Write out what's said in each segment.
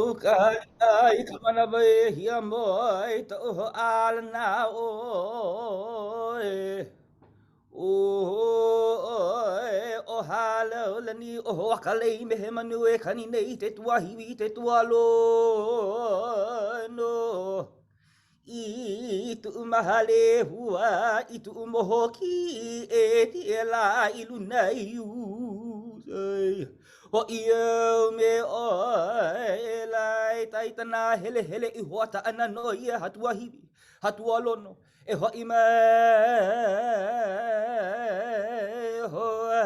Ai kamana vai hia moi to ho ala na oi. O hala o lani o ho akalei me he manu e kani nei te tua hiwi te tua lo no. I tu mahale hua i tu moho ki e ti e la ilu nei u. Ho ia me o e lai taitana hele hele I hoata ana no ia hatua hiwi, hatua lono, e ho I me hoa.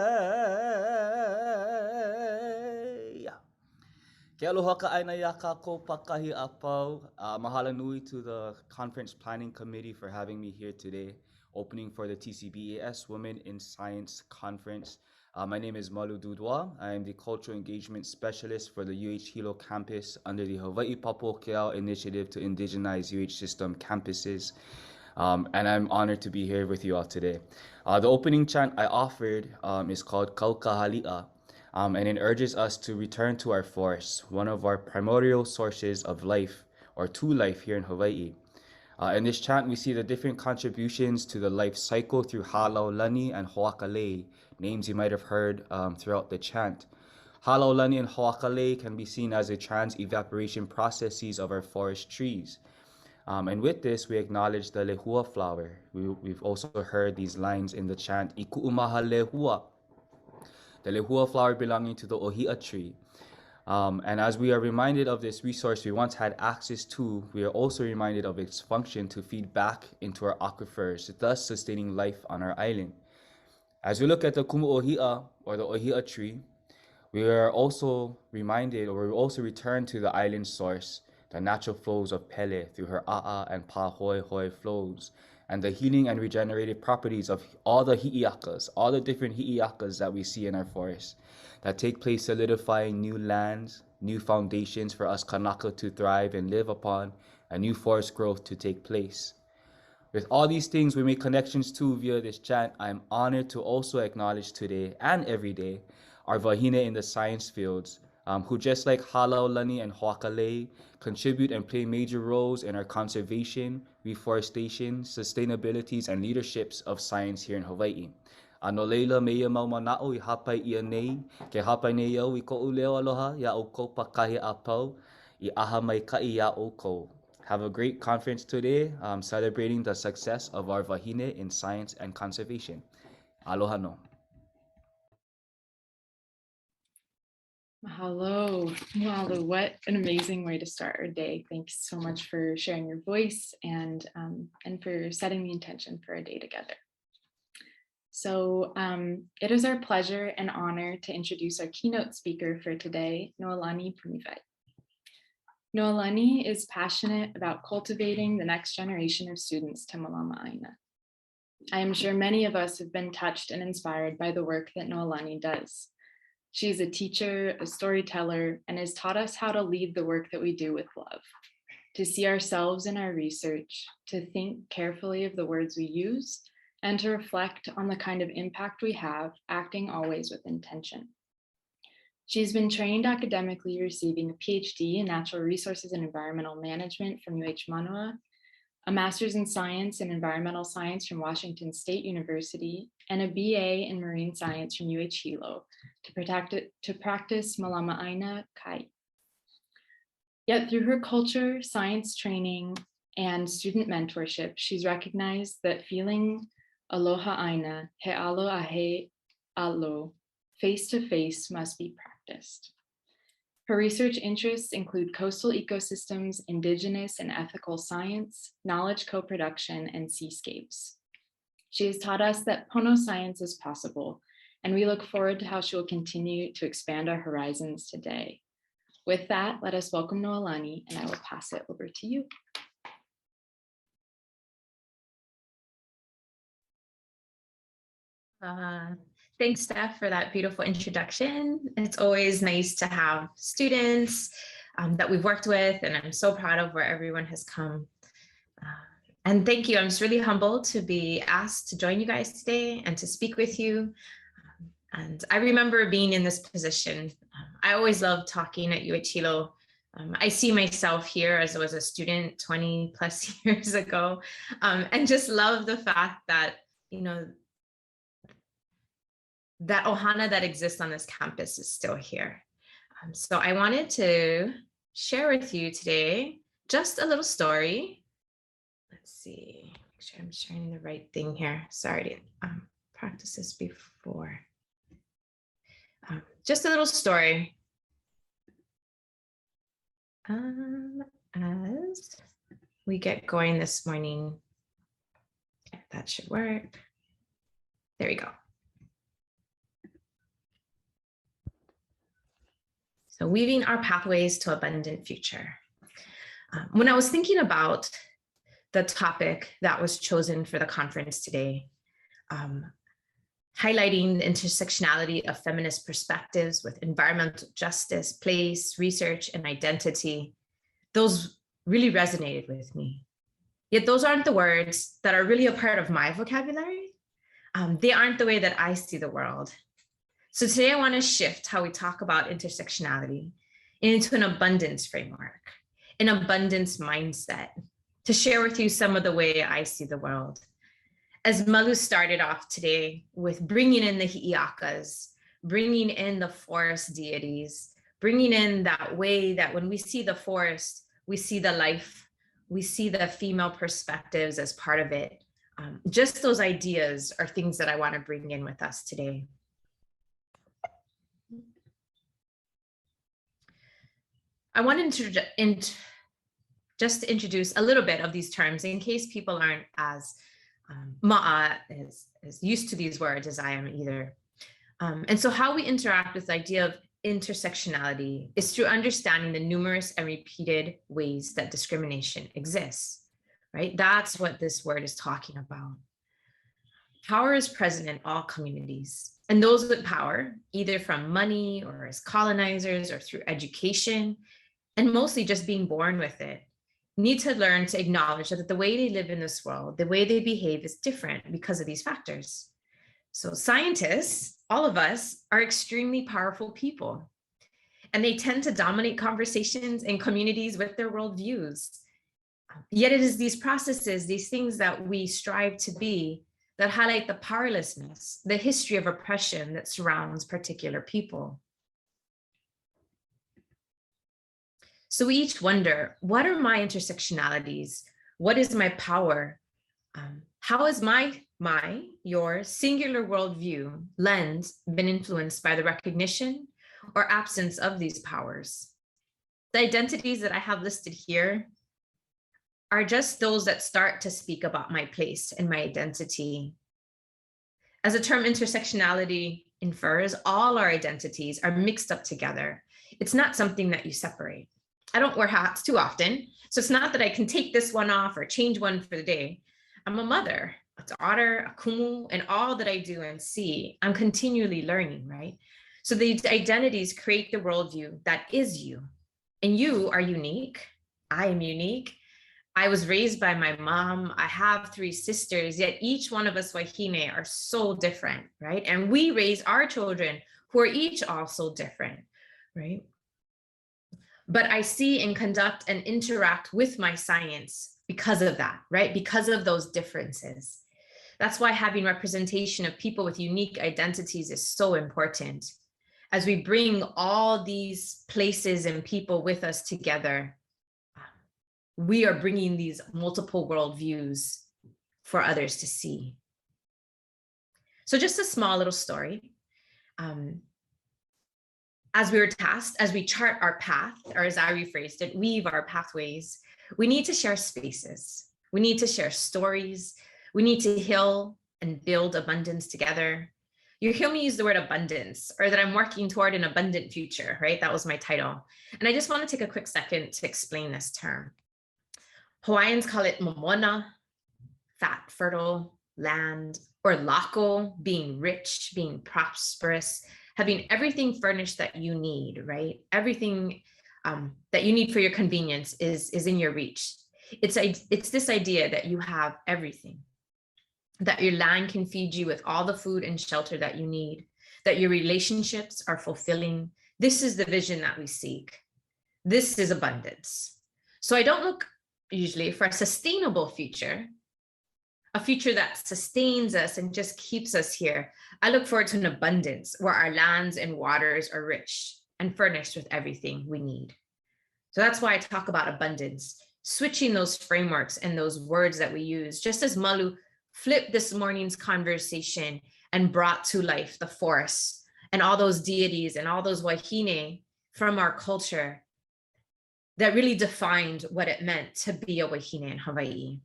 Ke aloha ka aina ia kākou pakahi a pau. Mahalo nui to the Conference Planning Committee for having me here today, opening for the TCBAS Women in Science Conference. My name is Malu Dudwa. I am the Cultural Engagement Specialist for the UH Hilo campus under the Hawaii Papo Keao initiative to indigenize UH system campuses. And I'm honored to be here with you all today. The opening chant I offered is called Keaukaha, and it urges us to return to our forests, one of our primordial sources of life, or to life here in Hawaii. In this chant, we see the different contributions to the life cycle through Halaulani and Hoakalei, names you might have heard throughout the chant. Halaulani and Hoakalei can be seen as the trans-evaporation processes of our forest trees. And with this, we acknowledge the lehua flower. We've also heard these lines in the chant, Iku'umaha lehua, the lehua flower belonging to the ohia tree. And as we are reminded of this resource we once had access to, we are also reminded of its function to feed back into our aquifers, thus sustaining life on our island. As we look at the kumu ohia, or the ohia tree, we are also reminded, or we also return to the island source, the natural flows of Pele through her A'a and Pahoi flows, and the healing and regenerative properties of all the hi'iakas, all the different hi'iakas that we see in our forests, that take place solidifying new lands, new foundations for us Kanaka to thrive and live upon, and new forest growth to take place. With all these things we make connections to via this chant, I am honored to also acknowledge today and every day our wahine in the science fields, who just like Halaulani and Hoakalei, contribute and play major roles in our conservation, reforestation, sustainabilities, and leaderships of science here in Hawaii. Ano leila meia mau mana'o I hapai ia nei, ke hapai nei au I ko'u leo aloha, ia o ko pakahi a pau, I aha mai ka'i ia o ko. Have a great conference today, celebrating the success of our wahine in science and conservation. Aloha no. Mahalo. Mahalo. What an amazing way to start our day. Thanks so much for sharing your voice and for setting the intention for our day together. So it is our pleasure and honor to introduce our keynote speaker for today, Noelani Puniwai. Noelani is passionate about cultivating the next generation of students to Malama Aina. I am sure many of us have been touched and inspired by the work that Noelani does. She is a teacher, a storyteller, and has taught us how to lead the work that we do with love, to see ourselves in our research, to think carefully of the words we use, and to reflect on the kind of impact we have, acting always with intention. She's been trained academically, receiving a PhD in Natural Resources and Environmental Management from UH Manoa, a Master's in Science and Environmental Science from Washington State University, and a BA in Marine Science from UH Hilo to practice Malama Aina Kai. Yet through her culture, science training, and student mentorship, she's recognized that feeling aloha aina, he alo a he alo, face to face must be practiced. Her research interests include coastal ecosystems, indigenous and ethical science, knowledge co-production, and seascapes. She has taught us that pono science is possible, and we look forward to how she will continue to expand our horizons today. With that, let us welcome Noelani, and I will pass it over to you. Thanks, Steph, for that beautiful introduction. It's always nice to have students that we've worked with, and I'm so proud of where everyone has come. And thank you. I'm just really humbled to be asked to join you guys today and to speak with you. And I remember being in this position. I always loved talking at UH Hilo I see myself here as I was a student 20 plus years ago, and just love the fact that, you know, that ohana that exists on this campus is still here. So I wanted to share with you today just a little story. Let's see, make sure I'm sharing the right thing here. Sorry to practice this before. Just a little story. As we get going this morning, that should work. There we go. So weaving our pathways to abundant future. When I was thinking about the topic that was chosen for the conference today, highlighting the intersectionality of feminist perspectives with environmental justice, place, research, and identity, those really resonated with me. Yet those aren't the words that are really a part of my vocabulary. They aren't the way that I see the world. So today I want to shift how we talk about intersectionality into an abundance framework, an abundance mindset, to share with you some of the way I see the world. As Malu started off today with bringing in the hi'iakas, bringing in the forest deities, bringing in that way that when we see the forest, we see the life, we see the female perspectives as part of it. Just those ideas are things that I want to bring in with us today. I want to just to introduce a little bit of these terms in case people aren't as used to these words as I am either. And so how we interact with the idea of intersectionality is through understanding the numerous and repeated ways that discrimination exists, right? That's what this word is talking about. Power is present in all communities, and those with power, either from money or as colonizers or through education, and mostly just being born with it, need to learn to acknowledge that the way they live in this world, the way they behave is different because of these factors. So scientists, all of us, are extremely powerful people, and they tend to dominate conversations in communities with their worldviews. Yet it is these processes, these things that we strive to be, that highlight the powerlessness, the history of oppression that surrounds particular people. So we each wonder, what are my intersectionalities? What is my power? How has your singular worldview lens been influenced by the recognition or absence of these powers? The identities that I have listed here are just those that start to speak about my place and my identity. As the term intersectionality infers, all our identities are mixed up together. It's not something that you separate. I don't wear hats too often, so it's not that I can take this one off or change one for the day. I'm a mother, a daughter, a kumu, and all that I do and see, I'm continually learning, right? So these identities create the worldview that is you. And you are unique. I am unique. I was raised by my mom. I have 3 sisters, yet each one of us wahine are so different, right? And we raise our children who are each also different, right? But I see and conduct and interact with my science because of that, right? Because of those differences. That's why having representation of people with unique identities is so important. As we bring all these places and people with us together, we are bringing these multiple worldviews for others to see. So just a small little story. As we were tasked, as we chart our path, or as I rephrased it, weave our pathways, we need to share spaces. We need to share stories. We need to heal and build abundance together. You hear me use the word abundance, or that I'm working toward an abundant future, right? That was my title. And I just want to take a quick second to explain this term. Hawaiians call it momona, fat, fertile land, or lako, being rich, being prosperous, having everything furnished that you need, right? Everything that you need for your convenience is in your reach. It's this idea that you have everything, that your land can feed you with all the food and shelter that you need, that your relationships are fulfilling. This is the vision that we seek. This is abundance. So I don't look usually for a sustainable future, a future that sustains us and just keeps us here. I look forward to an abundance where our lands and waters are rich and furnished with everything we need. So that's why I talk about abundance, switching those frameworks and those words that we use, just as Malu flipped this morning's conversation and brought to life the forests and all those deities and all those wahine from our culture that really defined what it meant to be a wahine in Hawaii.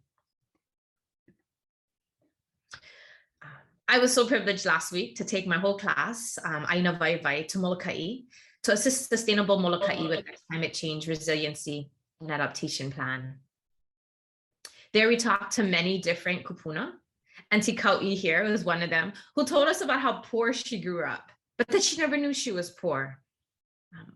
I was so privileged last week to take my whole class, Aina Vai Vai, to Molokai, to assist sustainable Molokai with their climate change, resiliency, and adaptation plan. There we talked to many different kupuna. Auntie Kau'i here was one of them, who told us about how poor she grew up, but that she never knew she was poor.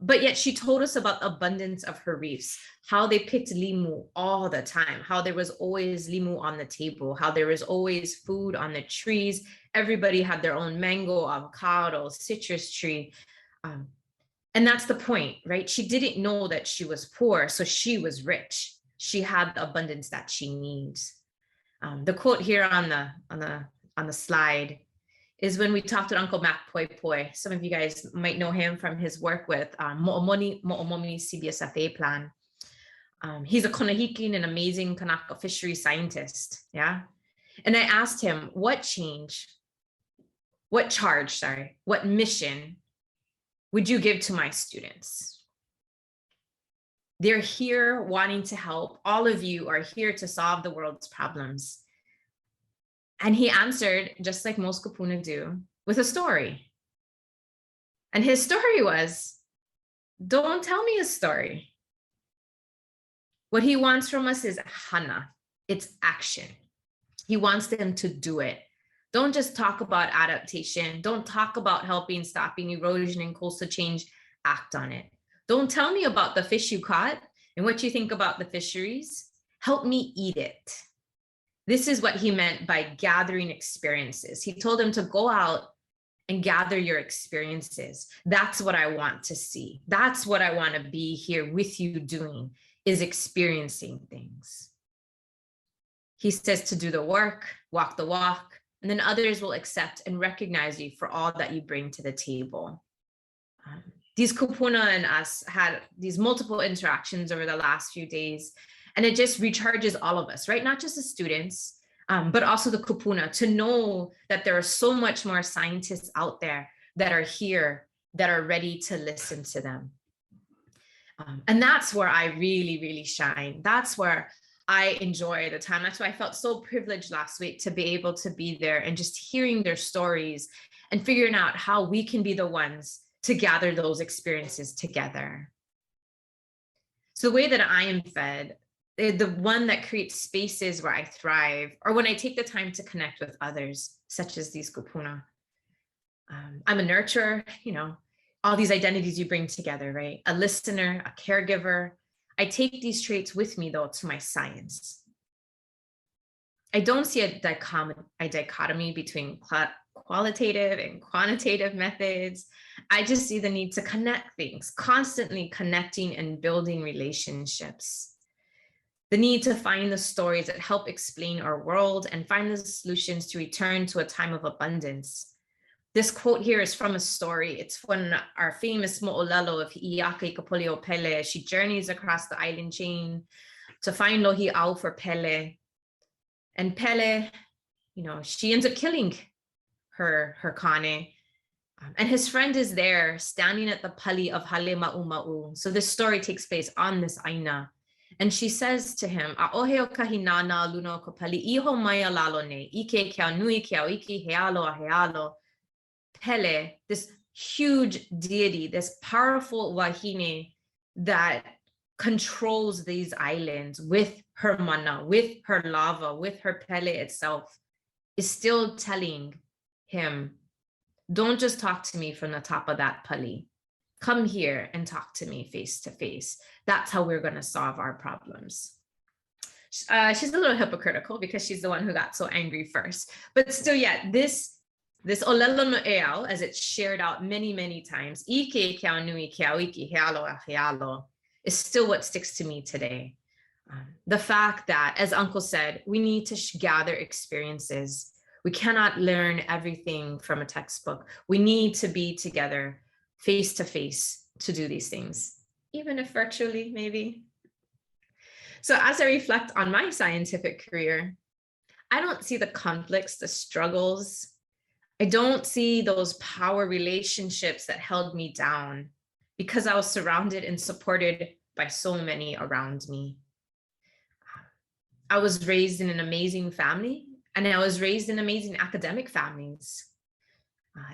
But yet she told us about the abundance of her reefs, how they picked limu all the time, how there was always limu on the table, how there was always food on the trees. Everybody had their own mango, avocado, citrus tree. And that's the point, right? She didn't know that she was poor, so she was rich. She had the abundance that she needs. The quote here on the slide is when we talked to Uncle Mac Poi Poi. Some of you guys might know him from his work with Mo'omoni CBSFA plan. He's a Konahikin, an amazing Kanaka fishery scientist, yeah? And I asked him, what mission would you give to my students? They're here wanting to help. All of you are here to solve the world's problems. And he answered, just like most kupuna do, with a story. And his story was, don't tell me a story. What he wants from us is hana, it's action. He wants them to do it. Don't just talk about adaptation. Don't talk about helping, stopping erosion and coastal change, act on it. Don't tell me about the fish you caught and what you think about the fisheries. Help me eat it. This is what he meant by gathering experiences. He told them to go out and gather your experiences. That's what I want to see. That's what I want to be here with you doing, is experiencing things. He says to do the work, walk the walk, and then others will accept and recognize you for all that you bring to the table. These kupuna and us had these multiple interactions over the last few days, and it just recharges all of us, right? Not just the students, but also the kupuna, to know that there are so much more scientists out there that are here, that are ready to listen to them. And that's where I really, really shine. That's where I enjoy the time. That's why I felt so privileged last week to be able to be there and just hearing their stories and figuring out how we can be the ones to gather those experiences together. So the way that I am fed, the one that creates spaces where I thrive, or when I take the time to connect with others, such as these kupuna. I'm a nurturer, you know, all these identities you bring together, right? A listener, a caregiver. I take these traits with me, though, to my science. I don't see a dichotomy between qualitative and quantitative methods. I just see the need to connect things, constantly connecting and building relationships. The need to find the stories that help explain our world and find the solutions to return to a time of abundance. This quote here is from a story. It's when our famous mo'olelo of Hi'iaka Kapolio Pele, she journeys across the island chain to find lohi'au for Pele. And Pele, you know, she ends up killing her kane. And his friend is there standing at the pali of Hale Ma'u. So this story takes place on this aina. And she says to him, "A'ohe o kahinana luna ko pali iho maya lalo ne, ike kia nui kia iki healo. Pele, this huge deity, this powerful wahine that controls these islands with her mana, with her lava, with her Pele itself, is still telling him, don't just talk to me from the top of that pali. Come here and talk to me face to face. That's how we're going to solve our problems." She's a little hypocritical because she's the one who got so angry first. But still, yeah, this olelo no eau, as it's shared out many, many times, ike kia nui kia iki healo. is still what sticks to me today. The fact that, as Uncle said, we need to gather experiences. We cannot learn everything from a textbook. We need to be together face to face to do these things, even if virtually, maybe. So as I reflect on my scientific career, I don't see the conflicts, the struggles. I don't see those power relationships that held me down because I was surrounded and supported by so many around me. I was raised in an amazing family, and I was raised in amazing academic families.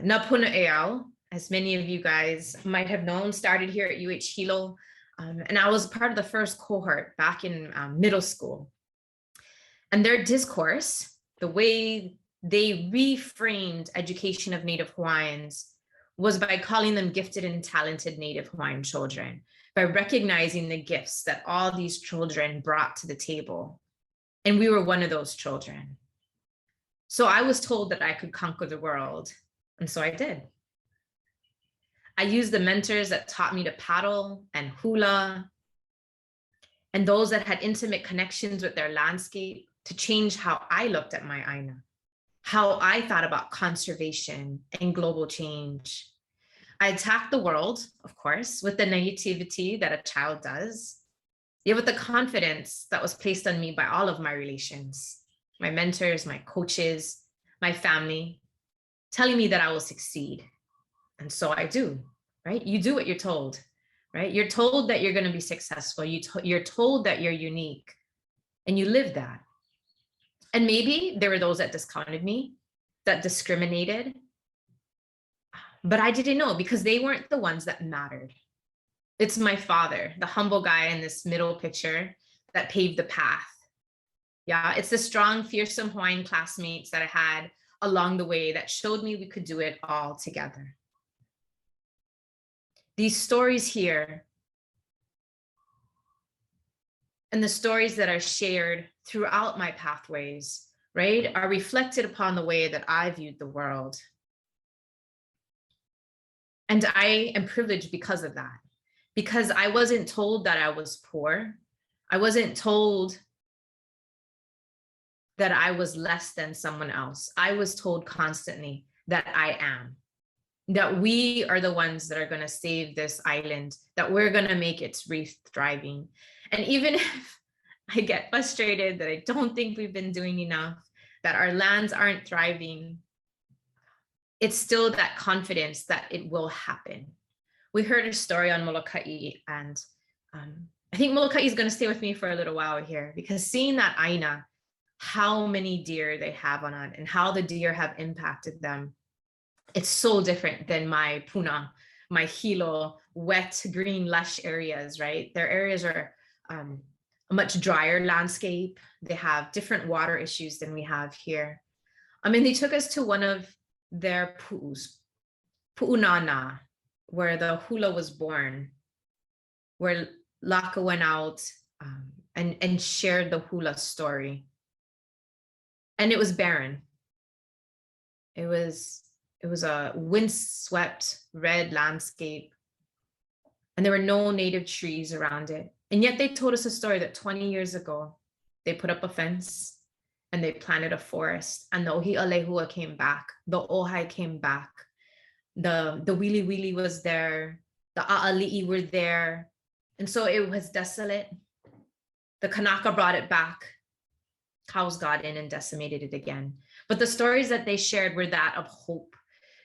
Na Puniwai, as many of you guys might have known, started here at UH Hilo, and I was part of the first cohort back in middle school. And their discourse, the way they reframed education of Native Hawaiians, was by calling them gifted and talented Native Hawaiian children, by recognizing the gifts that all these children brought to the table. And we were one of those children. So I was told that I could conquer the world, and so I did. I used the mentors that taught me to paddle and hula, and those that had intimate connections with their landscape to change how I looked at my aina, how I thought about conservation and global change. I attacked the world, of course, with the naivety that a child does, yet with the confidence that was placed on me by all of my relations, my mentors, my coaches, my family, telling me that I will succeed. And so I do, right? You do what you're told, right? You're told that you're going to be successful. You're told that you're unique, and you live that. And maybe there were those that discounted me, that discriminated, but I didn't know because they weren't the ones that mattered. It's my father, the humble guy in this middle picture, that paved the path. Yeah, it's the strong, fearsome Hawaiian classmates that I had along the way that showed me we could do it all together. These stories here and the stories that are shared throughout my pathways, right, are reflected upon the way that I viewed the world. And I am privileged because of that, because I wasn't told that I was poor. I wasn't told that I was less than someone else. I was told constantly that I am, that we are the ones that are going to save this island, that we're going to make it thriving. And even if I get frustrated that I don't think we've been doing enough, that our lands aren't thriving, it's still that confidence that it will happen. We heard a story on Molokai, and I think Molokai is going to stay with me for a little while here, because seeing that aina, how many deer they have on it and how the deer have impacted them, it's so different than my puna, my hilo, wet, green, lush areas, right? Their areas are a much drier landscape. They have different water issues than we have here. I mean, they took us to one of their pu'us, pu'unana, where the hula was born, where Laka went out and shared the hula story. And it was barren. It was a windswept red landscape, and there were no native trees around it. And yet they told us a story that 20 years ago, they put up a fence and they planted a forest, and the Ohi'alehua came back, the Ohai came back, the Wili Wili was there, the A'ali'i were there. And so it was desolate. The Kanaka brought it back. Cows got in and decimated it again. But the stories that they shared were that of hope.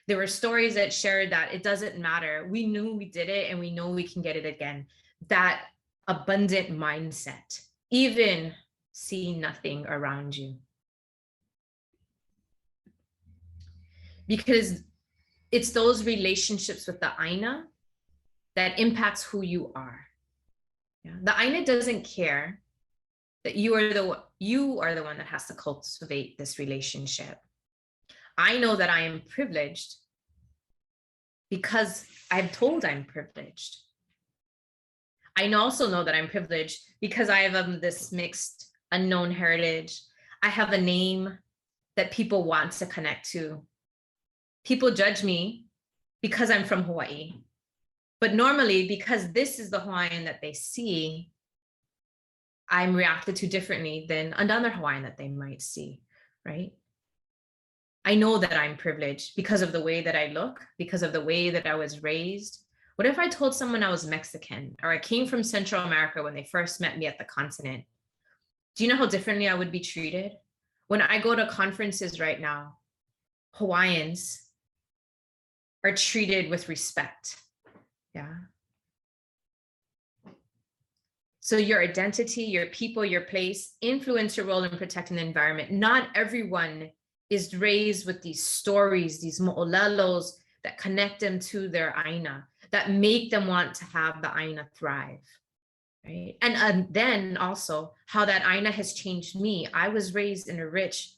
There were stories that shared that it doesn't matter. We knew we did it and we know we can get it again. That abundant mindset, even see nothing around you. Because it's those relationships with the aina that impacts who you are. Yeah. The aina doesn't care that you are the one that has to cultivate this relationship. I know that I am privileged because I'm told I'm privileged. I also know that I'm privileged because I have this mixed, unknown heritage. I have a name that people want to connect to. People judge me because I'm from Hawaii, But normally, because this is the Hawaiian that they see, I'm reacted to differently than another Hawaiian that they might see, right? I know that I'm privileged because of the way that I look, because of the way that I was raised. What if I told someone I was Mexican or I came from Central America when they first met me at the continent? Do you know how differently I would be treated? When I go to conferences right now, Hawaiians are treated with respect. Yeah. So your identity, your people, your place influence your role in protecting the environment. Not everyone is raised with these stories, these mo'olelos that connect them to their aina, that make them want to have the aina thrive, right? And then also how that aina has changed me. I was raised in a rich,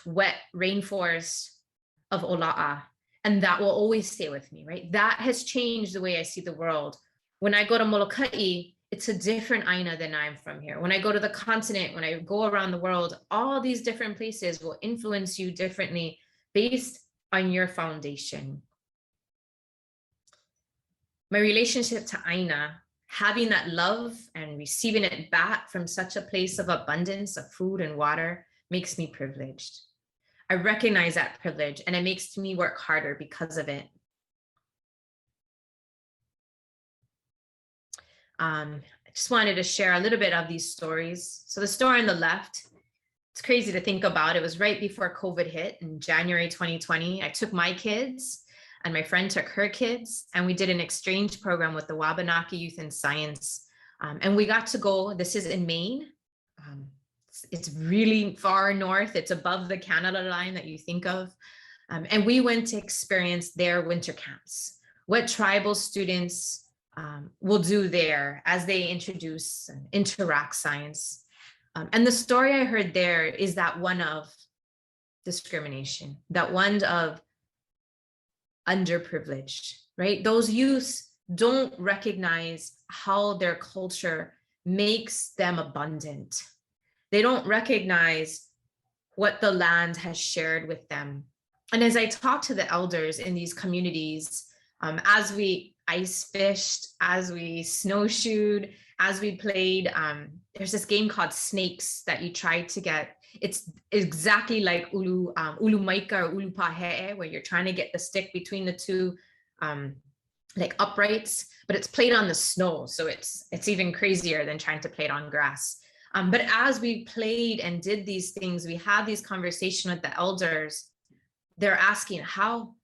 wet rainforest of ola'a, and that will always stay with me, right? That has changed the way I see the world. When I go to Molokai, it's a different aina than I'm from here. When I go to the continent, when I go around the world, all these different places will influence you differently based on your foundation. My relationship to aina, having that love and receiving it back from such a place of abundance of food and water, makes me privileged. I recognize that privilege and it makes me work harder because of it. I just wanted to share a little bit of these stories. So the story on the left, it's crazy to think about. It was right before COVID hit in January 2020. I took my kids and my friend took her kids, and we did an exchange program with the Wabanaki Youth in Science. And we got to go, this is in Maine. It's really far north. It's above the Canada line that you think of. And we went to experience their winter camps, what tribal students will do there as they introduce and interact science. And the story I heard there is that one of discrimination, that one of underprivileged, right? Those youths don't recognize how their culture makes them abundant. They don't recognize what the land has shared with them. And as I talk to the elders in these communities, as we ice fished, as we snowshoed, as we played, there's this game called Snakes that you try to get. It's exactly like ulu maika or ulu pahe'e, where you're trying to get the stick between the two like uprights, but it's played on the snow. So it's even crazier than trying to play it on grass. But as we played and did these things, we had these conversations with the elders. They're asking, how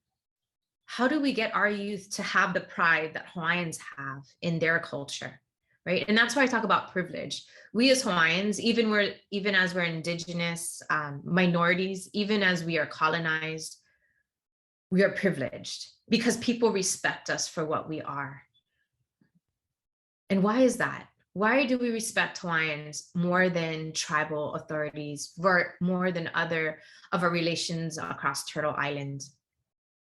do we get our youth to have the pride that Hawaiians have in their culture, right? And that's why I talk about privilege. We as Hawaiians, even as we're indigenous minorities, even as we are colonized, we are privileged because people respect us for what we are. And why is that? Why do we respect Hawaiians more than tribal authorities, more than other of our relations across Turtle Island,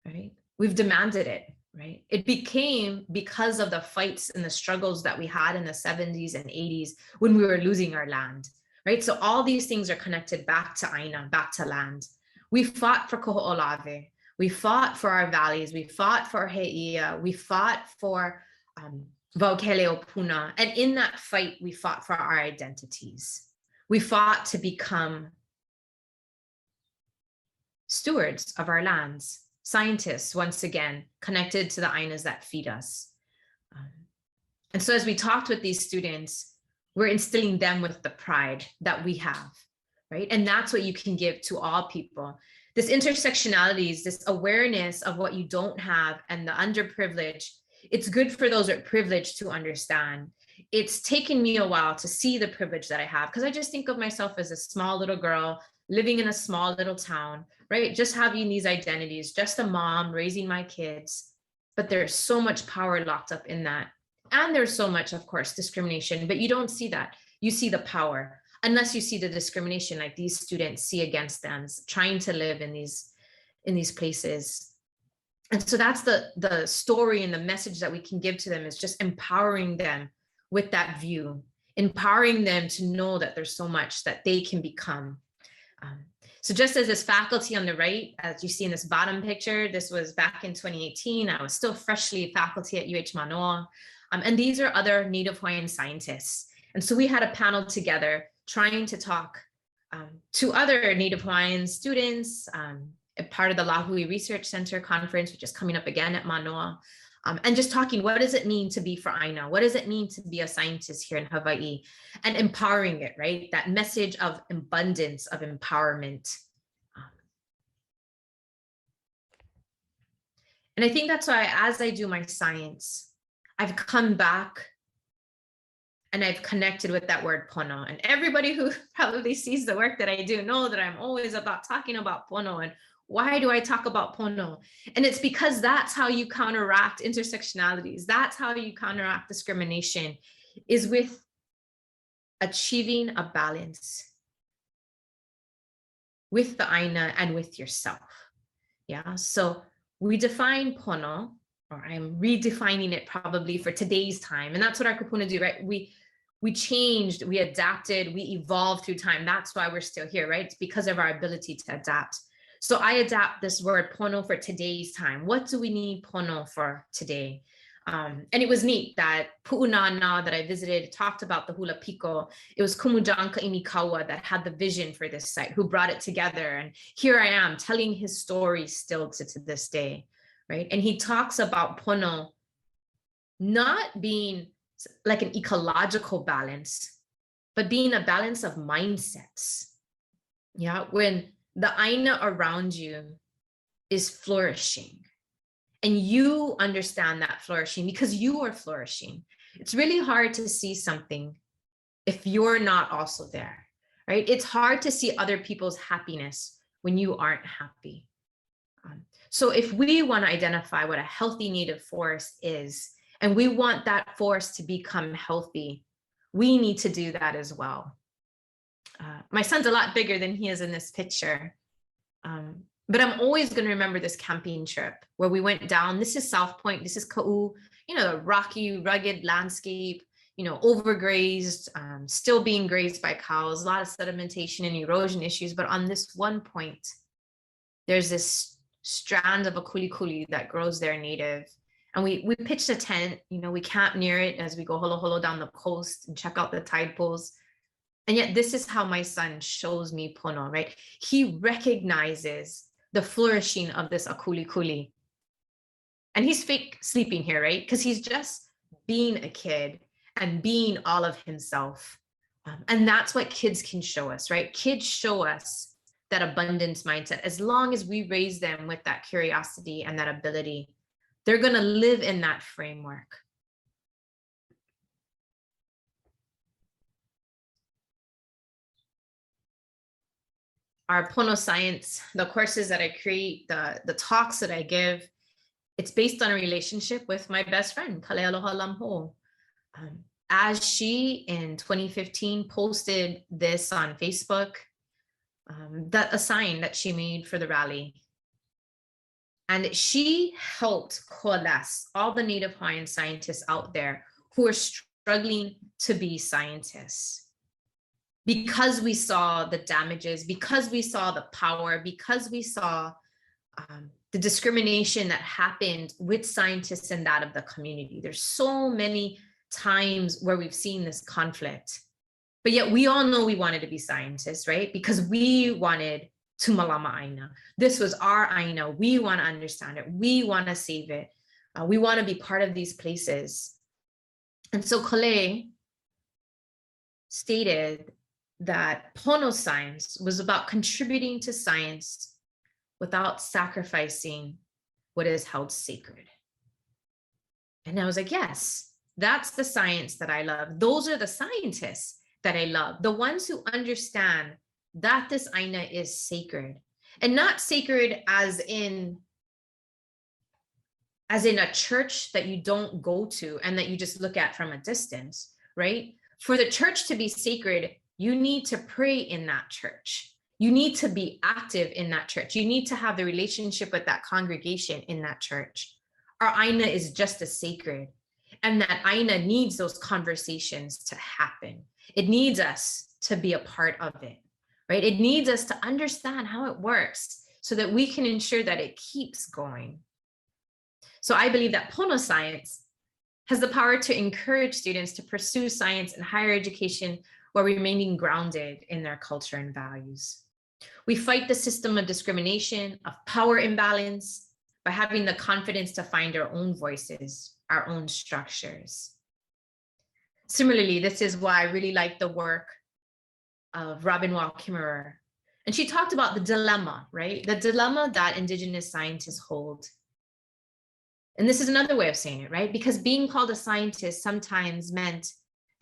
right? We've demanded it, right? It became because of the fights and the struggles that we had in the 70s and 80s when we were losing our land, right? So all these things are connected back to aina, back to land. We fought for Koho'olave. We fought for our valleys. We fought for Heia. We fought for Waukeleo And in that fight, we fought for our identities. We fought to become stewards of our lands. Scientists, once again, connected to the ainas that feed us. And so as we talked with these students, we're instilling them with the pride that we have, right? And that's what you can give to all people. This intersectionality is this awareness of what you don't have and the underprivileged. It's good for those with privilege to understand. It's taken me a while to see the privilege that I have, because I just think of myself as a small little girl living in a small little town, right? Just having these identities, just a mom raising my kids. But there's so much power locked up in that. And there's so much, of course, discrimination, but you don't see that. You see the power, unless you see the discrimination like these students see against them, trying to live in these places. And so that's the story and the message that we can give to them, is just empowering them with that view, empowering them to know that there's so much that they can become. So just as this faculty on the right, as you see in this bottom picture, this was back in 2018. I was still freshly faculty at UH Manoa. And these are other Native Hawaiian scientists. And so we had a panel together trying to talk to other Native Hawaiian students, a part of the Lahui Research Center conference, which is coming up again at Manoa, and just talking, what does it mean to be for Aina? What does it mean to be a scientist here in Hawaii? And empowering it, right? That message of abundance, of empowerment. And I think that's why, as I do my science, I've come back and I've connected with that word pono. And everybody who probably sees the work that I do know that I'm always about talking about pono. And why do I talk about pono? And it's because that's how you counteract intersectionalities. That's how you counteract discrimination, is with achieving a balance with the Aina and with yourself. Yeah, so we define pono, or I'm redefining it probably for today's time. And that's what our kupuna do, right? We changed, we adapted, we evolved through time. That's why we're still here, right? It's because of our ability to adapt. So I adapt this word pono for today's time. What do we need pono for today? And it was neat that Pu'unana that I visited talked about the hula piko. It was Kumujang Kaimikawa that had the vision for this site, who brought it together. And here I am telling his story still to this day, right? And he talks about pono not being like an ecological balance, but being a balance of mindsets. Yeah, when the Aina around you is flourishing, and you understand that flourishing because you are flourishing. It's really hard to see something if you're not also there, right? It's hard to see other people's happiness when you aren't happy. So if we want to identify what a healthy native forest is, and we want that forest to become healthy, we need to do that as well. My son's a lot bigger than he is in this picture. But I'm always going to remember this camping trip where we went down. This is South Point. This is Ka'u, the rocky, rugged landscape, overgrazed, still being grazed by cows, a lot of sedimentation and erosion issues. But on this one point, there's this strand of a kuli that grows there native. And we pitched a tent, we camp near it as we go holo down the coast and check out the tide pools. And yet this is how my son shows me pono, right? He recognizes the flourishing of this akuli. And he's fake sleeping here, right? Because he's just being a kid and being all of himself. And that's what kids can show us, right? Kids show us that abundance mindset. As long as we raise them with that curiosity and that ability, they're going to live in that framework. Our pono science, the courses that I create, the talks that I give, it's based on a relationship with my best friend, Kale Aloha Lamho. As she in 2015 posted this on Facebook, that a sign that she made for the rally. And she helped coalesce all the Native Hawaiian scientists out there who are struggling to be scientists. Because we saw the damages, because we saw the power, because we saw the discrimination that happened with scientists and that of the community. There's so many times where we've seen this conflict, but yet we all know we wanted to be scientists, right? Because we wanted to malama Aina. This was our Aina. We want to understand it. We want to save it. We want to be part of these places. And so Kale stated that pono science was about contributing to science without sacrificing what is held sacred. And I was like, yes, that's the science that I love. Those are the scientists that I love, the ones who understand that this Aina is sacred, and not sacred as in a church that you don't go to and that you just look at from a distance, right? For the church to be sacred, you need to pray in that church. You need to be active in that church. You need to have the relationship with that congregation in that church. Our Aina is just as sacred. And that Aina needs those conversations to happen. It needs us to be a part of it, right? It needs us to understand how it works so that we can ensure that it keeps going. So I believe that Pono science has the power to encourage students to pursue science and higher education while remaining grounded in their culture and values. We fight the system of discrimination, of power imbalance, by having the confidence to find our own voices, our own structures. Similarly, this is why I really like the work of Robin Wall Kimmerer. And she talked about the dilemma, right? The dilemma that Indigenous scientists hold. And this is another way of saying it, right? Because being called a scientist sometimes meant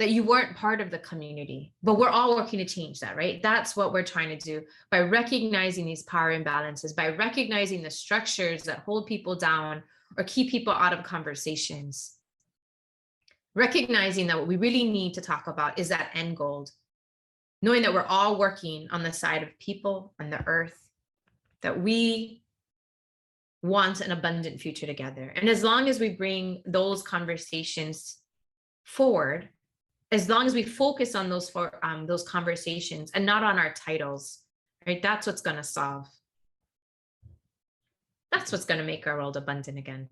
that you weren't part of the community, but we're all working to change that, right? That's what we're trying to do by recognizing these power imbalances, by recognizing the structures that hold people down or keep people out of conversations. Recognizing that what we really need to talk about is that end goal, knowing that we're all working on the side of people and the earth, that we want an abundant future together. And as long as we bring those conversations forward, as long as we focus on those conversations and not on our titles, right? That's what's going to solve. That's what's going to make our world abundant again.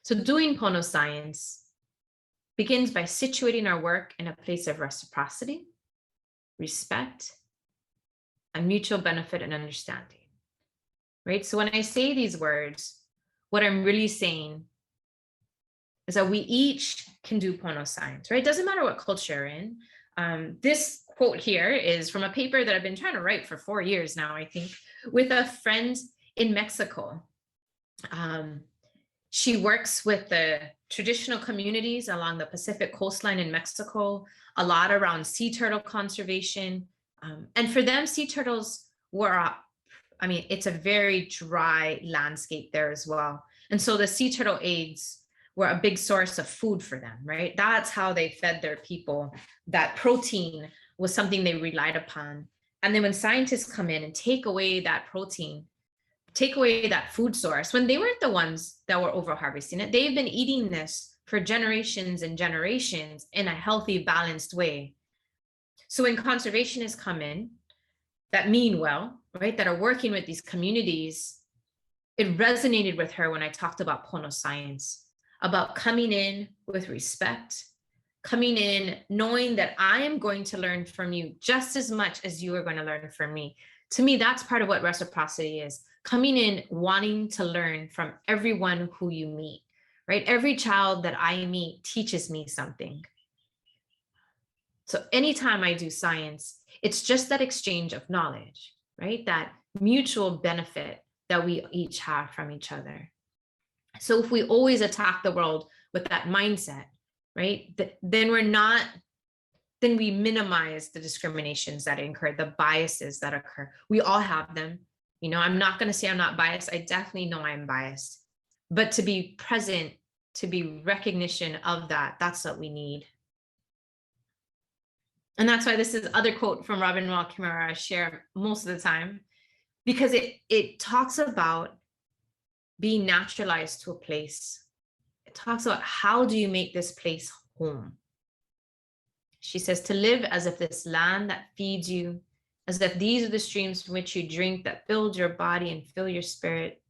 So doing Pono science begins by situating our work in a place of reciprocity, respect, and mutual benefit and understanding, right? So when I say these words, what I'm really saying is that we each can do Pono science, right? It doesn't matter what culture you're in. This quote here is from a paper that I've been trying to write for 4 years now, I think, with a friend in Mexico. She works with the traditional communities along the Pacific coastline in Mexico, a lot around sea turtle conservation. And for them, sea turtles were, it's a very dry landscape there as well. And so the sea turtle eggs were a big source of food for them, right? That's how they fed their people. That protein was something they relied upon. And then when scientists come in and take away that protein, take away that food source, when they weren't the ones that were over harvesting it, they've been eating this for generations and generations in a healthy, balanced way. So when conservationists come in that mean well, right, that are working with these communities, it resonated with her when I talked about Pono science, about coming in with respect, coming in knowing that I am going to learn from you just as much as you are going to learn from me. To me, that's part of what reciprocity is. Coming in wanting to learn from everyone who you meet, right? Every child that I meet teaches me something. So anytime I do science, it's just that exchange of knowledge, right? That mutual benefit that we each have from each other. So if we always attack the world with that mindset, right, then we minimize the discriminations that occur, the biases that occur. We all have them. You know, I'm not going to say I'm not biased. I definitely know I'm biased. But to be present, to be recognition of that, that's what we need. And that's why this is other quote from Robin Wall Kimmerer I share most of the time, because it talks about being naturalized to a place. It talks about how do you make this place home? She says to live as if this land that feeds you, as if these are the streams from which you drink that build your body and fill your spirit.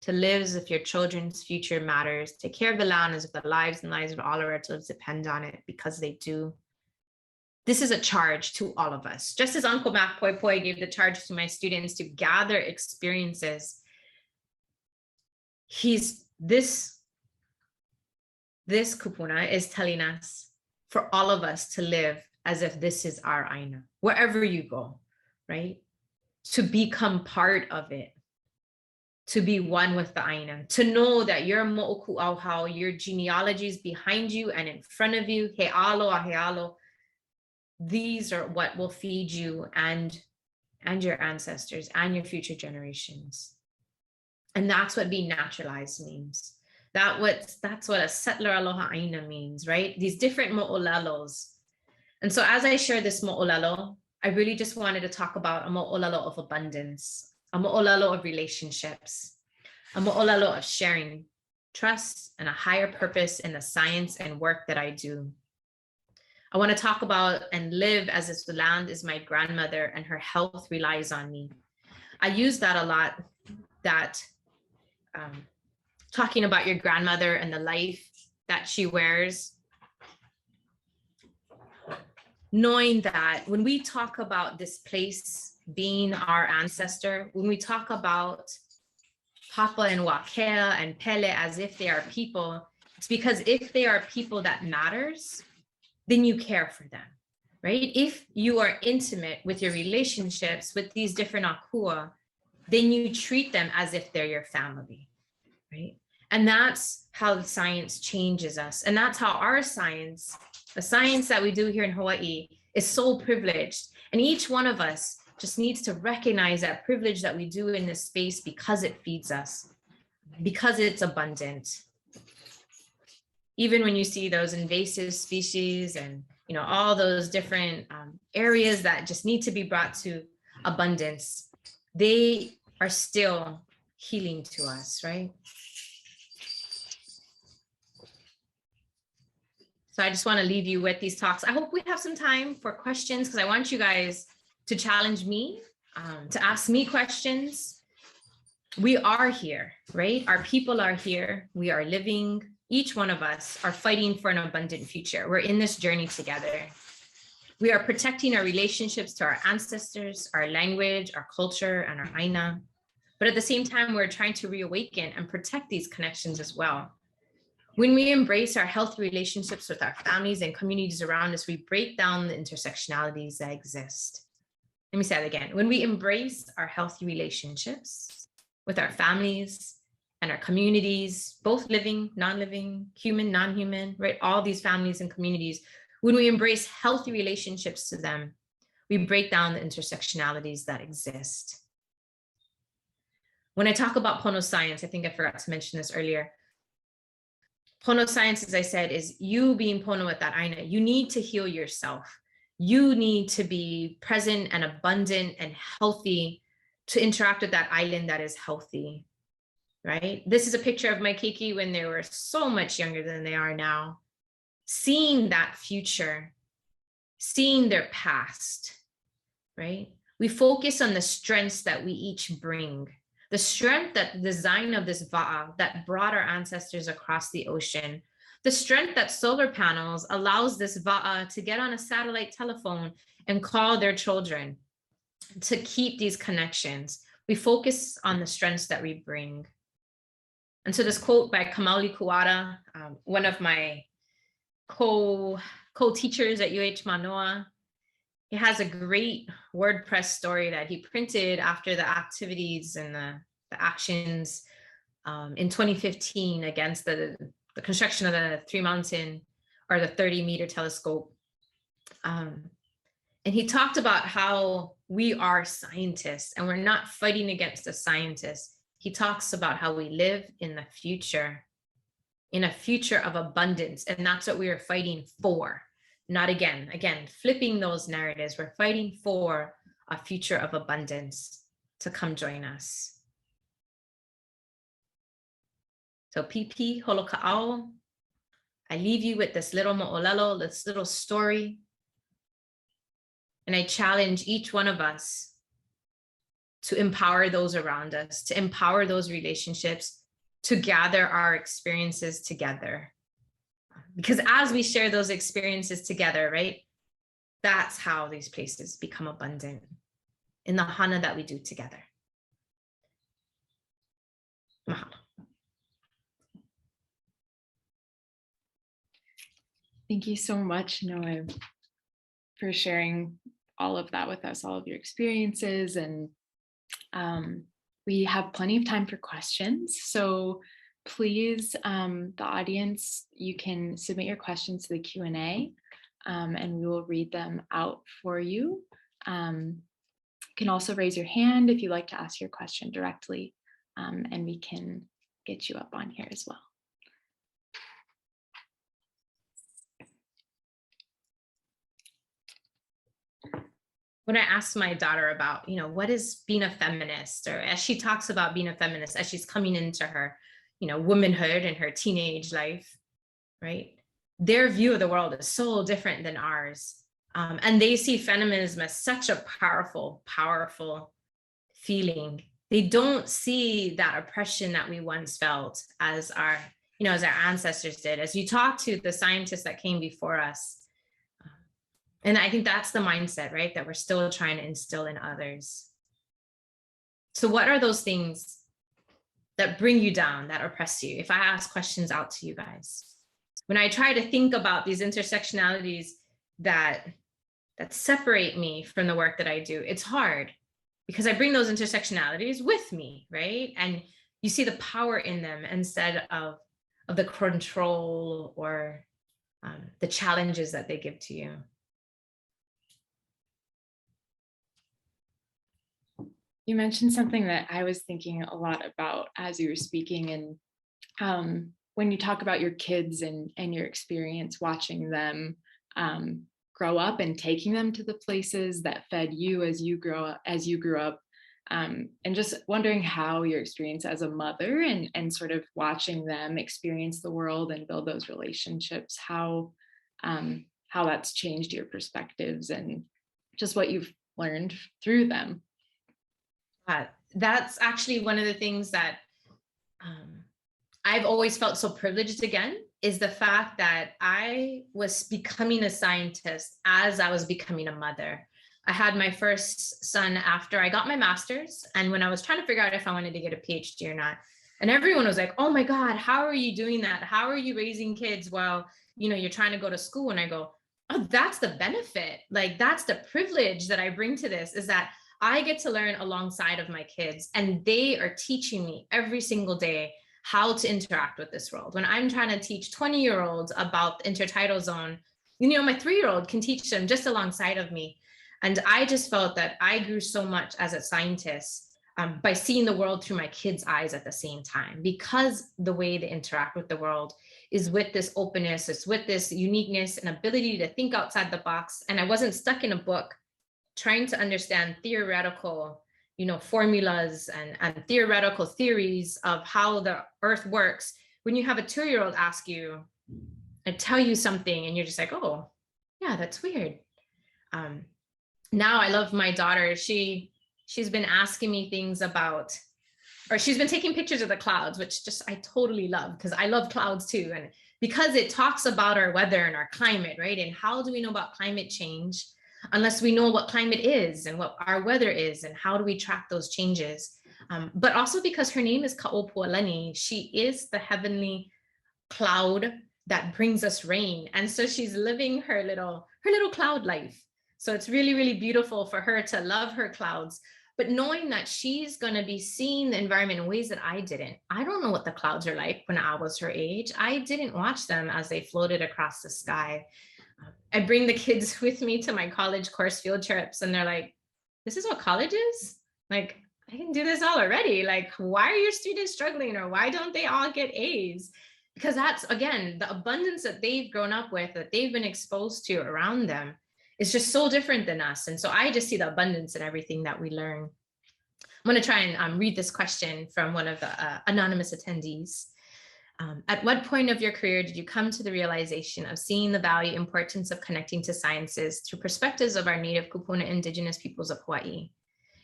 To live as if your children's future matters. Take care of the land as if the lives and lives of all our relatives depend on it, because they do. This is a charge to all of us. Just as Uncle Mac Poi Poi gave the charge to my students to gather experiences, this kupuna is telling us for all of us to live as if this is our aina, wherever you go, right? To become part of it, to be one with the aina, to know that your mo'oku auhau, your genealogy is behind you and in front of you, he alo a he alo. These are what will feed you and your ancestors and your future generations. And that's what being naturalized means. That's what a settler aloha aina means, right? These different mo'olalos. And so as I share this mo'olalo, I really just wanted to talk about a mo'olalo of abundance, a mo'olalo of relationships, a mo'olalo of sharing, trust, and a higher purpose in the science and work that I do. I want to talk about and live as if the land is my grandmother and her health relies on me. I use that a lot, that talking about your grandmother and the life that she wears. Knowing that when we talk about this place being our ancestor, when we talk about Papa and Wakea and Pele as if they are people, it's because if they are people that matters, then you care for them, right? If you are intimate with your relationships with these different akua, then you treat them as if they're your family, right? And that's how the science changes us. And that's how our science, the science that we do here in Hawaii, is so privileged. And each one of us just needs to recognize that privilege that we do in this space because it feeds us, because it's abundant. Even when you see those invasive species and all those different areas that just need to be brought to abundance, they are still healing to us, right? So I just want to leave you with these talks. I hope we have some time for questions, because I want you guys to challenge me, to ask me questions. We are here, right? Our people are here. We are living. Each one of us are fighting for an abundant future. We're in this journey together. We are protecting our relationships to our ancestors, our language, our culture, and our aina. But at the same time, we're trying to reawaken and protect these connections as well. When we embrace our healthy relationships with our families and communities around us, we break down the intersectionalities that exist. Let me say that again. When we embrace our healthy relationships with our families and our communities, both living, non-living, human, non-human, right? All these families and communities, when we embrace healthy relationships to them, we break down the intersectionalities that exist. When I talk about Pono science, I think I forgot to mention this earlier. Pono science, as I said, is you being Pono with that aina. You need to heal yourself. You need to be present and abundant and healthy to interact with that island that is healthy, right? This is a picture of my keiki when they were so much younger than they are now. Seeing that future, seeing their past, right? We focus on the strengths that we each bring. The strength, that the design of this va'a that brought our ancestors across the ocean, the strength that solar panels allows this va'a to get on a satellite telephone and call their children, to keep these connections. We focus on the strengths that we bring. And so this quote by Kamauli Kuwata, one of my co-teachers at UH Manoa, he has a great WordPress story that he printed after the activities and the actions in 2015 against the construction of the 30-meter telescope. And he talked about how we are scientists and we're not fighting against the scientists. He talks about how we live in the future, in a future of abundance. And that's what we are fighting for. Not again, flipping those narratives. We're fighting for a future of abundance to come join us. So Pipi Holoka'au, I leave you with this little mo'olelo, this little story. And I challenge each one of us to empower those around us, to empower those relationships, to gather our experiences together. Because as we share those experiences together, right, that's how these places become abundant, in the hana that we do together. Mahalo. Thank you so much, Noe, for sharing all of that with us, all of your experiences. And we have plenty of time for questions. So please, the audience, you can submit your questions to the Q&A and we will read them out for you. You can also raise your hand if you'd like to ask your question directly, and we can get you up on here as well. When I asked my daughter about, what is being a feminist, or as she talks about being a feminist, as she's coming into her, womanhood and her teenage life, right? their view of the world is so different than ours. And they see feminism as such a powerful, powerful feeling. They don't see that oppression that we once felt as our, as our ancestors did. As you talk to the scientists that came before us, and I think that's the mindset, right, that we're still trying to instill in others. So what are those things that bring you down, that oppress you? If I ask questions out to you guys, when I try to think about these intersectionalities that separate me from the work that I do, it's hard because I bring those intersectionalities with me, right? And you see the power in them instead of the control or the challenges that they give to you. You mentioned something that I was thinking a lot about as you were speaking, and when you talk about your kids and your experience watching them grow up and taking them to the places that fed you as you grew up, and just wondering how your experience as a mother and sort of watching them experience the world and build those relationships, how that's changed your perspectives and just what you've learned through them. That's actually one of the things that I've always felt so privileged again, is the fact that I was becoming a scientist as I was becoming a mother. I had my first son after I got my master's, and when I was trying to figure out if I wanted to get a PhD or not, and everyone was like, oh my God, how are you doing that? How are you raising kids while you're trying to go to school? And I go, oh, that's the benefit. Like, that's the privilege that I bring to this, is that I get to learn alongside of my kids, and they are teaching me every single day how to interact with this world. When I'm trying to teach 20-year-olds about the intertidal zone, my 3-year-old can teach them just alongside of me. And I just felt that I grew so much as a scientist by seeing the world through my kids' eyes at the same time, because the way they interact with the world is with this openness, it's with this uniqueness and ability to think outside the box. And I wasn't stuck in a book trying to understand theoretical, formulas and theoretical theories of how the earth works. When you have a 2-year-old ask you and tell you something and you're just like, oh, yeah, that's weird. Now I love my daughter. She's been asking me things about, or she's been taking pictures of the clouds, which just I totally love, because I love clouds too. And because it talks about our weather and our climate, right? And how do we know about climate change unless we know what climate is and what our weather is, and how do we track those changes? But also because her name is Ka'opualani, she is the heavenly cloud that brings us rain. And so she's living her little cloud life. So it's really, really beautiful for her to love her clouds, but knowing that she's going to be seeing the environment in ways that I didn't. I don't know what the clouds are like when I was her age. I didn't watch them as they floated across the sky. I bring the kids with me to my college course field trips, and they're like, this is what college is? Like, I can do this all already. Like, why are your students struggling, or why don't they all get A's? Because that's, again, the abundance that they've grown up with, that they've been exposed to around them, is just so different than us. And so I just see the abundance in everything that we learn. I'm going to try and read this question from one of the anonymous attendees. At what point of your career did you come to the realization of seeing the value, importance of connecting to sciences through perspectives of our native Kupuna indigenous peoples of Hawaii?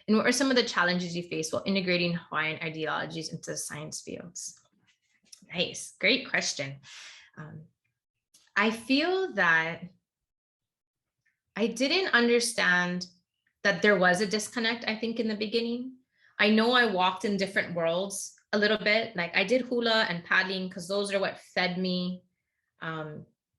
And what were some of the challenges you faced while integrating Hawaiian ideologies into the science fields? Nice, great question. I feel that I didn't understand that there was a disconnect, I think, in the beginning. I know I walked in different worlds a little bit. Like, I did hula and paddling because those are what fed me,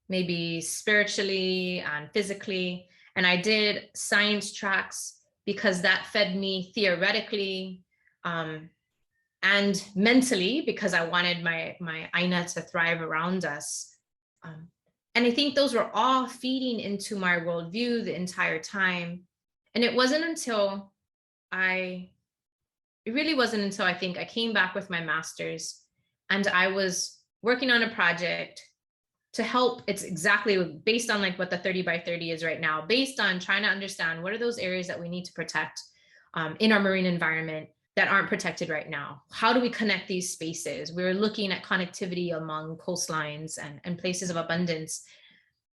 maybe spiritually and physically. And I did science tracks because that fed me theoretically and mentally, because I wanted my Aina to thrive around us. And I think those were all feeding into my worldview the entire time. And it wasn't until it really wasn't until I think I came back with my master's and I was working on a project to help. It's exactly based on like what the 30 by 30 is right now, based on trying to understand what are those areas that we need to protect in our marine environment that aren't protected right now. How do we connect these spaces? We were looking at connectivity among coastlines and places of abundance.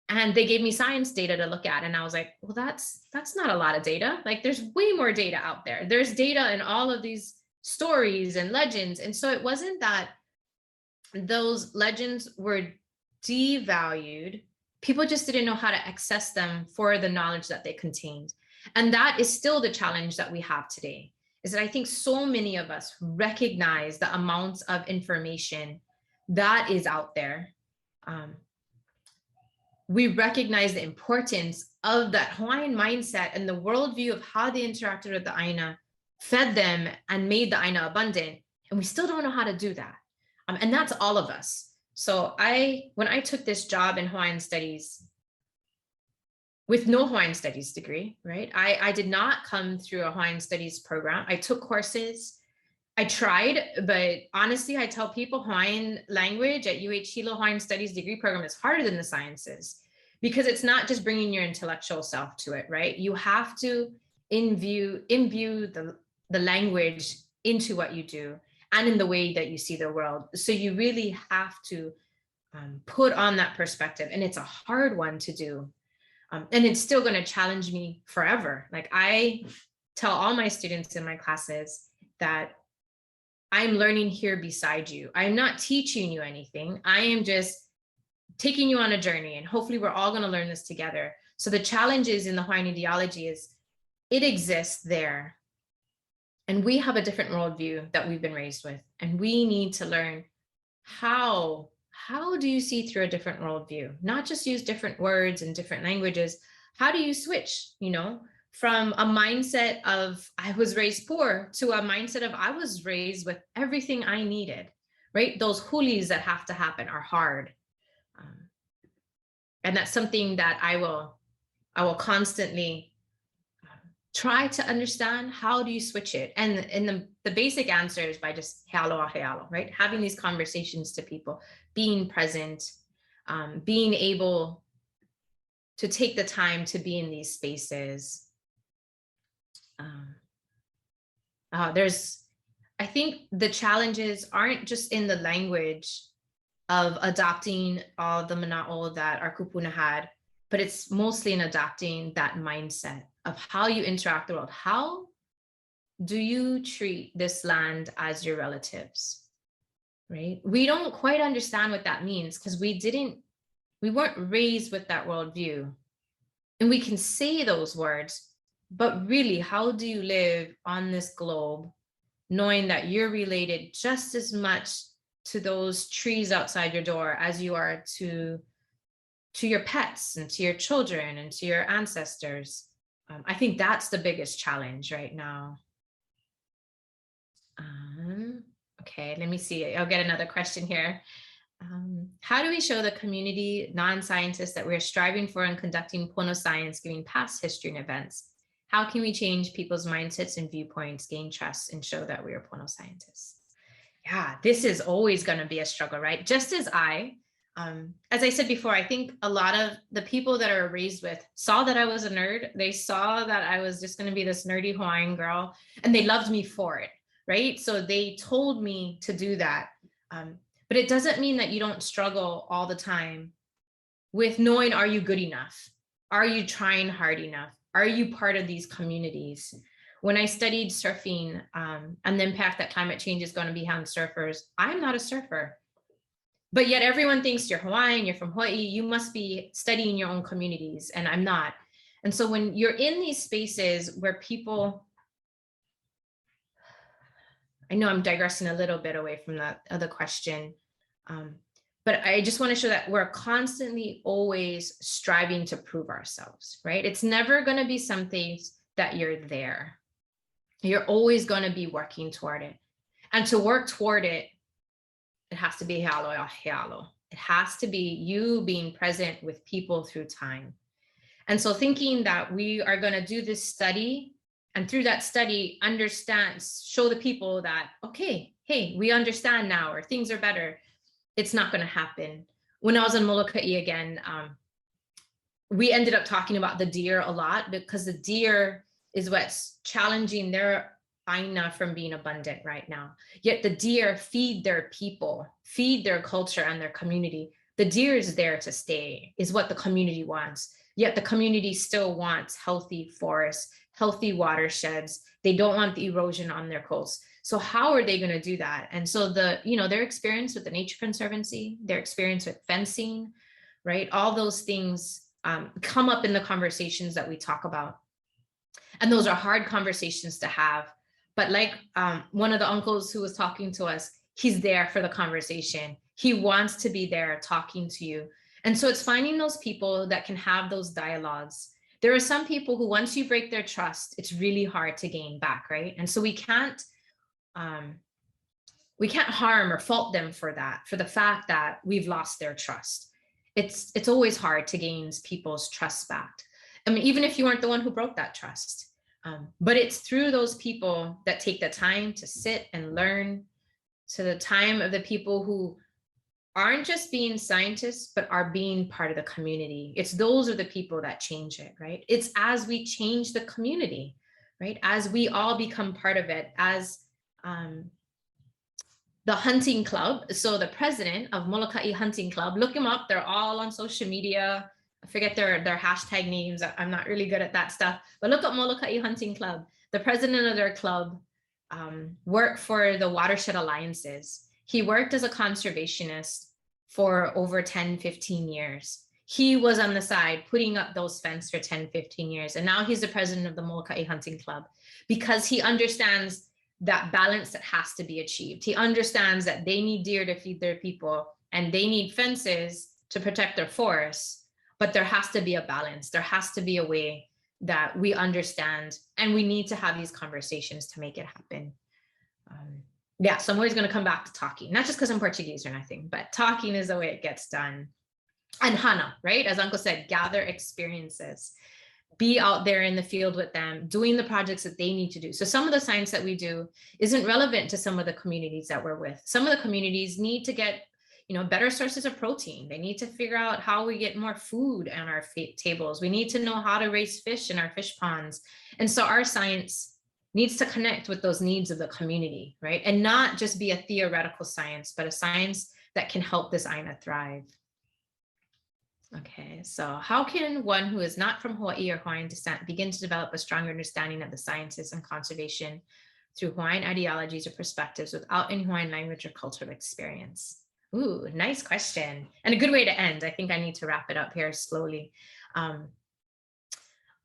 And they gave me science data to look at. And I was like, well, that's not a lot of data. Like, there's way more data out there. There's data in all of these stories and legends. And so it wasn't that those legends were devalued. People just didn't know how to access them for the knowledge that they contained. And that is still the challenge that we have today, is that I think so many of us recognize the amounts of information that is out there. We recognize the importance of that Hawaiian mindset and the worldview of how they interacted with the Aina, fed them, and made the Aina abundant. And we still don't know how to do that. And that's all of us. So when I took this job in Hawaiian Studies, with no Hawaiian Studies degree, right? I did not come through a Hawaiian Studies program. I took courses. I tried, but honestly, I tell people Hawaiian language at Hilo Hawaiian Studies degree program is harder than the sciences, because it's not just bringing your intellectual self to it, right? You have to imbue the language into what you do and in the way that you see the world. So you really have to put on that perspective, and it's a hard one to do. And it's still going to challenge me forever. Like, I tell all my students in my classes that I'm learning here beside you. I'm not teaching you anything. I am just taking you on a journey, and hopefully we're all going to learn this together. So the challenges in the Hawaiian ideology is it exists there. And we have a different worldview that we've been raised with. And we need to learn how do you see through a different worldview? Not just use different words and different languages. How do you switch, from a mindset of I was raised poor to a mindset of I was raised with everything I needed, right? Those hulis that have to happen are hard. And that's something that I will constantly try to understand. How do you switch it? And the basic answer is by just he aloha, right? Having these conversations to people, being present, being able to take the time to be in these spaces. I think the challenges aren't just in the language of adopting all the mana'o that our kupuna had, but it's mostly in adopting that mindset of how you interact with the world. How do you treat this land as your relatives, right? We don't quite understand what that means because we weren't raised with that worldview. And we can say those words, but really, how do you live on this globe knowing that you're related just as much to those trees outside your door as you are to your pets and to your children and to your ancestors? I think that's the biggest challenge right now. Okay, let me see. I'll get another question here. How do we show the community non-scientists that we're striving for and conducting pono science, giving past history and events? How can we change people's mindsets and viewpoints, gain trust, and show that we are pono scientists? Yeah, this is always going to be a struggle, right? Just as I said before, I think a lot of the people that are raised with saw that I was a nerd. They saw that I was just going to be this nerdy Hawaiian girl, and they loved me for it, right? So they told me to do that. But it doesn't mean that you don't struggle all the time with knowing, are you good enough? Are you trying hard enough? Are you part of these communities? When I studied surfing and the impact that climate change is going to be on surfers, I'm not a surfer. But yet everyone thinks you're Hawaiian, you're from Hawaii, you must be studying your own communities, and I'm not. And so when you're in these spaces where people, I know I'm digressing a little bit away from that other question, but I just want to show that we're constantly always striving to prove ourselves, right? It's never going to be something that you're there. You're always going to be working toward it. And to work toward it, it has to be halo. It has to be you being present with people through time. And so thinking that we are going to do this study, and through that study, show the people that, okay, hey, we understand now, or things are better. It's not going to happen. When I was in Molokai again, we ended up talking about the deer a lot, because the deer is what's challenging their aina from being abundant right now. Yet the deer feed their people, feed their culture and their community. The deer is there to stay, is what the community wants. Yet the community still wants healthy forests, healthy watersheds. They don't want the erosion on their coasts. So how are they going to do that? And so their experience with the Nature Conservancy, their experience with fencing, right? All those things come up in the conversations that we talk about. And those are hard conversations to have. But like one of the uncles who was talking to us, he's there for the conversation. He wants to be there talking to you. And so it's finding those people that can have those dialogues. There are some people who, once you break their trust, it's really hard to gain back, right? And so we can't harm or fault them for that, for the fact that we've lost their trust. It's always hard to gain people's trust back. I mean, even if you weren't the one who broke that trust. But it's through those people that take the time to sit and learn, to the time of the people who aren't just being scientists, but are being part of the community. Those are the people that change it, right? It's as we change the community, right? As we all become part of it, as the hunting club. So the president of Molokai Hunting Club, look him up. They're all on social media. I forget their hashtag names. I'm not really good at that stuff, but look up Molokai Hunting Club. The president of their club worked for the Watershed Alliances. He worked as a conservationist for over 10, 15 years. He was on the side putting up those fences for 10, 15 years. And now he's the president of the Molokai Hunting Club because he understands that balance that has to be achieved. He understands that they need deer to feed their people and they need fences to protect their forests, but there has to be a balance. There has to be a way that we understand, and we need to have these conversations to make it happen. Yeah, so I'm always going to come back to talking, not just because I'm Portuguese or nothing, but talking is the way it gets done. And Hana, right? As Uncle said, gather experiences, be out there in the field with them, doing the projects that they need to do. So some of the science that we do isn't relevant to some of the communities that we're with. Some of the communities need to get, better sources of protein. They need to figure out how we get more food on our tables. We need to know how to raise fish in our fish ponds. And so our science needs to connect with those needs of the community, right? And not just be a theoretical science, but a science that can help this Aina thrive. Okay, so how can one who is not from Hawaii or Hawaiian descent begin to develop a stronger understanding of the sciences and conservation through Hawaiian ideologies or perspectives without any Hawaiian language or cultural experience? Ooh, nice question. And a good way to end. I think I need to wrap it up here slowly. Well,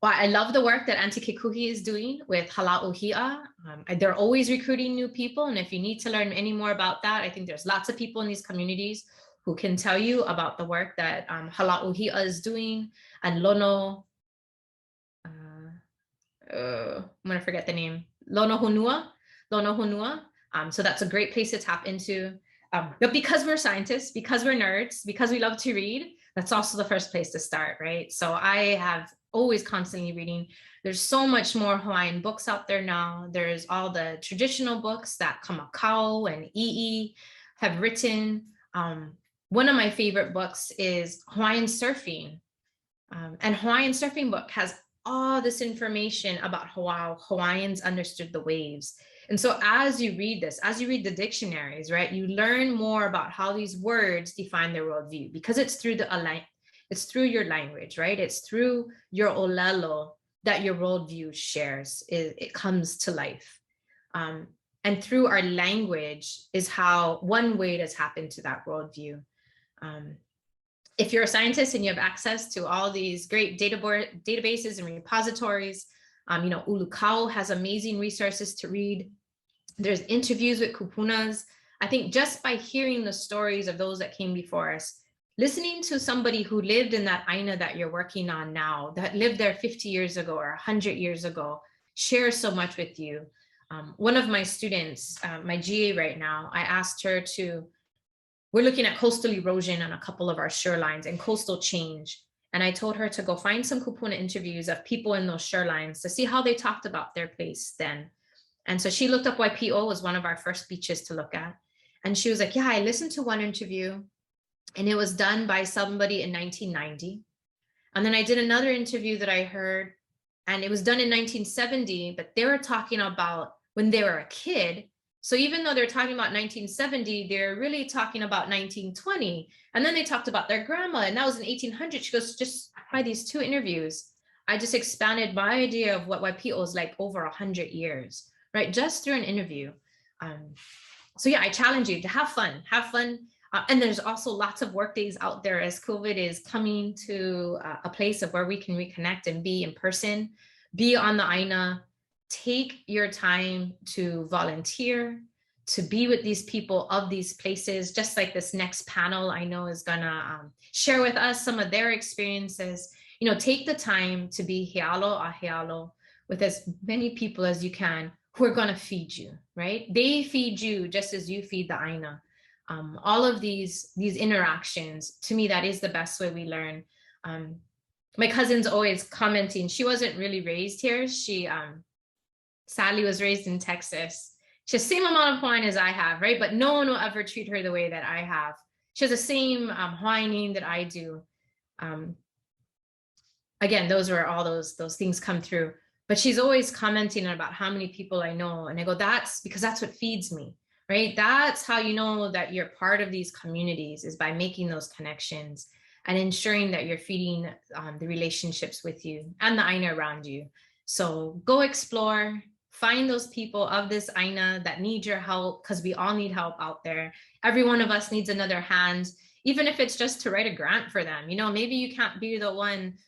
I love the work that Auntie Kekuhi is doing with Halau'uhi'a. They're always recruiting new people. And if you need to learn any more about that, I think there's lots of people in these communities who can tell you about the work that Halau'uhi'a is doing, and Lono, I'm gonna forget the name, Lono Honua. So that's a great place to tap into. But because we're scientists, because we're nerds, because we love to read, that's also the first place to start, right? So I have always constantly reading. There's so much more Hawaiian books out there now. There's all the traditional books that Kamakau and I'i have written. One of my favorite books is Hawaiian Surfing. And Hawaiian Surfing book has all this information about how Hawaiians understood the waves. And so as you read this, as you read the dictionaries, right, you learn more about how these words define their worldview, because it's through your language, right? It's through your olelo that your worldview shares. It comes to life. And through our language is how one way to tap into that worldview. If you're a scientist and you have access to all these great databases and repositories, Ulukau has amazing resources to read. There's interviews with kupunas. I think just by hearing the stories of those that came before us, listening to somebody who lived in that Aina that you're working on now, that lived there 50 years ago or 100 years ago, shares so much with you. One of my students, my GA right now, I asked her we're looking at coastal erosion on a couple of our shorelines and coastal change. And I told her to go find some kupuna interviews of people in those shorelines to see how they talked about their place then. And so she looked up Waipi'o, was one of our first beaches to look at. And she was like, yeah, I listened to one interview and it was done by somebody in 1990. And then I did another interview that I heard and it was done in 1970, but they were talking about when they were a kid. So even though they're talking about 1970, they're really talking about 1920. And then they talked about their grandma, and that was in 1800. She goes, just by these 2 interviews, I just expanded my idea of what Waipi'o is like over 100 years, right? Just through an interview. So yeah, I challenge you to have fun. And there's also lots of work days out there as COVID is coming to a place of where we can reconnect and be in person, be on the Aina. Take your time to volunteer, to be with these people of these places, just like this next panel I know is gonna share with us some of their experiences. You know, take the time to be Hilo with as many people as you can who are gonna feed you, right? They feed you just as you feed the Aina. All of these interactions, to me, that is the best way we learn. My cousin's always commenting, she wasn't really raised here. She sadly was raised in Texas. She has the same amount of Hawaiian as I have, right? But no one will ever treat her the way that I have. She has the same Hawaiian name that I do. Again, those were all those things come through. But she's always commenting about how many people I know. And I go, that's because that's what feeds me, right? That's how you know that you're part of these communities, is by making those connections and ensuring that you're feeding the relationships with you and the Aina around you. So go explore, find those people of this Aina that need your help, because we all need help out there. Every one of us needs another hand, even if it's just to write a grant for them. You know, maybe you can't be the one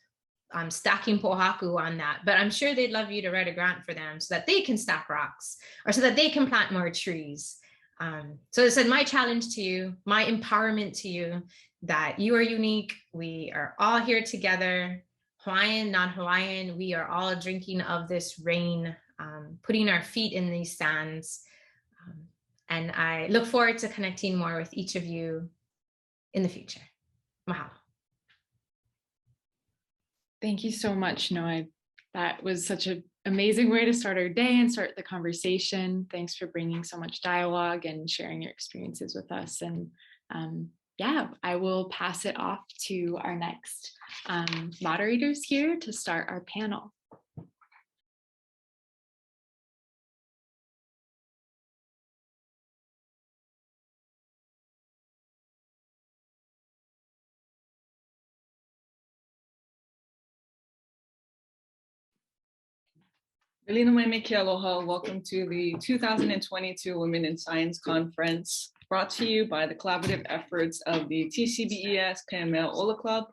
stacking pohaku on that, but I'm sure they'd love you to write a grant for them so that they can stack rocks or so that they can plant more trees. So I said, my challenge to you, my empowerment to you, that you are unique. We are all here together, Hawaiian, non-Hawaiian. We are all drinking of this rain, putting our feet in these sands. And I look forward to connecting more with each of you in the future. Mahalo. Thank you so much, Noe. That was such an amazing way to start our day and start the conversation. Thanks for bringing so much dialogue and sharing your experiences with us. And yeah, I will pass it off to our next moderators here to start our panel. Welina, aloha. Welcome to the 2022 Women in Science Conference, brought to you by the collaborative efforts of the TCBES Kaiameaola Club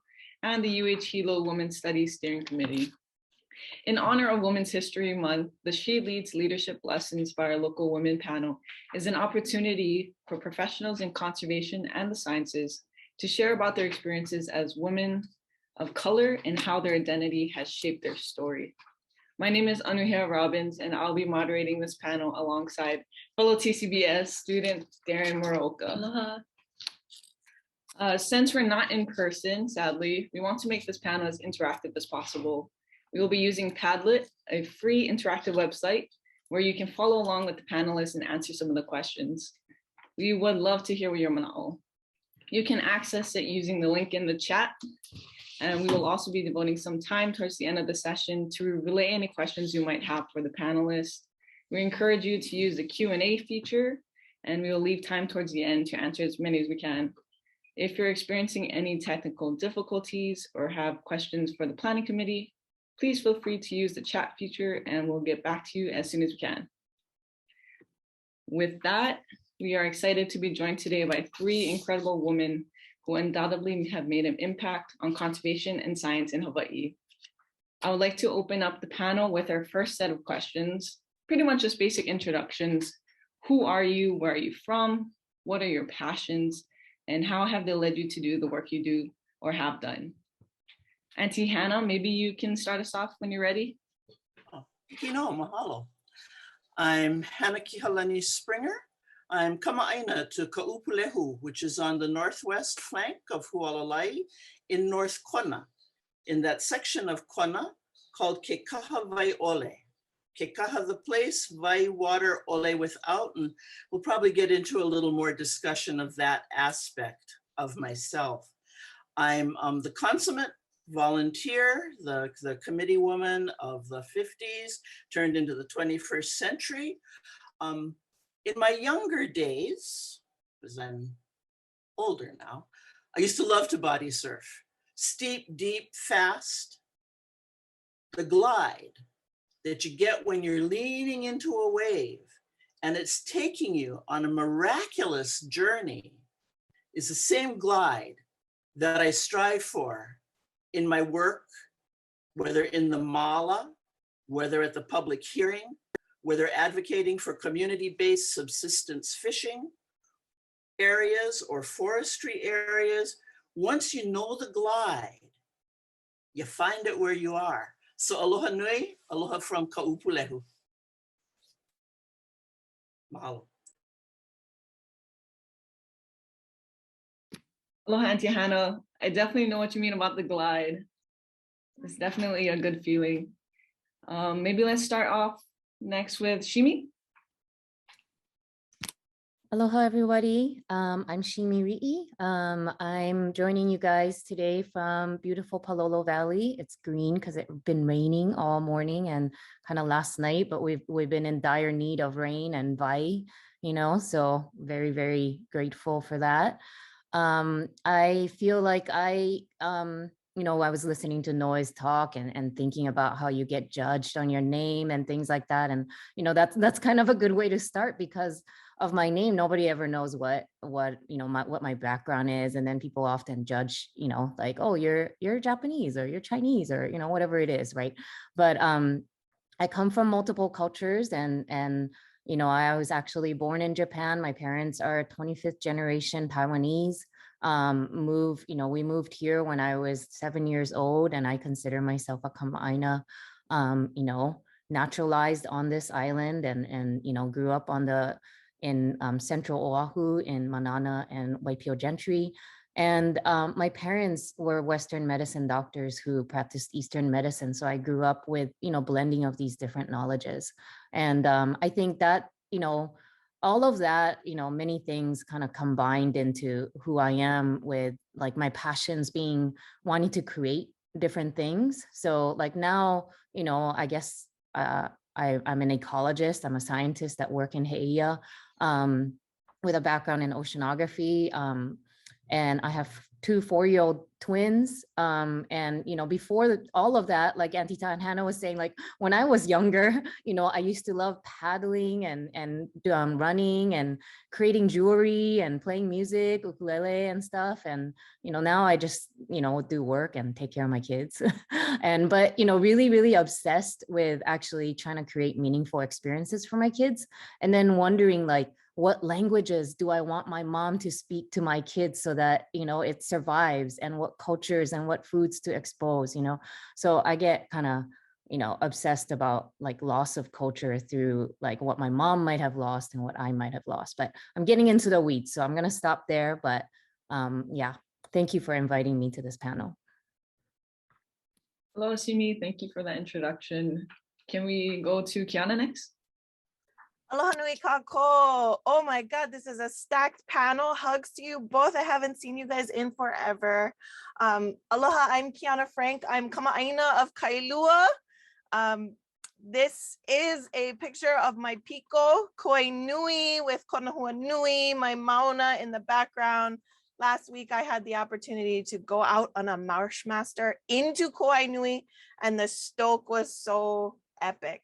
and the Hilo Women's Studies Steering Committee. In honor of Women's History Month, the She Leads Leadership Lessons by our local women panel is an opportunity for professionals in conservation and the sciences to share about their experiences as women of color and how their identity has shaped their story. My name is Anuhea Robbins, and I'll be moderating this panel alongside fellow TCBS student Darren Muraoka. Aloha. Since we're not in person, sadly, we want to make this panel as interactive as possible. We will be using Padlet, a free interactive website where you can follow along with the panelists and answer some of the questions. We would love to hear your mana'o. You can access it using the link in the chat. And we will also be devoting some time towards the end of the session to relay any questions you might have for the panelists. We encourage you to use the Q&A feature, and we will leave time towards the end to answer as many as we can. If you're experiencing any technical difficulties or have questions for the planning committee, please feel free to use the chat feature and we'll get back to you as soon as we can. With that, we are excited to be joined today by 3 incredible women who undoubtedly have made an impact on conservation and science in Hawaii. I would like to open up the panel with our first set of questions, pretty much just basic introductions. Who are you? Where are you from? What are your passions? And how have they led you to do the work you do or have done? Auntie Hannah, maybe you can start us off when you're ready. Mahalo. I'm Hannah Kihalani Springer. I'm kama'aina to Ka'upulehu, which is on the northwest flank of Hualalai in North Kona, in that section of Kona called Keaukaha vai ole. Keaukaha the place, vai water, ole without, and we'll probably get into a little more discussion of that aspect of myself. I'm the consummate volunteer, the committee woman of the 50s, turned into the 21st century. In my younger days, because I'm older now, I used to love to body surf. Steep, deep, fast. The glide that you get when you're leaning into a wave and it's taking you on a miraculous journey is the same glide that I strive for in my work, whether in the mala, whether at the public hearing, whether advocating for community-based subsistence fishing areas or forestry areas. Once you know the glide, you find it where you are. So aloha nui, aloha from Ka'upulehu. Mahalo. Aloha, Auntie Hannah. I definitely know what you mean about the glide. It's definitely a good feeling. Maybe let's start off next with Shimi. Aloha, everybody. I'm Shimi Ri'i. I'm joining you guys today from beautiful Palolo Valley. It's green because it's been raining all morning and kind of last night, but we've been in dire need of rain and vai, so very, very grateful for that. I feel like I was listening to Noe's talk and thinking about how you get judged on your name and things like that. And, that's kind of a good way to start because of my name. Nobody ever knows what my background is. And then people often judge, like, oh, you're Japanese or you're Chinese or, whatever it is. Right. But I come from multiple cultures and I was actually born in Japan. My parents are 25th generation Taiwanese. We moved here when I was 7 years old, and I consider myself a kama'aina, naturalized on this island and grew up in central Oahu in Manana and Waipio Gentry. And my parents were Western medicine doctors who practiced Eastern medicine. So I grew up with, blending of these different knowledges. And I think that, all of that, many things kind of combined into who I am with like my passions being wanting to create different things. So like now, I guess I'm an ecologist. I'm a scientist that work in Heia with a background in oceanography. And I have 2 4-year-old twins. And, before all of that, like Auntie Hannah was saying, like when I was younger, I used to love paddling and running and creating jewelry and playing music, ukulele and stuff. And, now I just, do work and take care of my kids. But, really, really obsessed with actually trying to create meaningful experiences for my kids. And then wondering like, what languages do I want my mom to speak to my kids so that, it survives, and what cultures and what foods to expose, So I get kind of, obsessed about like loss of culture through like what my mom might have lost and what I might have lost. But I'm getting into the weeds, so I'm going to stop there. But yeah, thank you for inviting me to this panel. Hello, Simi. Thank you for that introduction. Can we go to Kiana next? Aloha nui kako. Oh my God, this is a stacked panel. Hugs to you both. I haven't seen you guys in forever. Aloha, I'm Kiana Frank. I'm kama'aina of Kailua. This is a picture of my piko, Koi Nui with Konahua Nui, my mauna in the background. Last week, I had the opportunity to go out on a Marshmaster into Koi Nui, and the stoke was so epic.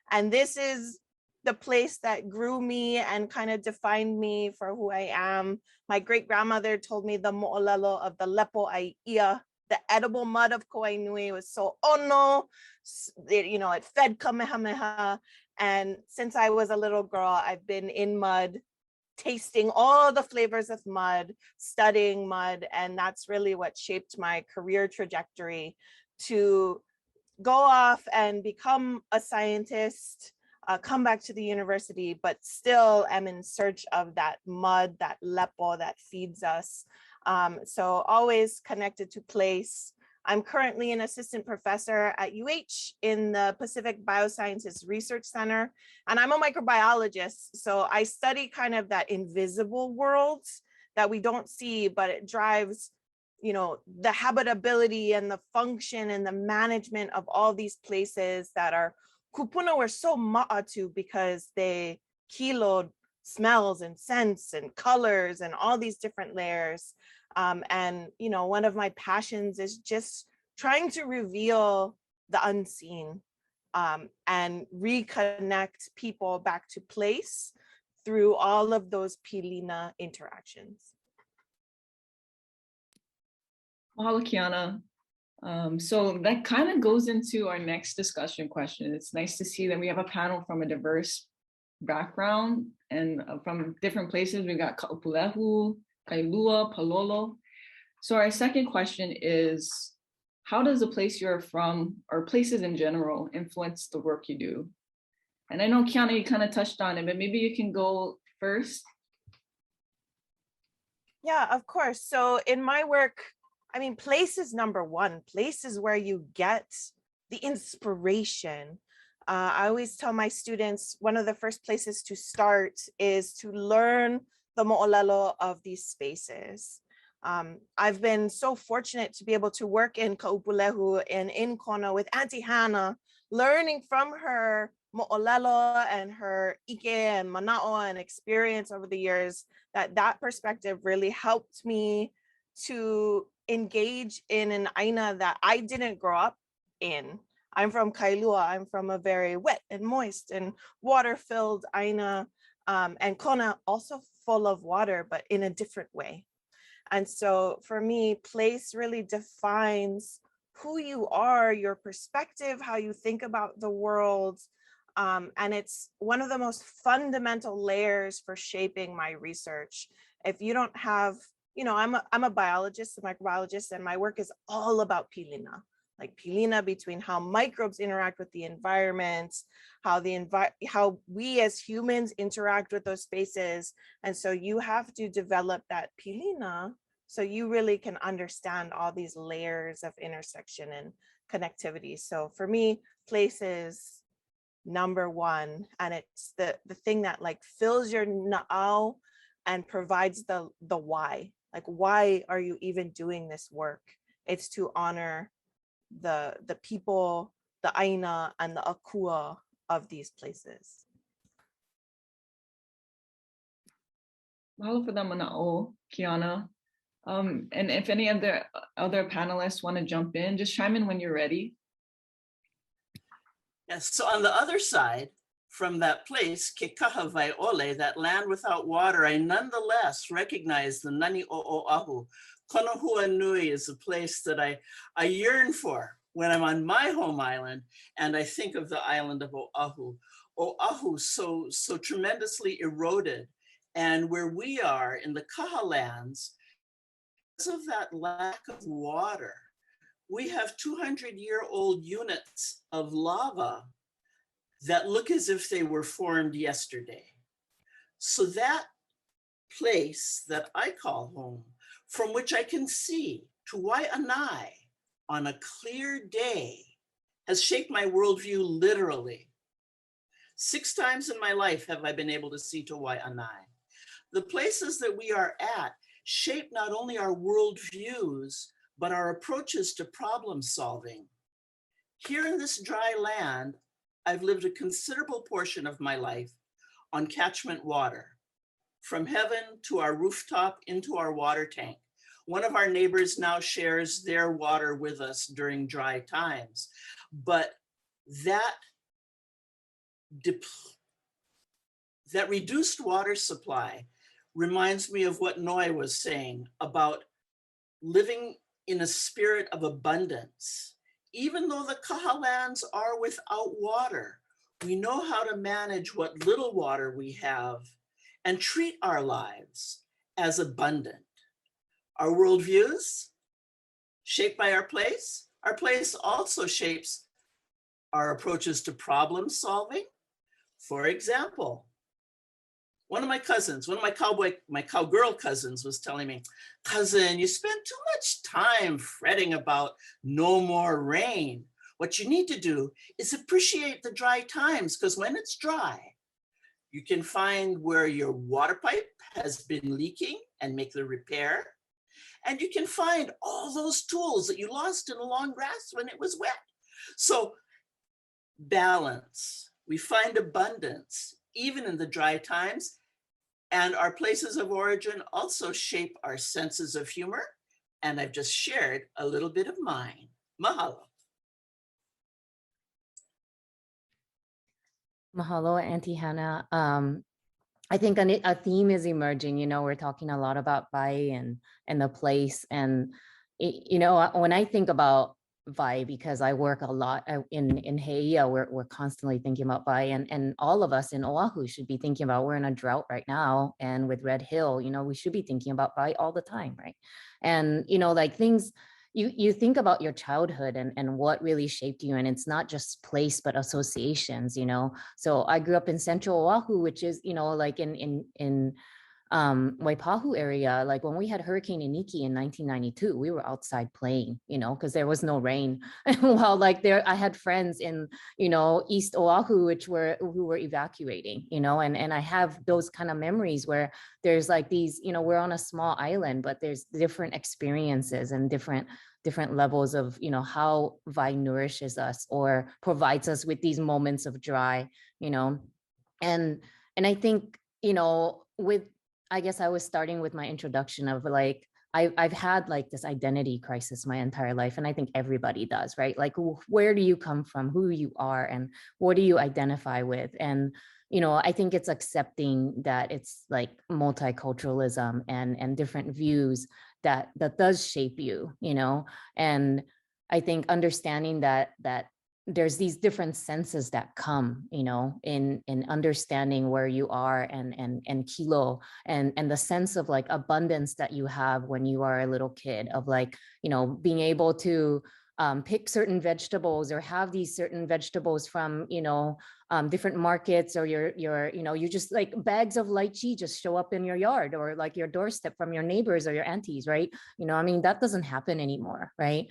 And this is the place that grew me and kind of defined me for who I am. My great grandmother told me the mo'olelo of the lepo ai'ia, the edible mud of Kauai Nui was so ono, it fed Kamehameha. And since I was a little girl, I've been in mud, tasting all the flavors of mud, studying mud. And that's really what shaped my career trajectory to go off and become a scientist, come back to the university, but still am in search of that mud, that lepo that feeds us. So always connected to place. I'm currently an assistant professor at UH in the Pacific Biosciences Research Center, and I'm a microbiologist. So I study kind of that invisible world that we don't see, but it drives you know, the habitability and the function and the management of all these places that are kupuna were so ma'atu because they kiloed smells and scents and colors and all these different layers. And, you know, one of my passions is just trying to reveal the unseen and reconnect people back to place through all of those pilina interactions. Mahalo, Kiana. So that kind of goes into our next discussion question. It's nice to see that we have a panel from a diverse background and from different places. We've got Ka'upulehu, Kailua, Palolo. So our second question is, how does the place you're from, or places in general, influence the work you do? And I know, Kiana, you kind of touched on it, but maybe you can go first. Yeah, of course. So in my work, I mean, place is number one. Place is where you get the inspiration. I always tell my students, one of the first places to start is to learn the mo'olelo of these spaces. I've been so fortunate to be able to work in Ka'upulehu and in Kona with Auntie Hannah, learning from her mo'olelo and her ike and mana'o and experience over the years, that perspective really helped me to engage in an aina that I didn't grow up in. I'm from Kailua. I'm from a very wet and moist and water-filled aina, and Kona also full of water, but in a different way. And so for me, place really defines who you are, your perspective, how you think about the world. And it's one of the most fundamental layers for shaping my research. If you don't have, you know, I'm a biologist, a microbiologist, and my work is all about pilina, like pilina between how microbes interact with the environment, how we as humans interact with those spaces. And so you have to develop that pilina so you really can understand all these layers of intersection and connectivity. So for me, place is number one, and it's the thing that like fills your na'au and provides the why. Like, why are you even doing this work? It's to honor the people, the aina, and the akua of these places. Mahalo for the mana'o, Kiana. And if any of the other panelists want to jump in, just chime in when you're ready. Yes, so on the other side, from that place, Keaukaha Waiole, that land without water, I nonetheless recognize the Nani O'Ahu. Konahua Nui is a place that I yearn for when I'm on my home island, and I think of the island of Oahu. Oahu so tremendously eroded, and where we are in the Kaha lands, because of that lack of water, we have 200-year-old units of lava that look as if they were formed yesterday. So that place that I call home, from which I can see to Waianae on a clear day, has shaped my worldview literally. 6 times in my life have I been able to see to Waianae. The places that we are at shape not only our worldviews, but our approaches to problem solving. Here in this dry land, I've lived a considerable portion of my life on catchment water, from heaven to our rooftop into our water tank. One of our neighbors now shares their water with us during dry times, but that reduced water supply reminds me of what Noi was saying about living in a spirit of abundance. Even though the Kaha lands are without water, we know how to manage what little water we have and treat our lives as abundant. Our worldviews, shaped by our place also shapes our approaches to problem solving. For example, one of my cowgirl cousins was telling me, cousin, you spend too much time fretting about no more rain. What you need to do is appreciate the dry times, because when it's dry, you can find where your water pipe has been leaking and make the repair. And you can find all those tools that you lost in the long grass when it was wet. So balance, we find abundance, even in the dry times. And our places of origin also shape our senses of humor. And I've just shared a little bit of mine. Mahalo. Mahalo, Auntie Hannah. I think a theme is emerging. You know, we're talking a lot about Vai and the place. And, you know, when I think about Vai, because I work a lot in Heia, we're constantly thinking about Vai, and all of us in Oahu should be thinking about, we're in a drought right now. And with Red Hill, you know, we should be thinking about Vai all the time, right? And, you know, like things, you think about your childhood and what really shaped you, and it's not just place but associations, you know. So I grew up in Central Oahu, which is, you know, like in Waipahu area. Like when we had Hurricane Iniki in 1992, we were outside playing, you know, because there was no rain. While like there, I had friends in, you know, East Oahu, who were evacuating, you know, and I have those kind of memories where there's like these, you know, we're on a small island, but there's different experiences and different levels of, you know, how Vai nourishes us or provides us with these moments of dry, you know. And I think, you know, I guess I was starting with my introduction of like, I've had like this identity crisis my entire life. And I think everybody does, right? Like, where do you come from, who you are, and what do you identify with? And, you know, I think it's accepting that it's like multiculturalism and different views that does shape you, you know. And I think understanding that there's these different senses that come, you know, in understanding where you are and Hilo and the sense of like abundance that you have when you are a little kid, of like, you know, being able to pick certain vegetables or have these certain vegetables from, you know, different markets, or your, you know, you just like bags of lychee just show up in your yard or like your doorstep from your neighbors or your aunties, right? You know, I mean, that doesn't happen anymore, right?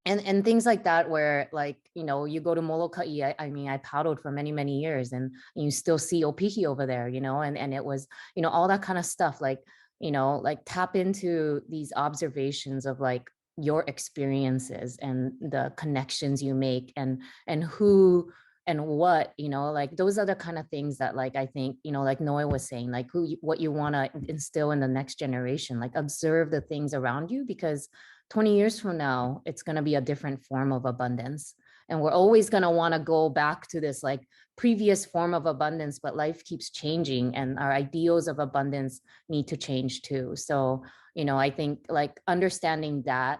And things like that, where like, you know, you go to Molokai, I mean, I paddled for many, many years, and you still see Opihi over there, you know, and it was, you know, all that kind of stuff, like, you know, like tap into these observations of like your experiences and the connections you make and who and what, you know, like those are the kind of things that like, I think, you know, like Noe was saying, like what you want to instill in the next generation, like observe the things around you, because 20 years from now, it's going to be a different form of abundance. And we're always going to want to go back to this like previous form of abundance, but life keeps changing and our ideals of abundance need to change too. So, you know, I think like understanding that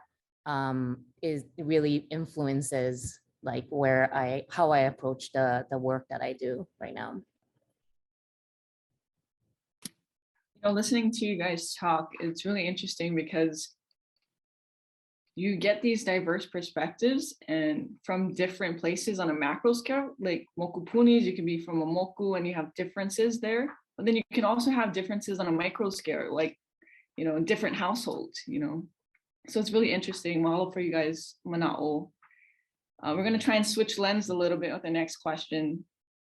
is really influences like how I approach the work that I do right now. You know, listening to you guys talk, it's really interesting because you get these diverse perspectives and from different places on a macro scale, like mokupunis, you can be from a moku and you have differences there, but then you can also have differences on a micro scale, like, you know, in different households, you know. So it's really interesting. Mahalo for you guys, mana'o. We're gonna try and switch lens a little bit with the next question.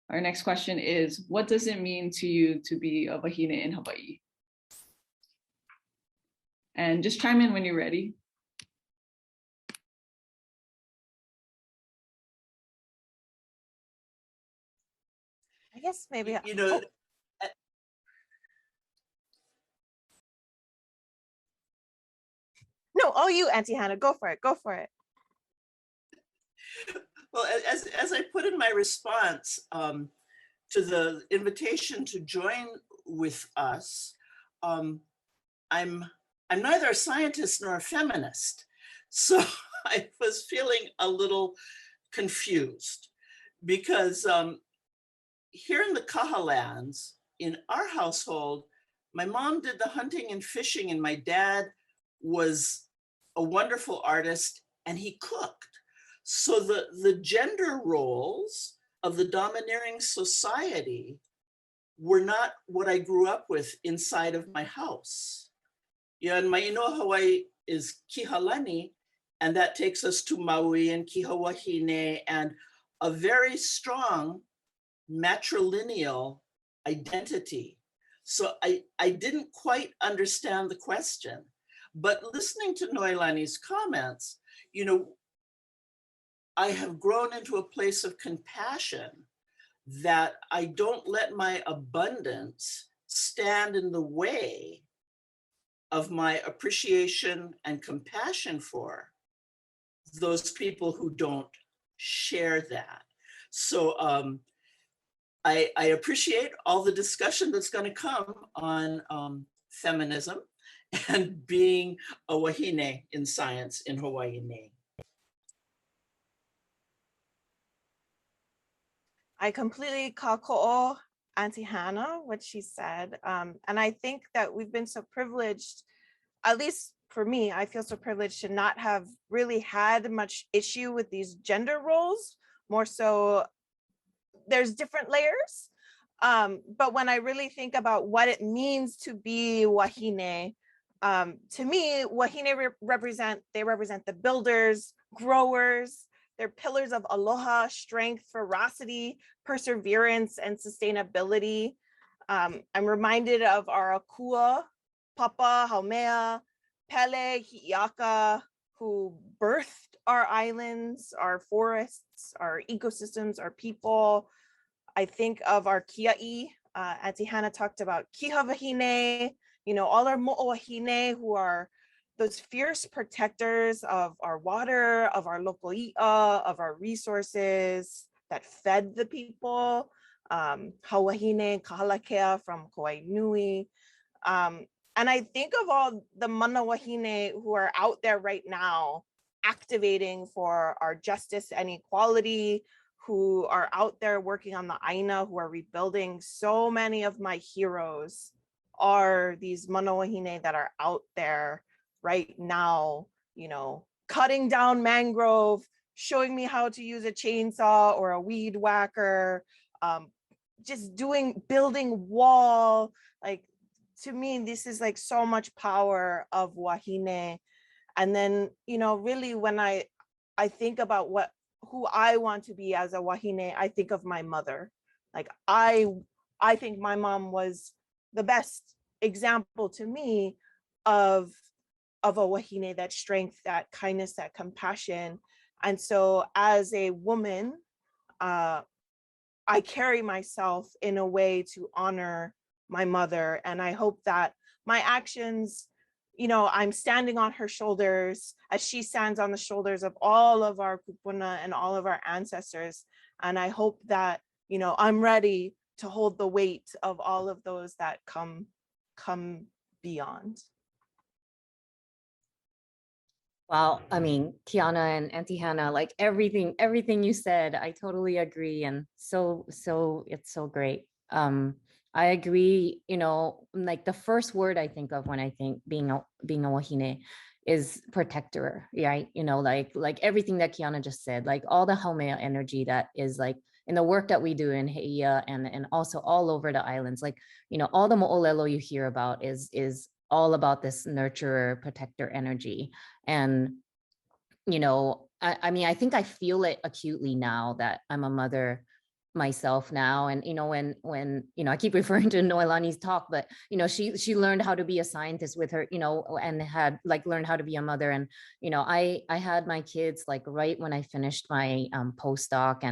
Our next question is, what does it mean to you to be a wahine in Hawaii? And just chime in when you're ready. I guess maybe. You know, No, all you, Auntie Hannah, go for it. Go for it. well, as I put in my response to the invitation to join with us, I'm neither a scientist nor a feminist, so I was feeling a little confused because here in the Kaha lands, in our household, my mom did the hunting and fishing, and my dad was a wonderful artist and he cooked. So the gender roles of the domineering society were not what I grew up with inside of my house. Yeah, and my inoa Hawaii is Kihalani, and that takes us to Maui and Kihawahine and a very strong matrilineal identity. So I didn't quite understand the question, but listening to Noelani's comments, you know, I have grown into a place of compassion that I don't let my abundance stand in the way of my appreciation and compassion for those people who don't share that. So I appreciate all the discussion that's going to come on feminism and being a wahine in science in Hawaii. I completely kako'o Auntie Hannah, what she said. And I think that we've been so privileged, at least for me, I feel so privileged to not have really had much issue with these gender roles. More so, there's different layers. But when I really think about what it means to be wahine, to me, wahine represent the builders, growers. They're pillars of aloha, strength, ferocity, perseverance, and sustainability. I'm reminded of our akua, Papa, Haumea, Pele, Hi'iaka, who birthed our islands, our forests, our ecosystems, our people. I think of our kia'i. Auntie Hannah talked about kihavahine, you know, all our mo'owahine who are those fierce protectors of our water, of our local i'a, of our resources that fed the people. Hawahine, kahalakea from Kauai Nui. And I think of all the mana wahine who are out there right now activating for our justice and equality, who are out there working on the aina, who are rebuilding. So many of my heroes are these mana wahine that are out there right now, you know, cutting down mangrove, showing me how to use a chainsaw or a weed whacker, just building wall. Like, to me, this is like so much power of wahine. And then, you know, really when I think about who I want to be as a wahine, I think of my mother. Like, I think my mom was the best example to me of a wahine, that strength, that kindness, that compassion. And so as a woman, I carry myself in a way to honor my mother. And I hope that my actions, you know, I'm standing on her shoulders as she stands on the shoulders of all of our kupuna and all of our ancestors. And I hope that, you know, I'm ready to hold the weight of all of those that come beyond. Wow, I mean, Kiana and Auntie Hannah, like everything you said, I totally agree. And so it's so great. I agree, you know, like the first word I think of when I think being a wahine is protector, right? You know, like everything that Kiana just said, like all the haumea energy that is like in the work that we do in Heia and also all over the islands, like, you know, all the mo'olelo you hear about is all about this nurturer, protector energy. And, you know, I mean, I think I feel it acutely now that I'm a mother myself now. And, you know, when, you know, I keep referring to Noelani's talk, but, you know, she learned how to be a scientist with her, you know, and had like learned how to be a mother. And, you know, I had my kids like right when I finished my postdoc,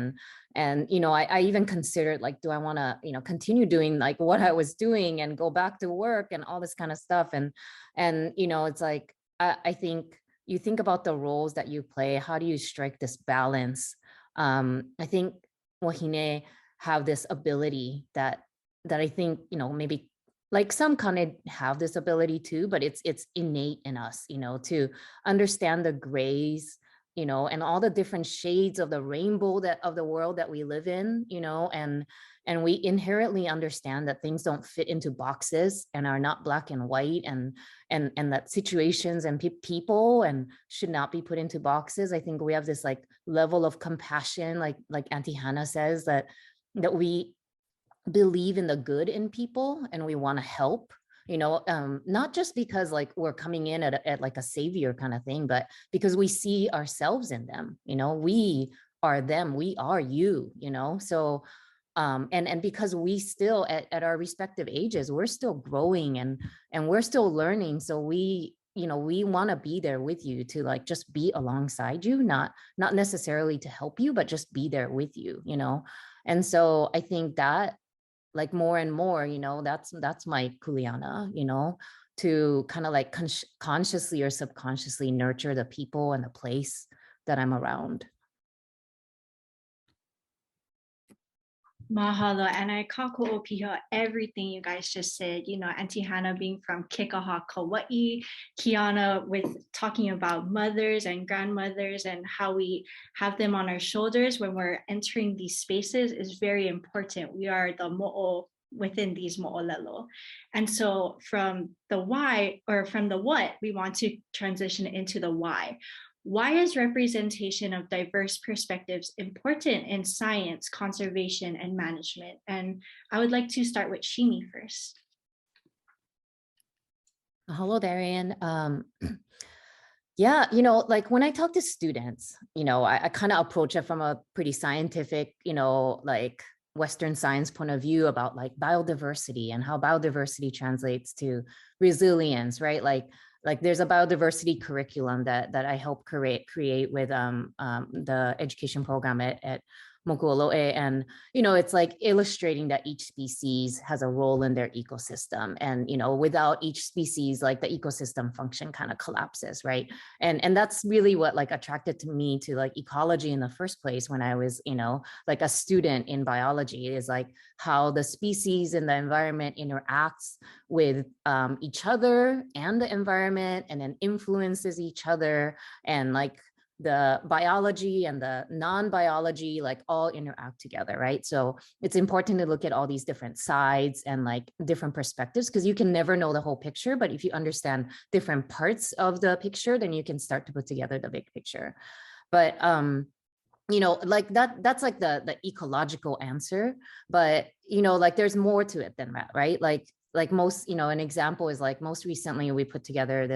and, you know, I even considered like, do I want to, you know, continue doing like what I was doing and go back to work and all this kind of stuff. And, you know, it's like, I think you think about the roles that you play, how do you strike this balance? I think wahine have this ability that I think, you know, maybe like some kind of have this ability too, but it's innate in us, you know, to understand the grays, you know, and all the different shades of the rainbow of the world that we live in, you know, and we inherently understand that things don't fit into boxes and are not black and white, and that situations and people and should not be put into boxes. I think we have this like level of compassion, like Auntie Hannah says, that we believe in the good in people and we want to help, you know, not just because like we're coming in at like a savior kind of thing, but because we see ourselves in them, you know, we are them, we are you, you know. So And because we still at our respective ages, we're still growing and we're still learning. So we want to be there with you to like just be alongside you, not necessarily to help you, but just be there with you, And so I think that like more and more, that's my kuleana, to kind of like consciously or subconsciously nurture the people and the place that I'm around. Mahalo, and I kako opiha everything you guys just said. Auntie Hannah being from Keaukaha, Kauai, Kiana with talking about mothers and grandmothers and how we have them on our shoulders when we're entering these spaces is very important. We are the mo'o within these mo'olelo. And so from the why, or from the what, we want to transition into the why. Why is representation of diverse perspectives important in science, conservation, and management? And I would like to start with Shimi first. Hello, Darian. Yeah, like when I talk to students, I kind of approach it from a pretty scientific, like Western science point of view about like biodiversity and how biodiversity translates to resilience, right? Like there's a biodiversity curriculum that I help create with the education program at Moku'alo'e. And, it's like illustrating that each species has a role in their ecosystem. And, without each species, like the ecosystem function kind of collapses, right? And that's really what like attracted to me to like ecology in the first place when I was, like a student in biology, is like how the species and the environment interacts with each other and the environment, and then influences each other, and like the biology and the non-biology like all interact together, right? So it's important to look at all these different sides and like different perspectives, because you can never know the whole picture, but if you understand different parts of the picture, then you can start to put together the big picture. But like that's like the ecological answer, but like there's more to it than that, right? Like most, an example is like most recently we put together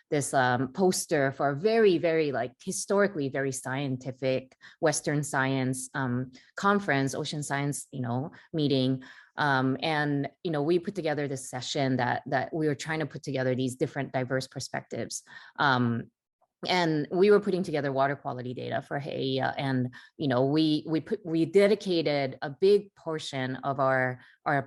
this poster for a very, very like historically very scientific Western science conference, ocean science, meeting. And we put together this session that we were trying to put together these different diverse perspectives. And we were putting together water quality data for Hawaii, and we dedicated a big portion of our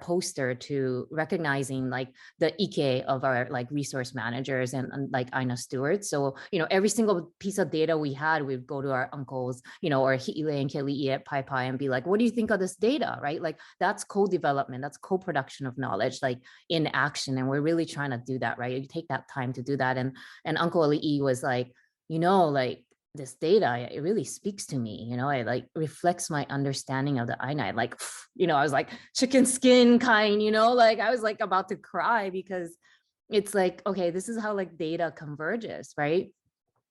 poster to recognizing like the ike of our like resource managers and like Aina stewards. So every single piece of data we had, we'd go to our uncles, or Hilo and Keli'i at Pai Pai and be like, what do you think of this data, right? Like that's co-development, that's co-production of knowledge, like in action. And we're really trying to do that, right? You take that time to do that. And Uncle Ali'i was like, like this data, it really speaks to me, it like reflects my understanding of the Aina. Like, I was like chicken skin kind, like I was like about to cry, because it's like, okay, this is how like data converges, right?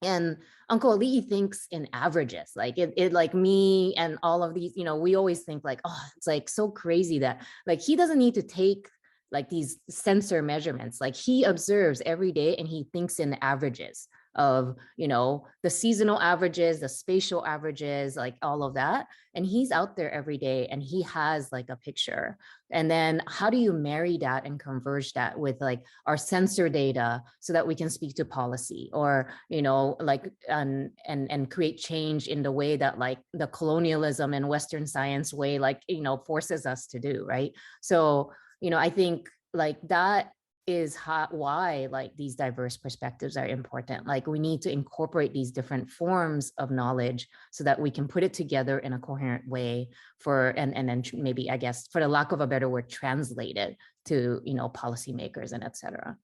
And Uncle Ali thinks in averages, like it like me and all of these, we always think like, oh, it's like so crazy that like he doesn't need to take like these sensor measurements. Like he observes every day and he thinks in averages of, the seasonal averages, the spatial averages, like all of that. And he's out there every day and he has like a picture. And then how do you marry that and converge that with like our sensor data so that we can speak to policy, or, like, and create change in the way that like the colonialism and Western science way, like, forces us to do, right? So, I think like that is why like these diverse perspectives are important. Like we need to incorporate these different forms of knowledge so that we can put it together in a coherent way and then maybe, I guess, for the lack of a better word, translate it to, policymakers and et cetera.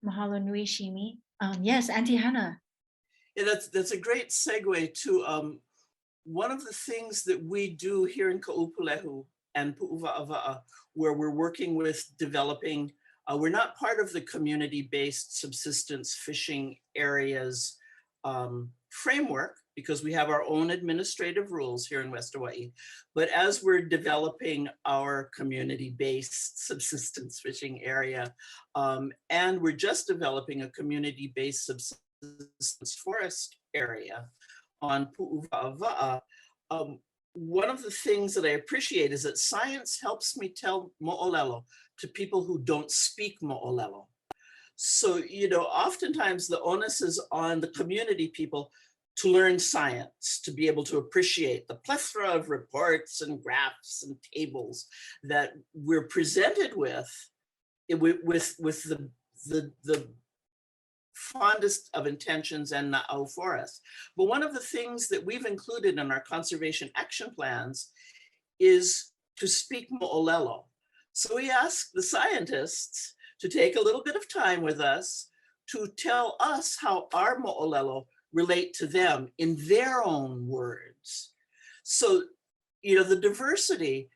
Mahalo nui, Shimi. Yes, Auntie Hannah. Yeah, that's a great segue to one of the things that we do here in Ka'upulehu and Pu'uva'ava'a, where we're working with developing, we're not part of the community-based subsistence fishing areas framework, because we have our own administrative rules here in West Hawaii. But as we're developing our community-based subsistence fishing area, and we're just developing a community-based subsistence forest area, on Pu'uva'ava'a, one of the things that I appreciate is that science helps me tell mo'olelo to people who don't speak mo'olelo. So, you know, oftentimes the onus is on the community people to learn science, to be able to appreciate the plethora of reports and graphs and tables that we're presented with the fondest of intentions and na'au for us. But one of the things that we've included in our conservation action plans is to speak mo'olelo. So we ask the scientists to take a little bit of time with us to tell us how our mo'olelo relate to them in their own words. So, you know, the diversity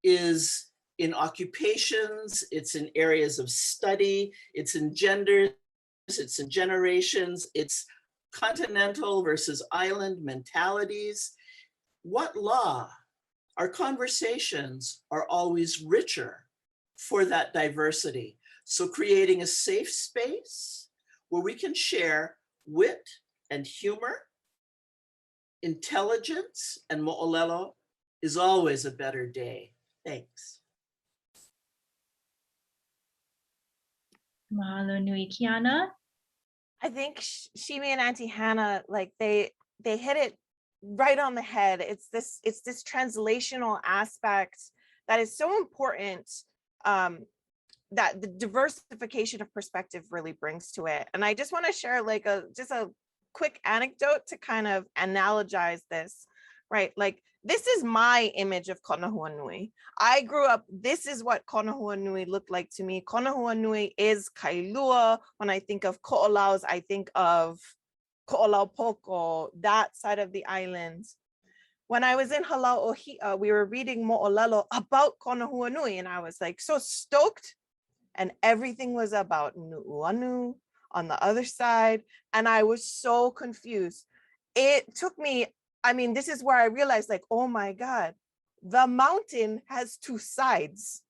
is in occupations, it's in areas of study, it's in genders, it's in generations, it's continental versus island mentalities. What law? Our conversations are always richer for that diversity. So creating a safe space where we can share wit and humor, intelligence, and mo'olelo is always a better day. Thanks. Mahalo nui, Kiana. I think Shimi and Auntie Hannah, like they hit it right on the head. It's this translational aspect that is so important, that the diversification of perspective really brings to it. And I just want to share like just a quick anecdote to kind of analogize this, right? Like, this is my image of Konahua Nui. I grew up, this is what Konahua Nui looked like to me. Konahua Nui is Kailua. When I think of Ko'olaus, I think of Ko'olaupoko, that side of the island. When I was in Halauʻohiʻa, we were reading Mo'olelo about Konahua Nui, and I was like so stoked. And everything was about Nu'uanu on the other side. And I was so confused. It took me, I mean, this is where I realized, like, oh my God, the mountain has two sides.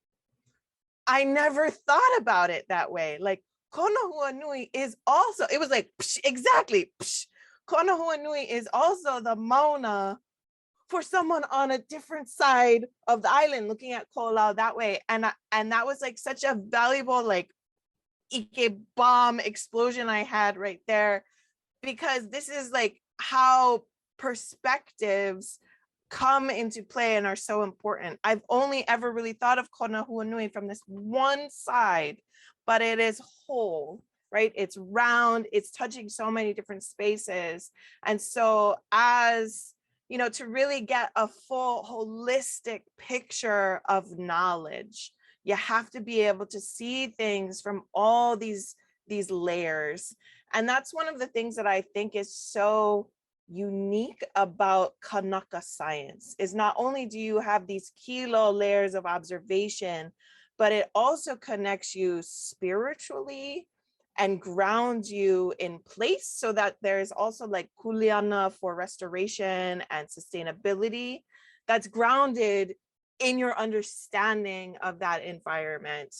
I never thought about it that way. Like, Konahua Nui is also, it was like, psh, exactly, psh. Konahua Nui is also the mauna for someone on a different side of the island looking at Ko'olau that way. And that was like such a valuable, like, Ike bomb explosion I had right there, because this is like how perspectives come into play and are so important. I've only ever really thought of Konahua Nui from this one side, but it is whole, right? It's round, it's touching so many different spaces. And so as, you know, to really get a full holistic picture of knowledge, you have to be able to see things from all these layers. And that's one of the things that I think is so unique about Kanaka science, is not only do you have these kilo layers of observation, but it also connects you spiritually and grounds you in place, so that there's also like kuleana for restoration and sustainability that's grounded in your understanding of that environment.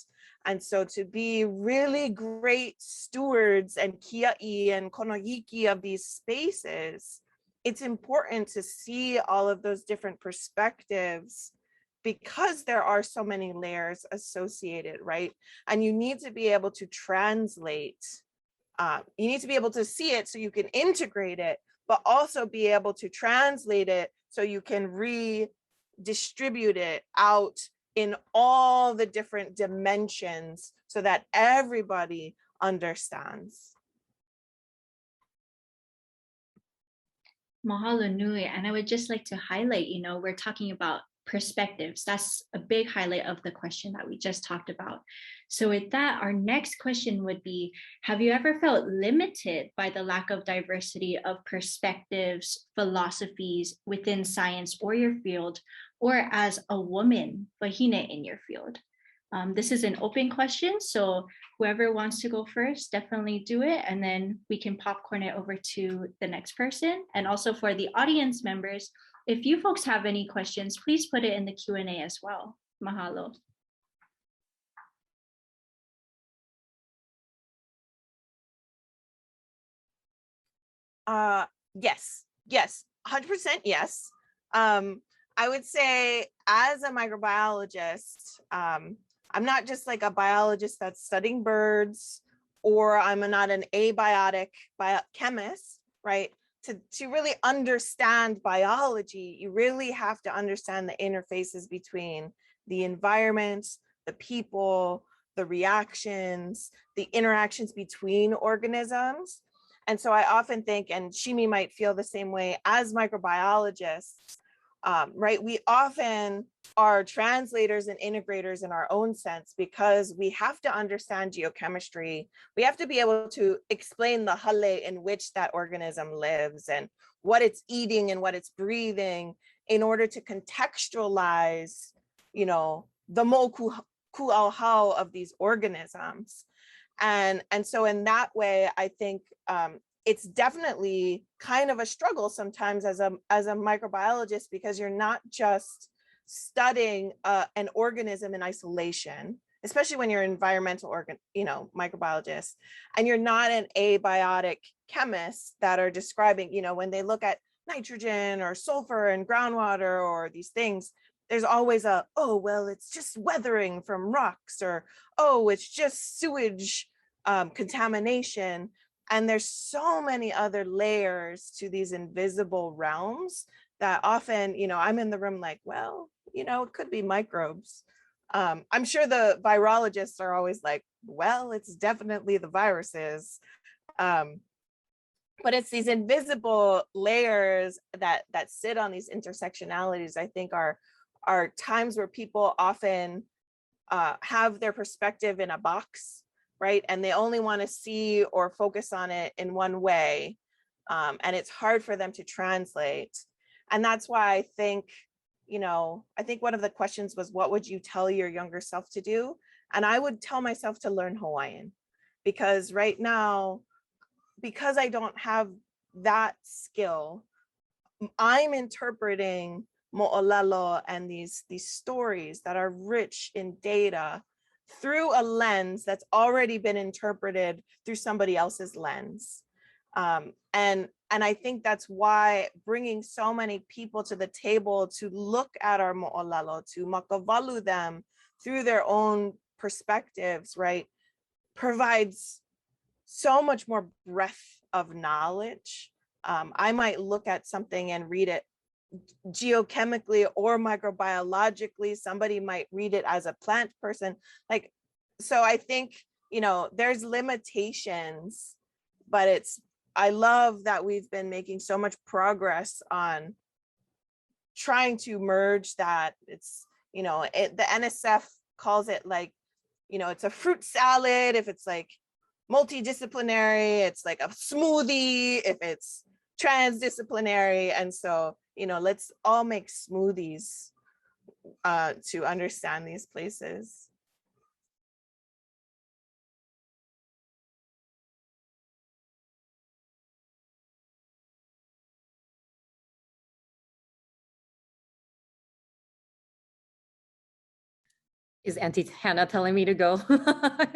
And so to be really great stewards and kia'i and konohiki of these spaces, it's important to see all of those different perspectives, because there are so many layers associated, right? And you need to be able to translate, you need to be able to see it so you can integrate it, but also be able to translate it so you can redistribute it out in all the different dimensions so that everybody understands. Mahalo nui. And I would just like to highlight, you know, we're talking about perspectives. That's a big highlight of the question that we just talked about. So with that, our next question would be, have you ever felt limited by the lack of diversity of perspectives, philosophies within science or your field, or as a woman, wahine, in your field? This is an open question, so whoever wants to go first, definitely do it, and then we can popcorn it over to the next person. And also for the audience members, if you folks have any questions, please put it in the Q&A as well. Mahalo. Yes, Yes, 100% yes. I would say as a microbiologist, I'm not just like a biologist that's studying birds, or I'm not an abiotic biochemist, right? To really understand biology, you really have to understand the interfaces between the environment, the people, the reactions, the interactions between organisms. And so I often think, and Shimi might feel the same way as microbiologists, right? We often are translators and integrators in our own sense, because we have to understand geochemistry. We have to be able to explain the hale in which that organism lives and what it's eating and what it's breathing in order to contextualize, you know, the moku kuauhau of these organisms. And so in that way, I think it's definitely kind of a struggle sometimes as a microbiologist, because you're not just studying an organism in isolation, especially when you're an environmental microbiologist, and you're not an abiotic chemist that are describing, when they look at nitrogen or sulfur and groundwater or these things, there's always oh, well, it's just weathering from rocks, or, oh, it's just sewage contamination. And there's so many other layers to these invisible realms that often, I'm in the room like, well, it could be microbes. I'm sure the virologists are always like, well, it's definitely the viruses. But it's these invisible layers that sit on these intersectionalities, I think are times where people often have their perspective in a box, right? And they only want to see or focus on it in one way. And it's hard for them to translate. And that's why I think, I think one of the questions was, what would you tell your younger self to do? And I would tell myself to learn Hawaiian, because right now, because I don't have that skill, I'm interpreting mo'olelo and these stories that are rich in data through a lens that's already been interpreted through somebody else's lens. And I think that's why bringing so many people to the table to look at our mo'olelo, to makavalu them through their own perspectives, right, provides so much more breadth of knowledge. I might look at something and read it geochemically or microbiologically. Somebody might read it as a plant person. So I think, there's limitations, but I love that we've been making so much progress on trying to merge that. It's, the NSF calls it it's a fruit salad. If it's multidisciplinary, it's like a smoothie. If it's transdisciplinary. And so, let's all make smoothies to understand these places. Is Auntie Hannah telling me to go?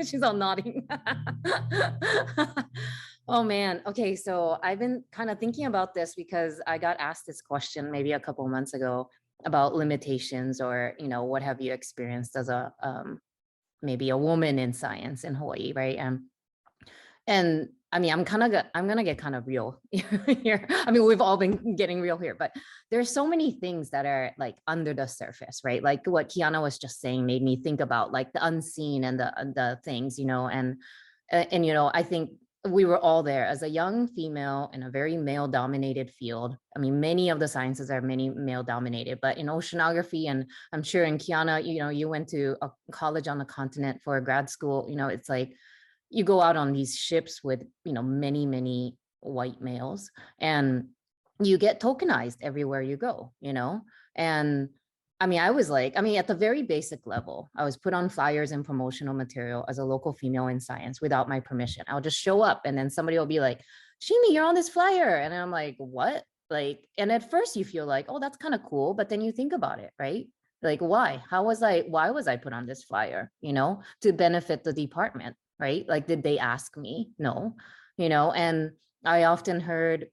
She's all nodding. Oh man. Okay, so I've been kind of thinking about this because I got asked this question maybe a couple of months ago about limitations, or what have you experienced as a maybe a woman in science in Hawaii, right? And I mean, I'm gonna get kind of real here. I mean, we've all been getting real here, but there's so many things that are under the surface, right? Like what Kiana was just saying made me think about the unseen and the things, and I think we were all there as a young female in a very male dominated field. I mean, many of the sciences are male dominated, but in oceanography, and I'm sure in Kiana, you went to a college on the continent for a grad school, it's like, you go out on these ships with, many white males, and you get tokenized everywhere you go, and I mean, at the very basic level, I was put on flyers and promotional material as a local female in science without my permission. I'll just show up and then somebody will be like, Shimi, you're on this flyer. And I'm like, what? And at first you feel like, oh, that's kind of cool. But then you think about it, right? Why? Why was I put on this flyer, to benefit the department? Right? Did they ask me? No, and I often heard,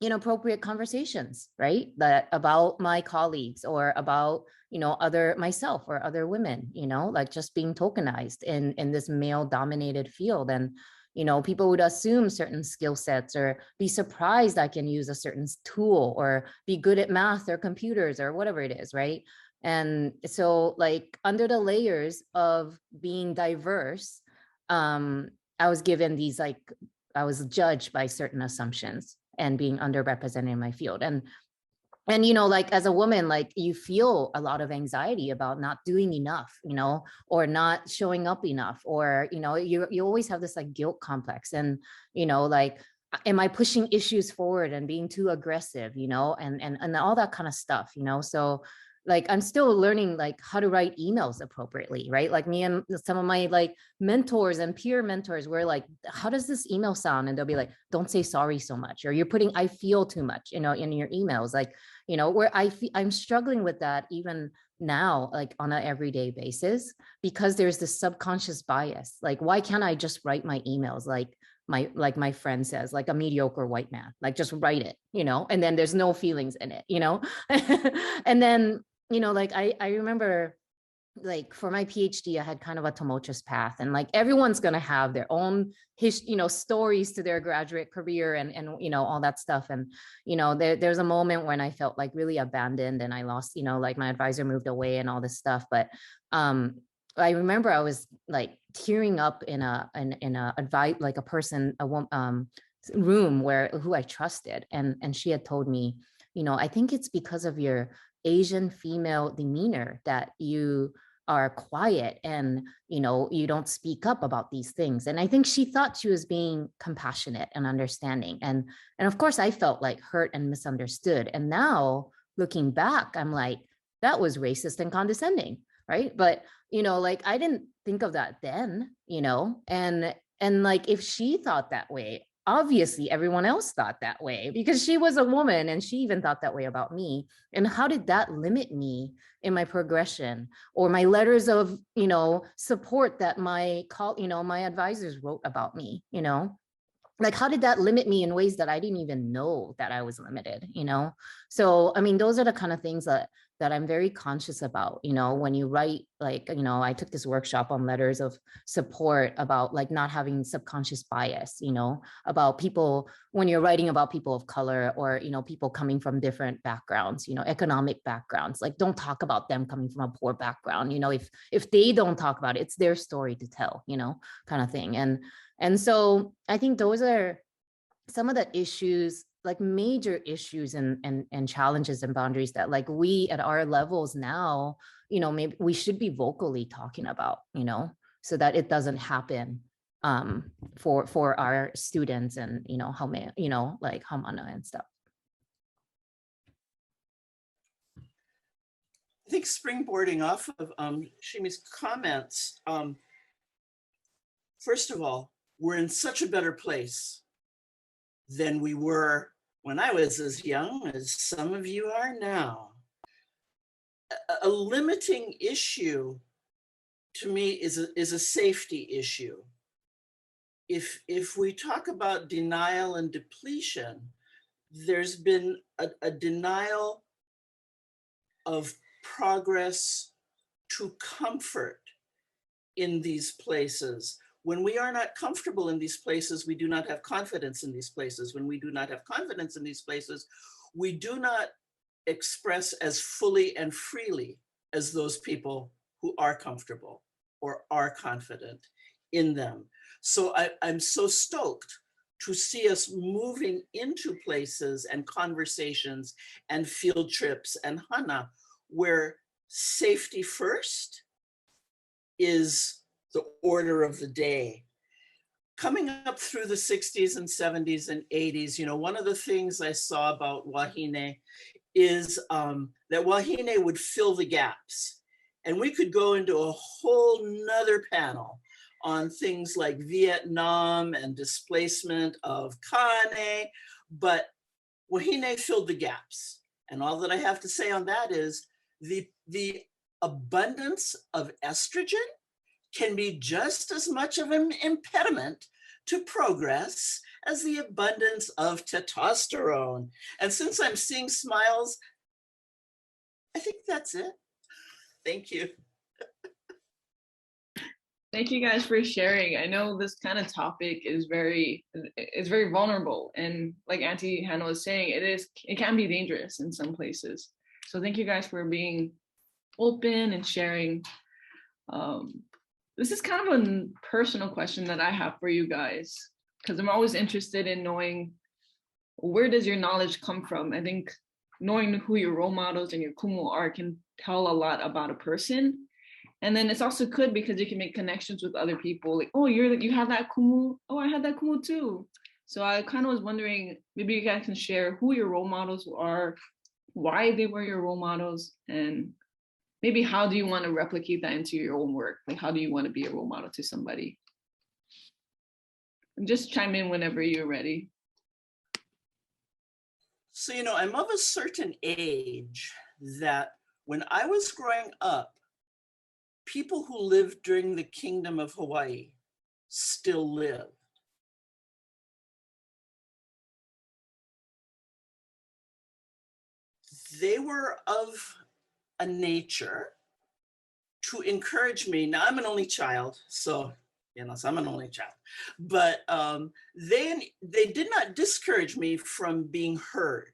inappropriate conversations, right? That about my colleagues or about, myself or other women, like just being tokenized in this male dominated field. And, people would assume certain skill sets or be surprised I can use a certain tool or be good at math or computers or whatever it is, right? And so like under the layers of being diverse, I was given these I was judged by certain assumptions and being underrepresented in my field. And like as a woman, like you feel a lot of anxiety about not doing enough, or not showing up enough, or, you always have this like guilt complex and, like, am I pushing issues forward and being too aggressive, and all that kind of stuff, so like I'm still learning like how to write emails appropriately, right? Like me and some of my like mentors and peer mentors were like, how does this email sound? And they'll be like, don't say sorry so much, or you're putting I feel too much, in your emails, like, where I'm struggling with that even now, like on an everyday basis, because there's this subconscious bias. Like, why can't I just write my emails like my friend says, like a mediocre white man, like just write it, and then there's no feelings in it, and then like I remember like for my PhD, I had kind of a tumultuous path, and like everyone's going to have their own stories to their graduate career and all that stuff. And there's a moment when I felt like really abandoned, and I lost, like my advisor moved away and all this stuff. But I remember I was like tearing up in a advice, like a person, room who I trusted, and she had told me, I think it's because of your Asian female demeanor that you are quiet and you don't speak up about these things. And I think she thought she was being compassionate and understanding, and of course I felt like hurt and misunderstood. And now looking back, I'm like, that was racist and condescending, right? But like I didn't think of that then, and like if she thought that way, obviously everyone else thought that way because she was a woman and she even thought that way about me. And how did that limit me in my progression or my letters of, support that my advisors wrote about me, like how did that limit me in ways that I didn't even know that I was limited, So, I mean, those are the kind of things that I'm very conscious about, when you write, like, I took this workshop on letters of support about like not having subconscious bias, about people, when you're writing about people of color or, people coming from different backgrounds, economic backgrounds, like don't talk about them coming from a poor background, if they don't talk about it, it's their story to tell, kind of thing. And so I think those are some of the issues, like major issues and challenges and boundaries that like we at our levels now, maybe we should be vocally talking about, so that it doesn't happen for our students and, like Hamana and stuff. I think springboarding off of Shimi's comments, first of all, we're in such a better place than we were when I was as young as some of you are now. A limiting issue to me is a safety issue. If we talk about denial and depletion, there's been a denial of progress to comfort in these places. When we are not comfortable in these places, we do not have confidence in these places. When we do not have confidence in these places, we do not express as fully and freely as those people who are comfortable or are confident in them. So I'm so stoked to see us moving into places and conversations and field trips and hana, where safety first is the order of the day. Coming up through the 60s and 70s and 80s, one of the things I saw about Wahine is that Wahine would fill the gaps. And we could go into a whole nother panel on things like Vietnam and displacement of Kane, but Wahine filled the gaps. And all that I have to say on that is the abundance of estrogen can be just as much of an impediment to progress as the abundance of testosterone. And since I'm seeing smiles, I think that's it. Thank you. Thank you guys for sharing. I know this kind of topic is very vulnerable, and like Auntie Hannah was saying, it can be dangerous in some places. So thank you guys for being open and sharing. This is kind of a personal question that I have for you guys, because I'm always interested in knowing, where does your knowledge come from? I think knowing who your role models and your kumu are can tell a lot about a person. And then it's also good because you can make connections with other people. Like, oh, you have that kumu. Oh, I had that kumu too. So I kind of was wondering, maybe you guys can share who your role models are, why they were your role models, and maybe how do you want to replicate that into your own work? Like, how do you want to be a role model to somebody? And just chime in whenever you're ready. So, I'm of a certain age that when I was growing up, people who lived during the Kingdom of Hawaii still live. They were of a nature to encourage me. Now, I'm an only child, so I'm an only child. But they did not discourage me from being heard,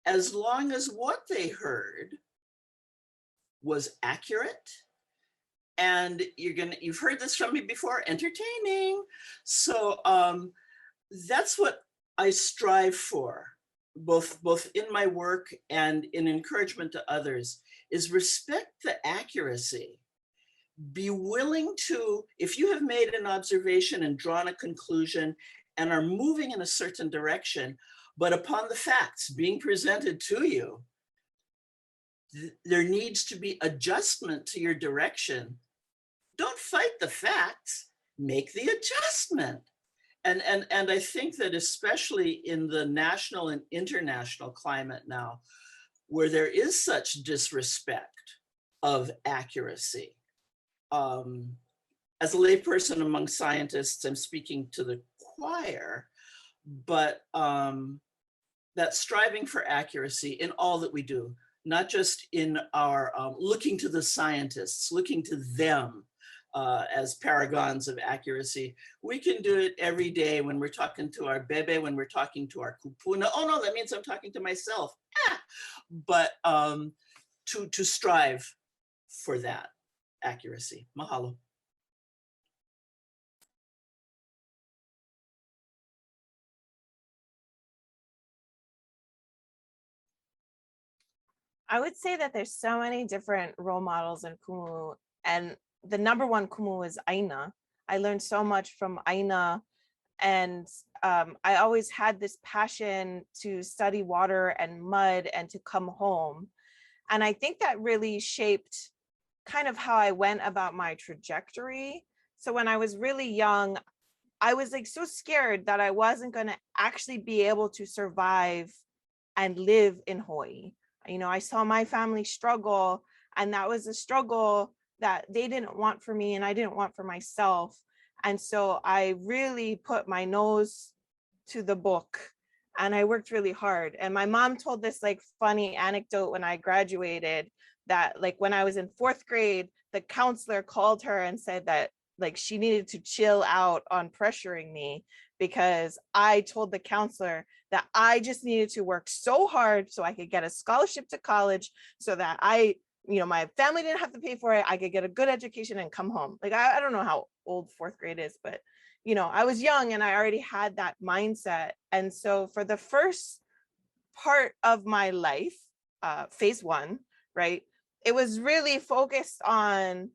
as long as what they heard was accurate. And you've heard this from me before, entertaining. So that's what I strive for, both in my work and in encouragement to others, is respect the accuracy. Be willing to, if you have made an observation and drawn a conclusion and are moving in a certain direction, but upon the facts being presented to you, there needs to be adjustment to your direction. Don't fight the facts, make the adjustment. And I think that especially in the national and international climate now, where there is such disrespect of accuracy, as a layperson among scientists, I'm speaking to the choir, but that striving for accuracy in all that we do, not just in our looking to the scientists, looking to them as paragons of accuracy. We can do it every day when we're talking to our bebe, when we're talking to our kupuna. Oh no, that means I'm talking to myself. But to strive for that accuracy. Mahalo. I would say that there's so many different role models in kumu, and the number one kumu is Aina. I learned so much from Aina, and I always had this passion to study water and mud and to come home. And I think that really shaped kind of how I went about my trajectory. So when I was really young, I was like so scared that I wasn't going to actually be able to survive and live in Hawaii. I saw my family struggle, and that was a struggle that they didn't want for me and I didn't want for myself. And so I really put my nose to the book and I worked really hard. And my mom told this like funny anecdote when I graduated, that like when I was in 4th grade, the counselor called her and said that like she needed to chill out on pressuring me, because I told the counselor that I just needed to work so hard so I could get a scholarship to college, so that my family didn't have to pay for it. I could get a good education and come home. Like, I don't know how old 4th grade is, but, I was young and I already had that mindset. And so for the first part of my life, phase 1, right, it was really focused on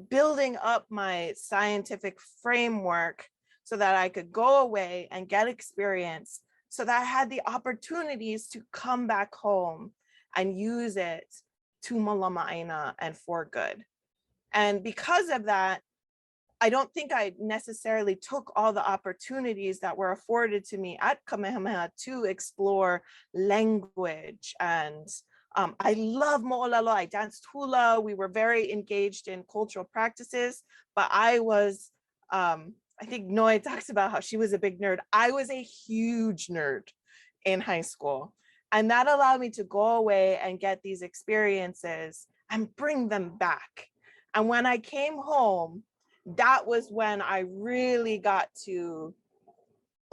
building up my scientific framework so that I could go away and get experience, so that I had the opportunities to come back home and use it to Malama and for good. And because of that, I don't think I necessarily took all the opportunities that were afforded to me at Kamehameha to explore language. And I love mo'olelo. I danced hula. We were very engaged in cultural practices, but I was I think Noi talks about how she was a big nerd. I was a huge nerd in high school. And that allowed me to go away and get these experiences and bring them back. And when I came home, that was when I really got to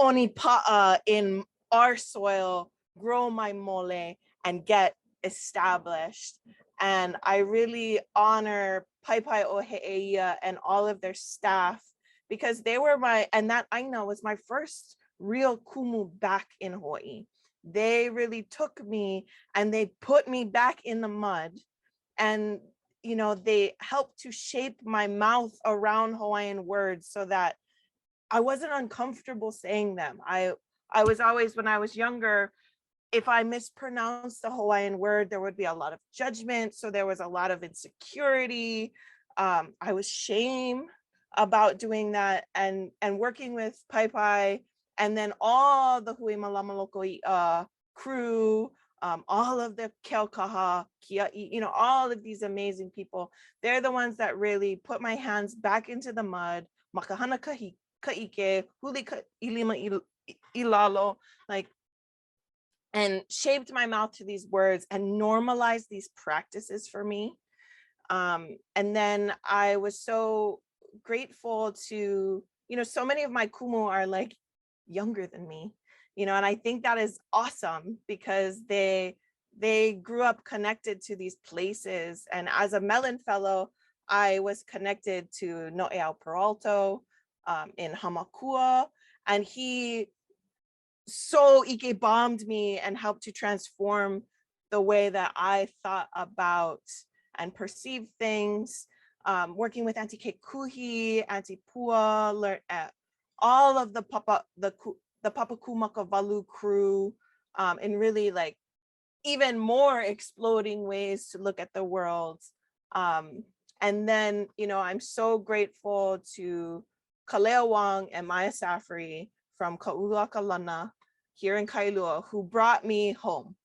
onipa'a in our soil, grow my mole, and get established. And I really honor Paipai Ohe'eia and all of their staff, because they were and that Aina was my first real kumu back in Hawaii. They really took me and they put me back in the mud, and they helped to shape my mouth around Hawaiian words so that I wasn't uncomfortable saying them. I was always, when I was younger, if I mispronounced a Hawaiian word, there would be a lot of judgment. So there was a lot of insecurity. I was shame about doing that, and working with Paipai, and then all the Hui Malamaloko crew, all of the Keaukaha, all of these amazing people. They're the ones that really put my hands back into the mud. Makahana ka'ike, huli ilima ilalo, like, and shaped my mouth to these words and normalized these practices for me. And then I was so grateful to, so many of my kumu are like younger than me, and I think that is awesome because they grew up connected to these places. And as a Mellon Fellow, I was connected to Noeau Peralto in Hamakua, and he so ike bombed me and helped to transform the way that I thought about and perceived things. Working with Auntie Kekuhi, Auntie Pua, learned all of the Papakumaka crew, in really like even more exploding ways to look at the world. And then, I'm so grateful to Kalea Wang and Maya Safri from Ka'ulakalana here in Kailua, who brought me home.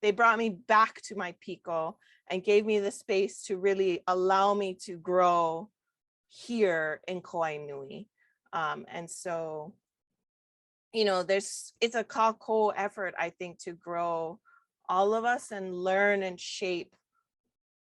They brought me back to my piko and gave me the space to really allow me to grow here in Kauai Nui. And so, it's a kako effort, I think, to grow all of us and learn and shape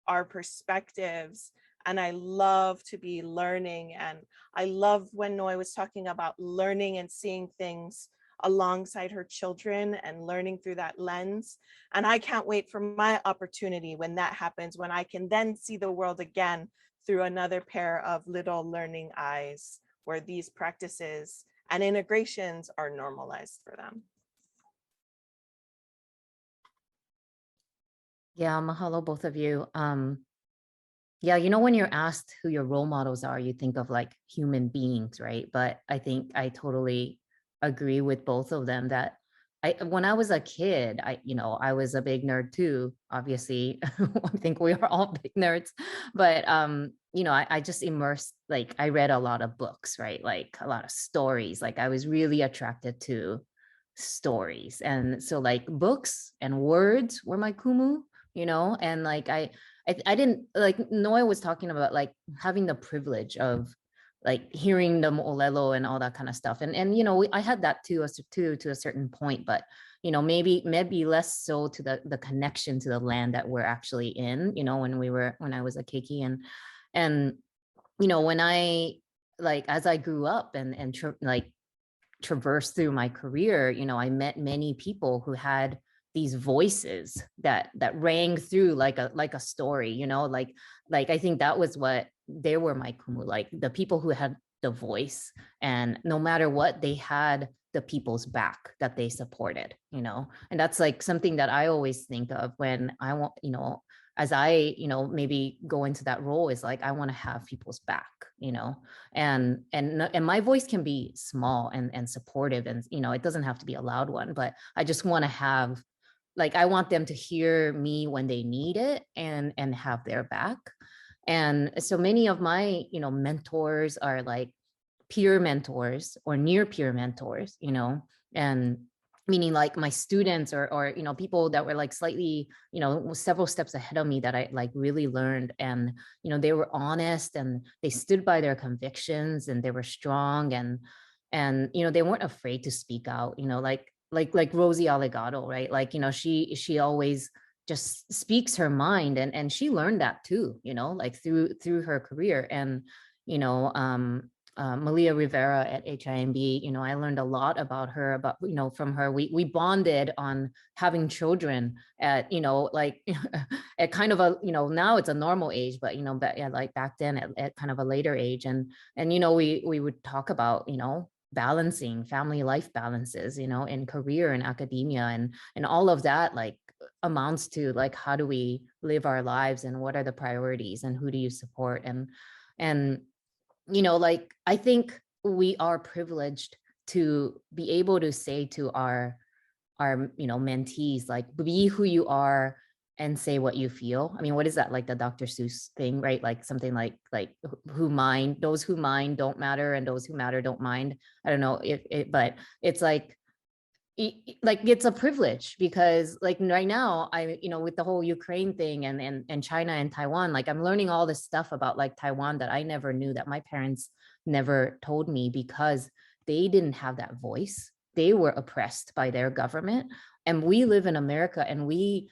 our perspectives. And I love to be learning. And I love when Noi was talking about learning and seeing things alongside her children and learning through that lens. And I can't wait for my opportunity when that happens, when I can then see the world again through another pair of little learning eyes, where these practices and integrations are normalized for them. Yeah, mahalo both of you. Yeah, when you're asked who your role models are, you think of like human beings, right? But I think I totally agree with both of them that when I was a kid, I was a big nerd too, obviously. I think we are all big nerds, but I just immersed, like I read a lot of books, right? Like a lot of stories. Like I was really attracted to stories. And so like books and words were my kumu, and like I didn't, like Noe was talking about like having the privilege of like hearing the mo'olelo and all that kind of stuff. And I had that too to a certain point, but maybe less so to the connection to the land that we're actually in, when I was a keiki, and when I, like, as I grew up and traversed through my career, I met many people who had these voices that rang through like a story, like I think that was what they were, my kumu, like the people who had the voice, and no matter what, they had the people's back that they supported, and that's like something that I always think of when I want, as I, maybe go into that role, is like, I want to have people's back, and my voice can be small and supportive, and, it doesn't have to be a loud one, but I just want to have, like, I want them to hear me when they need it and have their back. And so many of my, mentors are like peer mentors or near peer mentors, and meaning like my students or you know, people that were like slightly, you know, several steps ahead of me that I like really learned. And you know, they were honest and they stood by their convictions and they were strong, and you know, they weren't afraid to speak out, you know, like Rosie Allegato, right? Like, you know, she always just speaks her mind, and she learned that too, you know, like through her career. And you know, Malia Rivera at HIMB, you know, I learned a lot about her, about, you know, from her. We bonded on having children at, you know, like at kind of a, you know, now it's a normal age, but, you know, but yeah, like back then at kind of a later age. And, you know, we would talk about, you know, balancing family life balances, you know, in career and academia, and all of that, like amounts to like, how do we live our lives and what are the priorities and who do you support? And you know, like, I think we are privileged to be able to say to our, you know, mentees, like, be who you are and say what you feel. I mean, what is that, like the Dr. Seuss thing, right? Like something like who mind, those who mind don't matter and those who matter don't mind. I don't know if it, but it's like it's a privilege, because like right now, I, you know, with the whole Ukraine thing and China and Taiwan, like I'm learning all this stuff about like Taiwan that I never knew, that my parents never told me, because they didn't have that voice. They were oppressed by their government. And we live in America, and we,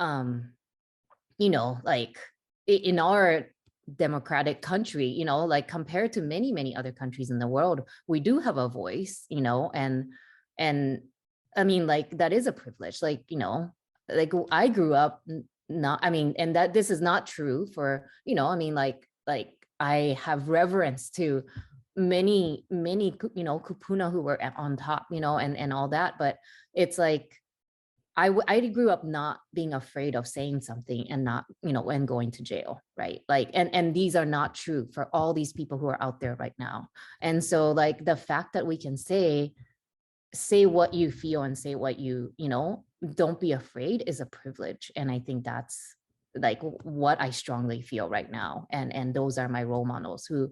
you know, like in our democratic country, you know, like compared to many other countries in the world, we do have a voice, you know, and I mean, like, that is a privilege. Like, you know, like I grew up not, I mean, and that this is not true for, you know, I mean, like I have reverence to many, you know, kupuna who were on top, you know, and all that. But it's like, I grew up not being afraid of saying something and not, you know, and going to jail, right? Like, and these are not true for all these people who are out there right now. And so like the fact that we can say what you feel and say what you know, don't be afraid, is a privilege. And I think that's like what I strongly feel right now. And those are my role models who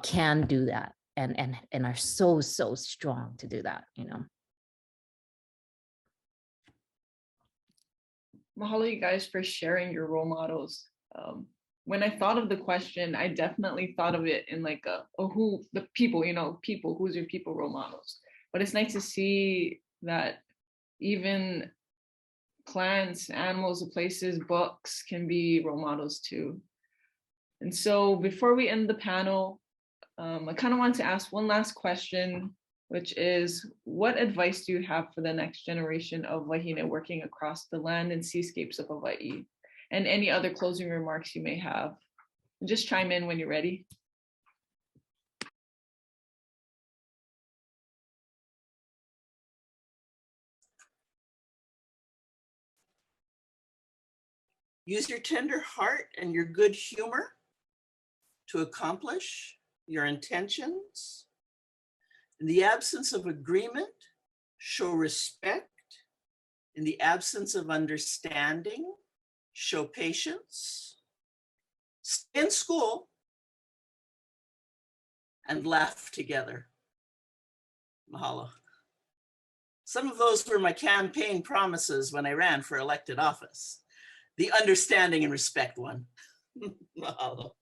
can do that and are so strong to do that, you know. Mahalo, you guys, for sharing your role models. When I thought of the question, I definitely thought of it in like who the people, you know, people, who's your people role models. But it's nice to see that even plants, animals, places, books can be role models too. And so before we end the panel, I kind of want to ask one last question, which is, what advice do you have for the next generation of wahine working across the land and seascapes of Hawaii? And any other closing remarks you may have. Just chime in when you're ready. Use your tender heart and your good humor to accomplish your intentions. In the absence of agreement, show respect. In the absence of understanding, show patience. Stay in school and laugh together. Mahalo. Some of those were my campaign promises when I ran for elected office. The understanding and respect one. Mahalo.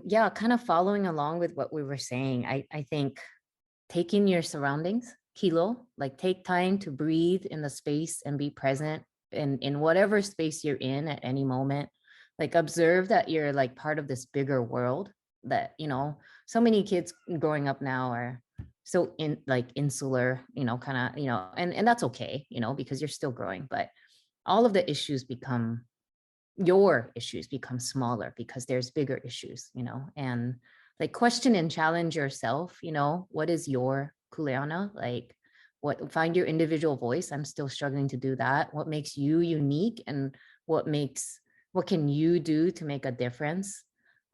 Yeah, kind of following along with what we were saying, I think take in your surroundings, Hilo, like take time to breathe in the space and be present in whatever space you're in at any moment. Like observe that you're like part of this bigger world, that, you know, so many kids growing up now are so insular, you know, kind of, you know, and that's okay, you know, because you're still growing, but all of the issues become, your issues become smaller because there's bigger issues, you know. And like question and challenge yourself, you know, what is your kuleana? Like find your individual voice. I'm still struggling to do that. What makes you unique, and what can you do to make a difference?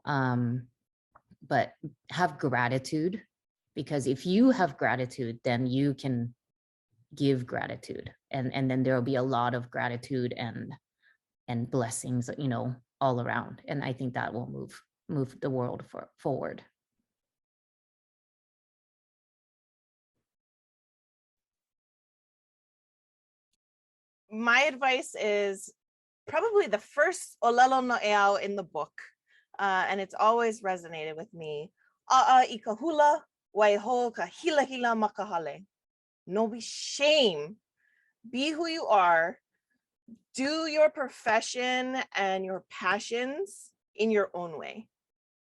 But have gratitude, because if you have gratitude, then you can give gratitude, and then there will be a lot of gratitude and and blessings, you know, all around. And I think that will move the world forward. My advice is probably the first olelo no'eau in the book, and it's always resonated with me. A'a I ka hula, waiho ka hila hila makahale. No be shame. Be who you are. Do your profession and your passions in your own way.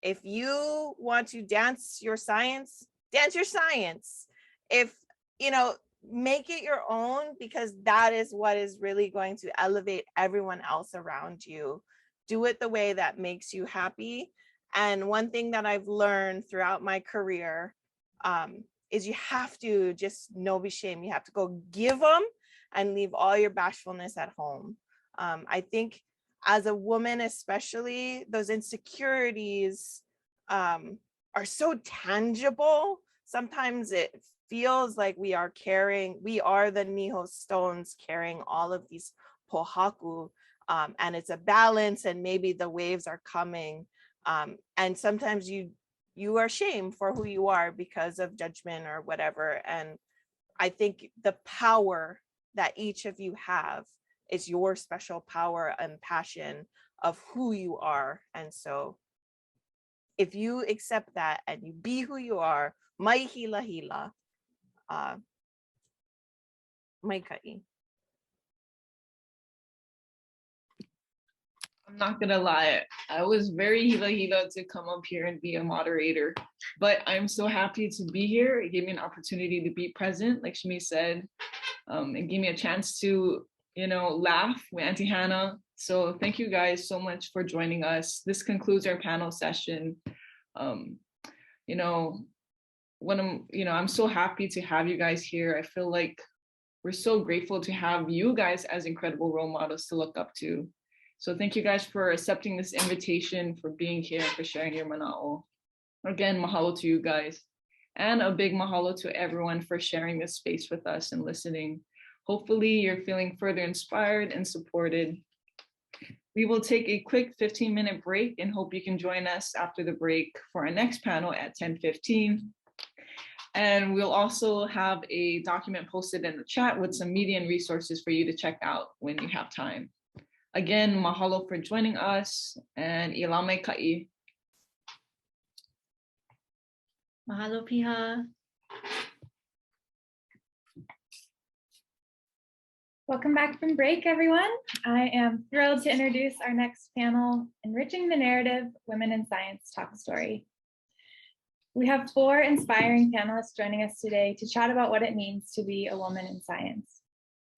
If you want to dance your science, dance your science. If, you know, make it your own, because that is what is really going to elevate everyone else around you. Do it the way that makes you happy. And one thing that I've learned throughout my career is you have to just no be shame. You have to go give them and leave all your bashfulness at home. I think as a woman, especially, those insecurities are so tangible. Sometimes it feels like we are the Niho stones carrying all of these pohaku, and it's a balance, and maybe the waves are coming. And sometimes you are shamed for who you are because of judgment or whatever. And I think the power that each of you have is your special power and passion of who you are. And so if you accept that and you be who you are, mai hila hila, mai ka'i. I'm not gonna lie, I was very hila to come up here and be a moderator, but I'm so happy to be here. It gave me an opportunity to be present, like Shimi said, and gave me a chance to, you know, laugh with Auntie Hannah. So thank you guys so much for joining us. This concludes our panel session. You know, I'm so happy to have you guys here. I feel like we're so grateful to have you guys as incredible role models to look up to. So thank you guys for accepting this invitation, for being here, and for sharing your mana'o. Again, mahalo to you guys. And a big mahalo to everyone for sharing this space with us and listening. Hopefully you're feeling further inspired and supported. We will take a quick 15-minute break and hope you can join us after the break for our next panel at 10:15. And we'll also have a document posted in the chat with some media and resources for you to check out when you have time. Again, mahalo for joining us, and ilame ka'i. Mahalo piha. Welcome back from break, everyone. I am thrilled to introduce our next panel, Enriching the Narrative, Women in Science Talk Story. We have 4 inspiring panelists joining us today to chat about what it means to be a woman in science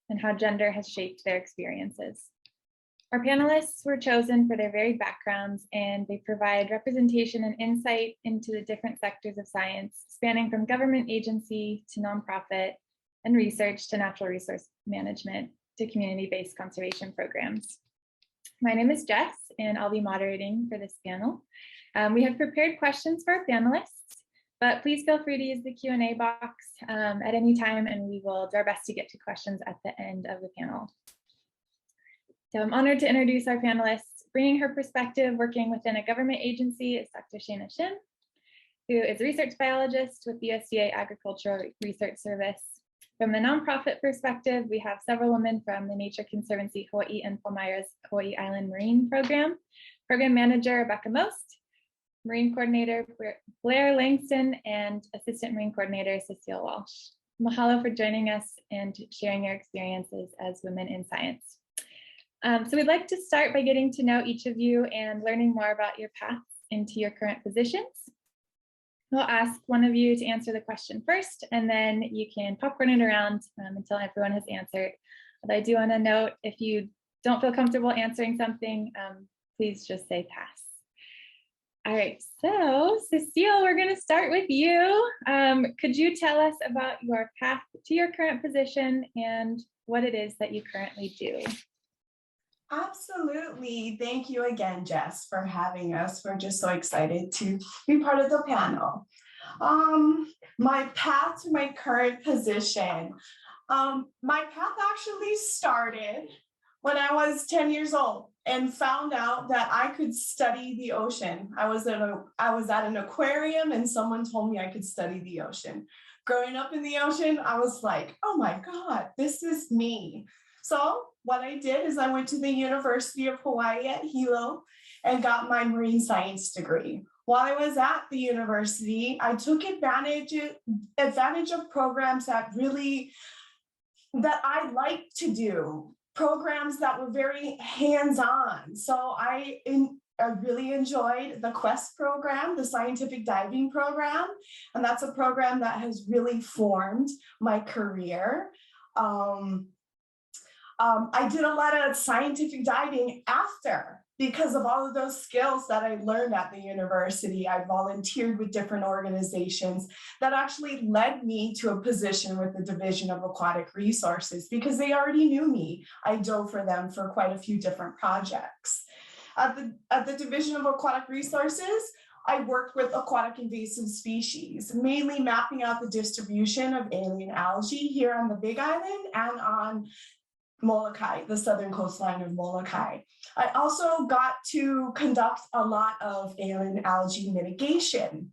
and how gender has shaped their experiences. Our panelists were chosen for their varied backgrounds, and they provide representation and insight into the different sectors of science, spanning from government agency to nonprofit and research to natural resource management to community-based conservation programs. My name is Jess, and I'll be moderating for this panel. We have prepared questions for our panelists, but please feel free to use the Q&A box at any time, and we will do our best to get to questions at the end of the panel. So I'm honored to introduce our panelists. Bringing her perspective working within a government agency is Dr. Sheina Shim, who is a research biologist with the USDA Agricultural Research Service. From the nonprofit perspective, we have several women from the Nature Conservancy Hawaii and Palmyra's Hawaii Island Marine Program. Program Manager Rebecca Most, Marine Coordinator Blaire Langston, and Assistant Marine Coordinator Cecile Walsh. Mahalo for joining us and sharing your experiences as women in science. So we'd like to start by getting to know each of you and learning more about your paths into your current positions. We'll ask one of you to answer the question first, and then you can popcorn it around until everyone has answered. But I do want to note, if you don't feel comfortable answering something, please just say pass. All right, so Cecile, we're going to start with you. Could you tell us about your path to your current position and what it is that you currently do? Absolutely. Thank you again, Jess, for having us. We're just so excited to be part of the panel. My path to my current position. My path actually started when I was 10 years old and found out that I could study the ocean. I was at an aquarium and someone told me I could study the ocean. Growing up in the ocean, I was like, oh my God, this is me. So what I did is I went to the University of Hawaii at Hilo and got my marine science degree. While I was at the university, I took advantage of programs that I like to do, programs that were very hands-on. So I really enjoyed the QUEST program, the scientific diving program, and that's a program that has really formed my career. I did a lot of scientific diving after, because of all of those skills that I learned at the university. I volunteered with different organizations that actually led me to a position with the Division of Aquatic Resources, because they already knew me. I dove for them for quite a few different projects. At the Division of Aquatic Resources, I worked with aquatic invasive species, mainly mapping out the distribution of alien algae here on the Big Island and on Molokai, the southern coastline of Molokai. I also got to conduct a lot of alien algae mitigation,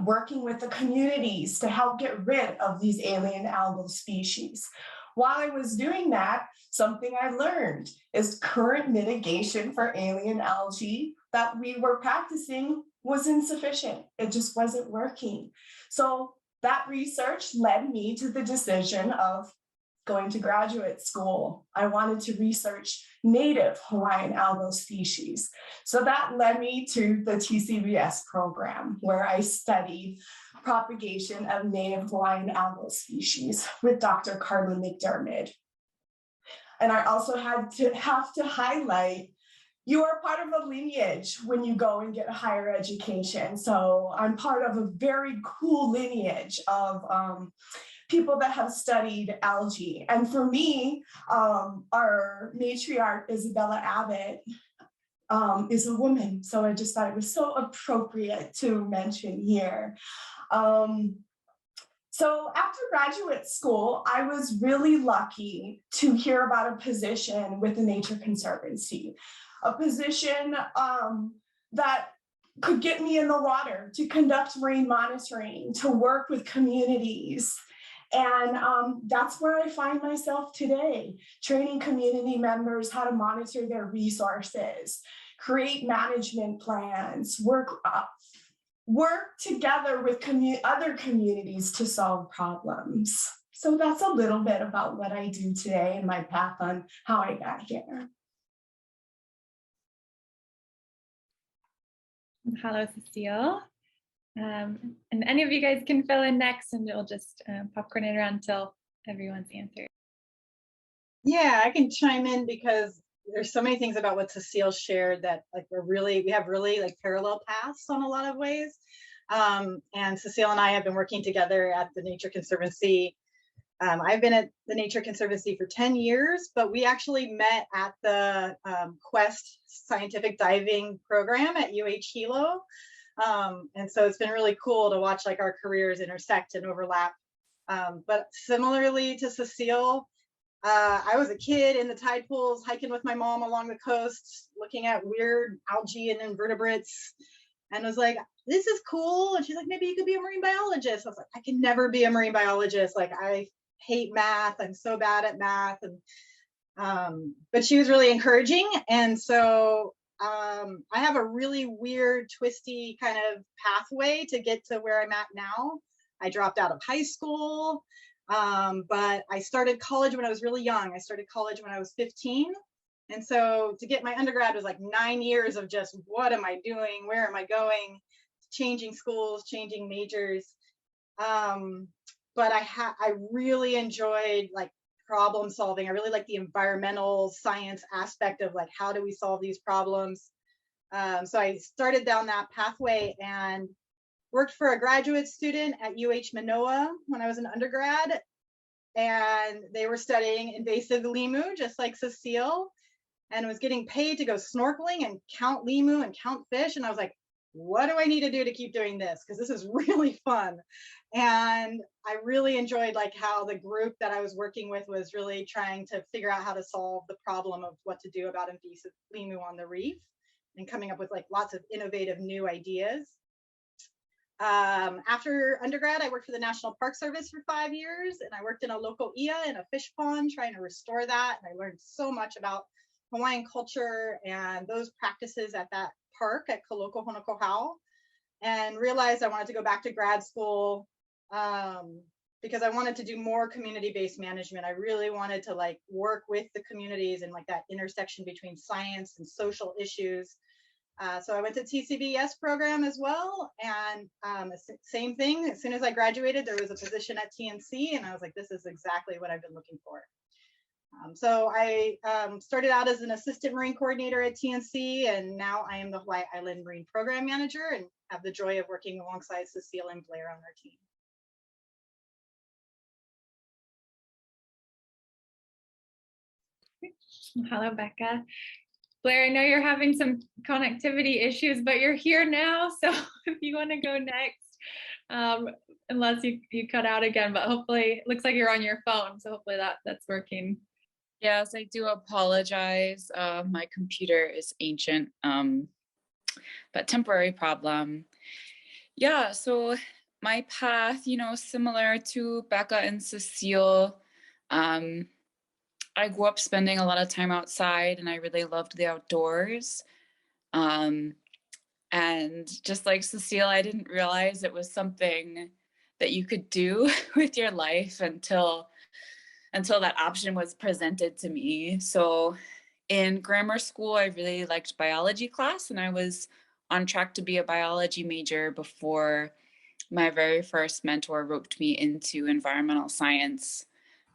working with the communities to help get rid of these alien algal species. While I was doing that, something I learned is current mitigation for alien algae that we were practicing was insufficient. It just wasn't working. So that research led me to the decision of going to graduate school. I wanted to research native Hawaiian algal species. So that led me to the TCBS program, where I studied propagation of native Hawaiian algal species with Dr. Carmen McDermott. And I also have to highlight, you are part of a lineage when you go and get higher education. So I'm part of a very cool lineage of people that have studied algae. And for me, our matriarch, Isabella Abbott, is a woman. So I just thought it was so appropriate to mention here. So after graduate school, I was really lucky to hear about a position with the Nature Conservancy, a position that could get me in the water to conduct marine monitoring, to work with communities. And that's where I find myself today, training community members how to monitor their resources, create management plans, work together with other communities to solve problems. So that's a little bit about what I do today and my path on how I got here. Hello, Cecile. And any of you guys can fill in next, and we'll just popcorn it around until everyone's answered. Yeah, I can chime in because there's so many things about what Cecile shared that like we have really like parallel paths on a lot of ways. And Cecile and I have been working together at the Nature Conservancy. I've been at the Nature Conservancy for 10 years, but we actually met at the QUEST scientific diving program at Hilo. And so it's been really cool to watch like our careers intersect and overlap. But similarly to Cecile, I was a kid in the tide pools, hiking with my mom along the coast, looking at weird algae and invertebrates, and was like, this is cool. And she's like, maybe you could be a marine biologist. I was like, I can never be a marine biologist. Like, I hate math. I'm so bad at math. And but she was really encouraging. And so I have a really weird, twisty kind of pathway to get to where I'm at now. I dropped out of high school. But I started college when I was really young. I started college when I was 15. And so to get my undergrad was like 9 years of just, what am I doing? Where am I going? Changing schools, changing majors. But I really enjoyed like problem solving. I really like the environmental science aspect of like, how do we solve these problems? So I started down that pathway and worked for a graduate student at Manoa when I was an undergrad, and they were studying invasive limu, just like Cecile, and was getting paid to go snorkeling and count limu and count fish. And I was like, what do I need to do to keep doing this? Because this is really fun. And I really enjoyed like how the group that I was working with was really trying to figure out how to solve the problem of what to do about invasive limu on the reef and coming up with like lots of innovative new ideas. After undergrad, I worked for the National Park Service for 5 years, and I worked in a local ia in a fish pond trying to restore that. And I learned so much about Hawaiian culture and those practices at that park at Kaloko Honokohau, and realized I wanted to go back to grad school because I wanted to do more community-based management. I really wanted to like work with the communities and like that intersection between science and social issues. So I went to TCBS program as well, and same thing. As soon as I graduated, there was a position at TNC, and I was like, this is exactly what I've been looking for. So I started out as an assistant Marine coordinator at TNC, and now I am the Hawaii Island Marine Program Manager and have the joy of working alongside Cecile and Blaire on our team. Hello, Becca. Blaire, I know you're having some connectivity issues, but you're here now. So if you want to go next, unless you cut out again, but hopefully it looks like you're on your phone. So hopefully that's working. Yes, I do apologize. My computer is ancient, but temporary problem. Yeah, so my path, similar to Becca and Cecile, I grew up spending a lot of time outside, and I really loved the outdoors. And just like Cecile, I didn't realize it was something that you could do with your life until that option was presented to me. So in grammar school, I really liked biology class, and I was on track to be a biology major before my very first mentor roped me into environmental science,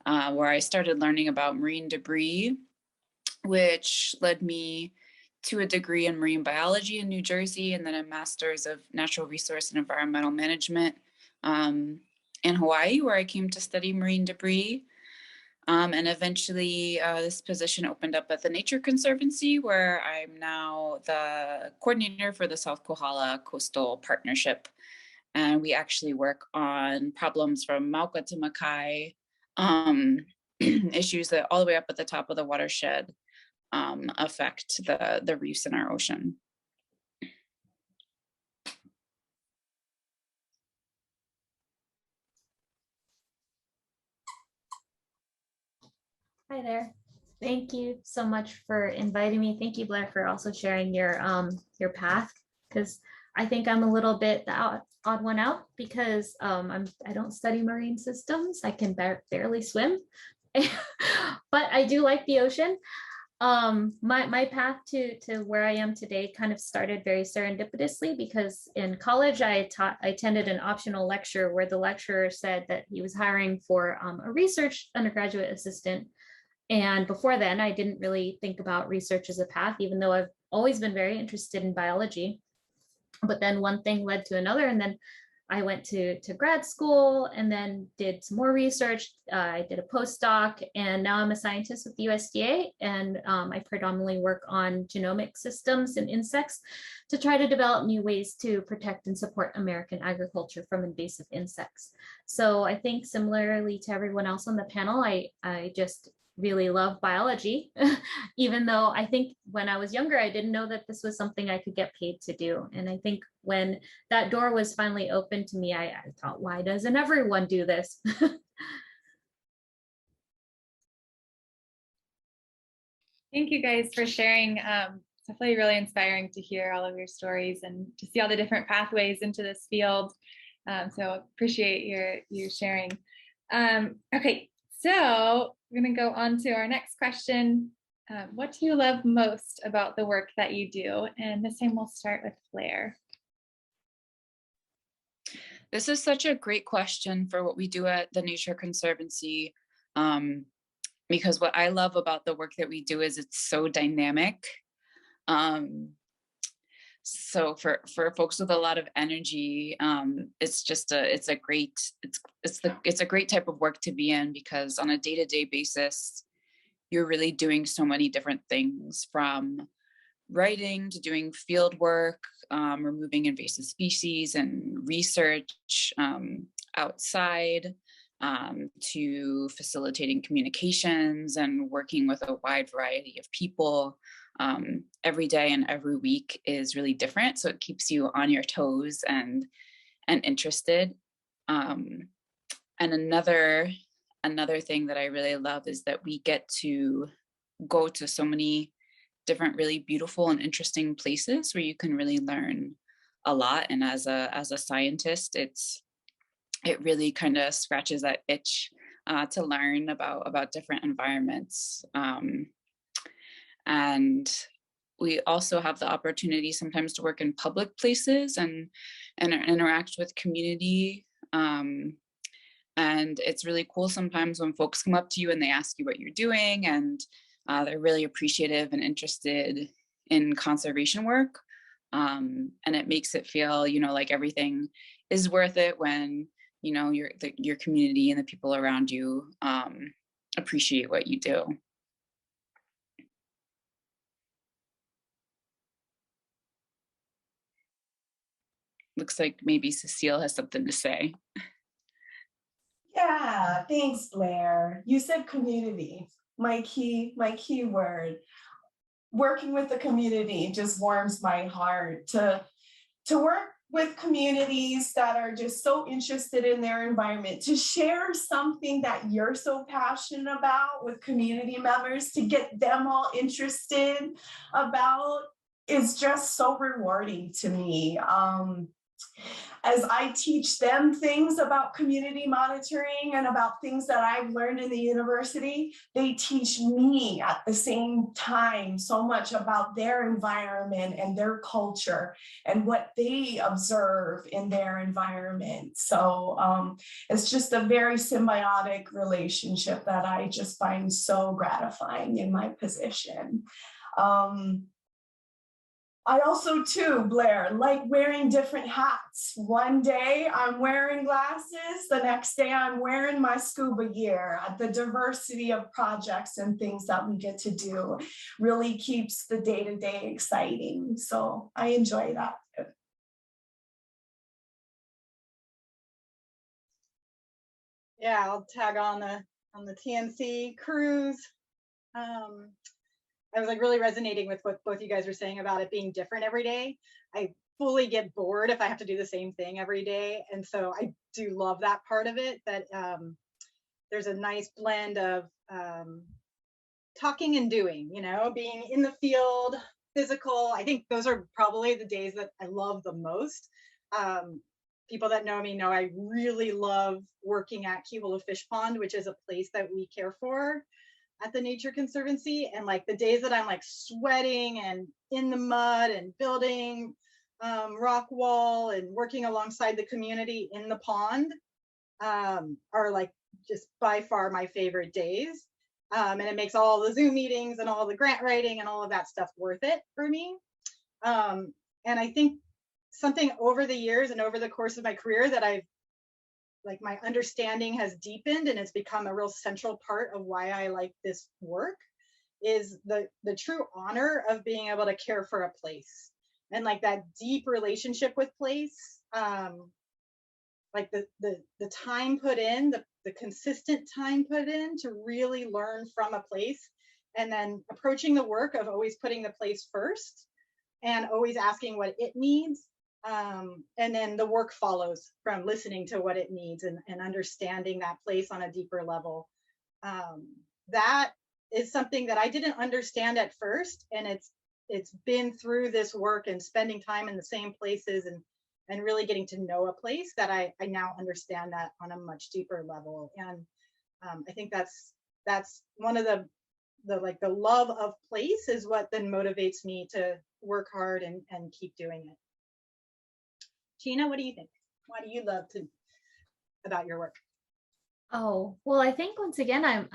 where I started learning about marine debris, which led me to a degree in marine biology in New Jersey, and then a master's of natural resource and environmental management in Hawaii, where I came to study marine debris. And eventually this position opened up at the Nature Conservancy, where I'm now the coordinator for the South Kohala Coastal Partnership. And we actually work on problems from Mauka to Makai, issues that all the way up at the top of the watershed affect the reefs in our ocean. Hi there. Thank you so much for inviting me. Thank you, Blaire, for also sharing your path, because I think I'm a little bit the odd one out because I don't study marine systems. I can barely swim, but I do like the ocean. My path to where I am today kind of started very serendipitously, because in college I attended an optional lecture where the lecturer said that he was hiring for a research undergraduate assistant. And before then, I didn't really think about research as a path, even though I've always been very interested in biology. But then one thing led to another, and then I went to grad school and then did some more research. I did a postdoc, and now I'm a scientist with the USDA, and I predominantly work on genomic systems and insects to try to develop new ways to protect and support American agriculture from invasive insects. So I think similarly to everyone else on the panel, I just really love biology, even though I think when I was younger, I didn't know that this was something I could get paid to do. And I think when that door was finally open to me, I thought, why doesn't everyone do this? Thank you guys for sharing. It's definitely really inspiring to hear all of your stories and to see all the different pathways into this field. So appreciate your sharing. Okay, so we're going to go on to our next question. What do you love most about the work that you do? And this time we'll start with Blaire. This is such a great question for what we do at the Nature Conservancy, because what I love about the work that we do is it's so dynamic. So for folks with a lot of energy, it's a great type of work to be in, because on a day-to-day basis, you're really doing so many different things, from writing to doing field work, removing invasive species and research outside, to facilitating communications and working with a wide variety of people. Every day and every week is really different, so it keeps you on your toes and interested. And another thing that I really love is that we get to go to so many different really beautiful and interesting places where you can really learn a lot. And as a scientist, it really kind of scratches that itch to learn about different environments. And we also have the opportunity sometimes to work in public places and interact with community. And it's really cool sometimes when folks come up to you and they ask you what you're doing, and they're really appreciative and interested in conservation work. And it makes it feel, like everything is worth it when, your community and the people around you appreciate what you do. Looks like maybe Cecile has something to say. Yeah, thanks, Blaire. You said community, my key word. Working with the community just warms my heart. To work with communities that are just so interested in their environment, to share something that you're so passionate about with community members, to get them all interested about, is just so rewarding to me. As I teach them things about community monitoring and about things that I've learned in the university, they teach me at the same time so much about their environment and their culture and what they observe in their environment. So it's just a very symbiotic relationship that I just find so gratifying in my position. I also too, Blaire, like wearing different hats. One day I'm wearing glasses, the next day I'm wearing my scuba gear. The diversity of projects and things that we get to do really keeps the day-to-day exciting. So I enjoy that. Yeah, I'll tag on the TNC cruise. I was really resonating with what both you guys were saying about it being different every day. I fully get bored if I have to do the same thing every day. And so I do love that part of it, that there's a nice blend of talking and doing, being in the field, physical. I think those are probably the days that I love the most. People that know me know I really love working at Kaiameaola Fish Pond, which is a place that we care for at the Nature Conservancy. And like the days that I'm like sweating and in the mud and building rock wall and working alongside the community in the pond are like just by far my favorite days. And it makes all the Zoom meetings and all the grant writing and all of that stuff worth it for me. And I think something over the years and over the course of my career that my understanding has deepened, and it's become a real central part of why I like this work, is the true honor of being able to care for a place, and like that deep relationship with place, like the time put in, the consistent time put in to really learn from a place, and then approaching the work of always putting the place first and always asking what it needs. And then the work follows from listening to what it needs and understanding that place on a deeper level. That is something that I didn't understand at first, and it's been through this work and spending time in the same places and really getting to know a place that I now understand that on a much deeper level. And I think that's one of the love of place is what then motivates me to work hard and keep doing it. Sheina, what do you think? Why do you love about your work? Oh, well, I think once again,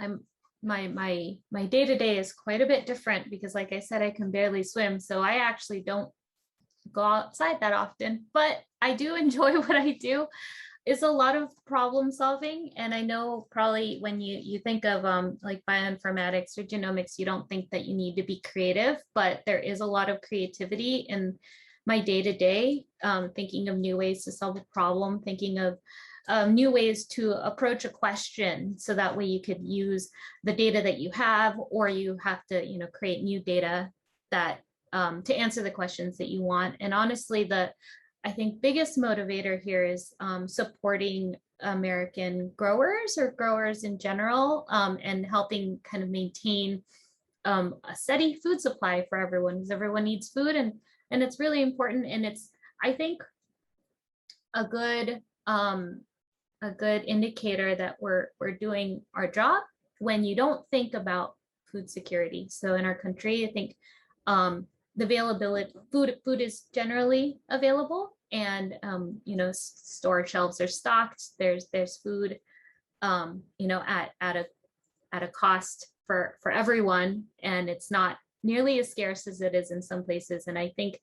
my day-to-day is quite a bit different because like I said, I can barely swim. So I actually don't go outside that often, but I do enjoy what I do. is a lot of problem solving. And I know probably when you think of like bioinformatics or genomics, you don't think that you need to be creative, but there is a lot of creativity in my day-to-day, thinking of new ways to solve a problem, thinking of new ways to approach a question, so that way you could use the data that you have, or you have to, you know, create new data that to answer the questions that you want. And honestly, I think biggest motivator here is supporting American growers or growers in general, and helping kind of maintain a steady food supply for everyone, because everyone needs food, and it's really important. And it's, I think, a good indicator that we're doing our job when you don't think about food security. So in our country, I think the availability, food is generally available, and you know, store shelves are stocked. There's food, you know, at a cost for everyone, and it's not nearly as scarce as it is in some places. And I think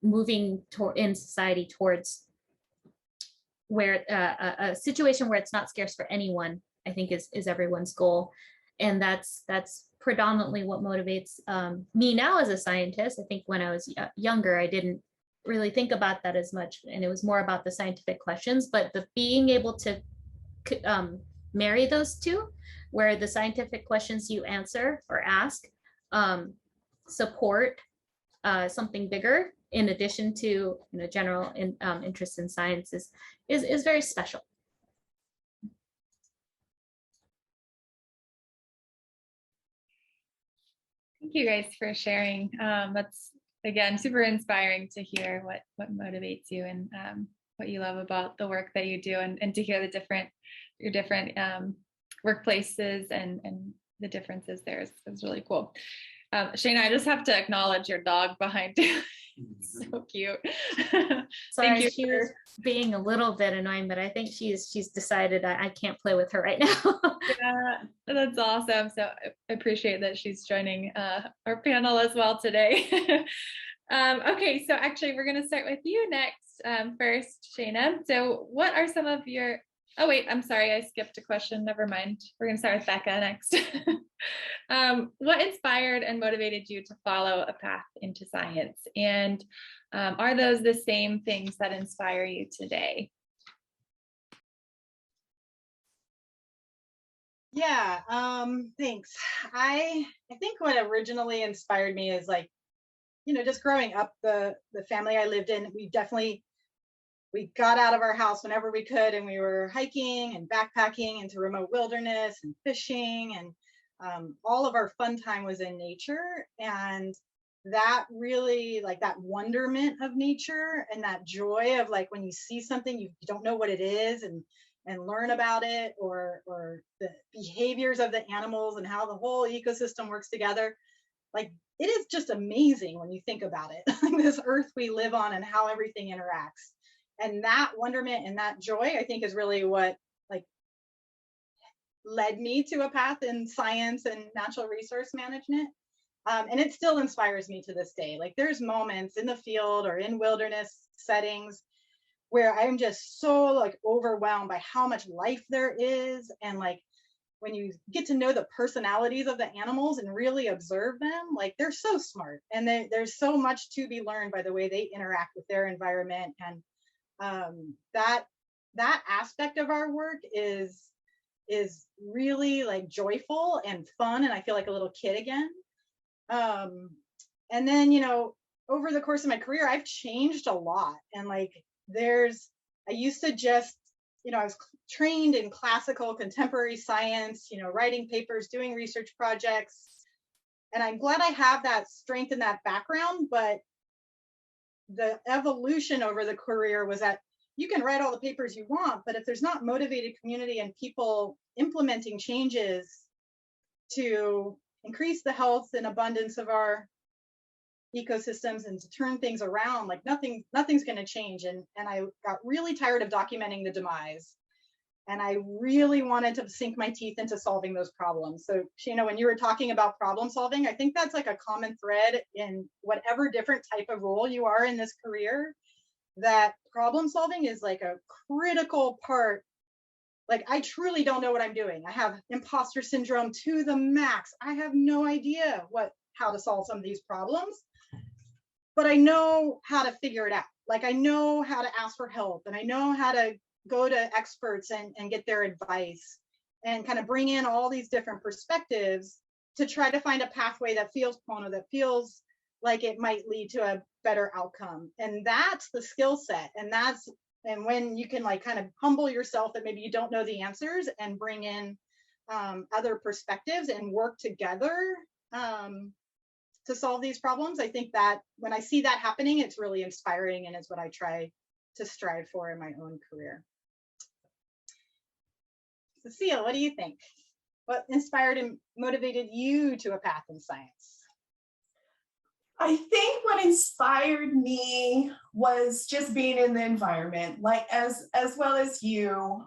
moving in society towards where a situation where it's not scarce for anyone, I think is everyone's goal. And that's predominantly what motivates me now as a scientist. I think when I was younger, I didn't really think about that as much, and it was more about the scientific questions. But the being able to marry those two, where the scientific questions you answer or ask support something bigger, in addition to, you know, general interest in science, is very special. Thank you guys for sharing. That's, again, super inspiring to hear what motivates you, and what you love about the work that you do, and to hear your different workplaces and the differences there is really cool. Sheina, I just have to acknowledge your dog behind you. So cute. Sorry, she was being a little bit annoying, but I think she's decided I can't play with her right now. Yeah, that's awesome. So I appreciate that she's joining our panel as well today. Okay, so actually we're going to start with you next, first, Sheina. So what are some of your, oh wait, I'm sorry, I skipped a question. Never mind. We're going to start with Becca next. What inspired and motivated you to follow a path into science? And are those the same things that inspire you today? Yeah, thanks. I think what originally inspired me is, like, you know, just growing up, the family I lived in, we got out of our house whenever we could, and we were hiking and backpacking into remote wilderness and fishing, and all of our fun time was in nature. And that really, like, that wonderment of nature and that joy of, like, when you see something you don't know what it is, and learn about it, or the behaviors of the animals and how the whole ecosystem works together. Like, it is just amazing when you think about it, this earth we live on and how everything interacts. And that wonderment and that joy, I think, is really what, like, led me to a path in science and natural resource management. And it still inspires me to this day. Like, there's moments in the field or in wilderness settings where I'm just so, like, overwhelmed by how much life there is. And, like, when you get to know the personalities of the animals and really observe them, like, they're so smart, and there's so much to be learned by the way they interact with their environment. And that aspect of our work is really, like, joyful and fun, and I feel like a little kid again. And then, you know, over the course of my career, I've changed a lot. And, like, I used to just, you know, I was trained in classical contemporary science, you know, writing papers, doing research projects. And I'm glad I have that strength and that background. But the evolution over the career was that you can write all the papers you want, but if there's not motivated community and people implementing changes to increase the health and abundance of our ecosystems and to turn things around, like, nothing's going to change. And I got really tired of documenting the demise, and I really wanted to sink my teeth into solving those problems. So, Sheina, when you were talking about problem solving, I think that's, like, a common thread in whatever different type of role you are in this career. that problem solving is like a critical part. Like, I truly don't know what I'm doing. I have imposter syndrome to the max. I have no idea how to solve some of these problems, but I know how to figure it out. Like, I know how to ask for help, and I know how to go to experts and get their advice, and kind of bring in all these different perspectives to try to find a pathway that feels pono, that feels like it might lead to a better outcome. And that's the skill set. And when you can like kind of humble yourself that maybe you don't know the answers, and bring in other perspectives and work together to solve these problems, I think that when I see that happening, it's really inspiring, and it's what I try to strive for in my own career. Cecile, what do you think? What inspired and motivated you to a path in science? I think what inspired me was just being in the environment, like as well as you.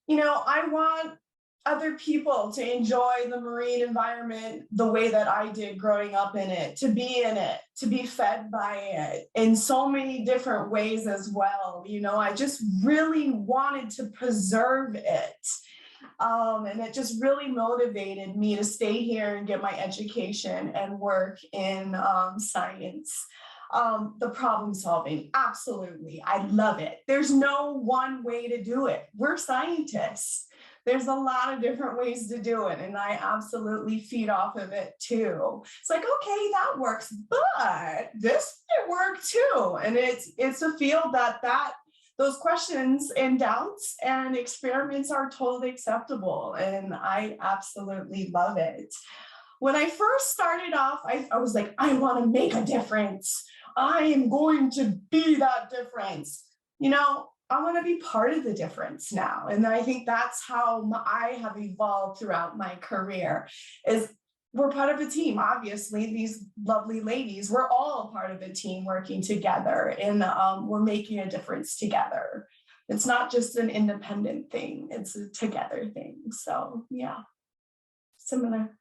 You know, I want other people to enjoy the marine environment the way that I did growing up in it, to be fed by it in so many different ways as well. You know, I just really wanted to preserve it. And it just really motivated me to stay here and get my education and work in science. The problem solving, absolutely, I love it. There's no one way to do it. We're scientists. There's a lot of different ways to do it, and I absolutely feed off of it too. It's like, okay, that works, but this might work too. And it's a field that those questions and doubts and experiments are totally acceptable, and I absolutely love it. When I first started off, I was like, I want to make a difference. I am going to be that difference. You know, I want to be part of the difference now. And I think that's how I have evolved throughout my career, is we're part of a team. Obviously, these lovely ladies, we're all part of a team working together, and we're making a difference together. It's not just an independent thing, it's a together thing. So yeah, similar.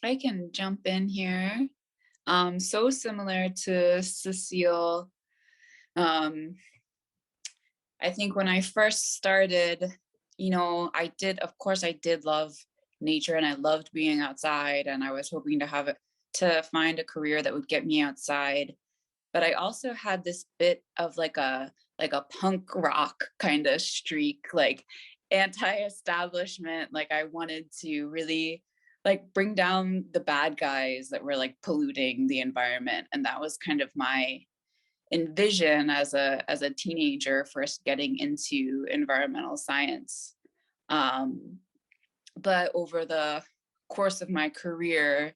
I can jump in here. So similar to Cecile. I think when I first started, you know, of course I did love nature, and I loved being outside, and I was hoping to find a career that would get me outside. But I also had this bit of like a punk rock kind of streak, like anti-establishment. Like I wanted to really like bring down the bad guys that were like polluting the environment. And that was kind of my envision as a teenager first getting into environmental science. But over the course of my career,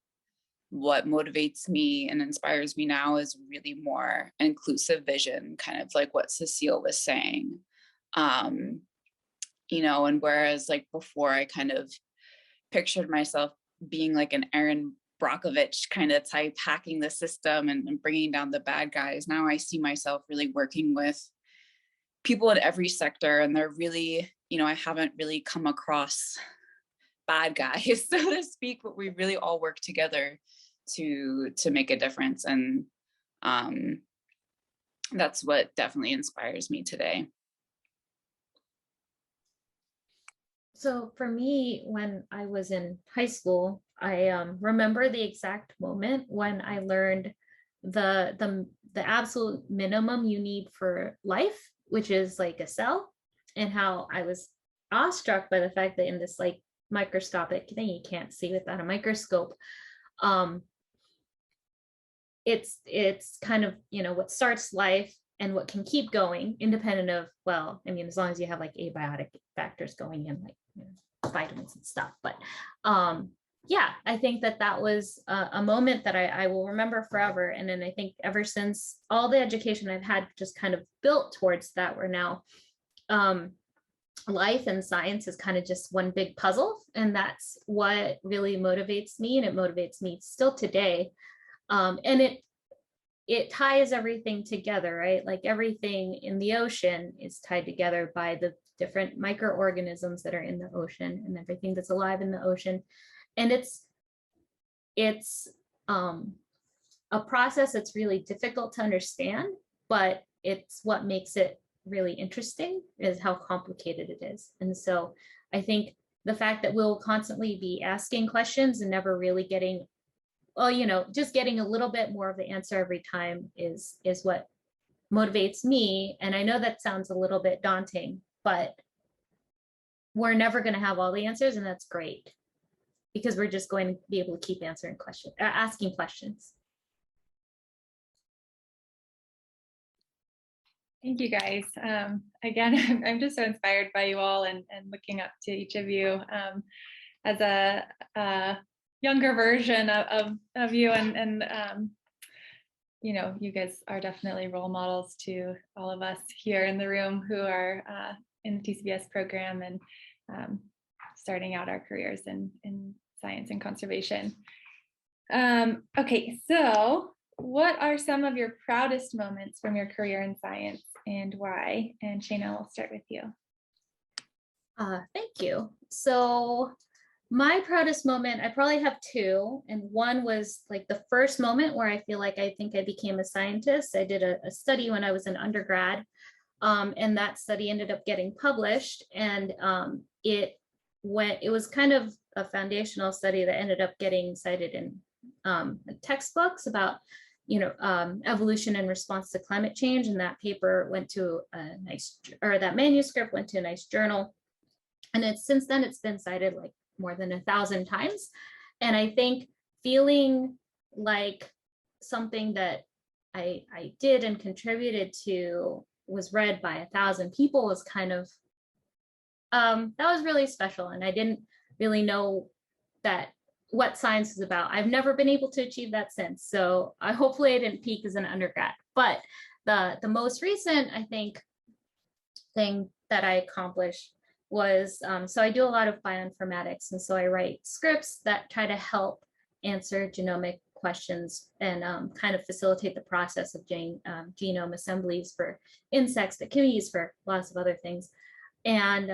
what motivates me and inspires me now is really more inclusive vision, kind of like what Cecile was saying. You know, and whereas like before I kind of pictured myself being like an Aaron Brockovich kind of type, hacking the system and bringing down the bad guys. Now I see myself really working with people in every sector, and they're really, you know, I haven't really come across bad guys, so to speak, but we really all work together to make a difference. And that's what definitely inspires me today. So for me, when I was in high school, I remember the exact moment when I learned the absolute minimum you need for life, which is like a cell, and how I was awestruck by the fact that in this like microscopic thing you can't see without a microscope, it's kind of, you know, what starts life and what can keep going independent of, well, I mean, as long as you have like abiotic factors going in, like, you know, vitamins and stuff. But yeah, I think that was a moment that I will remember forever. And then I think ever since, all the education I've had just kind of built towards that, where now life and science is kind of just one big puzzle. And that's what really motivates me, and it motivates me still today. And it ties everything together, right? Like everything in the ocean is tied together by the different microorganisms that are in the ocean and everything that's alive in the ocean. And it's a process that's really difficult to understand, but it's what makes it really interesting is how complicated it is. And so I think the fact that we'll constantly be asking questions and never really getting, well, you know, just getting a little bit more of the answer every time is what motivates me. And I know that sounds a little bit daunting, but we're never going to have all the answers, and that's great because we're just going to be able to keep answering questions, asking questions. Thank you guys. Again, I'm just so inspired by you all and looking up to each of you as a younger version of you, and you know, you guys are definitely role models to all of us here in the room who are in the TCBS program and starting out our careers in science and conservation. Okay, so what are some of your proudest moments from your career in science and why? And Sheina, we'll start with you. Thank you. So my proudest moment, I probably have two, and one was like the first moment where I feel like I think I became a scientist. I did a study when I was an undergrad, and that study ended up getting published, and it was kind of a foundational study that ended up getting cited in textbooks about, you know, evolution in response to climate change. And that paper went to a nice, or that manuscript went to a nice journal. And since then it's been cited like more than 1,000 times. And I think feeling like something that I did and contributed to was read by 1,000 people was kind of, that was really special. And I didn't really know what science is about. I've never been able to achieve that since. So hopefully I didn't peak as an undergrad. But the most recent, I think, thing that I accomplished was, so I do a lot of bioinformatics. And so I write scripts that try to help answer genomic questions and kind of facilitate the process of genome assemblies for insects that can be used for lots of other things. And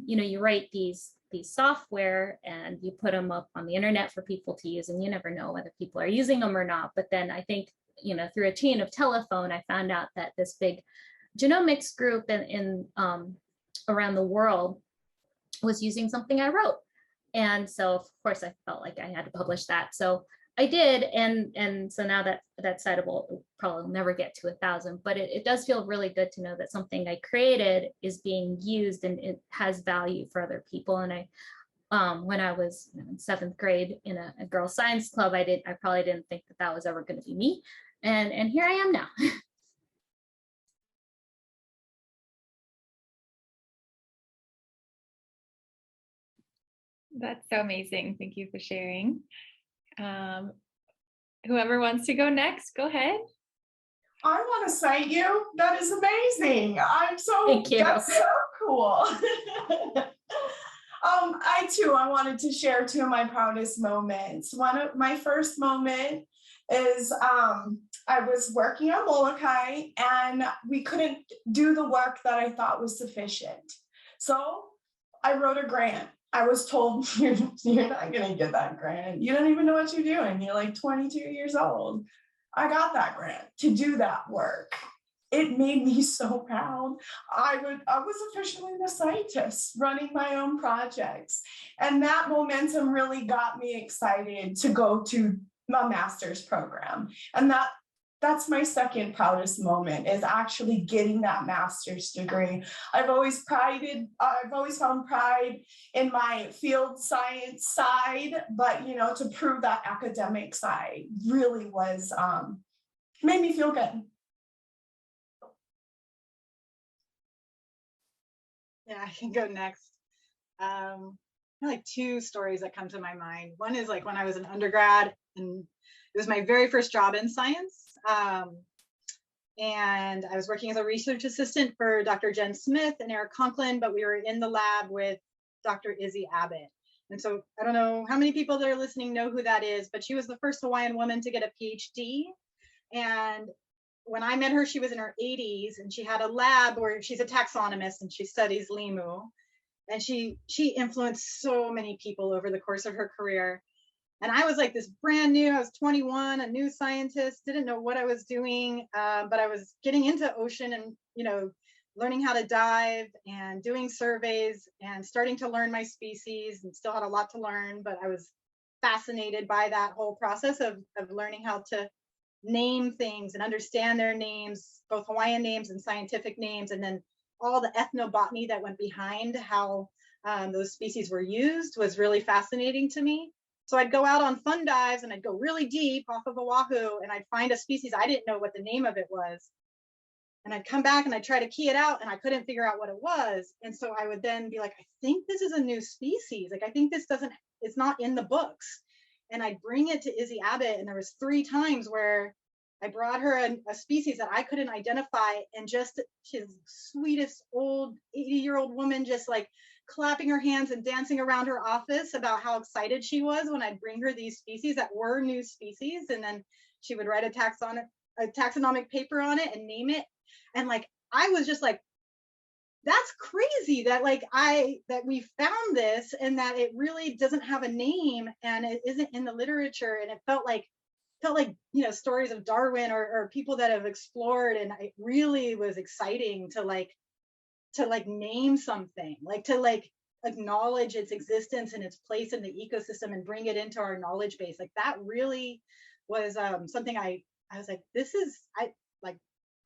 you know, you write these software and you put them up on the internet for people to use, and you never know whether people are using them or not. But then I think, you know, through a chain of telephone, I found out that this big genomics group in around the world was using something I wrote. And so of course I felt like I had to publish that. So I did, and so now that's citable, it'll probably never get to 1,000, but it does feel really good to know that something I created is being used and it has value for other people. And I, when I was in 7th grade in a girls' science club, I probably didn't think that was ever going to be me, and here I am now. That's so amazing. Thank you for sharing. Whoever wants to go next, go ahead. I want to cite you. That is amazing. Thank you. That's so cool. I wanted to share two of my proudest moments. One of my first moment is I was working on Molokai and we couldn't do the work that I thought was sufficient. So I wrote a grant. I was told, you're not going to get that grant. You don't even know what you're doing. You're like 22 years old. I got that grant to do that work. It made me so proud. I was officially the scientist running my own projects. And that momentum really got me excited to go to a master's program. And that's my second proudest moment, is actually getting that master's degree. I've always found pride in my field science side, but you know, to prove that academic side really was made me feel good. Yeah, I can go next. Like two stories that come to my mind. One is like when I was an undergrad, and it was my very first job in science. And I was working as a research assistant for Dr. Jen Smith and Eric Conklin, but we were in the lab with Dr. Izzy Abbott. And so I don't know how many people that are listening know who that is, but she was the first Hawaiian woman to get a PhD. And when I met her, she was in her 80s, and she had a lab where she's a taxonomist and she studies limu. And she influenced so many people over the course of her career. And I was like this brand new, I was 21, a new scientist, didn't know what I was doing, but I was getting into ocean and, you know, learning how to dive and doing surveys and starting to learn my species, and still had a lot to learn, but I was fascinated by that whole process of learning how to name things and understand their names, both Hawaiian names and scientific names, and then all the ethnobotany that went behind how those species were used was really fascinating to me. So I'd go out on fun dives and I'd go really deep off of Oahu, and I'd find a species I didn't know what the name of it was. And I'd come back and I'd try to key it out, and I couldn't figure out what it was. And so I would then be like, I think this is a new species. Like, I think this it's not in the books. And I'd bring it to Izzy Abbott, and there was 3 times where I brought her a species that I couldn't identify, and just she's the sweetest old 80-year-old woman, just like clapping her hands and dancing around her office about how excited she was when I'd bring her these species that were new species. And then she would write a taxonomic paper on it and name it. And like, I was just like, that's crazy that that we found this and that it really doesn't have a name and it isn't in the literature. And it felt like, you know, stories of Darwin or people that have explored. And it really was exciting to name something, to acknowledge its existence and its place in the ecosystem and bring it into our knowledge base. Like, that really was something I was like,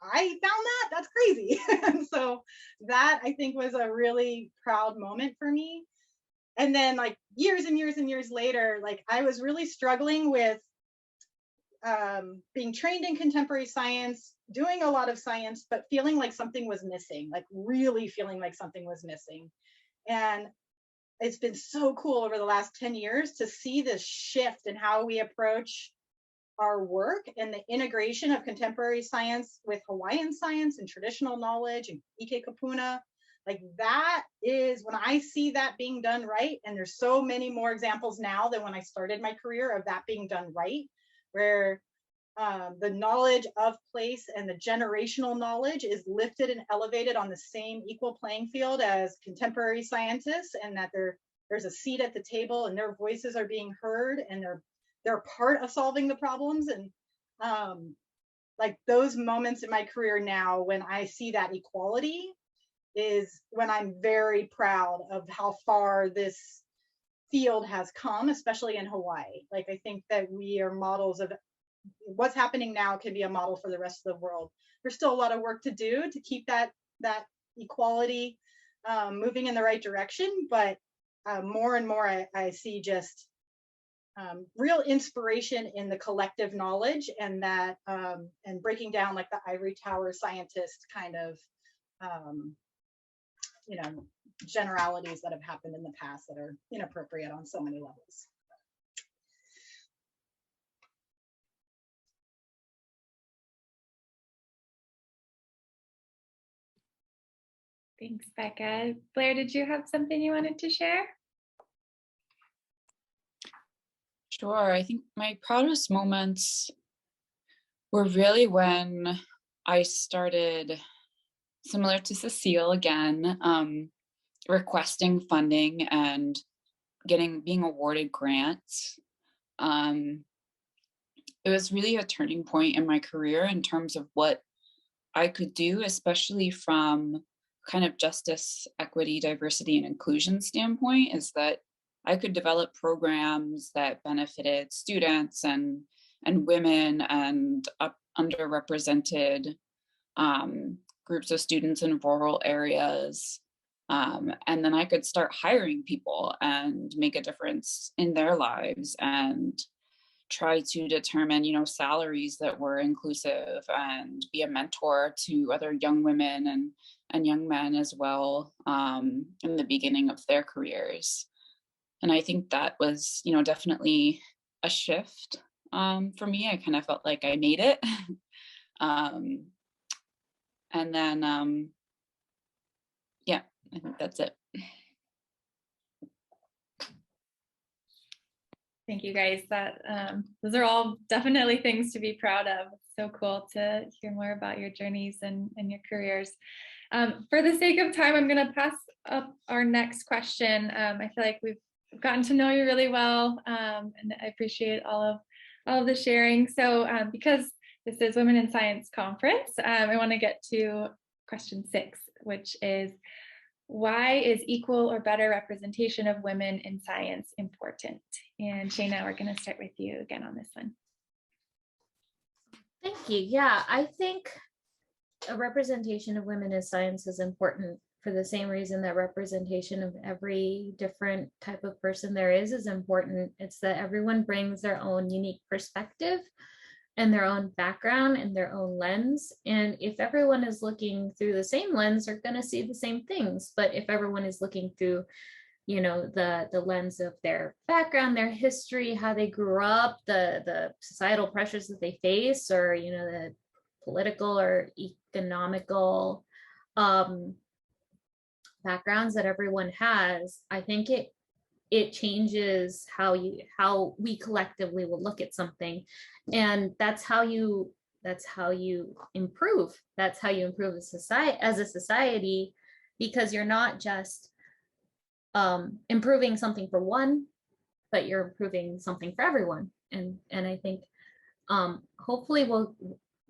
I found that, that's crazy. And so that, I think, was a really proud moment for me. And then like years and years and years later, like, I was really struggling with being trained in contemporary science, doing a lot of science, but feeling like something was missing, like really feeling like something was missing. And it's been so cool over the last 10 years to see this shift in how we approach our work and the integration of contemporary science with Hawaiian science and traditional knowledge and Ike Kapuna. Like, that is, when I see that being done right, and there's so many more examples now than when I started my career of that being done right, where the knowledge of place and the generational knowledge is lifted and elevated on the same equal playing field as contemporary scientists, and that there's a seat at the table and their voices are being heard and they're part of solving the problems. And like, those moments in my career now when I see that equality is when I'm very proud of how far this field has come, especially in Hawaii. Like, I think that we are models of what's happening now, can be a model for the rest of the world. There's still a lot of work to do to keep that equality moving in the right direction, but more and more I see just real inspiration in the collective knowledge, and that and breaking down like the ivory tower scientist kind of you know, generalities that have happened in the past that are inappropriate on so many levels. Thanks, Becca. Blaire, did you have something you wanted to share? Sure. I think my proudest moments were really when I started, similar to Cecile again, requesting funding and being awarded grants. It was really a turning point in my career in terms of what I could do, especially from kind of justice, equity, diversity, and inclusion standpoint, is that I could develop programs that benefited students and women and underrepresented groups of students in rural areas. And then I could start hiring people and make a difference in their lives and try to determine, salaries that were inclusive and be a mentor to other young women and young men as well in the beginning of their careers. And I think that was, definitely a shift for me. I kind of felt like I made it. And then, yeah, I think that's it. Thank you guys. Those are all definitely things to be proud of. so cool to hear more about your journeys and your careers. For the sake of time, I'm going to pass up our next question. I feel like we've gotten to know you really well, and I appreciate all of the sharing. So because this is Women in Science Conference, I want to get to question 6, which is, why is equal or better representation of women in science important? And Sheina, we're going to start with you again on this one. Thank you. Yeah, I think a representation of women in science is important for the same reason that representation of every different type of person there is important. It's that everyone brings their own unique perspective and their own background and their own lens. And if everyone is looking through the same lens, they're going to see the same things. But if everyone is looking through, you know, the lens of their background, their history, how they grew up, the societal pressures that they face, or, you know, the political or economical backgrounds that everyone has, I think it changes how we collectively will look at something. And that's how you improve. That's how you improve as a society, because you're not just improving something for one, but you're improving something for everyone. And I think hopefully we'll,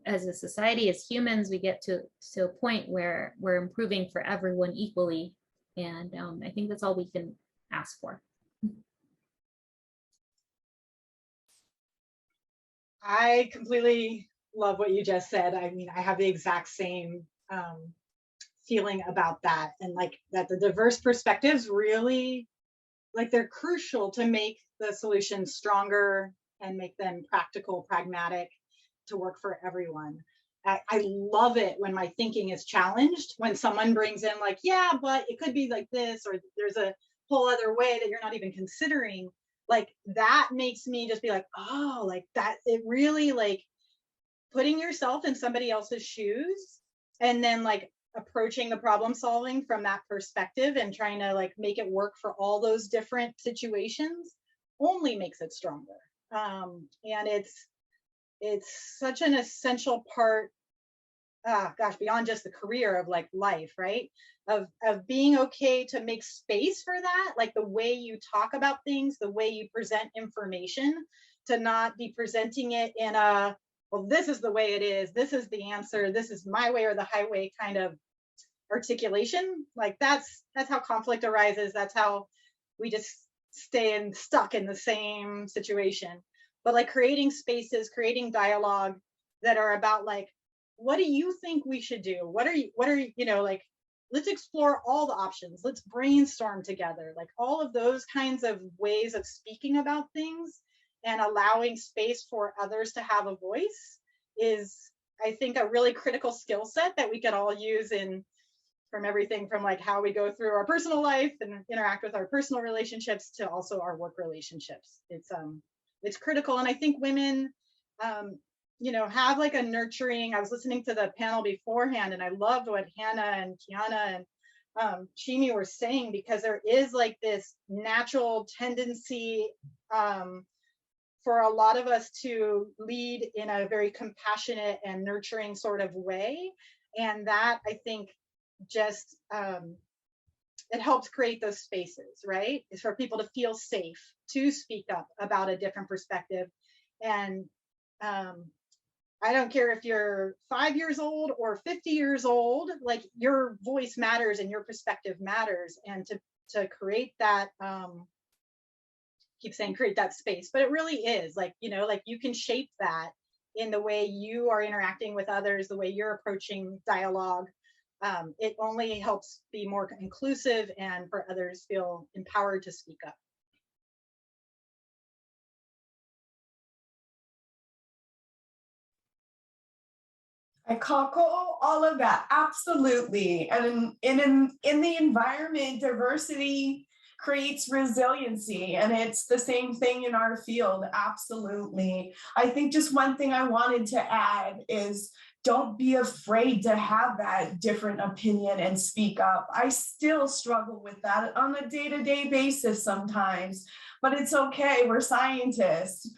as a society, as humans, we get to a point where we're improving for everyone equally. And I think that's all we can ask for. I completely love what you just said. I mean, I have the exact same feeling about that, and like that the diverse perspectives really, like, they're crucial to make the solutions stronger and make them practical, pragmatic, to work for everyone. I love it when my thinking is challenged, when someone brings in like, yeah, but it could be like this, or there's a whole other way that you're not even considering. Like, that makes me just be like, oh, like that, it really, like, putting yourself in somebody else's shoes and then like approaching the problem solving from that perspective and trying to like make it work for all those different situations only makes it stronger. And it's such an essential part, gosh, beyond just the career, of like life, right? Of being okay to make space for that, like the way you talk about things, the way you present information, to not be presenting it in a, well, this is the way it is, this is the answer, this is my way or the highway kind of articulation. Like that's how conflict arises. That's how we just stay stuck in the same situation. But like creating spaces, creating dialogue that are about like, what do you think we should do? What are you know, like, let's explore all the options. Let's brainstorm together. Like all of those kinds of ways of speaking about things and allowing space for others to have a voice is, I think, a really critical skill set that we could all use in, from everything from like how we go through our personal life and interact with our personal relationships to also our work relationships. It's critical. And I think women, you know, have like a nurturing, I was listening to the panel beforehand and I loved what Hannah and Kiana and Yoshimi were saying, because there is like this natural tendency for a lot of us to lead in a very compassionate and nurturing sort of way. And that, I think, just, it helps create those spaces, right? It's for people to feel safe to speak up about a different perspective. And I don't care if you're 5 years old or 50 years old, like your voice matters and your perspective matters. And to create that, keep saying create that space, but it really is like, you know, like you can shape that in the way you are interacting with others, the way you're approaching dialogue. It only helps be more inclusive and for others feel empowered to speak up. I cackle all of that, absolutely. And in the environment, diversity creates resiliency, and it's the same thing in our field, absolutely. I think just one thing I wanted to add is don't be afraid to have that different opinion and speak up. I still struggle with that on a day-to-day basis sometimes, but it's okay, we're scientists.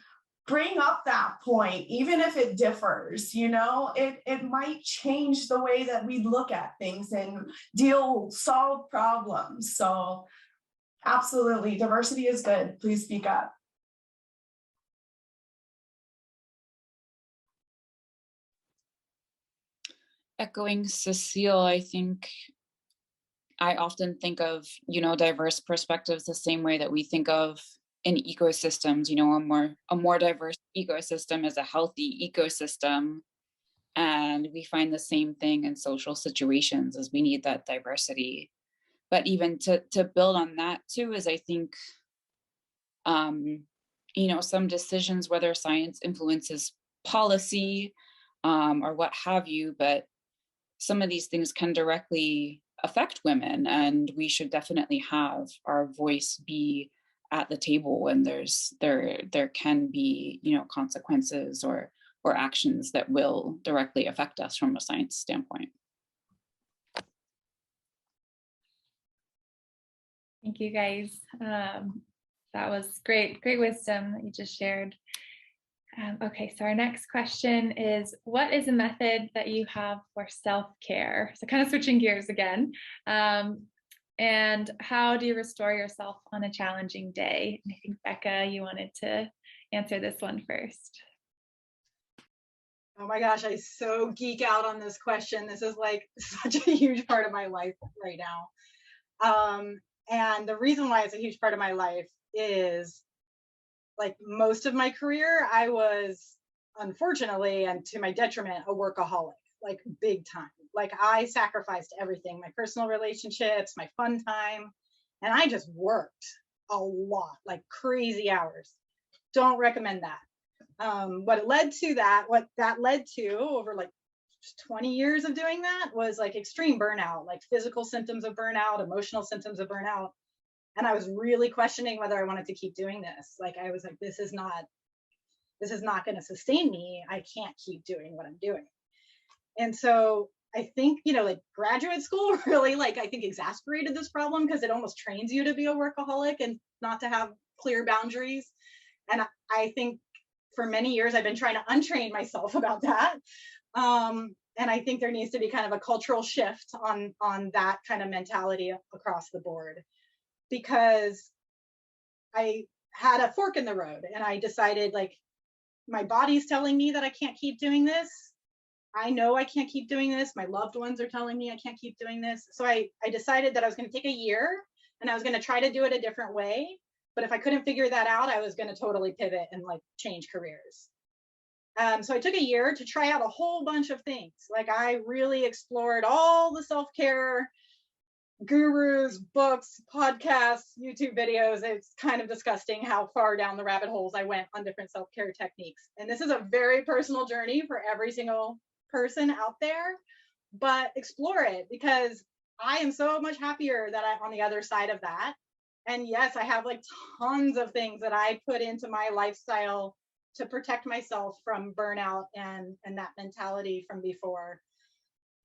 bring up that point, even if it differs, you know, it might change the way that we look at things and solve problems. So absolutely, diversity is good. Please speak up. Echoing Cecile, I think I often think of, diverse perspectives the same way that we think of in ecosystems. A more diverse ecosystem is a healthy ecosystem. And we find the same thing in social situations, as we need that diversity. But even to build on that too, is I think, some decisions, whether science influences policy or what have you, but some of these things can directly affect women, and we should definitely have our voice be at the table when there can be, consequences or actions that will directly affect us from a science standpoint. Thank you, guys. That was great wisdom that you just shared. Okay, so our next question is, what is a method that you have for self-care? So kind of switching gears again. And how do you restore yourself on a challenging day? And I think, Becca, you wanted to answer this one first. Oh my gosh, I so geek out on this question. This is like such a huge part of my life right now. And the reason why it's a huge part of my life is, like, most of my career, I was, unfortunately, and to my detriment, a workaholic, like big time. Like, I sacrificed everything, my personal relationships, my fun time, and I just worked a lot, like crazy hours. Don't recommend that. What that led to over like 20 years of doing that was like extreme burnout, like physical symptoms of burnout, emotional symptoms of burnout. And I was really questioning whether I wanted to keep doing this. Like, I was like, this is not going to sustain me. I can't keep doing what I'm doing. And so I think, like graduate school really, like, I think exasperated this problem, because it almost trains you to be a workaholic and not to have clear boundaries. And I think for many years, I've been trying to untrain myself about that. And I think there needs to be kind of a cultural shift on that kind of mentality across the board, because I had a fork in the road and I decided, like, my body's telling me that I can't keep doing this. I know I can't keep doing this. My loved ones are telling me I can't keep doing this. So I decided that I was going to take a year and I was going to try to do it a different way. But if I couldn't figure that out, I was going to totally pivot and like change careers. So I took a year to try out a whole bunch of things. Like, I really explored all the self-care gurus, books, podcasts, YouTube videos. It's kind of disgusting how far down the rabbit holes I went on different self-care techniques. And this is a very personal journey for every single person out there, but explore it, because I am so much happier that I'm on the other side of that. And yes, I have like tons of things that I put into my lifestyle to protect myself from burnout and that mentality from before.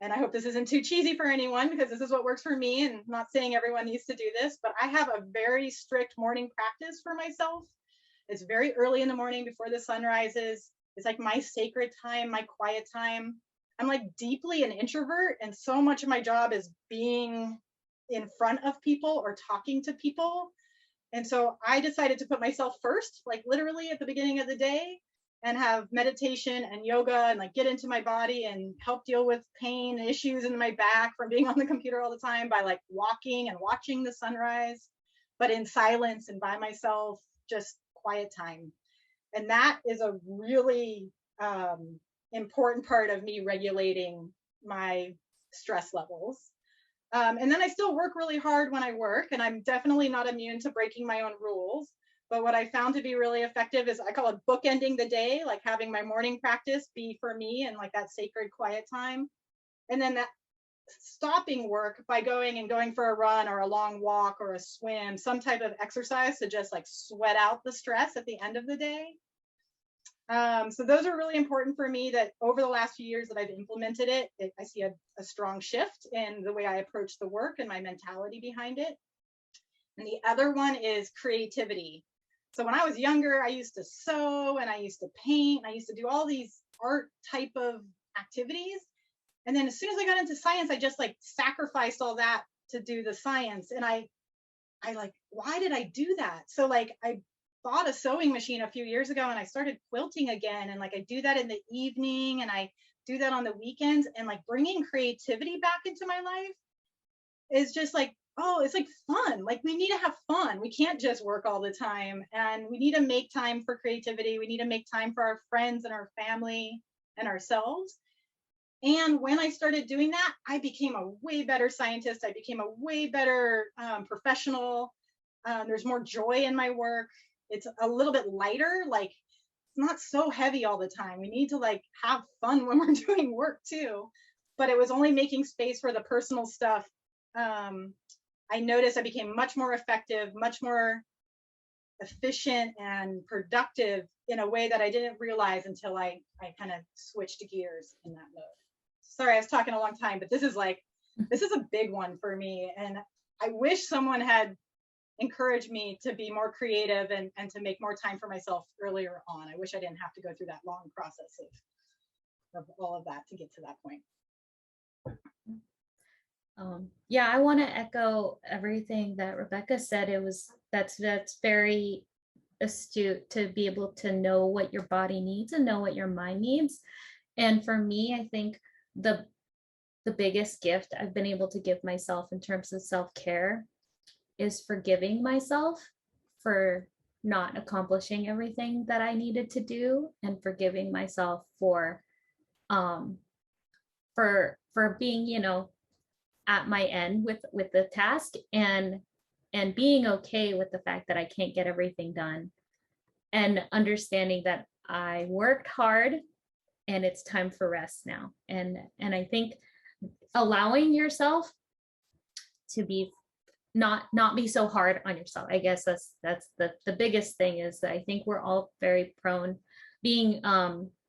And I hope this isn't too cheesy for anyone, because this is what works for me, and I'm not saying everyone needs to do this, but I have a very strict morning practice for myself. It's very early in the morning before the sun rises. It's like my sacred time, my quiet time. I'm like deeply an introvert, and so much of my job is being in front of people or talking to people. And so I decided to put myself first, like literally at the beginning of the day, and have meditation and yoga and like get into my body and help deal with pain and issues in my back from being on the computer all the time by like walking and watching the sunrise, but in silence and by myself, just quiet time. And that is a really important part of me regulating my stress levels. And then I still work really hard when I work, and I'm definitely not immune to breaking my own rules. But what I found to be really effective is, I call it bookending the day, like having my morning practice be for me and like that sacred quiet time. And then that stopping work by going for a run or a long walk or a swim, some type of exercise to just like sweat out the stress at the end of the day. So those are really important for me, that over the last few years that I've implemented it, I see a strong shift in the way I approach the work and my mentality behind it. And the other one is creativity. So when I was younger, I used to sew and I used to paint. I used to do all these art type of activities. And then as soon as I got into science, I just like sacrificed all that to do the science. And I like, why did I do that? So like I bought a sewing machine a few years ago and I started quilting again. And like I do that in the evening and I do that on the weekends, and like bringing creativity back into my life is just like, oh, it's like fun. Like we need to have fun. We can't just work all the time, and we need to make time for creativity. We need to make time for our friends and our family and ourselves. And when I started doing that, I became a way better scientist. I became a way better professional. There's more joy in my work. It's a little bit lighter, like it's not so heavy all the time. We need to like have fun when we're doing work too. But it was only making space for the personal stuff. I noticed I became much more effective, much more efficient and productive in a way that I didn't realize until I kind of switched gears in that mode. Sorry, I was talking a long time, but this is a big one for me. And I wish someone had encouraged me to be more creative and to make more time for myself earlier on. I wish I didn't have to go through that long process of all of that to get to that point. Yeah, I want to echo everything that Rebecca said. That's very astute to be able to know what your body needs and know what your mind needs. And for me, I think the biggest gift I've been able to give myself in terms of self-care is forgiving myself for not accomplishing everything that I needed to do, and forgiving myself for being, you know, at my end with the task, and being okay with the fact that I can't get everything done, and understanding that I worked hard and it's time for rest now. And I think allowing yourself to be not be so hard on yourself. I guess that's the biggest thing, is that I think we're all very prone, being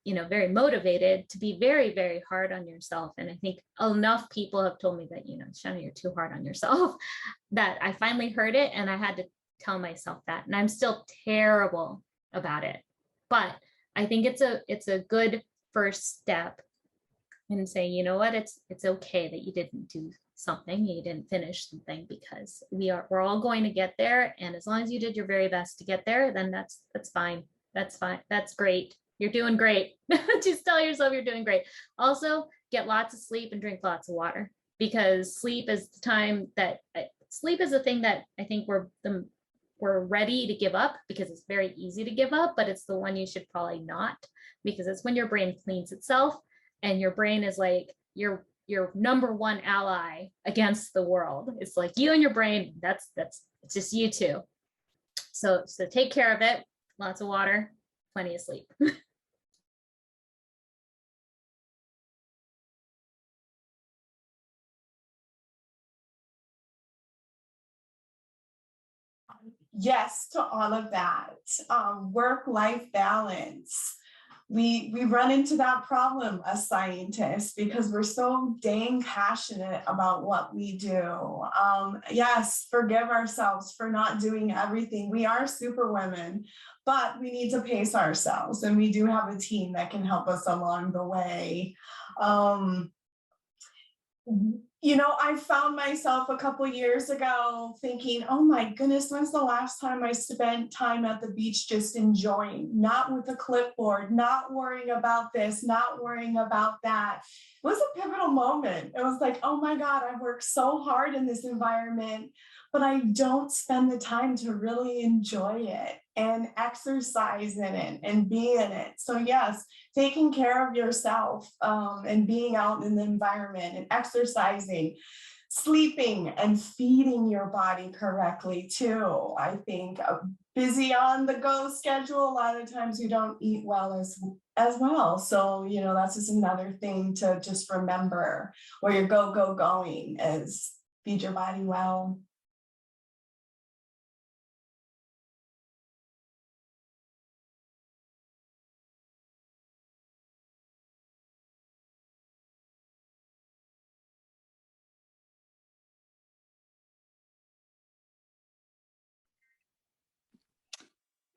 you know, very motivated to be very, very hard on yourself. And I think enough people have told me that, you know, Sheina, you're too hard on yourself, that I finally heard it and I had to tell myself that. And I'm still terrible about it. But I think it's a good first step in saying, you know what, it's okay that you didn't do something, you didn't finish something, because we're all going to get there. And as long as you did your very best to get there, then that's fine. That's fine. That's great. You're doing great. Just tell yourself you're doing great. Also, get lots of sleep and drink lots of water, because sleep is the thing that I think we're ready to give up, because it's very easy to give up, but it's the one you should probably not, because it's when your brain cleans itself, and your brain is like your number one ally against the world. It's like you and your brain, it's just you two. So take care of it. Lots of water, plenty of sleep. Yes to all of that. Work-life balance. We run into that problem as scientists because we're so dang passionate about what we do. Yes, forgive ourselves for not doing everything. We are super women, but we need to pace ourselves, and we do have a team that can help us along the way. You know, I found myself a couple years ago thinking, oh my goodness, when's the last time I spent time at the beach just enjoying, not with a clipboard, not worrying about this, not worrying about that. It was a pivotal moment. It was like, oh my God, I worked so hard in this environment, but I don't spend the time to really enjoy it and exercise in it and be in it. So yes, taking care of yourself and being out in the environment and exercising, sleeping and feeding your body correctly too. I think a busy on the go schedule, a lot of times we don't eat well as well. So, you know, that's just another thing to just remember, where your going is feed your body well.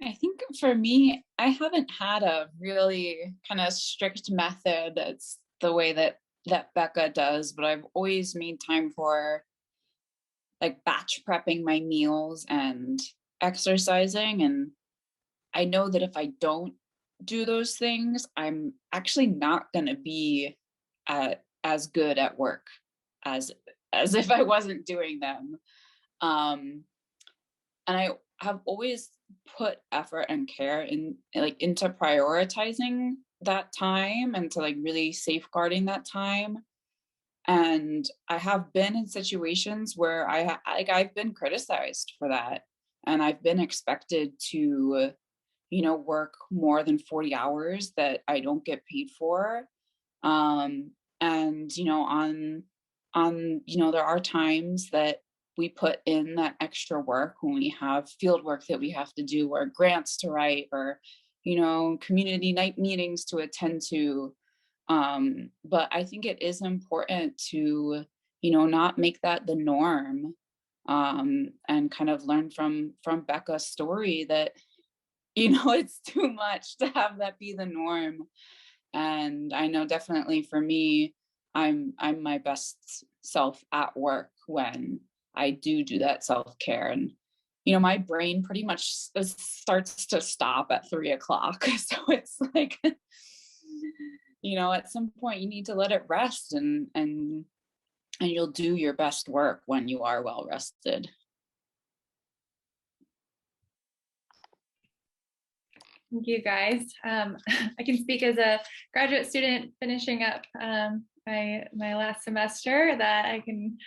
I think for me, I haven't had a really kind of strict method that's the way that Becca does, but I've always made time for like batch prepping my meals and exercising. And I know that if I don't do those things, I'm actually not going to be as good at work as if I wasn't doing them. And I have always put effort and care into prioritizing that time and to like really safeguarding that time. And I have been in situations where I've been criticized for that, and I've been expected to, work more than 40 hours that I don't get paid for. And there are times that we put in that extra work when we have field work that we have to do, or grants to write, or community night meetings to attend to. But I think it is important to not make that the norm, and kind of learn from Becca's story that it's too much to have that be the norm. And I know definitely for me, I'm my best self at work when I do that self-care. And my brain pretty much starts to stop at 3 o'clock. So it's like at some point you need to let it rest, and you'll do your best work when you are well rested. Thank you, guys. I can speak as a graduate student finishing up my last semester that I can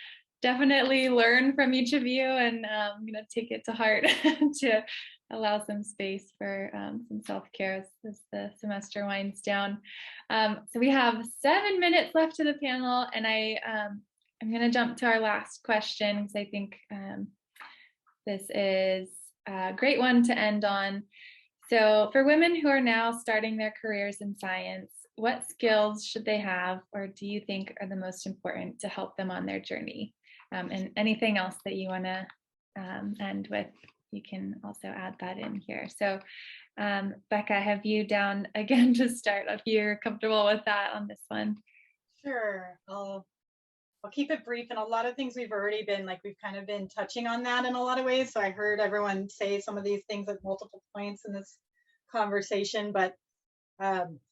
definitely learn from each of you, and I'm going to take it to heart to allow some space for some self-care as the semester winds down. So we have 7 minutes left to the panel, and I'm going to jump to our last question because I think this is a great one to end on. So for women who are now starting their careers in science, what skills should they have, or do you think are the most important to help them on their journey? And anything else that you want to end with, you can also add that in here. So Becca, I have you down again to start if you're comfortable with that on this one. Sure. I'll keep it brief, and a lot of things we've kind of been touching on that in a lot of ways. So I heard everyone say some of these things at multiple points in this conversation, but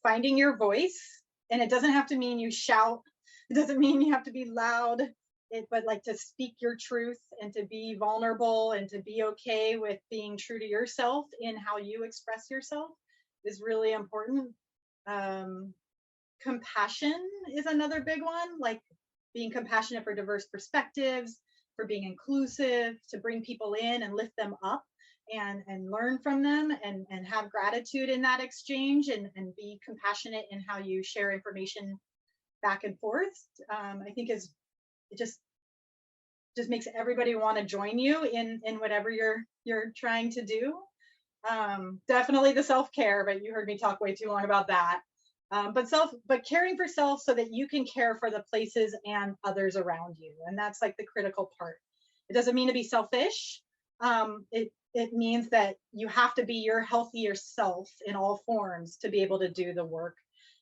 finding your voice, and it doesn't have to mean you shout. It doesn't mean you have to be loud, but like to speak your truth and to be vulnerable and to be okay with being true to yourself in how you express yourself is really important. Compassion is another big one, like being compassionate for diverse perspectives, for being inclusive, to bring people in and lift them up and learn from them and have gratitude in that exchange, and be compassionate in how you share information back and forth. I think it just makes everybody want to join you in whatever you're trying to do. Definitely the self-care, but you heard me talk way too long about that. But caring for self so that you can care for the places and others around you. And that's like the critical part. It doesn't mean to be selfish. It means that you have to be your healthier self in all forms to be able to do the work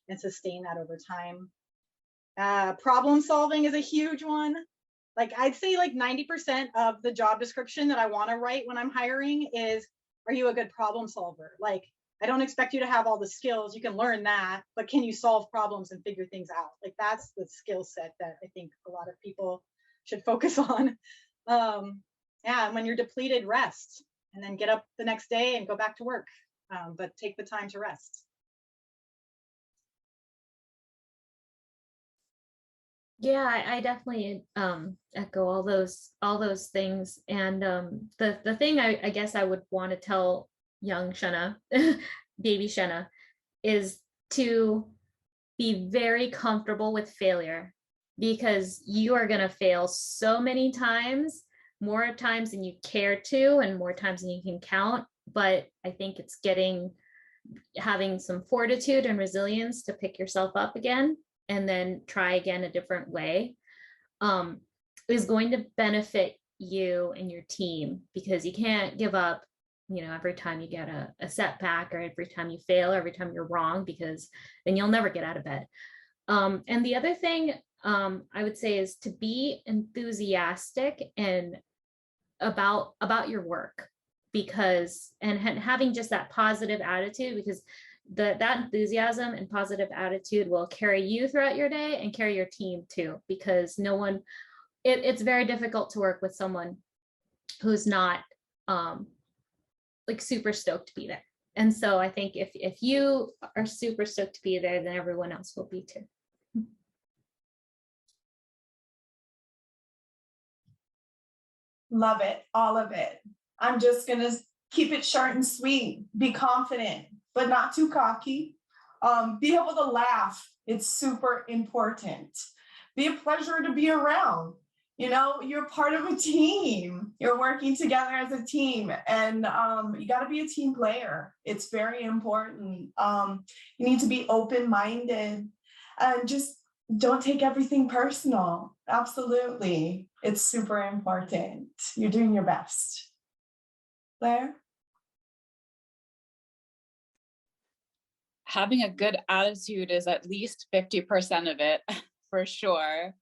and sustain that over time. Problem solving is a huge one. Like I'd say like 90% of the job description that I want to write when I'm hiring is, are you a good problem solver? Like, I don't expect you to have all the skills. You can learn that, but can you solve problems and figure things out? Like that's the skill set that I think a lot of people should focus on. And when you're depleted, rest, and then get up the next day and go back to work. But take the time to rest. Yeah, I definitely echo all those things. And the thing I guess I would want to tell young Sheina, baby Sheina, is to be very comfortable with failure, because you are going to fail so many times, more times than you care to, and more times than you can count. But I think it's having some fortitude and resilience to pick yourself up again and then try again a different way is going to benefit you and your team, because you can't give up every time you get a setback, or every time you fail, or every time you're wrong, because then you'll never get out of bed. And the other thing I would say is to be enthusiastic and about your work, because and having just that positive attitude, because that enthusiasm and positive attitude will carry you throughout your day and carry your team too, because it's very difficult to work with someone who's not like super stoked to be there. And so I think if you are super stoked to be there, then everyone else will be too. Love it, all of it. I'm just gonna keep it short and sweet. Be confident, but not too cocky. Be able to laugh. It's super important. Be a pleasure to be around. You're part of a team. You're working together as a team, and you got to be a team player. It's very important. You need to be open-minded, and just don't take everything personal. Absolutely. It's super important. You're doing your best. Blaire? Having a good attitude is at least 50% of it, for sure.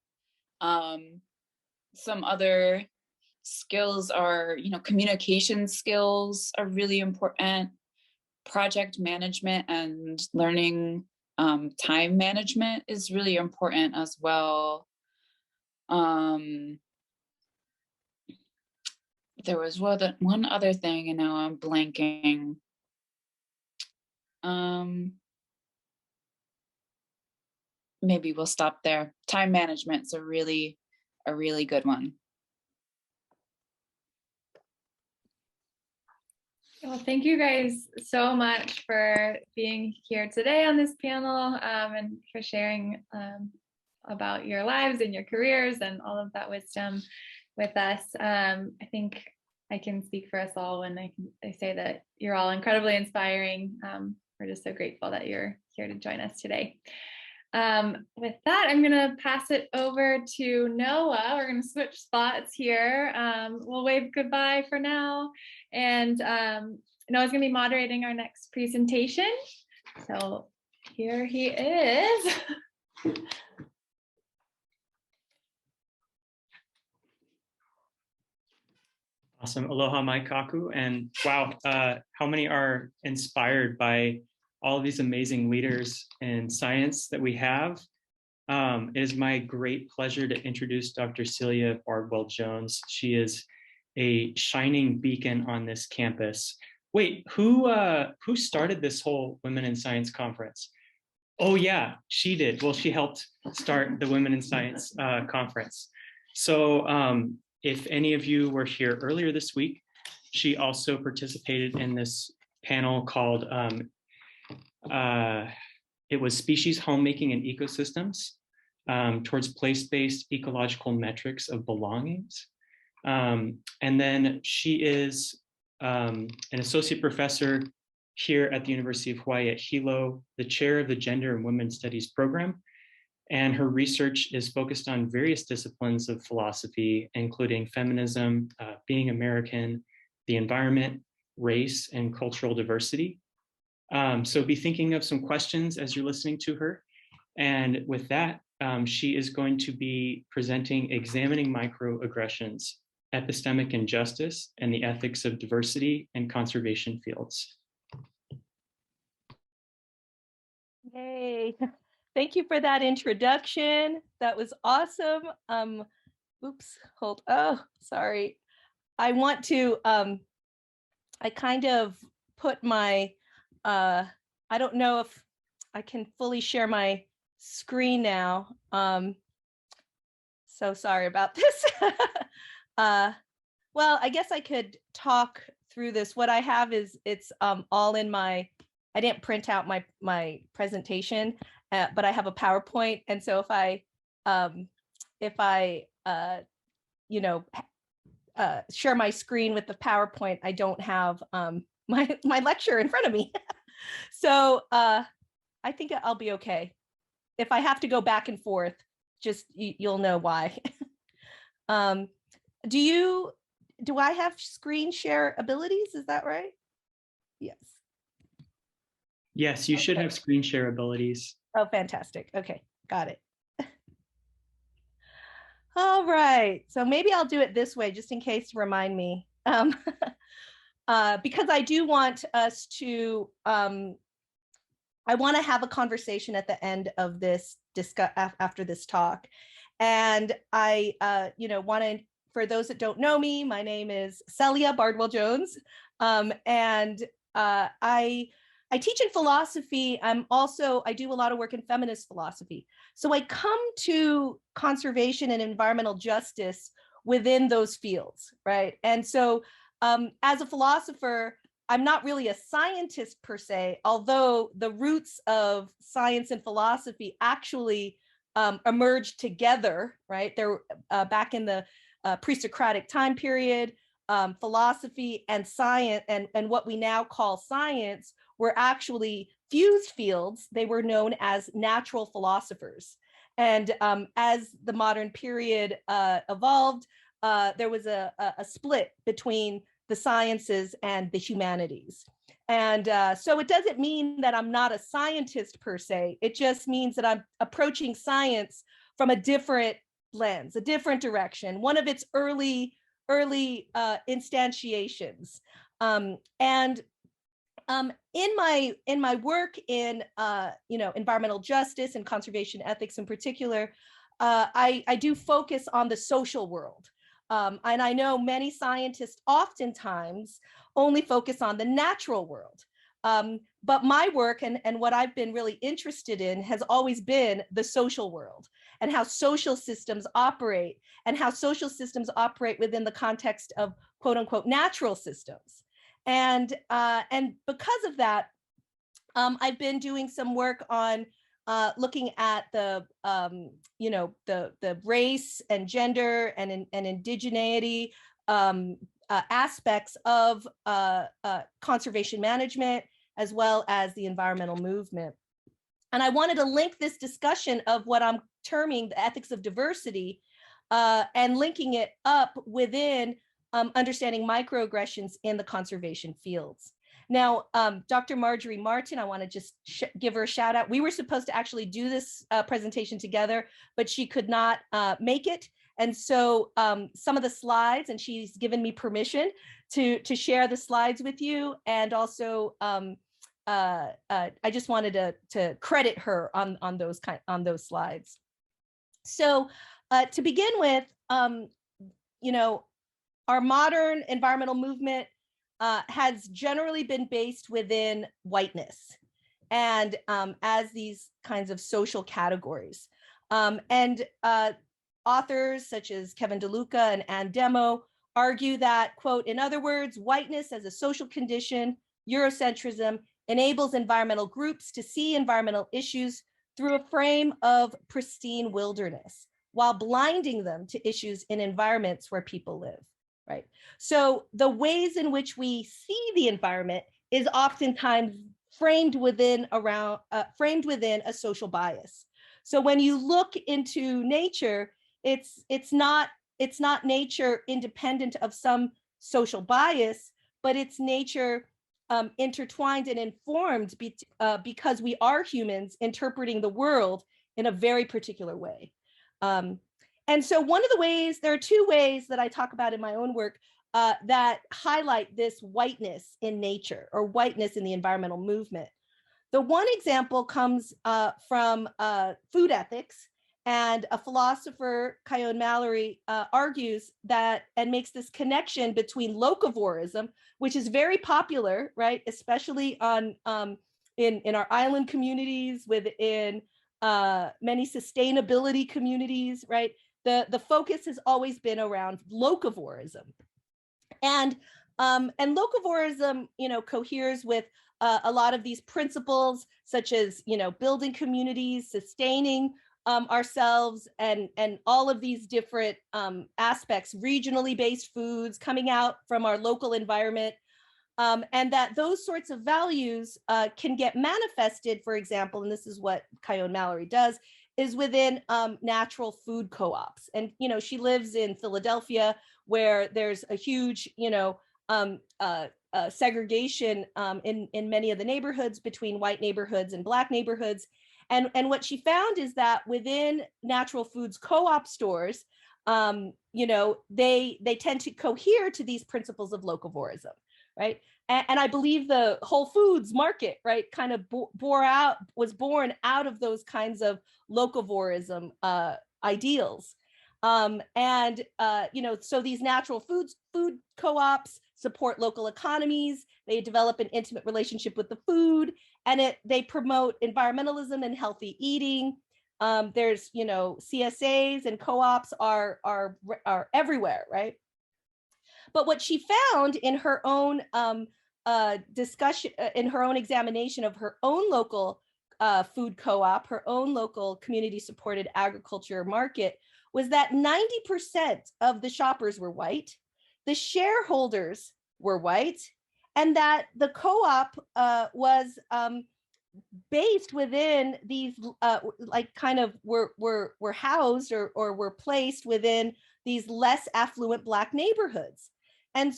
Some other skills are, communication skills are really important. Project management and learning time management is really important as well. There was one other thing, and now I'm blanking. Maybe we'll stop there. Time management's a really good one. Well, thank you guys so much for being here today on this panel, and for sharing about your lives and your careers and all of that wisdom with us. I think I can speak for us all when I say that you're all incredibly inspiring. We're just so grateful that you're here to join us today. With that, I'm going to pass it over to Noah. We're going to switch spots here. We'll wave goodbye for now. And Noah's going to be moderating our next presentation. So here he is. Awesome. Aloha mai kaku. And wow, how many are inspired by all of these amazing leaders in science that we have. It is my great pleasure to introduce Dr. Celia Bardwell-Jones. She is a shining beacon on this campus. Wait, who started this whole Women in Science conference? Oh yeah, she did. Well, she helped start the Women in Science conference. So if any of you were here earlier this week, she also participated in this panel called it was Species Homemaking and Ecosystems towards Place-Based Ecological Metrics of Belongings. And then she is an associate professor here at the University of Hawaii at Hilo, the chair of the Gender and Women's Studies program. And her research is focused on various disciplines of philosophy, including feminism, being American, the environment, race, and cultural diversity. So be thinking of some questions as you're listening to her. And with that, she is going to be presenting Examining Microaggressions, Epistemic Injustice, and the Ethics of Diversity and Conservation Fields. Yay. Thank you for that introduction. That was awesome. Oops, sorry. I want to, I kind of put my, I don't know if I can fully share my screen now. So sorry about this. Well, I guess I could talk through this. What I have is it's all in my, I didn't print out my presentation, but I have a PowerPoint. And so if I share my screen with the PowerPoint, I don't have my lecture in front of me. So I think I'll be okay. If I have to go back and forth, just you'll know why. do I have screen share abilities? Is that right? Yes. Yes, you should have screen share abilities. Oh, fantastic. Okay, got it. All right, so maybe I'll do it this way just in case to remind me. Because I do want us to, I want to have a conversation at the end of this after this talk. And I, want to, for those that don't know me, my name is Celia Bardwell-Jones. And I teach in philosophy. I do a lot of work in feminist philosophy. So I come to conservation and environmental justice within those fields, right? And so as a philosopher, I'm not really a scientist per se, although the roots of science and philosophy actually emerged together, right? They're back in the pre-Socratic time period. Philosophy and science and what we now call science were actually fused fields. They were known as natural philosophers. And as the modern period evolved, there was a split between the sciences and the humanities. And so it doesn't mean that I'm not a scientist per se. It just means that I'm approaching science from a different lens, a different direction, one of its early instantiations. In my work in environmental justice and conservation ethics in particular, I do focus on the social world. And I know many scientists oftentimes only focus on the natural world. But my work and what I've been really interested in has always been the social world and how social systems operate and how social systems operate within the context of quote unquote natural systems. And because of that, I've been doing some work on looking at the race and gender and indigeneity aspects of conservation management, as well as the environmental movement. And I wanted to link this discussion of what I'm terming the ethics of diversity and linking it up within understanding microaggressions in the conservation fields. Now, Dr. Marjorie Martin, I want to just give her a shout out. We were supposed to actually do this presentation together, but she could not make it. And so some of the slides, and she's given me permission to share the slides with you. And also, I just wanted to credit her on those slides. So to begin with, our modern environmental movement has generally been based within whiteness and as these kinds of social categories. And authors such as Kevin DeLuca and Ann Demo argue that, quote, in other words, whiteness as a social condition, Eurocentrism, enables environmental groups to see environmental issues through a frame of pristine wilderness, while blinding them to issues in environments where people live, right? So the ways in which we see the environment is oftentimes framed within a social bias. So when you look into nature, it's not nature independent of some social bias, but it's nature intertwined and informed because we are humans interpreting the world in a very particular way. And so one of the ways, there are two ways that I talk about in my own work that highlight this whiteness in nature or whiteness in the environmental movement. The one example comes from food ethics, and a philosopher, Kaiameaola, argues that and makes this connection between locavorism, which is very popular, right, especially on in our island communities, within many sustainability communities, right? The focus has always been around locavorism, and locavorism, coheres with a lot of these principles, such as building communities, sustaining ourselves, and all of these different aspects, regionally based foods coming out from our local environment, and that those sorts of values can get manifested, for example, and this is what Kaiameaola does, is within natural food co-ops. And, she lives in Philadelphia, where there's a huge, segregation in many of the neighborhoods between white neighborhoods and Black neighborhoods. And what she found is that within natural foods co-op stores, they tend to cohere to these principles of locavorism, right? And I believe the Whole Foods market, right, kind of was born out of those kinds of locavorism ideals. So these natural food co-ops support local economies. They develop an intimate relationship with the food, and they promote environmentalism and healthy eating. There's, CSAs and co-ops are everywhere, right? But what she found in her own discussion, in her own examination of her own local food co-op, her own local community-supported agriculture market, was that 90% of the shoppers were white, the shareholders were white, and that the co-op was based within these, were housed or were placed within these less affluent Black neighborhoods. And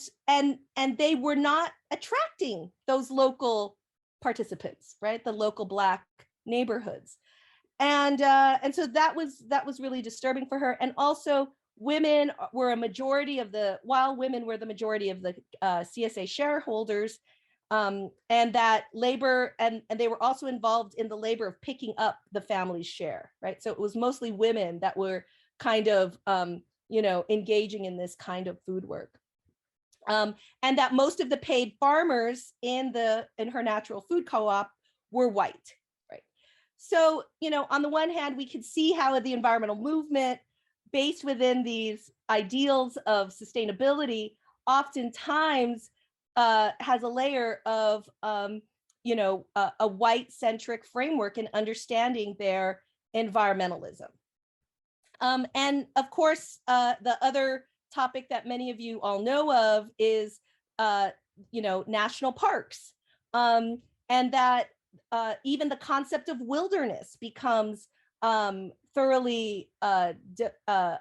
they were not attracting those local participants, right? The local Black neighborhoods. And so that was really disturbing for her. And also, women were a majority of while women were the majority of the CSA shareholders, and that labor, and they were also involved in the labor of picking up the family's share, right? So it was mostly women that were kind of, engaging in this kind of food work. And that most of the paid farmers in her natural food co-op were white, right? So, on the one hand, we could see how the environmental movement, based within these ideals of sustainability, oftentimes has a layer of, a white-centric framework in understanding their environmentalism. And of course, the other topic that many of you all know of is, national parks, and that even the concept of wilderness becomes thoroughly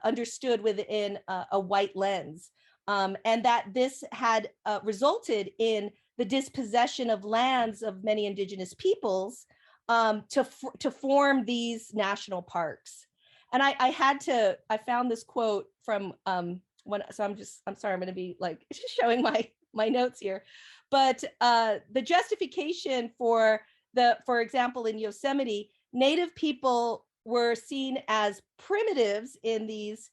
understood within a white lens, and that this had resulted in the dispossession of lands of many indigenous peoples to form these national parks. And I found this quote from I'm sorry, I'm going to be like showing my notes here, but the justification for example, in Yosemite, Native people were seen as primitives in these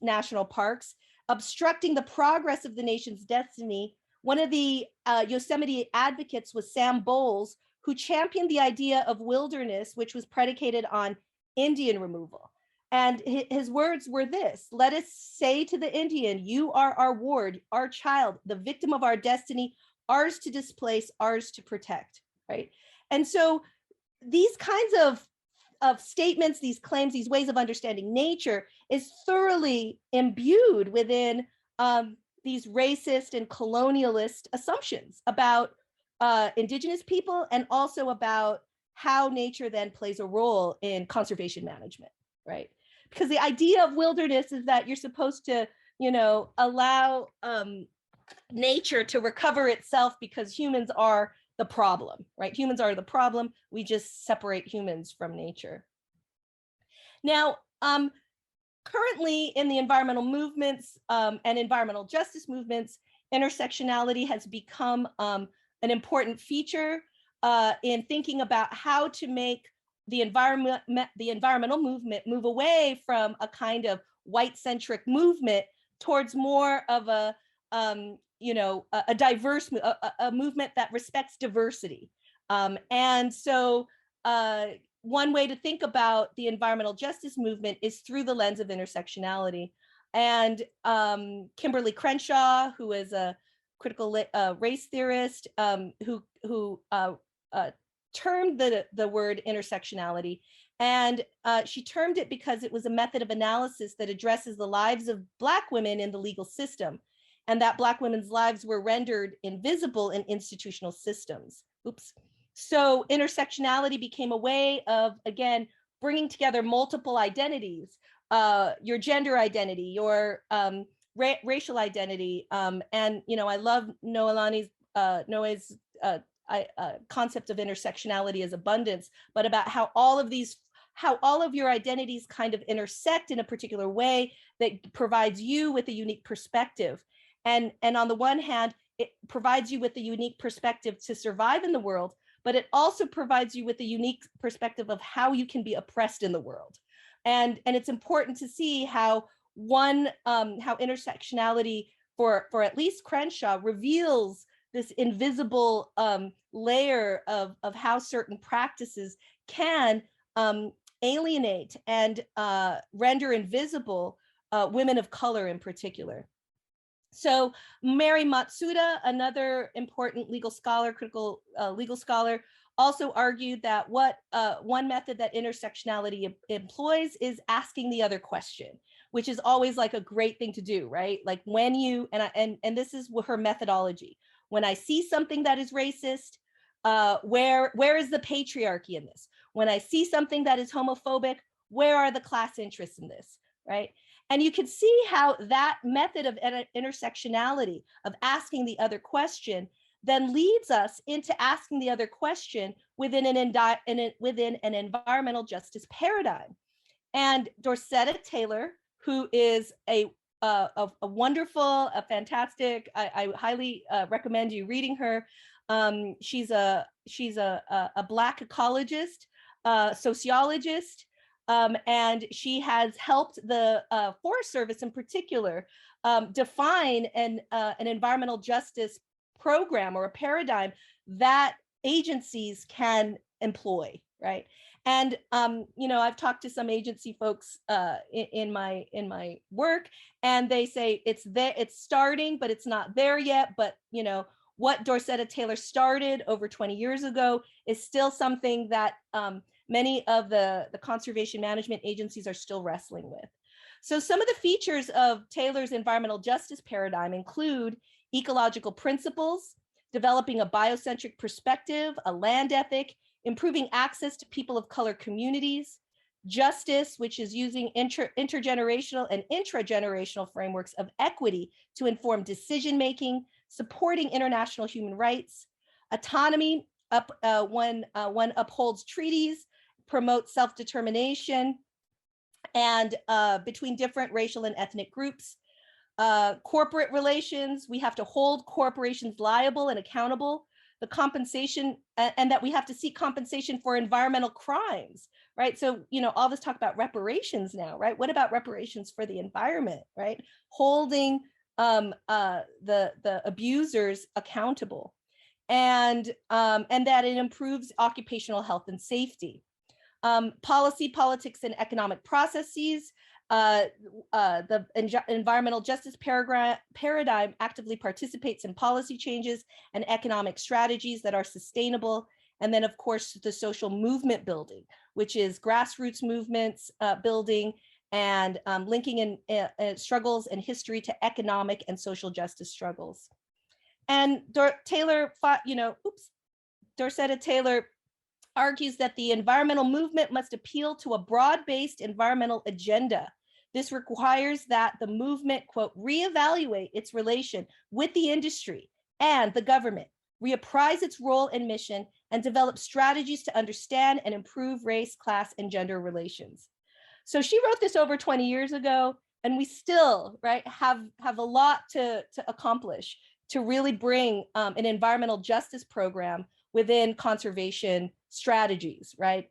national parks, obstructing the progress of the nation's destiny. One of the Yosemite advocates was Sam Bowles, who championed the idea of wilderness, which was predicated on Indian removal. And his words were this: "Let us say to the Indian, you are our ward, our child, the victim of our destiny, ours to displace, ours to protect," right? And so these kinds of statements, these claims, these ways of understanding nature is thoroughly imbued within these racist and colonialist assumptions about indigenous people, and also about how nature then plays a role in conservation management, right? Because the idea of wilderness is that you're supposed to, allow nature to recover itself, because humans are the problem, right? Humans are the problem. We just separate humans from nature. Now, currently in the environmental movements and environmental justice movements, intersectionality has become an important feature in thinking about how to make the environmental movement move away from a kind of white-centric movement towards more of a diverse, a movement that respects diversity. And so one way to think about the environmental justice movement is through the lens of intersectionality. And Kimberly Crenshaw, who is a critical race theorist, who termed the word intersectionality, and she termed it because it was a method of analysis that addresses the lives of Black women in the legal system, and that Black women's lives were rendered invisible in institutional systems. Oops. So intersectionality became a way of, again, bringing together multiple identities, your gender identity, your racial identity. And, you know, I love Noelani's, Noe's concept of intersectionality as abundance, but about how all of your identities kind of intersect in a particular way that provides you with a unique perspective. And on the one hand, it provides you with a unique perspective to survive in the world, but it also provides you with a unique perspective of how you can be oppressed in the world. And it's important to see how how intersectionality for at least Crenshaw reveals this invisible layer of how certain practices can alienate and render invisible women of color in particular. So Mary Matsuda, another important legal scholar, critical legal scholar, also argued that one method that intersectionality employs is asking the other question, which is always like a great thing to do, right? Like when you, and this is her methodology. When I see something that is racist, where is the patriarchy in this? When I see something that is homophobic, where are the class interests in this, right? And you can see how that method of intersectionality, of asking the other question, then leads us into asking the other question within an environmental justice paradigm. And Dorcetta Taylor, who is a wonderful, a fantastic, I highly recommend you reading her. She's a Black ecologist, sociologist, and she has helped the Forest Service in particular define an environmental justice program or a paradigm that agencies can employ, right? And you know, I've talked to some agency folks in my work, and they say it's there, it's starting, but it's not there yet. But you know, what Dorcetta Taylor started over 20 years ago is still something that many of the conservation management agencies are still wrestling with. So some of the features of Taylor's environmental justice paradigm include ecological principles, developing a biocentric perspective, a land ethic, improving access to people of color communities, justice, which is using intergenerational and intragenerational frameworks of equity to inform decision-making, supporting international human rights, autonomy, one upholds treaties, promotes self-determination, and between different racial and ethnic groups. Corporate relations, we have to hold corporations liable and accountable. The compensation, and that we have to seek compensation for environmental crimes, right? So, you know, all this talk about reparations now, right? What about reparations for the environment, right? Holding the abusers accountable, and that it improves occupational health and safety. Policy, politics, and economic processes. The environmental justice paradigm actively participates in policy changes and economic strategies that are sustainable. And then, of course, the social movement building, which is grassroots movements building and linking in struggles and history to economic and social justice struggles. And Taylor, Dorcetta Taylor argues that the environmental movement must appeal to a broad-based environmental agenda. This requires that the movement, quote, reevaluate its relation with the industry and the government, reapprise its role and mission, and develop strategies to understand and improve race, class, and gender relations. So she wrote this over 20 years ago, and we still, right, have a lot to accomplish to really bring an environmental justice program within conservation strategies, right?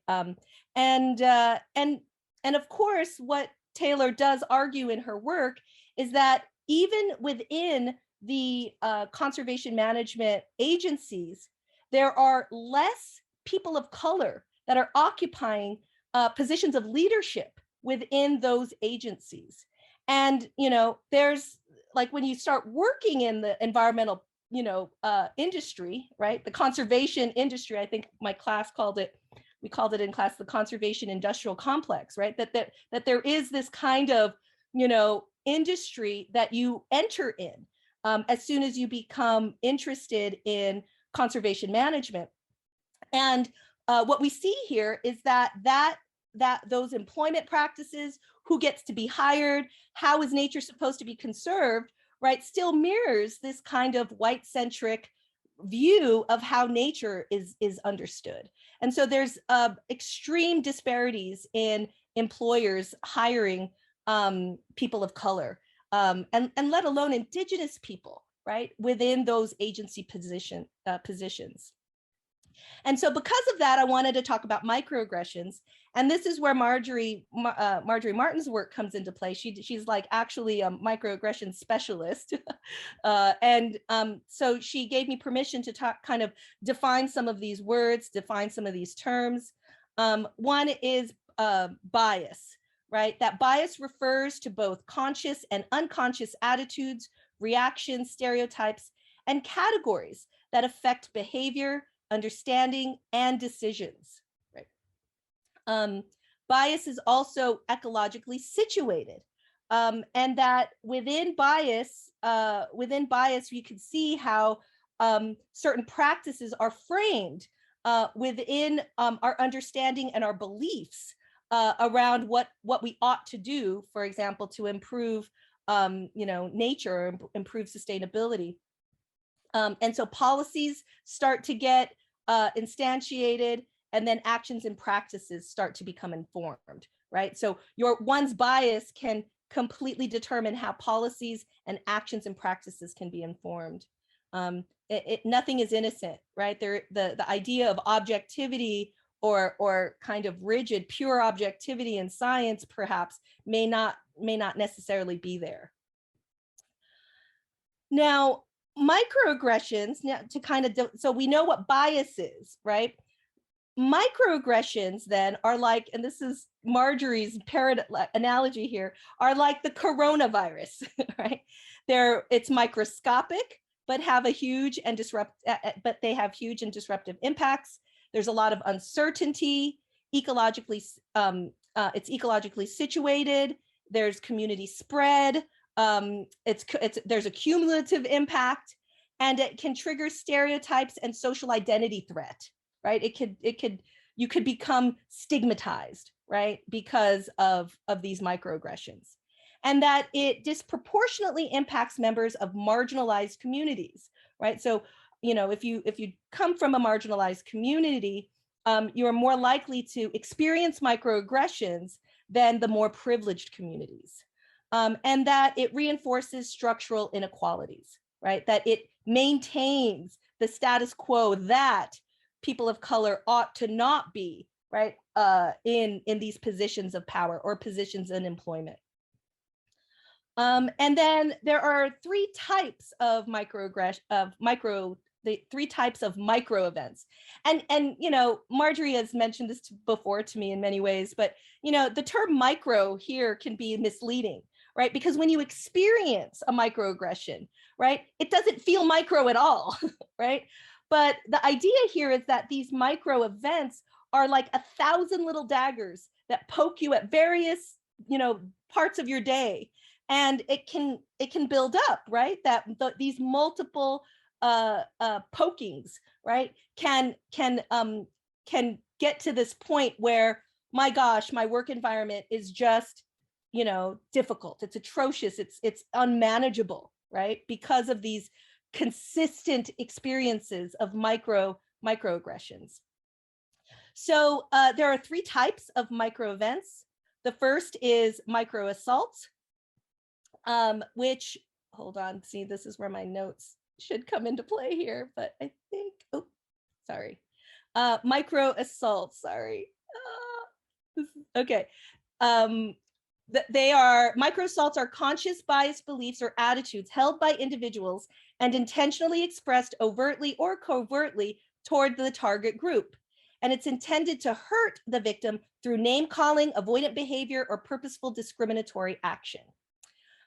And of course, what Taylor does argue in her work is that even within the conservation management agencies, there are less people of color that are occupying positions of leadership within those agencies. And, you know, there's like when you start working in the environmental, industry, right? The conservation industry, I think my class we called it in class, the conservation industrial complex, right? That there is this kind of, industry that you enter in as soon as you become interested in conservation management. And what we see here is that those employment practices, who gets to be hired, how is nature supposed to be conserved, right, still mirrors this kind of white-centric view of how nature is understood. And so there's extreme disparities in employers hiring people of color, and let alone Indigenous people, right, within those agency positions. And so because of that, I wanted to talk about microaggressions. And this is where Marjorie Martin's work comes into play. She's like actually a microaggression specialist. So she gave me permission to kind of define some of these words, define some of these terms. One is bias, right? That bias refers to both conscious and unconscious attitudes, reactions, stereotypes, and categories that affect behavior, understanding, and decisions, right? Bias is also ecologically situated, and that within bias, you can see how certain practices are framed within our understanding and our beliefs around what we ought to do, for example, to improve nature, improve sustainability. And so policies start to get instantiated, and then actions and practices start to become informed, right? So one's bias can completely determine how policies and actions and practices can be informed. Nothing is innocent, right? The idea of objectivity or kind of rigid, pure objectivity in science perhaps may not necessarily be there. Now, microaggressions, now to kind of, so we know what bias is, right? Microaggressions then are like, and this is Marjorie's analogy here, are like the coronavirus, right? It's microscopic, but have a huge and they have huge and disruptive impacts. There's a lot of uncertainty, it's ecologically situated, there's community spread, there's a cumulative impact, and it can trigger stereotypes and social identity threat, right? You could become stigmatized, right, because of these microaggressions, and that it disproportionately impacts members of marginalized communities, right? So, if you come from a marginalized community, you are more likely to experience microaggressions than the more privileged communities. And that it reinforces structural inequalities, right? That it maintains the status quo that people of color ought to not be, right, in these positions of power or positions in employment. And then there are three types of three types of micro events. And Marjorie has mentioned this before to me in many ways, but the term micro here can be misleading, right? Because when you experience a microaggression, right, it doesn't feel micro at all, right? But the idea here is that these micro events are like 1,000 little daggers that poke you at various, parts of your day. And it can build up, right? That these multiple pokings, right, can get to this point where, my gosh, my work environment is just, difficult. It's atrocious. It's unmanageable, right? Because of these consistent experiences of microaggressions. So there are three types of micro events. The first is micro assaults, which, hold on, see, this is where my notes should come into play here, but I think, oh, sorry. Micro assaults, sorry. Okay. Micro assaults are conscious biased beliefs or attitudes held by individuals and intentionally expressed overtly or covertly toward the target group. And it's intended to hurt the victim through name calling, avoidant behavior, or purposeful discriminatory action.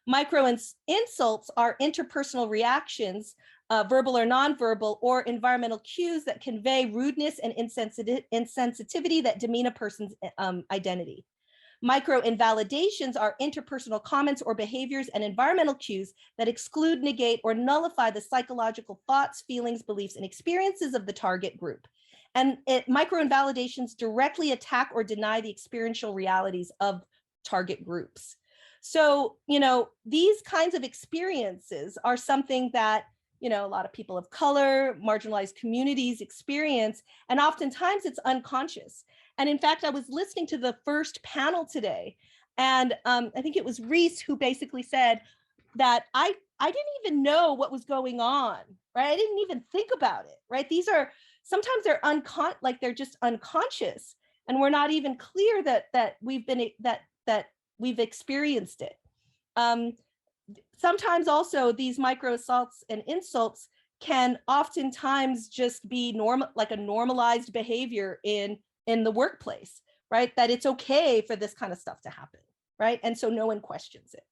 Micro insults are interpersonal reactions, verbal or nonverbal, or environmental cues that convey rudeness and insensitivity that demean a person's identity. Micro invalidations are interpersonal comments or behaviors and environmental cues that exclude, negate, or nullify the psychological thoughts, feelings, beliefs, and experiences of the target group. And micro-invalidations directly attack or deny the experiential realities of target groups. So, you know, these kinds of experiences are something that, you know, a lot of people of color, marginalized communities experience, and oftentimes it's unconscious. And in fact, I was listening to the first panel today, and I think it was Reese who basically said that I didn't even know what was going on, right? I didn't even think about it, right? These are, sometimes they're they're just unconscious, and we're not even clear that we've experienced it. Sometimes also these micro assaults and insults can oftentimes just be like a normalized behavior in the workplace, right? That it's okay for this kind of stuff to happen, right? And so no one questions it.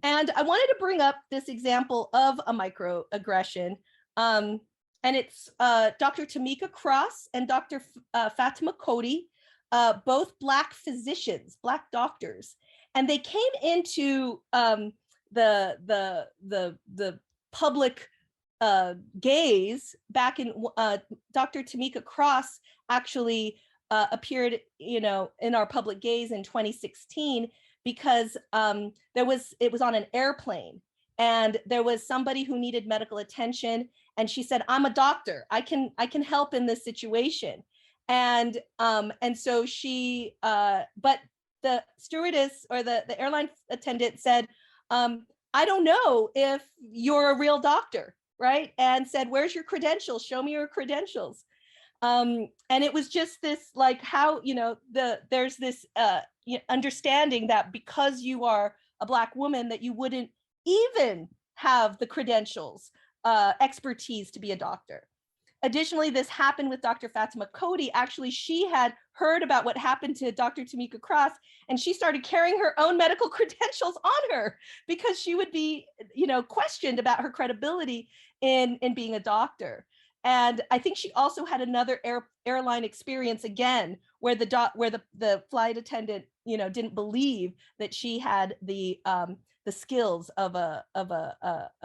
And I wanted to bring up this example of a microaggression. And it's Dr. Tamika Cross and Dr. Fatima Cody, both Black physicians, Black doctors. And they came into the public gaze back in, Dr. Tamika Cross actually appeared, you know, in our public gaze in 2016 because it was on an airplane, and there was somebody who needed medical attention, and she said, "I'm a doctor. I can help in this situation." And so she, but the stewardess or the airline attendant said, "I don't know if you're a real doctor," right? And said, "Where's your credentials? Show me your credentials." And it was just this, like, how, you know, there's this understanding that because you are a Black woman that you wouldn't even have the credentials, expertise to be a doctor. Additionally, this happened with Dr. Fatima Cody. Actually, she had heard about what happened to Dr. Tamika Cross, and she started carrying her own medical credentials on her because she would be, you know, questioned about her credibility in being a doctor. And I think she also had another airline experience again, where the flight attendant, you know, didn't believe that she had the skills of a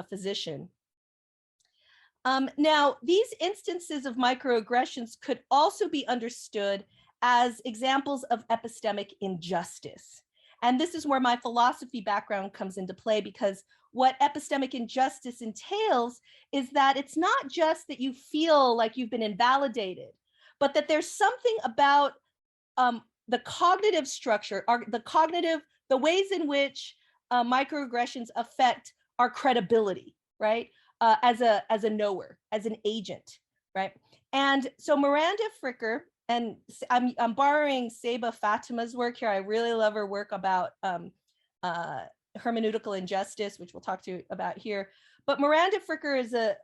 physician. Now, these instances of microaggressions could also be understood as examples of epistemic injustice. And this is where my philosophy background comes into play, because what epistemic injustice entails is that it's not just that you feel like you've been invalidated, but that there's something about the cognitive structure, the ways in which microaggressions affect our credibility, right? As a knower, as an agent, right? And so Miranda Fricker, and I'm borrowing Seba Fatima's work here. I really love her work about hermeneutical injustice, which we'll talk to you about here. But Miranda Fricker is a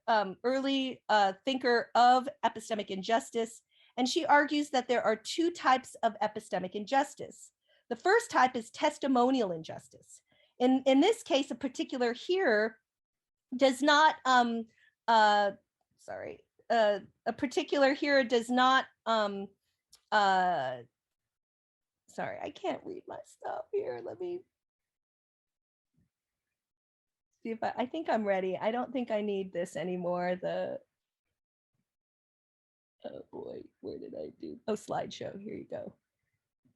early thinker of epistemic injustice, and she argues that there are two types of epistemic injustice. The first type is testimonial injustice. In this case, a particular hearer does not, a particular hearer does not, sorry, I can't read my stuff here. Let me see if I think I'm ready. I don't think I need this anymore. Oh boy, where did I do? Oh, slideshow, here you go.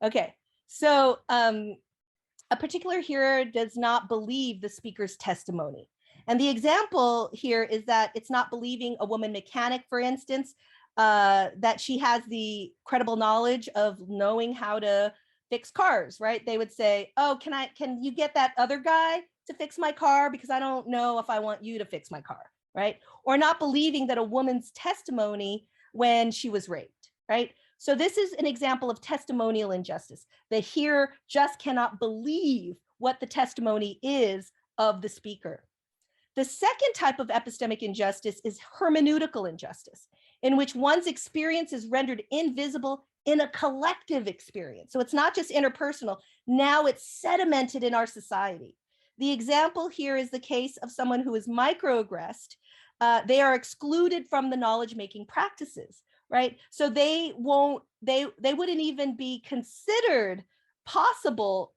Okay, so a particular hearer does not believe the speaker's testimony. And the example here is that it's not believing a woman mechanic, for instance, that she has the credible knowledge of knowing how to fix cars, right? They would say, "Oh, can you get that other guy to fix my car? Because I don't know if I want you to fix my car," right? Or not believing that a woman's testimony when she was raped, right? So this is an example of testimonial injustice. The hearer just cannot believe what the testimony is of the speaker. The second type of epistemic injustice is hermeneutical injustice, in which one's experience is rendered invisible in a collective experience. So it's not just interpersonal, now it's sedimented in our society. The example here is the case of someone who is microaggressed. They are excluded from the knowledge-making practices, right? So they wouldn't even be considered possible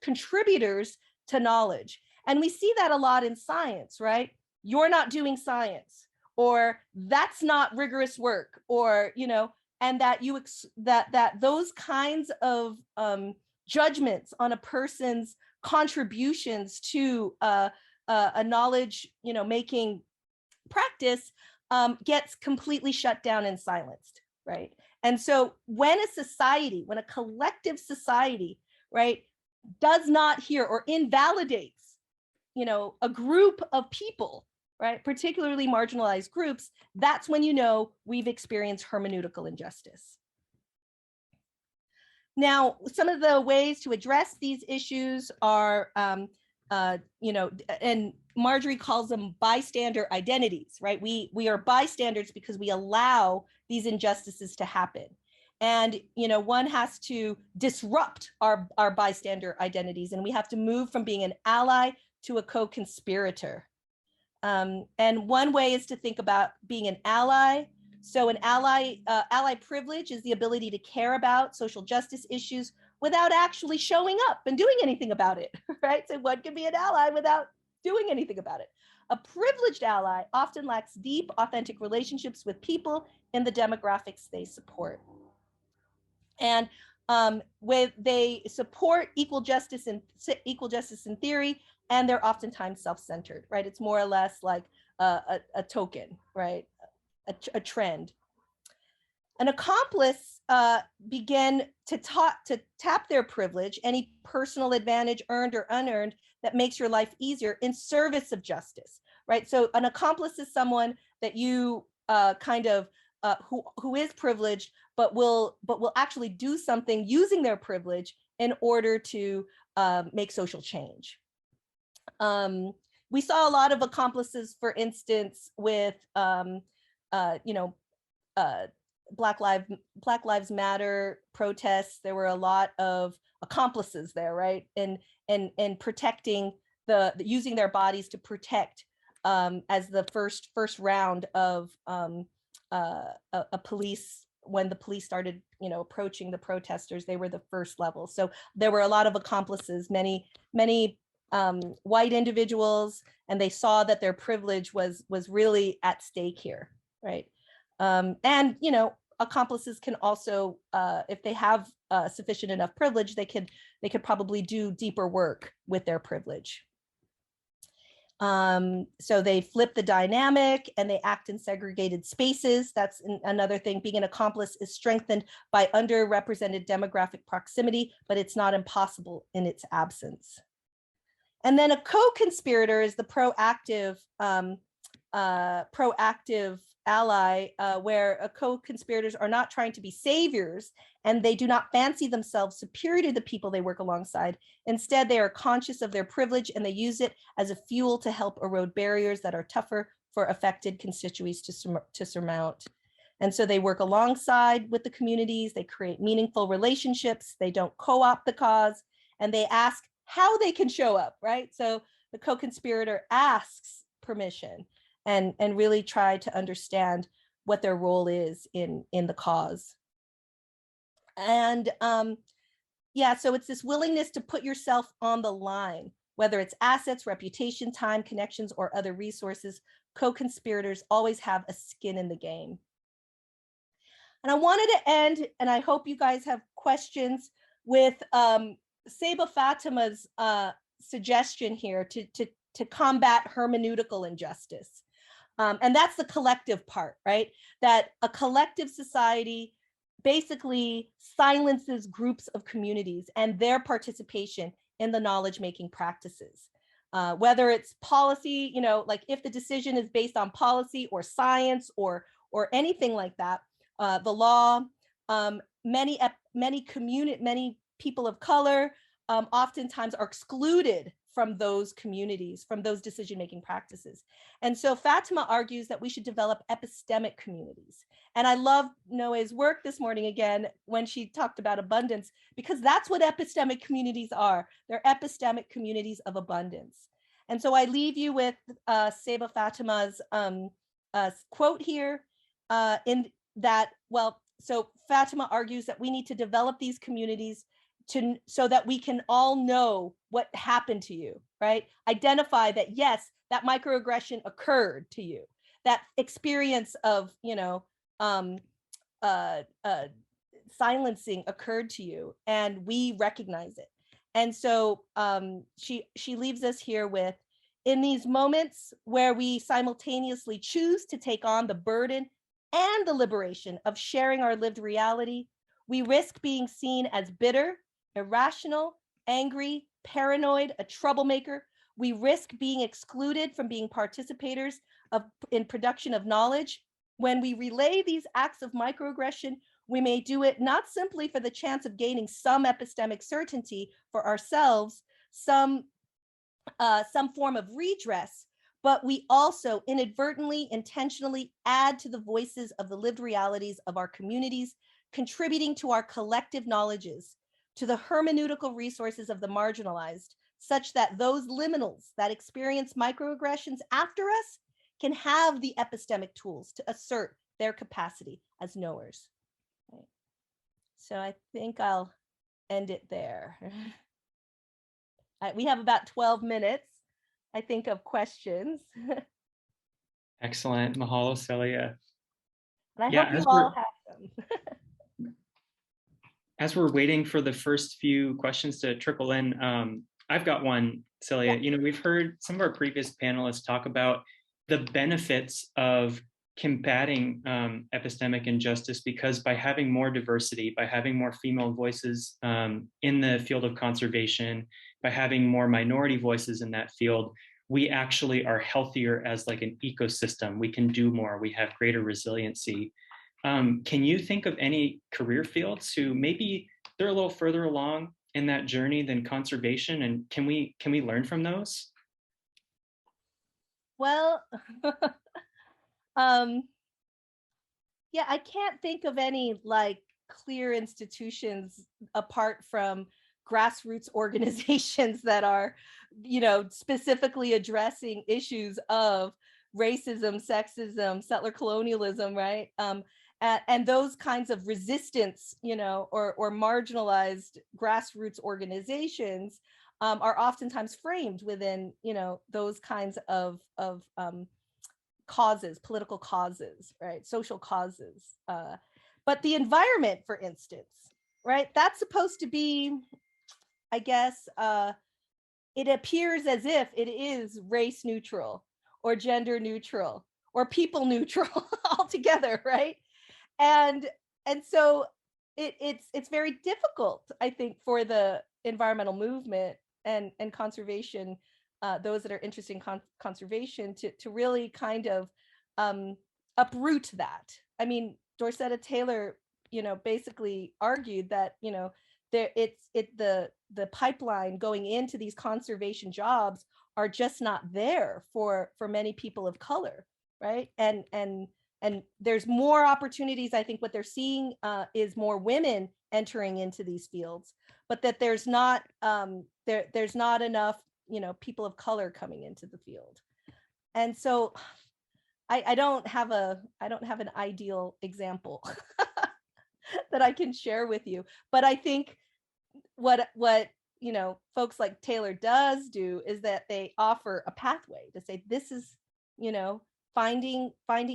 contributors to knowledge. And we see that a lot in science, right? You're not doing science, or that's not rigorous work, or, you know, and that that those kinds of judgments on a person's contributions to a knowledge, you know, making practice gets completely shut down and silenced, right? And so when a society, when a collective society, right, does not hear or invalidates, you know, a group of people, right, particularly marginalized groups, that's when you know we've experienced hermeneutical injustice. Now, some of the ways to address these issues are, you know, and Marjorie calls them bystander identities, right? We are bystanders because we allow these injustices to happen. And, you know, one has to disrupt our bystander identities, and we have to move from being an ally to a co-conspirator. And one way is to think about being an ally. So an ally privilege is the ability to care about social justice issues without actually showing up and doing anything about it, right? So one can be an ally without doing anything about it. A privileged ally often lacks deep, authentic relationships with people in the demographics they support. And they support equal justice in theory, and they're oftentimes self-centered, right? It's more or less like a token, right? A trend. An accomplice begin to tap their privilege, any personal advantage earned or unearned that makes your life easier in service of justice, right? So an accomplice is someone that you who is privileged, but will actually do something using their privilege in order to make social change. We saw a lot of accomplices, for instance, with you know, Black Lives Matter protests. There were a lot of accomplices there, right? And protecting using their bodies to protect as the first round of a police, when the police started, you know, approaching the protesters, they were the first level. So there were a lot of accomplices, many white individuals, and they saw that their privilege was really at stake here, right? And, you know, accomplices can also, if they have sufficient enough privilege, they could probably do deeper work with their privilege. So they flip the dynamic and they act in segregated spaces. That's another thing. Being an accomplice is strengthened by underrepresented demographic proximity, but it's not impossible in its absence. And then a co-conspirator is the proactive ally, where co-conspirators are not trying to be saviors, and they do not fancy themselves superior to the people they work alongside. Instead, they are conscious of their privilege, and they use it as a fuel to help erode barriers that are tougher for affected constituencies to surmount. And so they work alongside with the communities, they create meaningful relationships, they don't co-opt the cause, and they ask how they can show up, right? So the co-conspirator asks permission and really try to understand what their role is in the cause. And yeah, so it's this willingness to put yourself on the line, whether it's assets, reputation, time, connections, or other resources. Co-conspirators always have a skin in the game. And I wanted to end, and I hope you guys have questions, with Seba Fatima's suggestion here to combat hermeneutical injustice. And that's the collective part, right? That a collective society basically silences groups of communities and their participation in the knowledge-making practices. Whether it's policy, you know, like if the decision is based on policy or science or anything like that, the law, many people of color oftentimes are excluded from those communities, from those decision-making practices. And so Fatima argues that we should develop epistemic communities. And I love Noe's work this morning again, when she talked about abundance, because that's what epistemic communities are. They're epistemic communities of abundance. And so I leave you with Seba Fatima's quote here in that, well, so Fatima argues that we need to develop these communities so that we can all know what happened to you, right? Identify that, yes, that microaggression occurred to you, that experience of, silencing occurred to you, and we recognize it. And so she leaves us here with, in these moments where we simultaneously choose to take on the burden and the liberation of sharing our lived reality, we risk being seen as bitter, irrational, angry, paranoid, a troublemaker. We risk being excluded from being participators in production of knowledge. When we relay these acts of microaggression, we may do it not simply for the chance of gaining some epistemic certainty for ourselves, some form of redress, but we also inadvertently, intentionally add to the voices of the lived realities of our communities, contributing to our collective knowledges, to the hermeneutical resources of the marginalized, such that those liminals that experience microaggressions after us can have the epistemic tools to assert their capacity as knowers. Right. So I think I'll end it there. We have about 12 minutes, I think, of questions. Excellent. Mahalo, Celia. And I hope you all have them. As we're waiting for the first few questions to trickle in, I've got one, Celia. Yeah. We've heard some of our previous panelists talk about the benefits of combating epistemic injustice, because by having more diversity, by having more female voices in the field of conservation, by having more minority voices in that field, we actually are healthier as like an ecosystem. We can do more, we have greater resiliency. Can you think of any career fields who maybe they're a little further along in that journey than conservation, and can we learn from those? Well, yeah, I can't think of any like clear institutions apart from grassroots organizations that are, specifically addressing issues of racism, sexism, settler colonialism, right? And those kinds of resistance, or marginalized grassroots organizations are oftentimes framed within, those kinds of causes, political causes, right? Social causes. But the environment, for instance, right? That's supposed to be, I guess, it appears as if it is race neutral or gender neutral or people neutral altogether, right? And so it's very difficult, I think, for the environmental movement and conservation, those that are interested in conservation, to really kind of uproot that. I mean, Dorcetta Taylor, basically argued that, the pipeline going into these conservation jobs are just not there for many people of color, right? And there's more opportunities. I think what they're seeing is more women entering into these fields, but that there's not there's not enough, people of color coming into the field. And so I don't have an ideal example that I can share with you, but I think what folks like Taylor does do is that they offer a pathway to say, this is, finding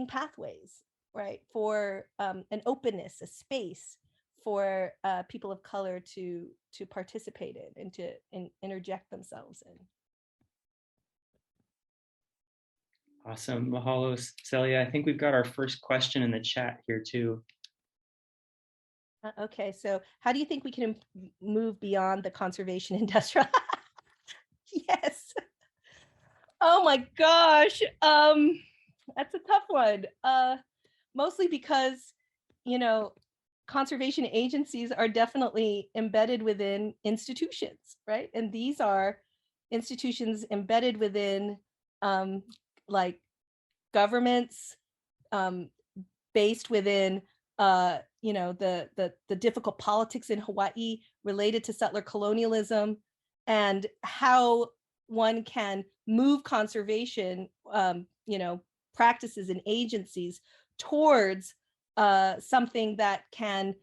pathways, right, for an openness, a space for people of color to participate in and to interject themselves in. Awesome. Mahalo, Celia. I think we've got our first question in the chat here too. Okay, so how do you think we can move beyond the conservation industrial? Yes. Oh my gosh. That's a tough one. Mostly because, conservation agencies are definitely embedded within institutions, right? And these are institutions embedded within like governments, based within the difficult politics in Hawaii related to settler colonialism, and how one can move conservation practices and agencies towards something that can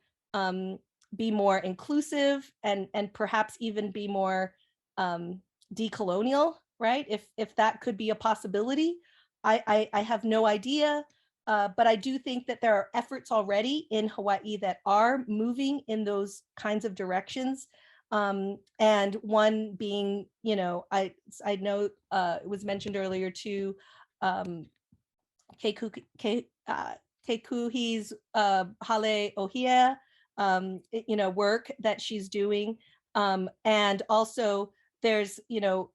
be more inclusive and perhaps even be more decolonial, right? If that could be a possibility. I have no idea, but I do think that there are efforts already in Hawaii that are moving in those kinds of directions. And one being, you know, I know it was mentioned earlier too, Kekuhi's Hale Ohia, you know, work that she's doing. And also there's, you know,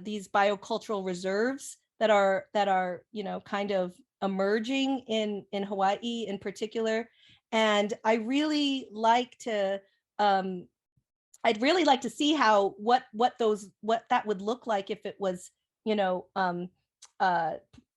these biocultural reserves that are, you know, kind of emerging in Hawaii in particular. And I'd really like to see how what that would look like if it was, you know,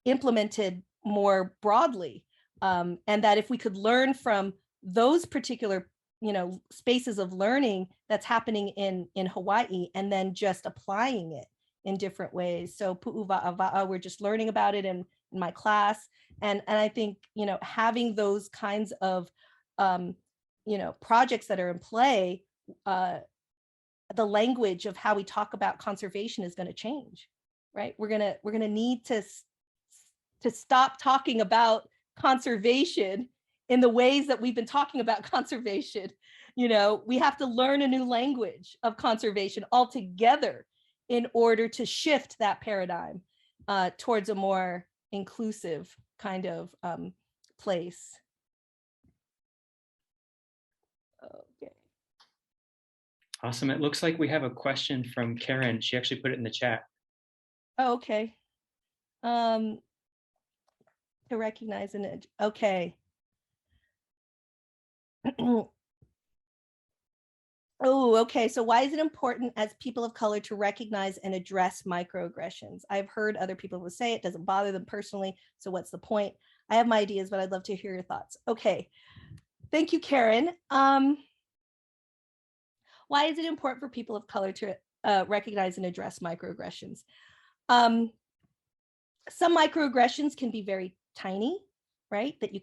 implemented more broadly, and that if we could learn from those particular, you know, spaces of learning that's happening in Hawaii, and then just applying it in different ways. So pu'uva'ava'a, we're just learning about it in my class, and I think, you know, having those kinds of you know, projects that are in play, the language of how we talk about conservation is going to change, right? We're gonna need to stop talking about conservation in the ways that we've been talking about conservation. You know, we have to learn a new language of conservation altogether in order to shift that paradigm towards a more inclusive kind of place. Okay. Awesome. It looks like we have a question from Karen. She actually put it in the chat. Oh, okay. To recognize an, okay. Oh, okay. So why is it important as people of color to recognize and address microaggressions? I've heard other people will say it doesn't bother them personally. So what's the point? I have my ideas, but I'd love to hear your thoughts. Okay. Thank you, Karen. Why is it important for people of color to recognize and address microaggressions? Some microaggressions can be very tiny, right? That you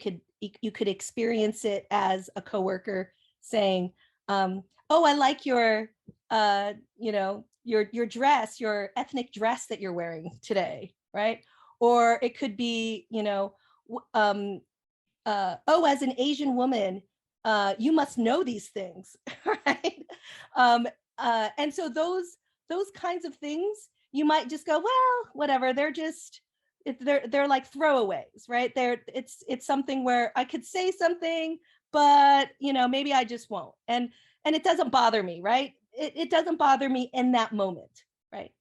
could experience it as a coworker saying, oh, I like your, you know, your dress, your ethnic dress that you're wearing today, right? Or it could be, you know, oh, as an Asian woman, you must know these things, right? And so those kinds of things, you might just go, well, whatever. They're just, they're like throwaways, right? It's something where I could say something, but you know, maybe I just won't. And it doesn't bother me, right? It doesn't bother me in that moment, right?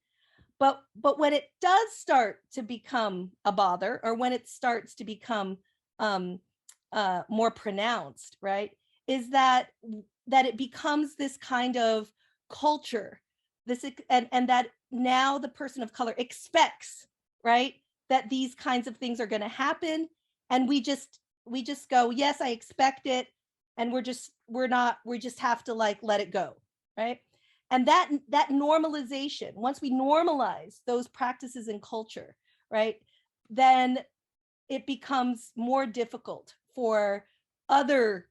But when it does start to become a bother, or when it starts to become more pronounced, right, is that it becomes this kind of culture, and that now the person of color expects, right, that these kinds of things are going to happen, and we just go, yes, I expect it, and we just have to like let it go, right? And that normalization, once we normalize those practices in culture, right, then it becomes more difficult for others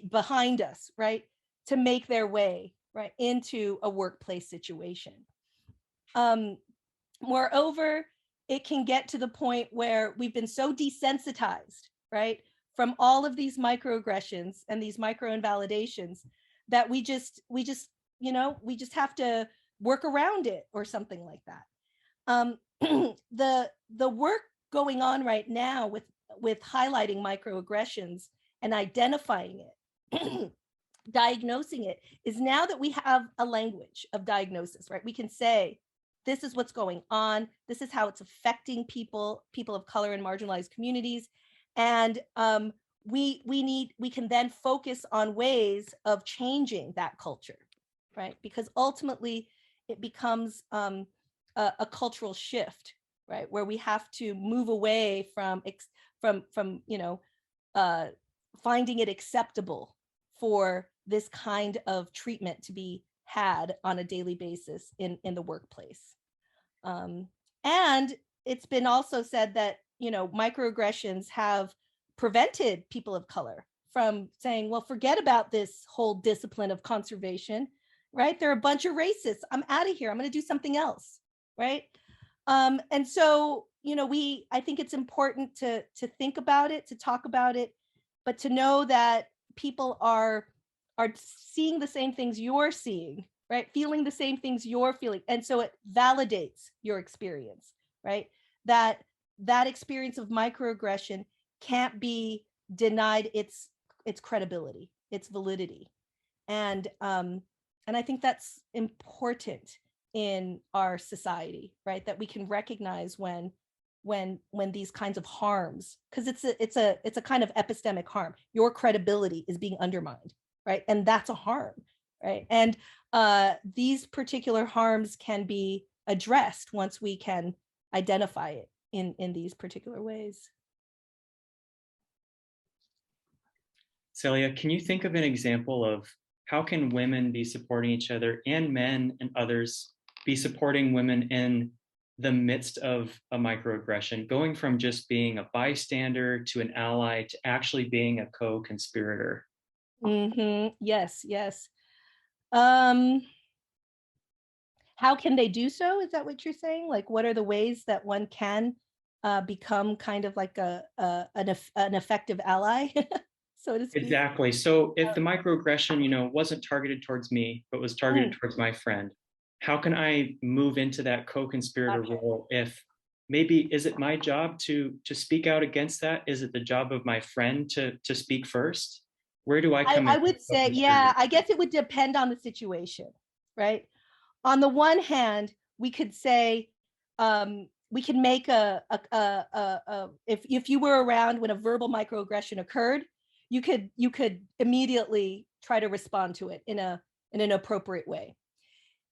behind us, right, to make their way, right, into a workplace situation. Moreover, it can get to the point where we've been so desensitized, right, from all of these microaggressions and these microinvalidations that we just you know, we just have to work around it or something like that. The work going on right now with highlighting microaggressions and identifying it, diagnosing it, is now that we have a language of diagnosis, right? We can say, this is what's going on. This is how it's affecting people of color in marginalized communities. And we can then focus on ways of changing that culture, right? Because ultimately it becomes a cultural shift, right? Where we have to move away from you know, finding it acceptable for this kind of treatment to be had on a daily basis in the workplace. And it's been also said that, you know, microaggressions have prevented people of color from saying, well, forget about this whole discipline of conservation, right? They're a bunch of racists. I'm out of here. I'm going to do something else, right? And so, you know, I think it's important to think about it, to talk about it, but to know that people are seeing the same things you're seeing, right? Feeling the same things you're feeling. And so it validates your experience, right? That experience of microaggression can't be denied its credibility, its validity. And I think that's important in our society, right? That we can recognize when these kinds of harms, because it's a kind of epistemic harm. Your credibility is being undermined, right? And that's a harm, right? And these particular harms can be addressed once we can identify it in these particular ways. Celia, can you think of an example of how can women be supporting each other and men and others be supporting women in the midst of a microaggression, going from just being a bystander to an ally to actually being a co-conspirator? Yes, yes. How can they do so? Is that what you're saying? Like, what are the ways that one can become kind of like an effective ally, so to speak? Exactly. So if the microaggression, you know, wasn't targeted towards me, but was targeted towards my friend, how can I move into that co-conspirator role? If maybe, is it my job to speak out against that? Is it the job of my friend to speak first? Where do I come in? I would say, yeah, I guess it would depend on the situation, right? On the one hand, we could say, we can make if you were around when a verbal microaggression occurred, you could immediately try to respond to it in an appropriate way.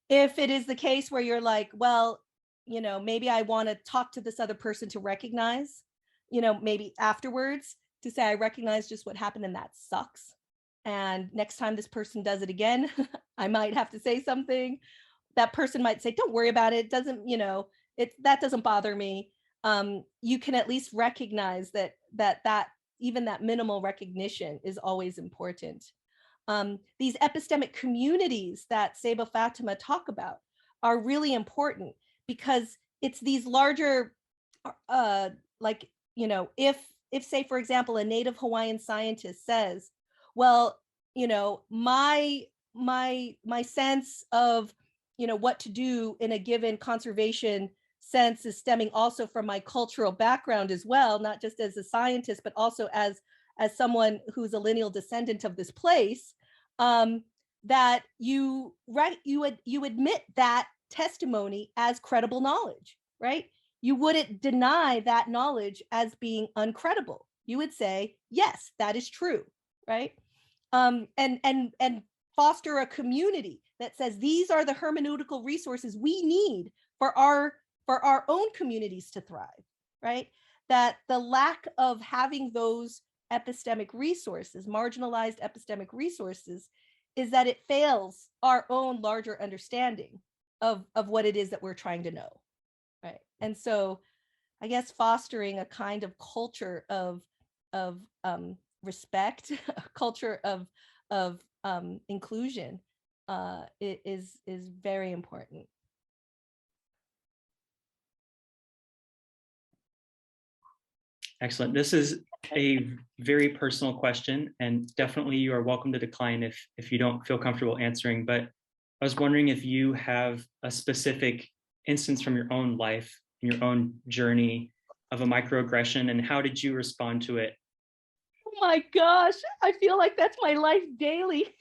If it is the case where you're like, well, you know, maybe I want to talk to this other person to recognize, you know, maybe afterwards to say, I recognize just what happened and that sucks. And next time this person does it again, I might have to say something. That person might say, don't worry about it. It doesn't, you know, that doesn't bother me. You can at least recognize that even that minimal recognition is always important. These epistemic communities that Seba Fatima talk about are really important because it's these larger, like, you know, if say, for example, a native Hawaiian scientist says, well, you know, my sense of, you know, what to do in a given conservation sense is stemming also from my cultural background as well, not just as a scientist, but also as someone who's a lineal descendant of this place, that you admit that testimony as credible knowledge, right? You wouldn't deny that knowledge as being uncredible. You would say, yes, that is true, right? And foster a community that says these are the hermeneutical resources we need for our own communities to thrive, right? That the lack of having those epistemic resources, marginalized epistemic resources, is that it fails our own larger understanding of what it is that we're trying to know, right? And so I guess fostering a kind of culture of respect, a culture of inclusion is very important. Excellent. This is a very personal question, and definitely you are welcome to decline if you don't feel comfortable answering. But I was wondering if you have a specific instance from your own life, in your own journey of a microaggression, and how did you respond to it? Oh my gosh, I feel like that's my life daily,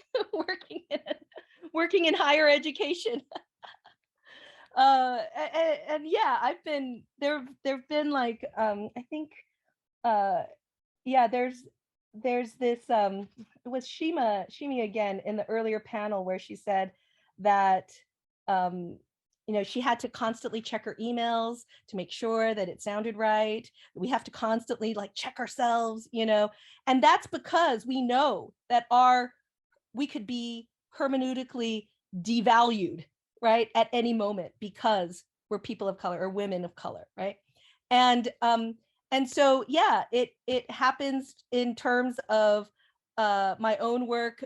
working in higher education. And yeah, I've been there've been like I think yeah, there's this it was Shimi again in the earlier panel where she said that you know, she had to constantly check her emails to make sure that it sounded right. We have to constantly like check ourselves, you know, and that's because we know that we could be hermeneutically devalued, right, at any moment because we're people of color or women of color, right? And so, yeah, it happens in terms of my own work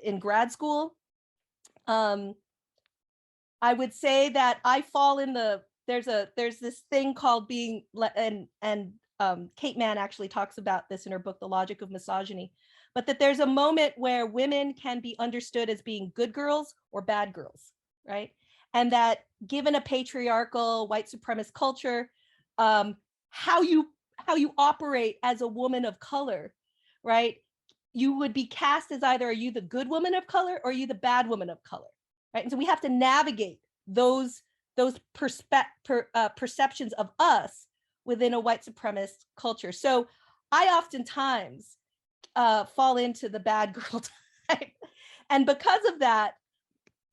in grad school. I would say that I fall in the there's this thing called being, and Kate Mann actually talks about this in her book, The Logic of Misogyny, but that there's a moment where women can be understood as being good girls or bad girls, right? And that given a patriarchal white supremacist culture, how you operate as a woman of color, right? You would be cast as either, are you the good woman of color or are you the bad woman of color, right? And so we have to navigate those perceptions of us within a white supremacist culture. So I oftentimes fall into the bad girl type. And because of that,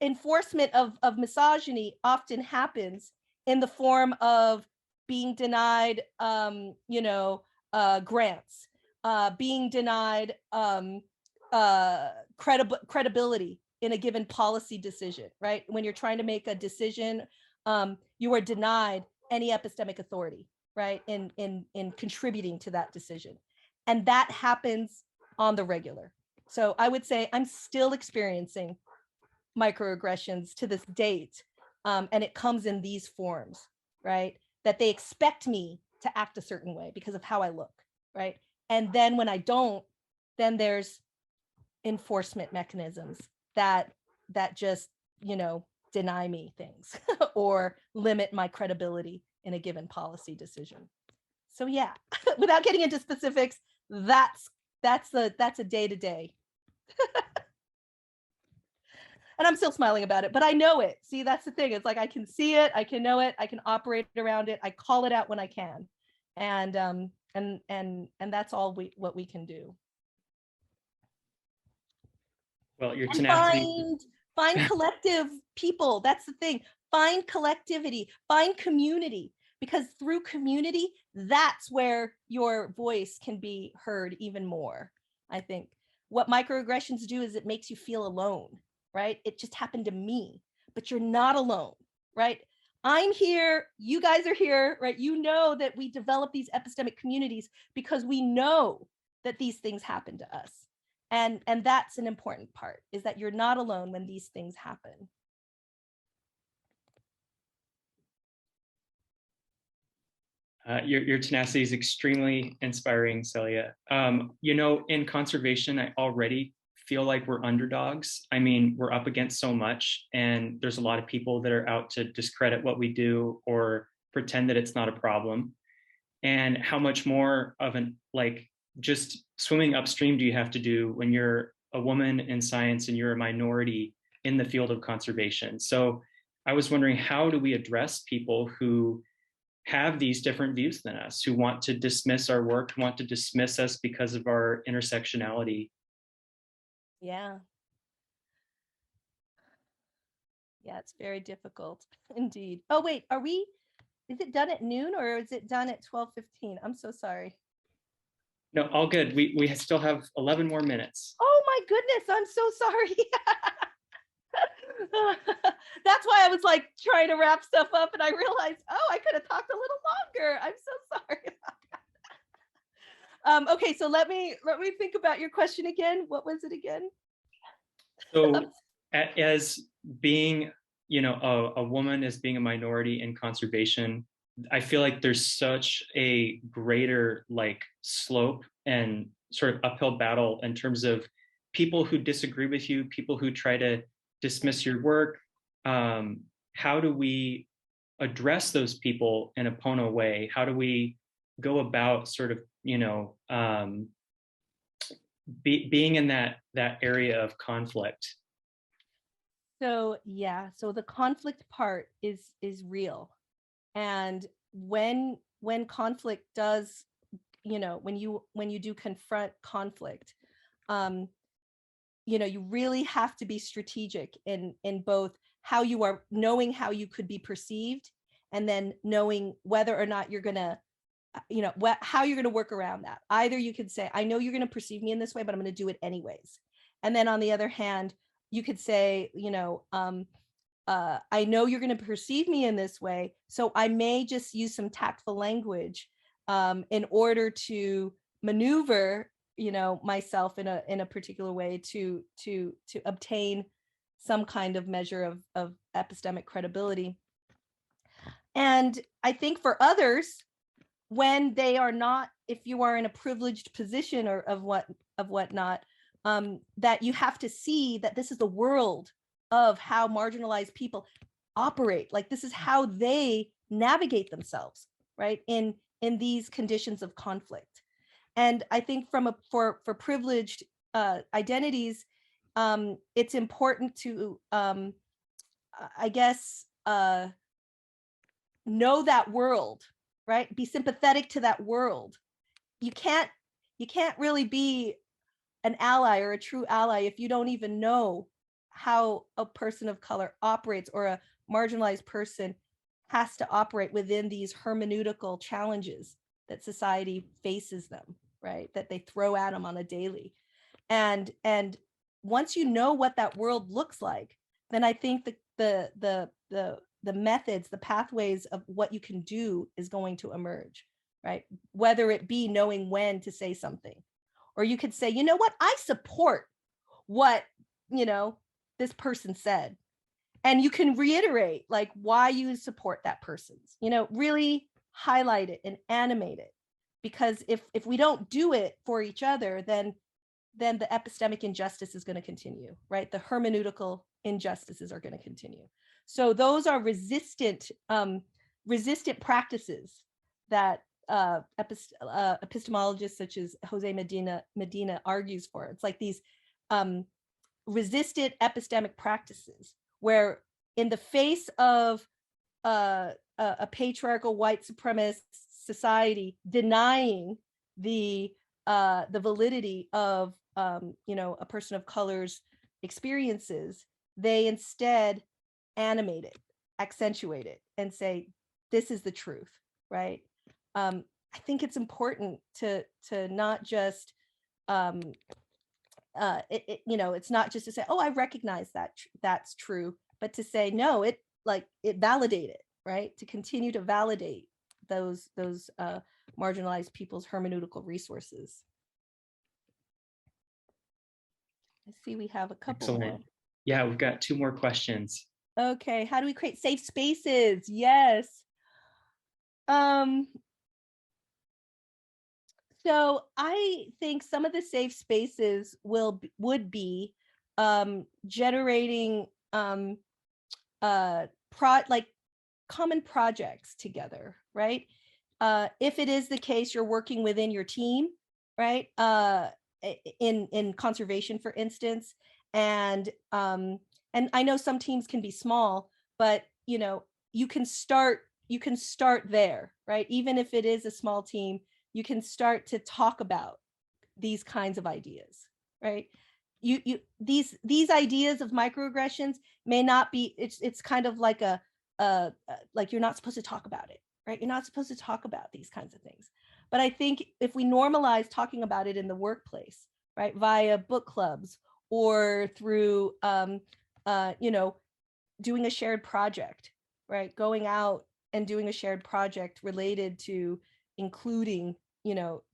enforcement of misogyny often happens in the form of being denied, grants, being denied credibility in a given policy decision, right? When you're trying to make a decision, you are denied any epistemic authority, right? In contributing to that decision. And that happens on the regular. So I would say I'm still experiencing microaggressions to this date. And it comes in these forms, right? That they expect me to act a certain way because of how I look, right? And then when I don't, then there's enforcement mechanisms that just, deny me things or limit my credibility in a given policy decision. So yeah, without getting into specifics, that's a day-to-day. And I'm still smiling about it, but I know it. See, that's the thing. It's like I can see it, I can know it, I can operate around it, I call it out when I can. And that's all what we can do. Well, your tenacity. Find collective people. That's the thing. Find collectivity, find community, because through community, that's where your voice can be heard even more. I think what microaggressions do is it makes you feel alone, right? It just happened to me, but you're not alone, right? I'm here, you guys are here, right? You know that we develop these epistemic communities because we know that these things happen to us. And that's an important part, is that you're not alone when these things happen. Your tenacity is extremely inspiring, Celia. In conservation, I already feel like we're underdogs. I mean, we're up against so much, and there's a lot of people that are out to discredit what we do or pretend that it's not a problem. And how much more of just swimming upstream do you have to do when you're a woman in science and you're a minority in the field of conservation? So I was wondering, how do we address people who have these different views than us, who want to dismiss our work, want to dismiss us because of our intersectionality? Yeah. Yeah, it's very difficult indeed. Oh, wait, is it done at noon or is it done at 12:15? I'm so sorry. No, all good. We still have 11 more minutes. Oh my goodness, I'm so sorry. That's why I was like trying to wrap stuff up and I realized, oh, I could have talked a little longer. I'm so sorry about that. Okay, so let me think about your question again. What was it again? So as being, a woman, as being a minority in conservation, I feel like there's such a greater slope and sort of uphill battle in terms of people who disagree with you, people who try to dismiss your work. How do we address those people in a Pono way? How do we go about sort of, being in that area of conflict? So yeah, so the conflict part is real. And when conflict does, when you do confront conflict, you really have to be strategic in both how you are, knowing how you could be perceived, and then knowing whether or not you're gonna, how you're gonna work around that. Either you could say, I know you're gonna perceive me in this way, but I'm gonna do it anyways. And then on the other hand, you could say, I know you're going to perceive me in this way, so I may just use some tactful language in order to maneuver, myself in a particular way to obtain some kind of measure of epistemic credibility. And I think for others, when they are not, if you are in a privileged position or of whatnot, that you have to see that this is the world of how marginalized people operate. Like this is how they navigate themselves, right? In these conditions of conflict. And I think for privileged identities, it's important to, I guess, know that world, right? Be sympathetic to that world. You can't really be an ally or a true ally if you don't even know how a person of color operates, or a marginalized person has to operate within these hermeneutical challenges that society faces them, right? That they throw at them on a daily. And once you know what that world looks like, then I think the methods, the pathways of what you can do is going to emerge, right? Whether it be knowing when to say something, or you could say, you know what, I support what, this person said. And you can reiterate like why you support that person's, really highlight it and animate it. Because if we don't do it for each other, then the epistemic injustice is going to continue, right? The hermeneutical injustices are going to continue. So those are resistant practices that epistemologists such as Jose Medina argues for. It's like these resistant epistemic practices where, in the face of a patriarchal white supremacist society denying the validity of a person of color's experiences, they instead animate it, accentuate it, and say, this is the truth, right? I think it's important to not just it's not just to say, oh, I recognize that that's true, but to say, no, it validate it, right? To continue to validate those marginalized people's hermeneutical resources. I see we have a couple Excellent. more. Yeah, we've got 2 more questions. Okay, how do we create safe spaces? Yes. So I think some of the safe spaces would be generating common projects together, right? If it is the case you're working within your team, right? In conservation, for instance, and I know some teams can be small, but you can start there, right? Even if it is a small team, you can start to talk about these kinds of ideas, right? These ideas of microaggressions may not be, it's kind of like like you're not supposed to talk about it, right? You're not supposed to talk about these kinds of things. But I think if we normalize talking about it in the workplace, right, via book clubs or through doing a shared project, right, going out and doing a shared project related to including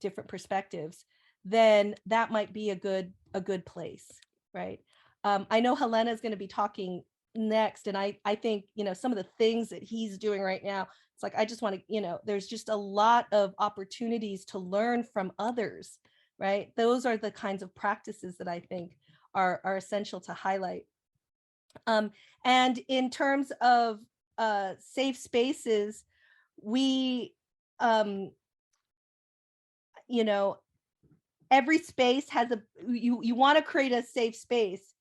different perspectives, then that might be a good place, right? I know Halena is going to be talking next, and I think some of the things that he's doing right now, it's like I just want to there's just a lot of opportunities to learn from others, right? Those are the kinds of practices that I think are essential to highlight. And in terms of safe spaces, we every space has you want to create a safe space,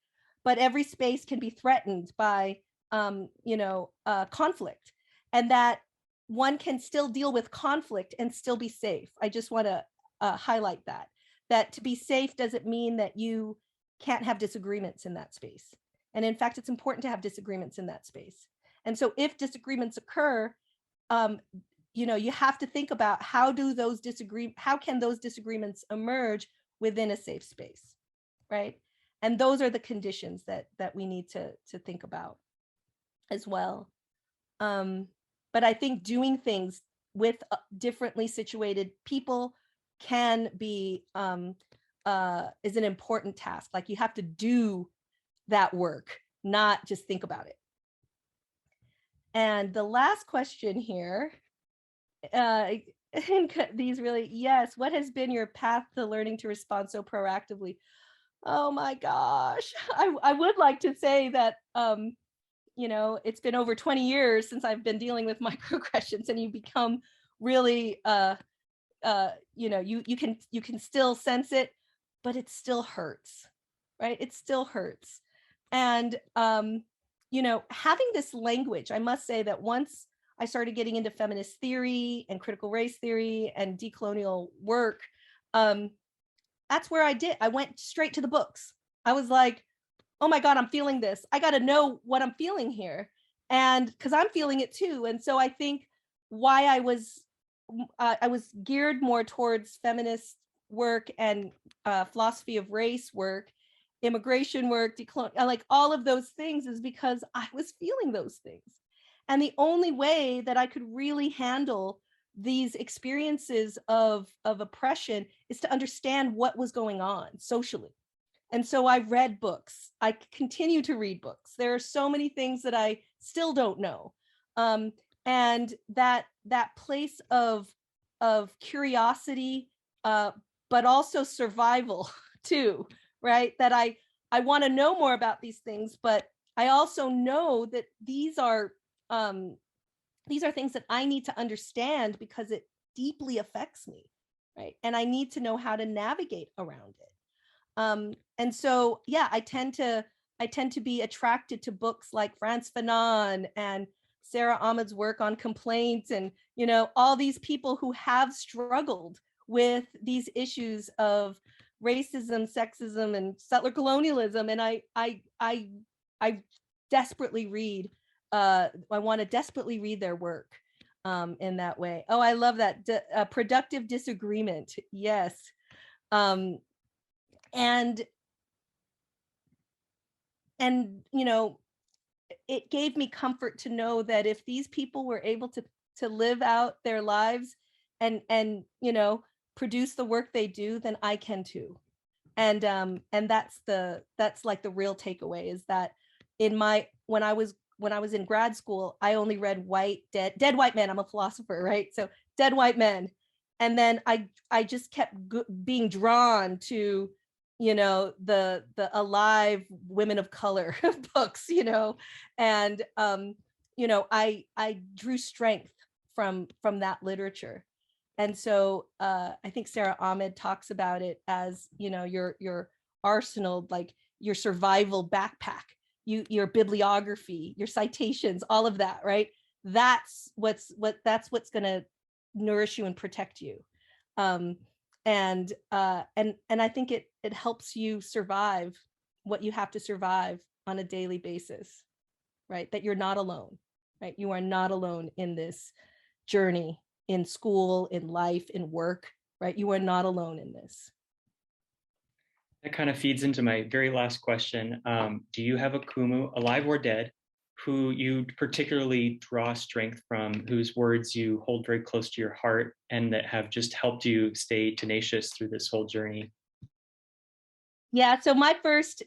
but every space can be threatened by conflict, and that one can still deal with conflict and still be safe. I just want to highlight that to be safe doesn't mean that you can't have disagreements in that space. And in fact, it's important to have disagreements in that space. And so if disagreements occur, you have to think about how can those disagreements emerge within a safe space, right? And those are the conditions that we need to think about as well. But I think doing things with differently situated people can be is an important task. Like you have to do that work, not just think about it. And the last question here, these really, yes, what has been your path to learning to respond so proactively? Oh my gosh, I would like to say that, you know, it's been over 20 years since I've been dealing with microaggressions, and you become really, you know, you can still sense it, but it still hurts, right? It still hurts. And, you know, having this language, I must say that once I started getting into feminist theory and critical race theory and decolonial work, that's where I went straight to the books. I was like, oh my God, I'm feeling this. I got to know what I'm feeling here. And because I'm feeling it too. And so I think why I was geared more towards feminist work and philosophy of race work, immigration work, like all of those things, is because I was feeling those things. And the only way that I could really handle these experiences of oppression is to understand what was going on socially. And so I read books. I continue to read books. There are so many things that I still don't know. And that place of curiosity, but also survival too, right? That I want to know more about these things, but I also know that these are things that I need to understand because it deeply affects me, right? And I need to know how to navigate around it. And so, yeah, I tend to be attracted to books like Frantz Fanon and Sarah Ahmed's work on complaints, and, you know, all these people who have struggled with these issues of racism, sexism, and settler colonialism. And I desperately read, I want to desperately read their work in that way. Oh, I love that. Productive disagreement. Yes. And you know, it gave me comfort to know that if these people were able to live out their lives and you know, produce the work they do, then I can too. And that's like the real takeaway, is that when I was in grad school, I only read dead white men. I'm a philosopher, right? So dead white men. And then I just kept being drawn to, you know, the alive women of color books, you know, and you know, I drew strength from that literature. And so I think Sarah Ahmed talks about it as, you know, your arsenal, like your survival backpack, your bibliography, your citations, all of that, right? That's what's going to nourish you and protect you. And I think it helps you survive what you have to survive on a daily basis, right? That you're not alone, right? You are not alone in this journey, in school, in life, in work, right? You are not alone in this. That kind of feeds into my very last question. Do you have a kumu, alive or dead, who you particularly draw strength from, whose words you hold very close to your heart and that have just helped you stay tenacious through this whole journey? Yeah, so my first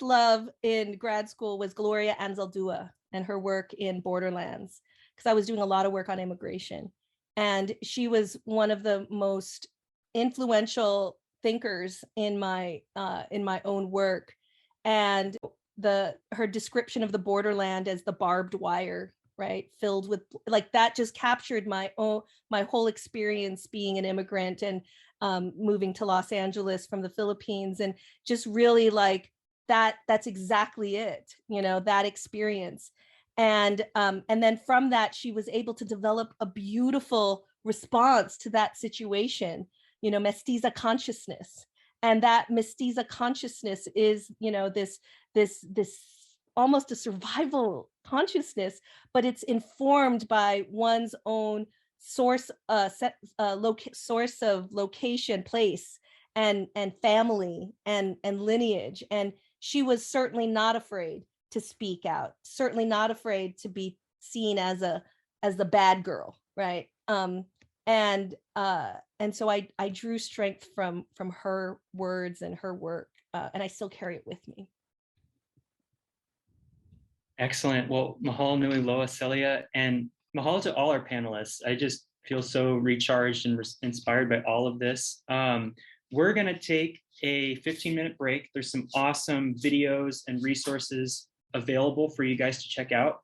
love in grad school was Gloria Anzaldúa and her work in Borderlands, because I was doing a lot of work on immigration. And she was one of the most influential thinkers in my own work. And her description of the borderland as the barbed wire, right, filled with, like, that just captured my whole experience being an immigrant and moving to Los Angeles from the Philippines, and just really like that's exactly it, you know, that experience. And then from that, she was able to develop a beautiful response to that situation, you know, mestiza consciousness. And that mestiza consciousness is, you know, this almost a survival consciousness, but it's informed by one's own source of location, place, and family and lineage. And she was certainly not afraid to speak out, certainly not afraid to be seen as the bad girl, right? And so I drew strength from her words and her work, and I still carry it with me. Excellent. Well, mahalo nui loa, Celia, and mahalo to all our panelists. I just feel so recharged and inspired by all of this. We're going to take a 15-minute break. There's some awesome videos and resources available for you guys to check out.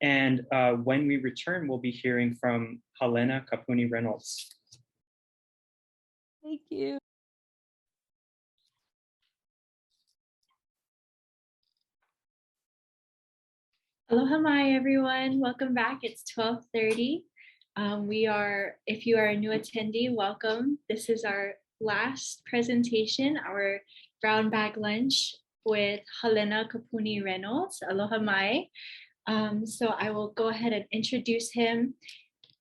And when we return, we'll be hearing from Halena Kapuni-Reynolds. Thank you. Aloha mai, everyone. Welcome back. It's 12:30. If you are a new attendee, welcome. This is our last presentation, our brown bag lunch with Halena Kapuni-Reynolds. Aloha mai. So I will go ahead and introduce him.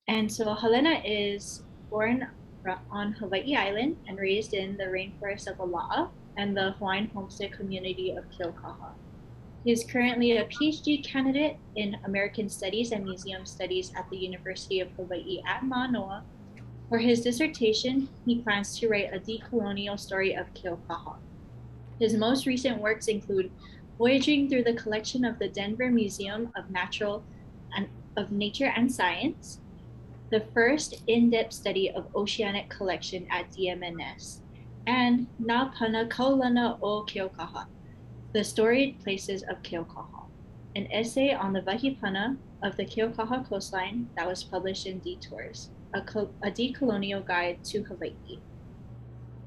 And so Halena is born on Hawaii Island and raised in the rainforest of Aloha and the Hawaiian homestead community of Keaukaha. He is currently a PhD candidate in American Studies and Museum Studies at the University of Hawaii at Manoa. For his dissertation, he plans to write a decolonial story of Keaukaha. His most recent works include Voyaging Through the Collection of the Denver Museum of Nature and Science, the first in-depth study of oceanic collection at DMNS, and Na Pana Kaulana o Keaukaha, the Storied Places of Keaukaha, an essay on the Wahipana of the Keaukaha coastline that was published in Detours, a decolonial guide to Hawaii.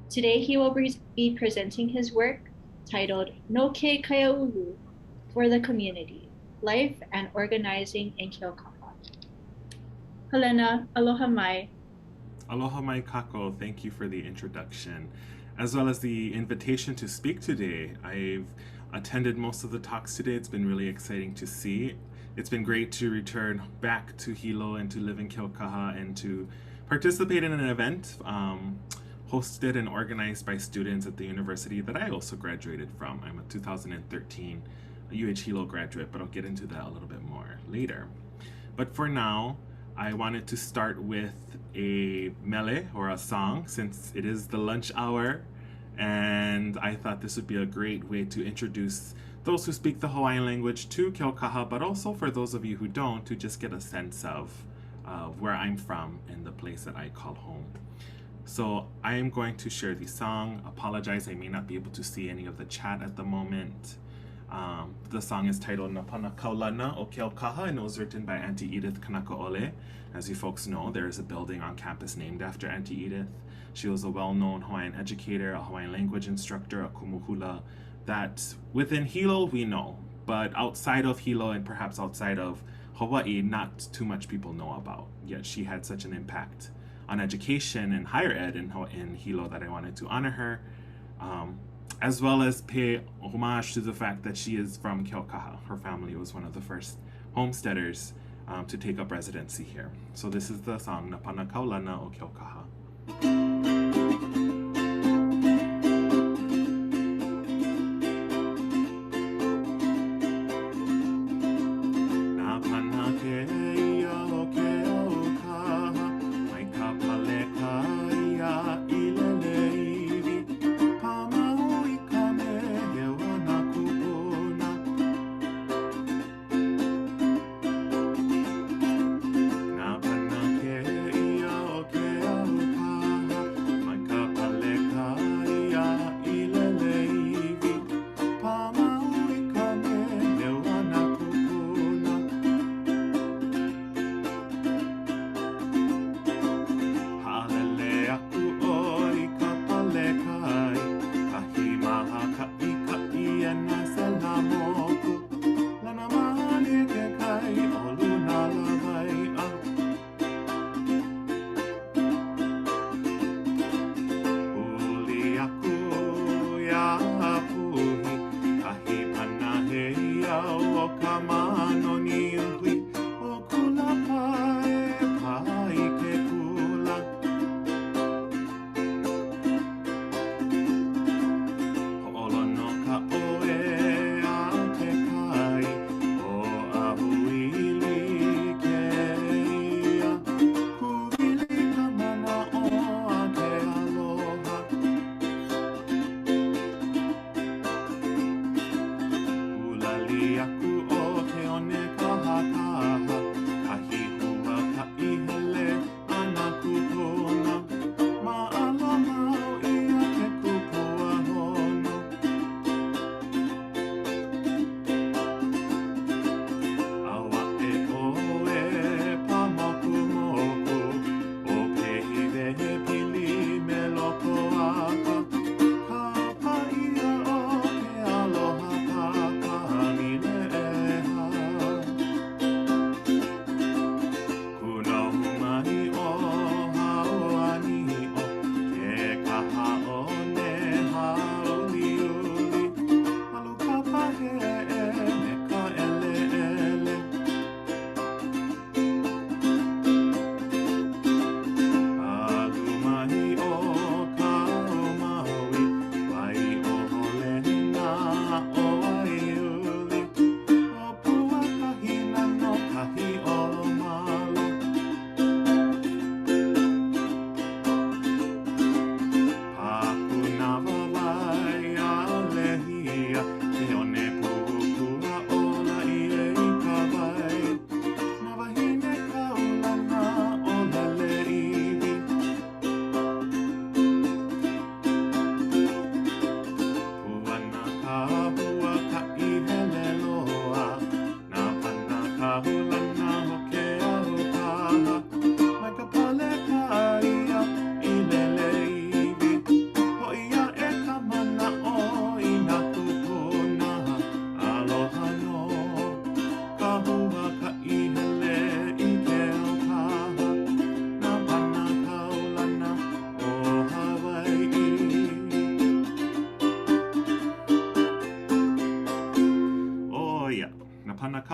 Today, he will be presenting his work titled No Ke Kaiāulu, for the Community, Life and Organizing in Keaukaha. Halena, aloha mai. Aloha mai kako, thank you for the introduction, as well as the invitation to speak today. I've attended most of the talks today. It's been really exciting to see. It's been great to return back to Hilo and to live in Keaukaha and to participate in an event hosted and organized by students at the university that I also graduated from. I'm a 2013 UH Hilo graduate, but I'll get into that a little bit more later. But for now, I wanted to start with a mele, or a song, since it is the lunch hour, and I thought this would be a great way to introduce those who speak the Hawaiian language to Keaukaha, but also for those of you who don't, to just get a sense of where I'm from and the place that I call home. So I am going to share the song. Apologize, I may not be able to see any of the chat at the moment. The song is titled Na Pana Kaulana o Keaukaha, and it was written by Auntie Edith Kanakaʻole. As you folks know, there is a building on campus named after Auntie Edith. She was a well-known Hawaiian educator, a Hawaiian language instructor, a kumuhula, that within Hilo we know, but outside of Hilo and perhaps outside of Hawaii, not too much people know about. Yet she had such an impact on education and higher ed in Hilo that I wanted to honor her, as well as pay homage to the fact that she is from Keaukaha. Her family was one of the first homesteaders to take up residency here. So this is the song Na Pana Kaulana o Keaukaha.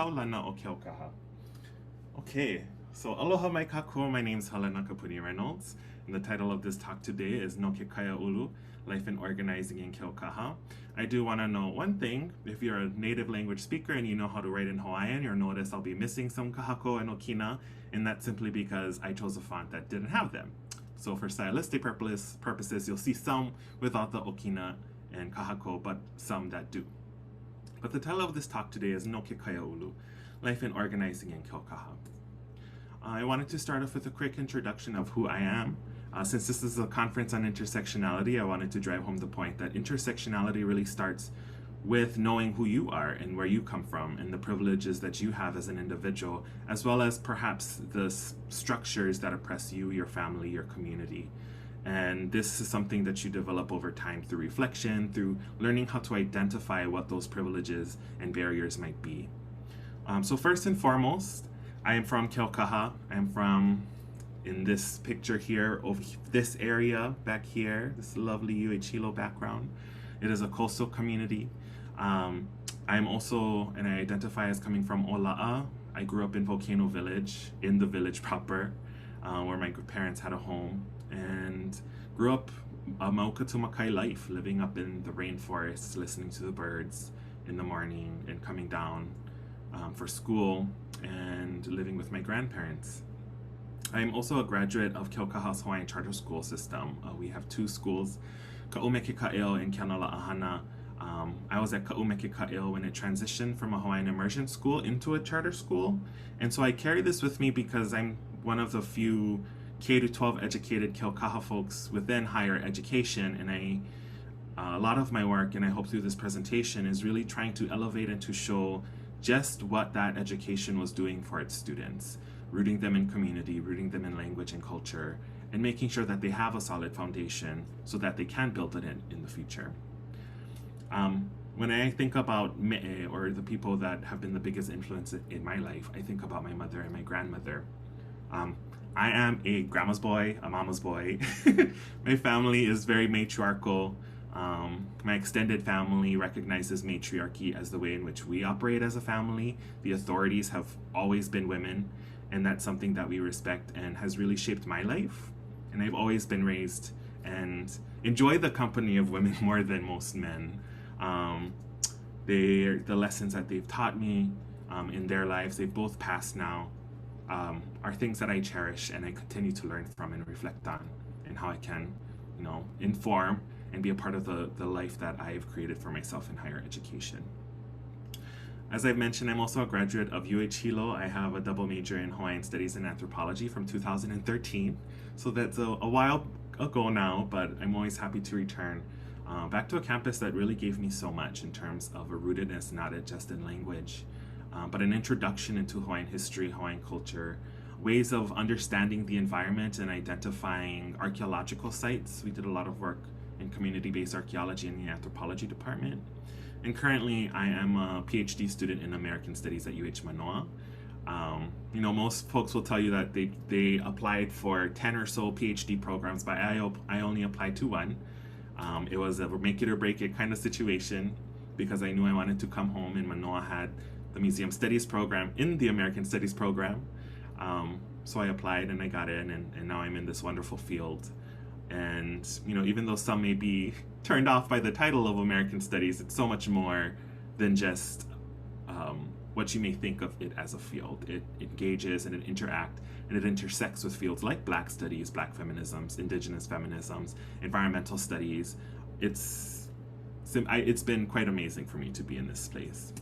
kaulana o Keaukaha. Okay, so aloha mai kākou, my name's Halena Kapuni-Reynolds, and the title of this talk today is No Ke Kaiāulu, Life in Organizing in Keaukaha. I do want to note one thing. If you're a native language speaker and you know how to write in Hawaiian, you'll notice I'll be missing some kahako and okina, and that's simply because I chose a font that didn't have them. So for stylistic purposes, you'll see some without the okina and kahako, but some that do. But the title of this talk today is No Ke Kaiāulu, Life in Organizing in Keaukaha. I wanted to start off with a quick introduction of who I am. Since this is a conference on intersectionality, I wanted to drive home the point that intersectionality really starts with knowing who you are and where you come from and the privileges that you have as an individual, as well as perhaps the structures that oppress you, your family, your community. And this is something that you develop over time through reflection, through learning how to identify what those privileges and barriers might be. So first and foremost, I am from Keaukaha. I'm from, in this picture here, over this area back here, this lovely Hilo background. It is a coastal community. I'm also, and I identify as coming from Ola'a. I grew up in Volcano Village, in the village proper, where my parents had a home, and grew up a Maukatumakai life, living up in the rainforest, listening to the birds in the morning and coming down for school and living with my grandparents. I'm also a graduate of Keaukaha's Hawaiian Charter School system. We have two schools, Ka'umeke Ka'il and Kiana. I was at Ka'umeke Ka'il when it transitioned from a Hawaiian immersion school into a charter school. And so I carry this with me because I'm one of the few K-12 educated Keaukaha folks within higher education. And a lot of my work, and I hope through this presentation, is really trying to elevate and to show just what that education was doing for its students, rooting them in community, rooting them in language and culture, and making sure that they have a solid foundation so that they can build it in the future. When I think about me'e, or the people that have been the biggest influence in my life, I think about my mother and my grandmother. I am a grandma's boy, a mama's boy. My family is very matriarchal. My extended family recognizes matriarchy as the way in which we operate as a family. The authorities have always been women, and that's something that we respect and has really shaped my life. And I've always been raised and enjoy the company of women more than most men. The lessons that they've taught me in their lives, they've both passed now, are things that I cherish and I continue to learn from and reflect on, and how I can, inform and be a part of the life that I've created for myself in higher education. As I've mentioned, I'm also a graduate of Hilo. I have a double major in Hawaiian Studies and Anthropology from 2013. So that's a while ago now, but I'm always happy to return back to a campus that really gave me so much in terms of a rootedness, not just in language, but an introduction into Hawaiian history, Hawaiian culture, ways of understanding the environment and identifying archaeological sites. We did a lot of work in community-based archaeology in the Anthropology Department. And currently I am a PhD student in American Studies at UH Manoa. Most folks will tell you that they applied for 10 or so PhD programs, but I only applied to one. It was a make it or break it kind of situation because I knew I wanted to come home, and Manoa had the Museum Studies program in the American Studies program. So I applied and I got in, and now I'm in this wonderful field. And, even though some may be turned off by the title of American Studies, it's so much more than just what you may think of it as a field. It engages and it interacts and it intersects with fields like Black studies, Black feminisms, Indigenous feminisms, environmental studies. It's been quite amazing for me to be in this space.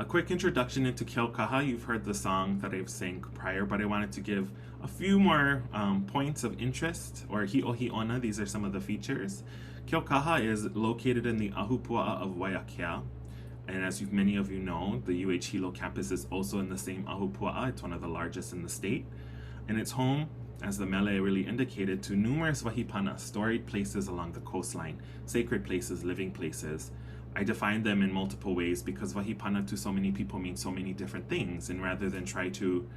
A quick introduction into Keaukaha. You've heard the song that I've sang prior, but I wanted to give a few more points of interest, or hi'ohi'ona. These are some of the features. Keaukaha is located in the ahupua'a of Waiakea. And as many of you know, the UH Hilo campus is also in the same ahupua'a. It's one of the largest in the state. And it's home, as the mele really indicated, to numerous wahipana, storied places along the coastline, sacred places, living places. I define them in multiple ways because wahipana to so many people means so many different things. And rather than try to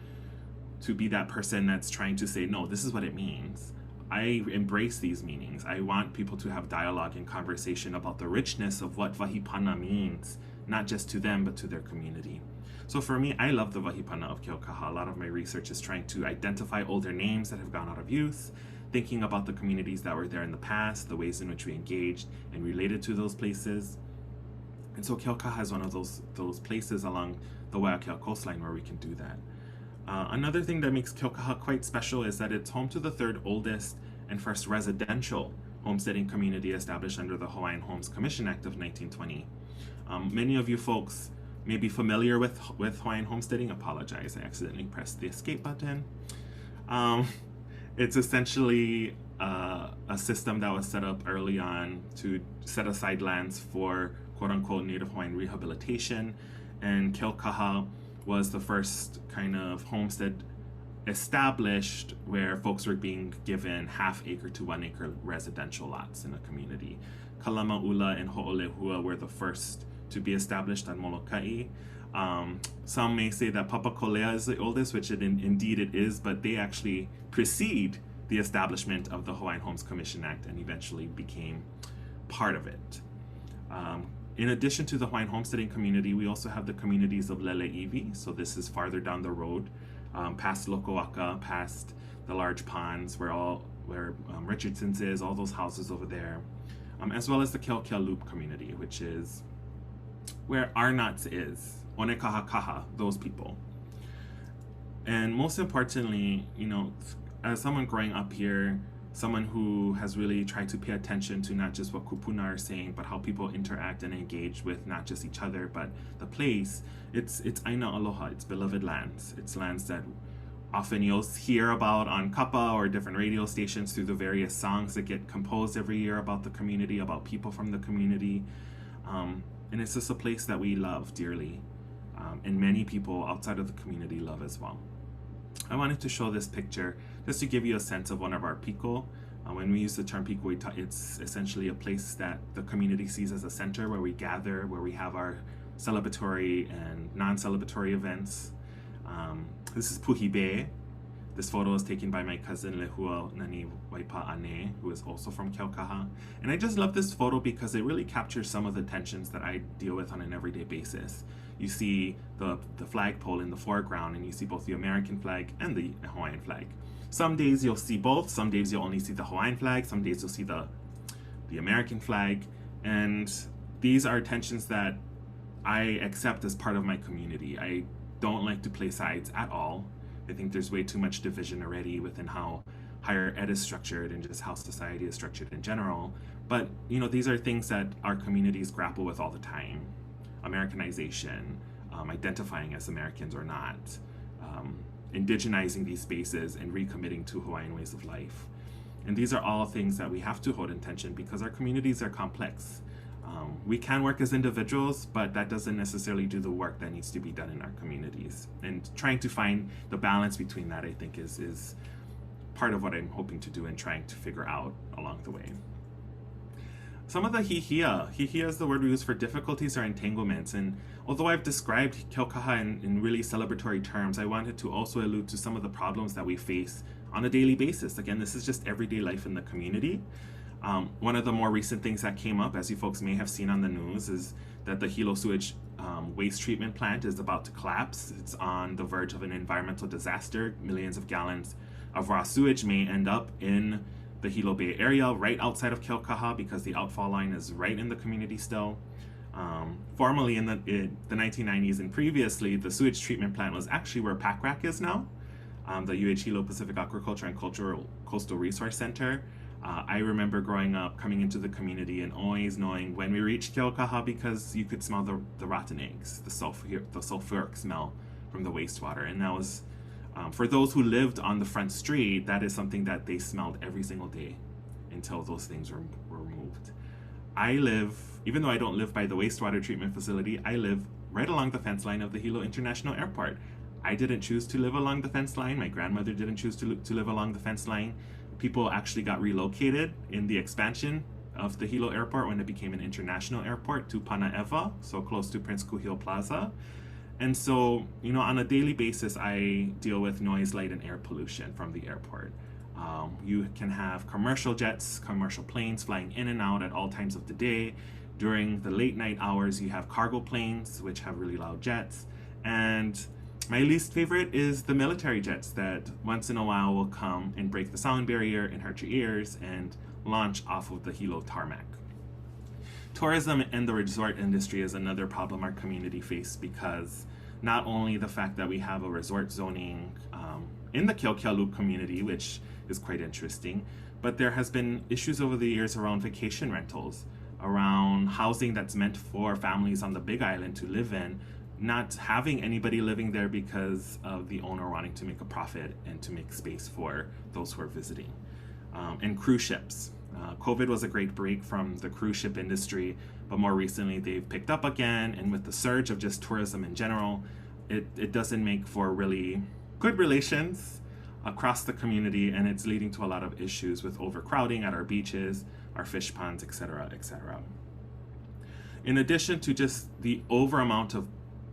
be that person that's trying to say, no, this is what it means, I embrace these meanings. I want people to have dialogue and conversation about the richness of what wahipana means, not just to them, but to their community. So for me, I love the Wahipana of Keaukaha. A lot of my research is trying to identify older names that have gone out of use, thinking about the communities that were there in the past, the ways in which we engaged and related to those places. And so Keaukaha is one of those places along the Waiakea coastline where we can do that. Another thing that makes Keaukaha quite special is that it's home to the third oldest and first residential homesteading community established under the Hawaiian Homes Commission Act of 1920. Many of you folks may be familiar with Hawaiian homesteading. Apologize, I accidentally pressed the escape button. It's essentially a system that was set up early on to set aside lands for quote-unquote Native Hawaiian rehabilitation, and Keaukaha was the first kind of homestead established where folks were being given half-acre to 1-acre residential lots in a community. Kaiameaola and Ho'olehua were the first to be established on Molokai. Some may say that Papakolea is the oldest, which indeed it is, but they actually precede the establishment of the Hawaiian Homes Commission Act and eventually became part of it. In addition to the Hawaiian homesteading community, we also have the communities of Lele'iwi. So this is farther down the road, past Lokoaka, past the large ponds where Richardson's is, all those houses over there, as well as the Keaukaha Loop community, which is where Arnott's is, Onekahakaha, those people. And most importantly, you know, as someone growing up here, someone who has really tried to pay attention to not just what kupuna are saying, but how people interact and engage with not just each other, but the place, it's Aina Aloha, it's beloved lands. It's lands that often you'll hear about on Kapa or different radio stations through the various songs that get composed every year about the community, about people from the community. And it's just a place that we love dearly, and many people outside of the community love as well. I wanted to show this picture just to give you a sense of one of our piko. When we use the term piko, it's essentially a place that the community sees as a center where we gather, where we have our celebratory and non-celebratory events. This is Puhibe. This photo is taken by my cousin Lehua Nani Waipa'ane, who is also from Keaukaha. And I just love this photo because it really captures some of the tensions that I deal with on an everyday basis. You see the flagpole in the foreground, and you see both the American flag and the Hawaiian flag. Some days you'll see both, some days you'll only see the Hawaiian flag, some days you'll see the American flag. And these are tensions that I accept as part of my community. I don't like to play sides at all. I think there's way too much division already within how higher ed is structured and just how society is structured in general. But you know, these are things that our communities grapple with all the time. Americanization, identifying as Americans or not, indigenizing these spaces and recommitting to Hawaiian ways of life. And these are all things that we have to hold in tension because our communities are complex. We can work as individuals, but that doesn't necessarily do the work that needs to be done in our communities. And trying to find the balance between that, I think, is part of what I'm hoping to do and trying to figure out along the way. Some of the hihia is the word we use for difficulties or entanglements. And although I've described Keaukaha in really celebratory terms, I wanted to also allude to some of the problems that we face on a daily basis. Again, this is just everyday life in the community. One of the more recent things that came up, as you folks may have seen on the news, is that the Hilo sewage waste treatment plant is about to collapse. It's on the verge of an environmental disaster. Millions of gallons of raw sewage may end up in the Hilo Bay area, right outside of Keaukaha, because the outfall line is right in the community still. Formerly in the 1990s and previously, the sewage treatment plant was actually where PACRAC is now, the UH Hilo Pacific Aquaculture and Coastal Resource Center. I remember growing up, coming into the community and always knowing when we reached Keaukaha because you could smell the rotten eggs, the sulfuric smell from the wastewater. And that was, for those who lived on the front street, that is something that they smelled every single day until those things were removed. I live, even though I don't live by the wastewater treatment facility, I live right along the fence line of the Hilo International Airport. I didn't choose to live along the fence line. My grandmother didn't choose to live along the fence line. People actually got relocated in the expansion of the Hilo Airport when it became an international airport to Panaeva, so close to Prince Kuhio Plaza. And so, you know, on a daily basis, I deal with noise, light, and air pollution from the airport. You can have commercial jets, commercial planes flying in and out at all times of the day, During the late night hours, you have cargo planes, which have really loud jets. And my least favorite is the military jets that once in a while will come and break the sound barrier and hurt your ears and launch off of the Hilo tarmac. Tourism and the resort industry is another problem our community faces, because not only the fact that we have a resort zoning in the Keaukaha community, which is quite interesting, but there has been issues over the years around vacation rentals, around housing that's meant for families on the Big Island to live in, not having anybody living there because of the owner wanting to make a profit and to make space for those who are visiting. And cruise ships. COVID was a great break from the cruise ship industry, but more recently they've picked up again, and with the surge of just tourism in general, it doesn't make for really good relations across the community, and it's leading to a lot of issues with overcrowding at our beaches, our fish ponds, etc., etc. In addition to just the over amount of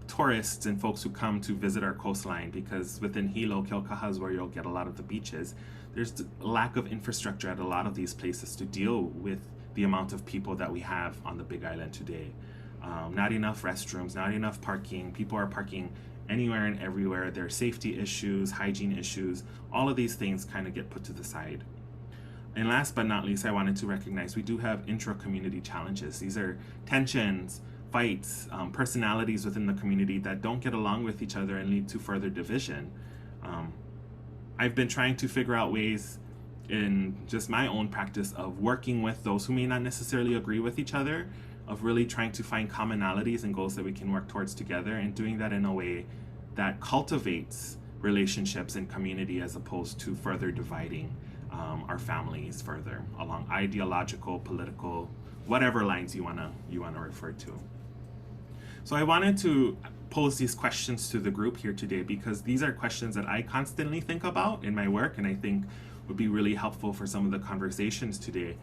tourists and folks who come to visit our coastline, because within Hilo, Keaukaha is where you'll get a lot of the beaches, there's a lack of infrastructure at a lot of these places to deal with the amount of people that we have on the Big Island today. Not enough restrooms, not enough parking. People are parking anywhere and everywhere. There are safety issues, hygiene issues. All of these things kind of get put to the side. And last but not least, I wanted to recognize we do have intra-community challenges. These are tensions, fights, personalities within the community that don't get along with each other and lead to further division. I've been trying to figure out ways in just my own practice of working with those who may not necessarily agree with each other, of really trying to find commonalities and goals that we can work towards together, and doing that in a way that cultivates relationships and community as opposed to further dividing our families further along ideological, political, whatever lines you wanna refer to. So I wanted to pose these questions to the group here today, because these are questions that I constantly think about in my work, and I think would be really helpful for some of the conversations today.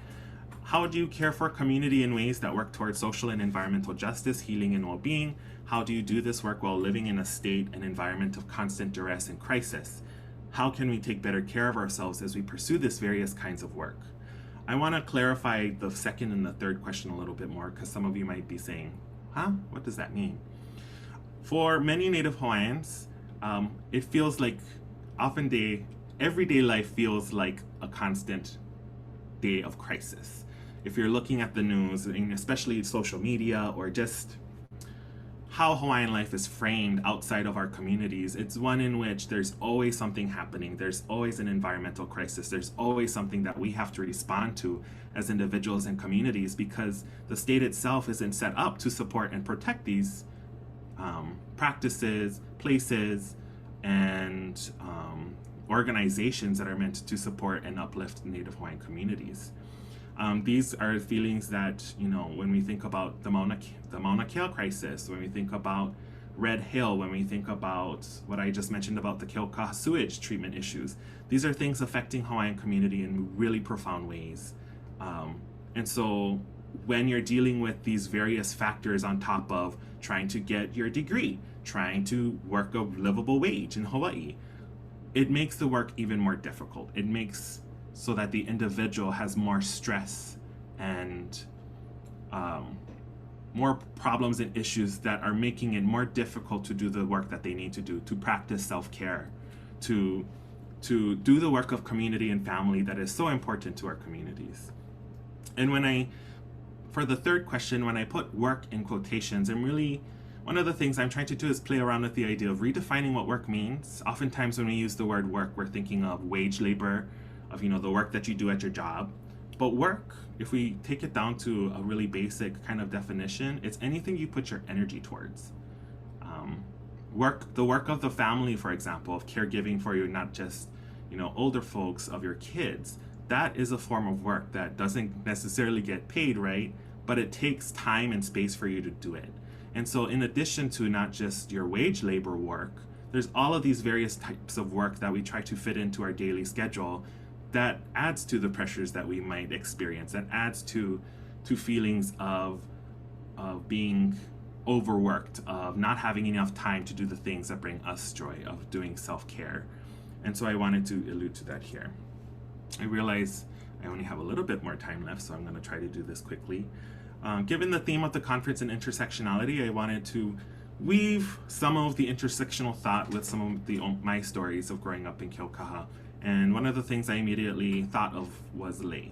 How do you care for community in ways that work towards social and environmental justice, healing, and well-being? How do you do this work while living in a state and environment of constant duress and crisis? How can we take better care of ourselves as we pursue this various kinds of work? I want to clarify the second and the third question a little bit more, because some of you might be saying, huh? What does that mean? For many Native Hawaiians, it feels like everyday life feels like a constant day of crisis. If you're looking at the news, and especially social media, or just how Hawaiian life is framed outside of our communities, it's one in which there's always something happening. There's always an environmental crisis. There's always something that we have to respond to as individuals and communities, because the state itself isn't set up to support and protect these practices, places, and organizations that are meant to support and uplift Native Hawaiian communities. These are feelings that, when we think about the Mauna Kea crisis, when we think about Red Hill, when we think about what I just mentioned about the Keaukaha sewage treatment issues, these are things affecting Hawaiian community in really profound ways. And so when you're dealing with these various factors on top of trying to get your degree, trying to work a livable wage in Hawaii, it makes the work even more difficult. It makes so that the individual has more stress and more problems and issues that are making it more difficult to do the work that they need to do, to practice self-care, to do the work of community and family that is so important to our communities. And for the third question, when I put work in quotations, one of the things I'm trying to do is play around with the idea of redefining what work means. Oftentimes when we use the word work, we're thinking of wage labor, of the work that you do at your job. But work, if we take it down to a really basic kind of definition, it's anything you put your energy towards. The work of the family, for example, of caregiving for you, not just older folks, of your kids, that is a form of work that doesn't necessarily get paid, right? But it takes time and space for you to do it. And so in addition to not just your wage labor work, there's all of these various types of work that we try to fit into our daily schedule that adds to the pressures that we might experience, that adds to feelings of being overworked, of not having enough time to do the things that bring us joy, of doing self-care. And so I wanted to allude to that here. I realize I only have a little bit more time left, so I'm going to try to do this quickly. Given the theme of the conference in intersectionality, I wanted to weave some of the intersectional thought with some of my stories of growing up in Keaukaha. And one of the things I immediately thought of was lei.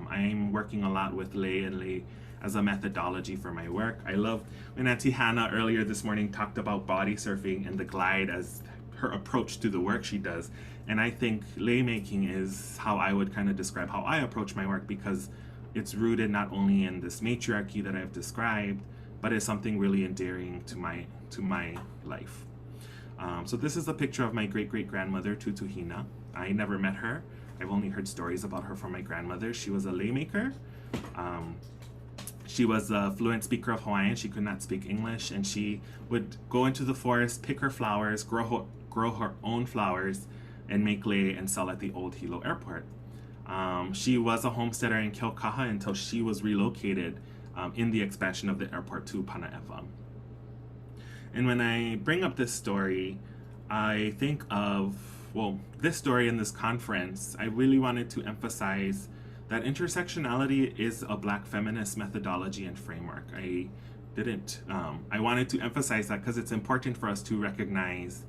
I'm working a lot with lei and lei as a methodology for my work. I love when Auntie Hannah earlier this morning talked about body surfing and the glide as her approach to the work she does. And I think lei making is how I would kind of describe how I approach my work, because it's rooted not only in this matriarchy that I've described, but it's something really endearing to my life. So this is a picture of my great-great-grandmother, Tutuhina. I never met her. I've only heard stories about her from my grandmother. She was a lei maker. She was a fluent speaker of Hawaiian. She could not speak English, and she would go into the forest, pick her flowers, grow her own flowers, and make lei and sell at the old Hilo airport. She was a homesteader in Keaukaha until she was relocated in the expansion of the airport to Panaewa. And when I bring up this story, I think of, well, this story in this conference, I really wanted to emphasize that intersectionality is a Black feminist methodology and framework. I wanted to emphasize that because it's important for us to recognize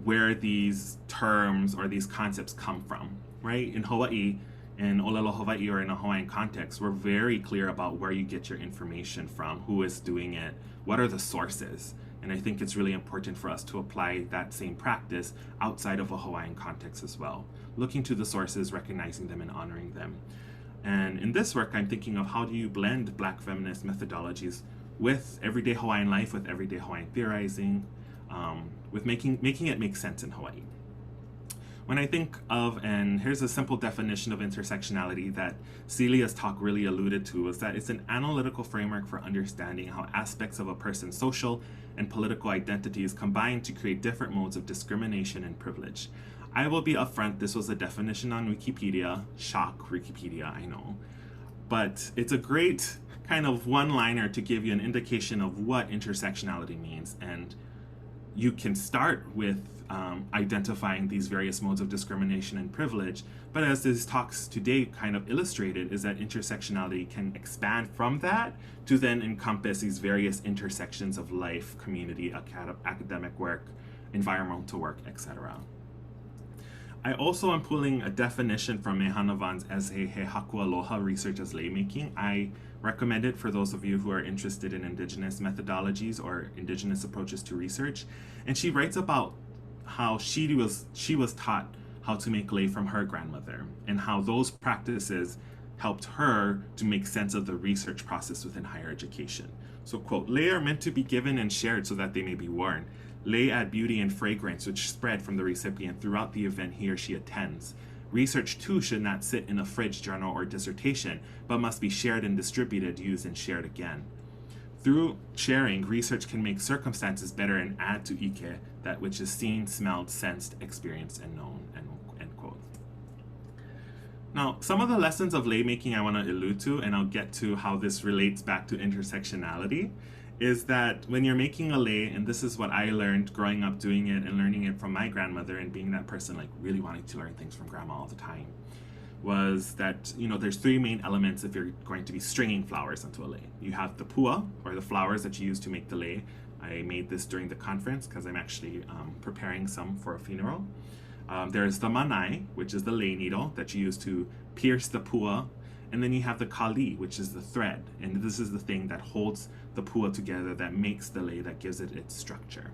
where these terms or these concepts come from, right? In Hawaii, in Olelo Hawaii, or in a Hawaiian context, we're very clear about where you get your information from, who is doing it, what are the sources. And I think it's really important for us to apply that same practice outside of a Hawaiian context as well, looking to the sources, recognizing them, and honoring them. And in this work, I'm thinking of how do you blend Black feminist methodologies with everyday Hawaiian life, with everyday Hawaiian theorizing, with making it make sense in Hawaii. When I think of, and here's a simple definition of intersectionality that Celia's talk really alluded to, is that it's an analytical framework for understanding how aspects of a person's social and political identities combine to create different modes of discrimination and privilege. I will be upfront, this was a definition on Wikipedia. Shock, Wikipedia, I know. But it's a great kind of one-liner to give you an indication of what intersectionality means. And you can start with identifying these various modes of discrimination and privilege, but as this talks today kind of illustrated, is that intersectionality can expand from that to then encompass these various intersections of life, community, academic work, environmental work, etc. I also am pulling a definition from Mehanavan's essay He Haku Aloha, Research as Lei Making. I recommend it for those of you who are interested in Indigenous methodologies or Indigenous approaches to research. And she writes about how she was taught how to make lei from her grandmother, and how those practices helped her to make sense of the research process within higher education. So, quote, lei are meant to be given and shared so that they may be worn. Lei add beauty and fragrance which spread from the recipient throughout the event he or she attends. Research too should not sit in a fridge journal or dissertation, but must be shared and distributed, used and shared again. Through sharing, research can make circumstances better and add to ike, that which is seen, smelled, sensed, experienced, and known, end quote. Now, some of the lessons of lei making I want to allude to, and I'll get to how this relates back to intersectionality, is that when you're making a lei, and this is what I learned growing up doing it and learning it from my grandmother and being that person like really wanting to learn things from grandma all the time, was that, you know, there's three main elements if you're going to be stringing flowers onto a lei. You have the pua, or the flowers that you use to make the lei. I made this during the conference because I'm actually preparing some for a funeral. There's the manai, which is the lei needle that you use to pierce the pua. And then you have the kali, which is the thread. And this is the thing that holds the pua together, that makes the lei, that gives it its structure.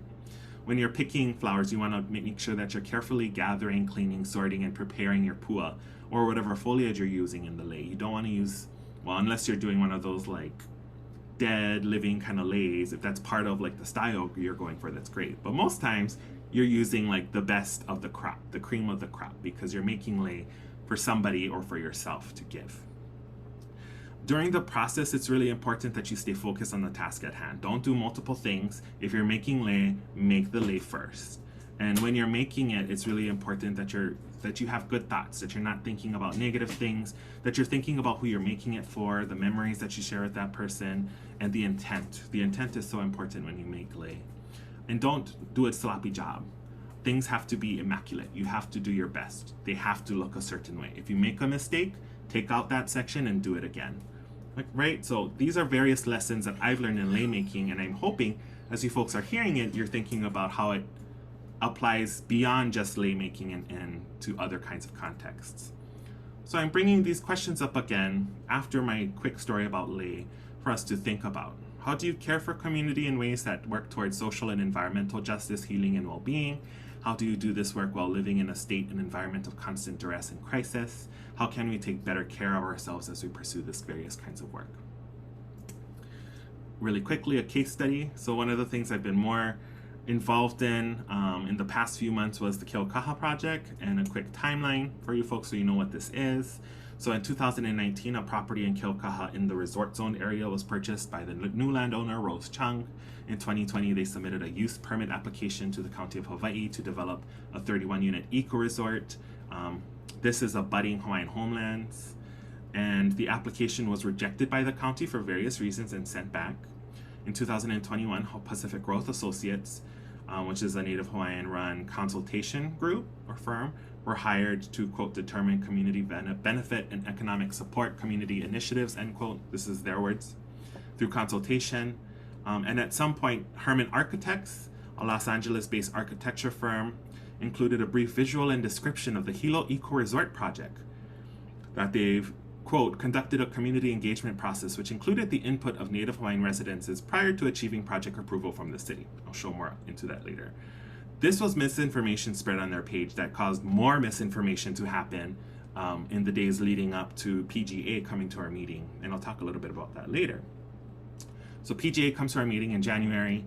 When you're picking flowers, you want to make sure that you're carefully gathering, cleaning, sorting, and preparing your pua, or whatever foliage you're using in the lei. You don't want to use, well, unless you're doing one of those like dead, living kind of leis. If that's part of like the style you're going for, that's great. But most times you're using like the best of the crop, the cream of the crop, because you're making lei for somebody or for yourself to give. During the process, it's really important that you stay focused on the task at hand. Don't do multiple things. If you're making lei, make the lei first. And when you're making it, it's really important that you have good thoughts, that you're not thinking about negative things, that you're thinking about who you're making it for, the memories that you share with that person, and the intent. The intent is so important when you make lei. And don't do a sloppy job. Things have to be immaculate. You have to do your best. They have to look a certain way. If you make a mistake, take out that section and do it again. right? So these are various lessons that I've learned in laymaking, and I'm hoping as you folks are hearing it, you're thinking about how it applies beyond just laymaking and to other kinds of contexts. So I'm bringing these questions up again after my quick story about lay for us to think about. How do you care for community in ways that work towards social and environmental justice, healing, and well-being? How do you do this work while living in a state and environment of constant duress and crisis? How can we take better care of ourselves as we pursue this various kinds of work? Really quickly, a case study. So one of the things I've been more involved in the past few months was the Keaukaha project, and a quick timeline for you folks so you know what this is. So in 2019, a property in Keaukaha in the resort zone area was purchased by the new landowner, Rose Chung. In 2020, they submitted a use permit application to the County of Hawaiʻi to develop a 31-unit eco-resort. This is a budding Hawaiian homelands, and the application was rejected by the county for various reasons and sent back. In 2021, Pacific Growth Associates, which is a Native Hawaiian-run consultation group or firm, were hired to, quote, determine community benefit and economic support community initiatives, end quote. This is their words, through consultation. And at some point, Herman Architects, a Los Angeles-based architecture firm, included a brief visual and description of the Hilo Eco Resort project that they've, quote, conducted a community engagement process which included the input of Native Hawaiian residences prior to achieving project approval from the city. I'll show more into that later. This was misinformation spread on their page that caused more misinformation to happen in the days leading up to PGA coming to our meeting, and I'll talk a little bit about that later. So PGA comes to our meeting in January.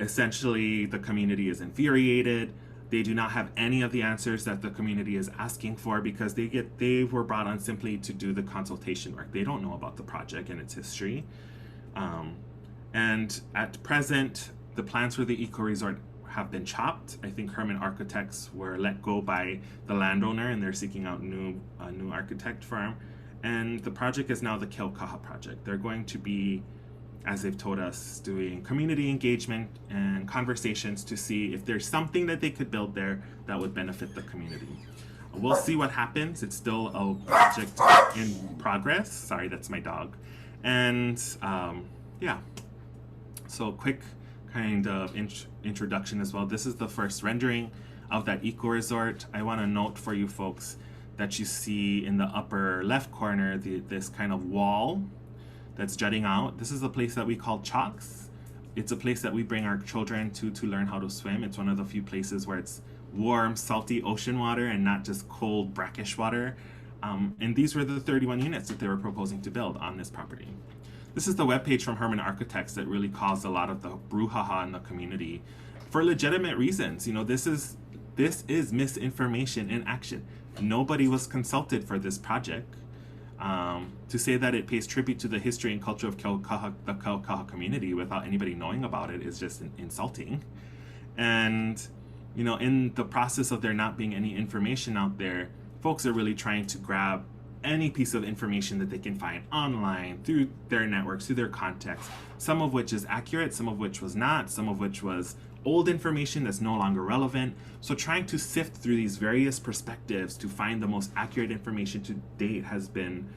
Essentially, the community is infuriated. They do not have any of the answers that the community is asking for because they were brought on simply to do the consultation work. They don't know about the project and its history. And at present, the plans for the eco resort have been chopped. I think Herman Architects were let go by the landowner, and they're seeking out a new architect firm. And the project is now the Keaukaha project. They're going to be, as they've told us, doing community engagement and conversations to see if there's something that they could build there that would benefit the community. We'll see what happens. It's still a project in progress. Sorry, that's my dog. And yeah, so quick kind of introduction as well. This is the first rendering of that eco resort. I want to note for you folks that you see in the upper left corner this kind of wall that's jutting out. This is a place that we call Chalks. It's a place that we bring our children to learn how to swim. It's one of the few places where it's warm, salty ocean water and not just cold, brackish water. And these were the 31 units that they were proposing to build on this property. This is the webpage from Herman Architects that really caused a lot of the brouhaha in the community for legitimate reasons. You know, this is misinformation in action. Nobody was consulted for this project. To say that it pays tribute to the history and culture of Keaukaha, the Keaukaha community without anybody knowing about it is just insulting. And, you know, in the process of there not being any information out there, folks are really trying to grab any piece of information that they can find online through their networks, through their contacts, some of which is accurate, some of which was not, some of which was old information that's no longer relevant. So trying to sift through these various perspectives to find the most accurate information to date has been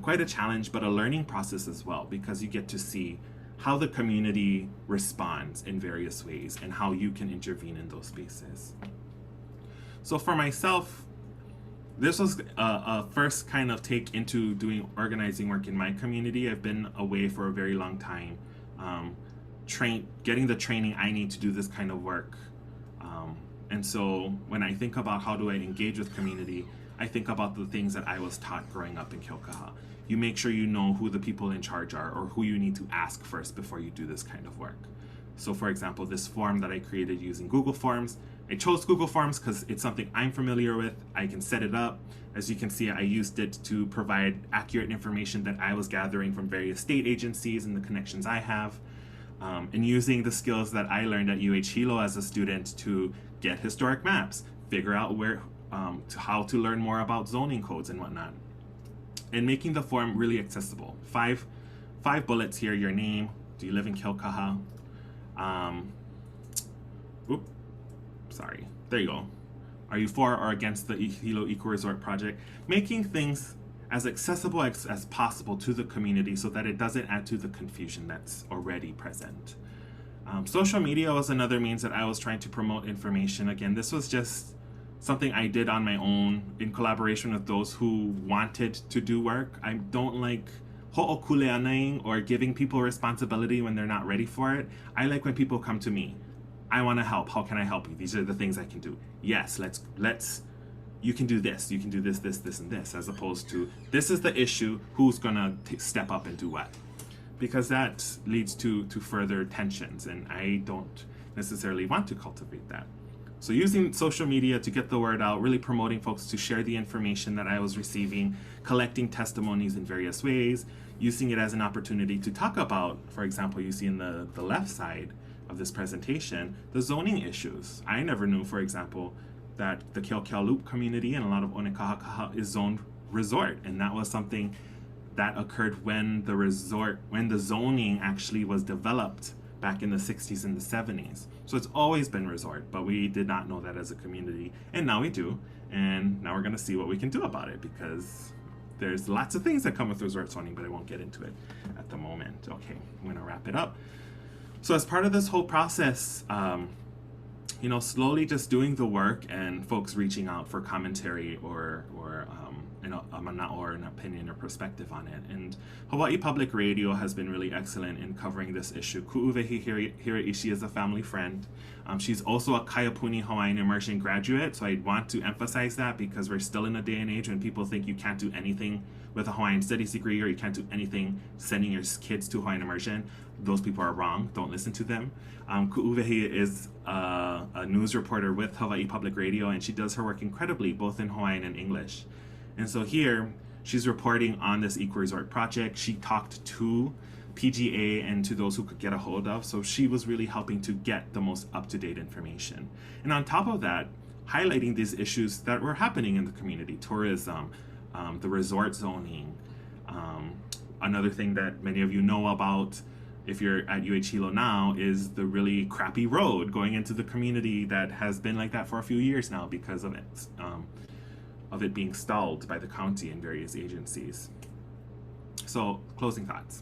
quite a challenge, but a learning process as well, because you get to see how the community responds in various ways and how you can intervene in those spaces. So for myself, this was a first kind of take into doing organizing work in my community. I've been away for a very long time, getting the training I need to do this kind of work. And so when I think about how do I engage with community, I think about the things that I was taught growing up in Keaukaha. You make sure you know who the people in charge are or who you need to ask first before you do this kind of work. So for example, this form that I created using Google Forms, I chose Google Forms because it's something I'm familiar with. I can set it up. As you can see, I used it to provide accurate information that I was gathering from various state agencies and the connections I have. And using the skills that I learned at Hilo as a student to get historic maps, figure out how to learn more about zoning codes and whatnot, and making the form really accessible. Five bullets here: your name, do you live in Keaukaha? Sorry, there you go. Are you for or against the Hilo Eco Resort project? Making things as accessible as possible to the community so that it doesn't add to the confusion that's already present. Social media was another means that I was trying to promote information. Again, this was just something I did on my own in collaboration with those who wanted to do work. I don't like ho'okule'anaing or giving people responsibility when they're not ready for it. I like when people come to me. I want to help. How can I help you? These are the things I can do. Yes, let's you can do this, you can do this, and this, as opposed to this is the issue, who's gonna step up and do what? Because that leads to further tensions, and I don't necessarily want to cultivate that. So using social media to get the word out, really promoting folks to share the information that I was receiving, collecting testimonies in various ways, using it as an opportunity to talk about, for example, you see in the left side of this presentation, the zoning issues. I never knew, for example, that the Keaukaha community and a lot of Onekaha is zoned resort, and that was something that occurred when the zoning actually was developed back in the 60s and the 70s. So it's always been resort, but we did not know that as a community, and now we do, and now we're gonna see what we can do about it, because there's lots of things that come with resort zoning, but I won't get into it at the moment. Okay, I'm gonna wrap it up. So as part of this whole process, you know, slowly just doing the work and folks reaching out for commentary or an opinion or perspective on it. And Hawaii Public Radio has been really excellent in covering this issue. Ku'uwehi Hiraishi is a family friend. She's also a Kaiapuni Hawaiian immersion graduate, so I want to emphasize that because we're still in a day and age when people think you can't do anything with a Hawaiian Studies degree or you can't do anything sending your kids to Hawaiian immersion. Those people are wrong. Don't listen to them. Ku'uwehi is a news reporter with Hawaii Public Radio, and she does her work incredibly, both in Hawaiian and English. And so here, she's reporting on this eco-resort project. She talked to PGA and to those who could get a hold of, so she was really helping to get the most up-to-date information. And on top of that, highlighting these issues that were happening in the community, tourism, the resort zoning. Another thing that many of you know about if you're at UH Hilo now is the really crappy road going into the community that has been like that for a few years now because of it being stalled by the county and various agencies. So closing thoughts.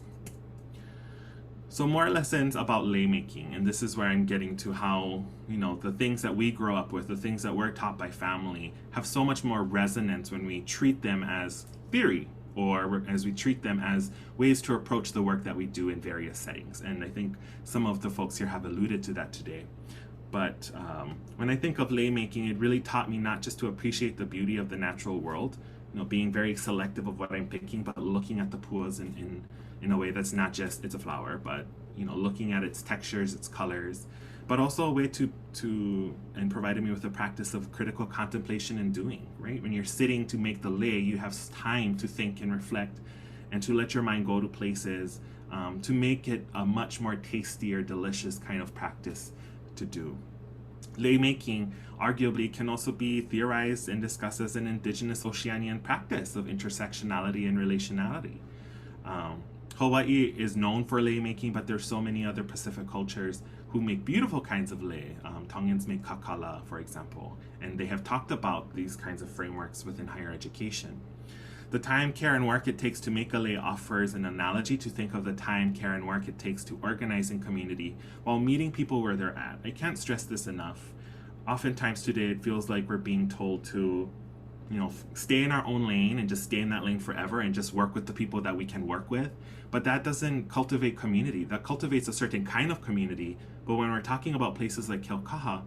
So more lessons about laymaking, and this is where I'm getting to how, you know, the things that we grow up with, the things that we're taught by family have so much more resonance when we treat them as theory or as we treat them as ways to approach the work that we do in various settings. And I think some of the folks here have alluded to that today. But when I think of laymaking, it really taught me not just to appreciate the beauty of the natural world, you know, being very selective of what I'm picking, but looking at the puas in a way that's not just it's a flower, but, you know, looking at its textures, its colors, but also a way and provided me with a practice of critical contemplation and doing, right? When you're sitting to make the lei, you have time to think and reflect and to let your mind go to places to make it a much more tastier, delicious kind of practice to do. Lei making arguably can also be theorized and discussed as an indigenous Oceanian practice of intersectionality and relationality. Hawaii is known for lei making, but there's so many other Pacific cultures who make beautiful kinds of lei. Tongans make kakala, for example, and they have talked about these kinds of frameworks within higher education. The time, care, and work it takes to make a lei offers an analogy to think of the time, care, and work it takes to organize in community while meeting people where they're at. I can't stress this enough. Oftentimes today it feels like we're being told to, you know, stay in our own lane and just stay in that lane forever and just work with the people that we can work with. But that doesn't cultivate community. That cultivates a certain kind of community. But when we're talking about places like Keaukaha,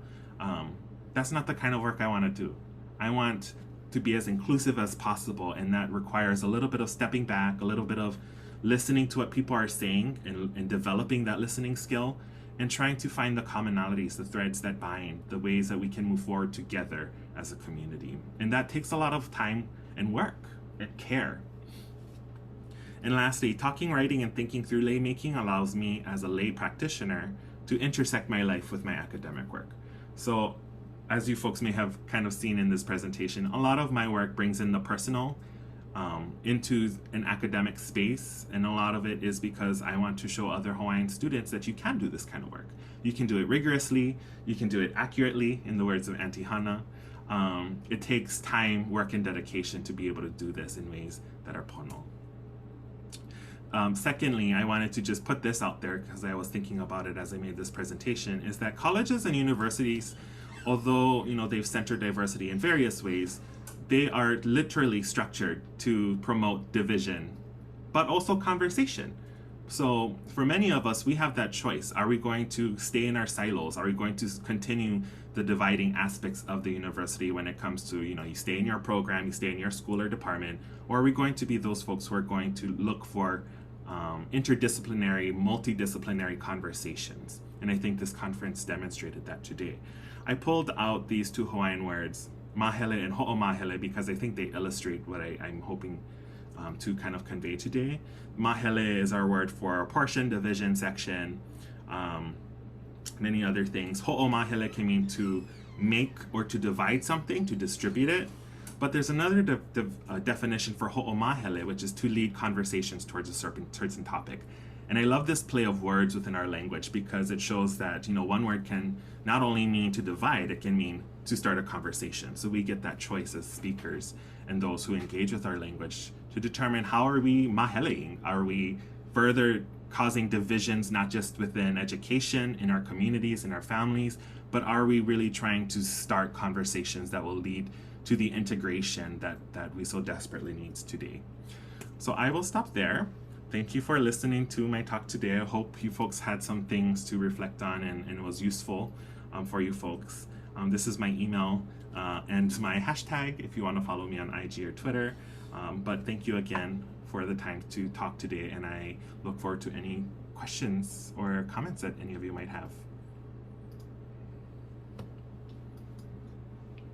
that's not the kind of work I want to do. I want to be as inclusive as possible, and that requires a little bit of stepping back, a little bit of listening to what people are saying and developing that listening skill and trying to find the commonalities, the threads that bind, the ways that we can move forward together as a community. And that takes a lot of time and work and care. And lastly, talking, writing, and thinking through lei making allows me as a lay practitioner to intersect my life with my academic work. So as you folks may have kind of seen in this presentation, a lot of my work brings in the personal into an academic space, and a lot of it is because I want to show other Hawaiian students that you can do this kind of work. You can do it rigorously, you can do it accurately, in the words of Auntie Hana, it takes time, work, and dedication to be able to do this in ways that are pono. Secondly, I wanted to just put this out there because I was thinking about it as I made this presentation, is that colleges and universities, although they've centered diversity in various ways, they are literally structured to promote division, but also conversation. So for many of us, we have that choice. Are we going to stay in our silos? Are we going to continue the dividing aspects of the university when it comes to, you stay in your program, you stay in your school or department, or are we going to be those folks who are going to look for interdisciplinary, multidisciplinary conversations? And I think this conference demonstrated that today. I pulled out these two Hawaiian words, mahele and ho'omahele, because I think they illustrate what I'm hoping to kind of convey today. Mahele is our word for portion, division, section, many other things. Ho'omahele can mean to make or to divide something, to distribute it. But there's another definition for ho'omahele, which is to lead conversations towards a certain topic. And I love this play of words within our language because it shows that, one word can not only mean to divide, it can mean to start a conversation. So we get that choice as speakers and those who engage with our language to determine how are we maheleing? Are we further causing divisions, not just within education, in our communities, in our families, but are we really trying to start conversations that will lead to the integration that we so desperately need today? So I will stop there. Thank you for listening to my talk today. I hope you folks had some things to reflect on and it was useful for you folks. This is my email and my hashtag if you want to follow me on IG or Twitter. But thank you again for the time to talk today, and I look forward to any questions or comments that any of you might have.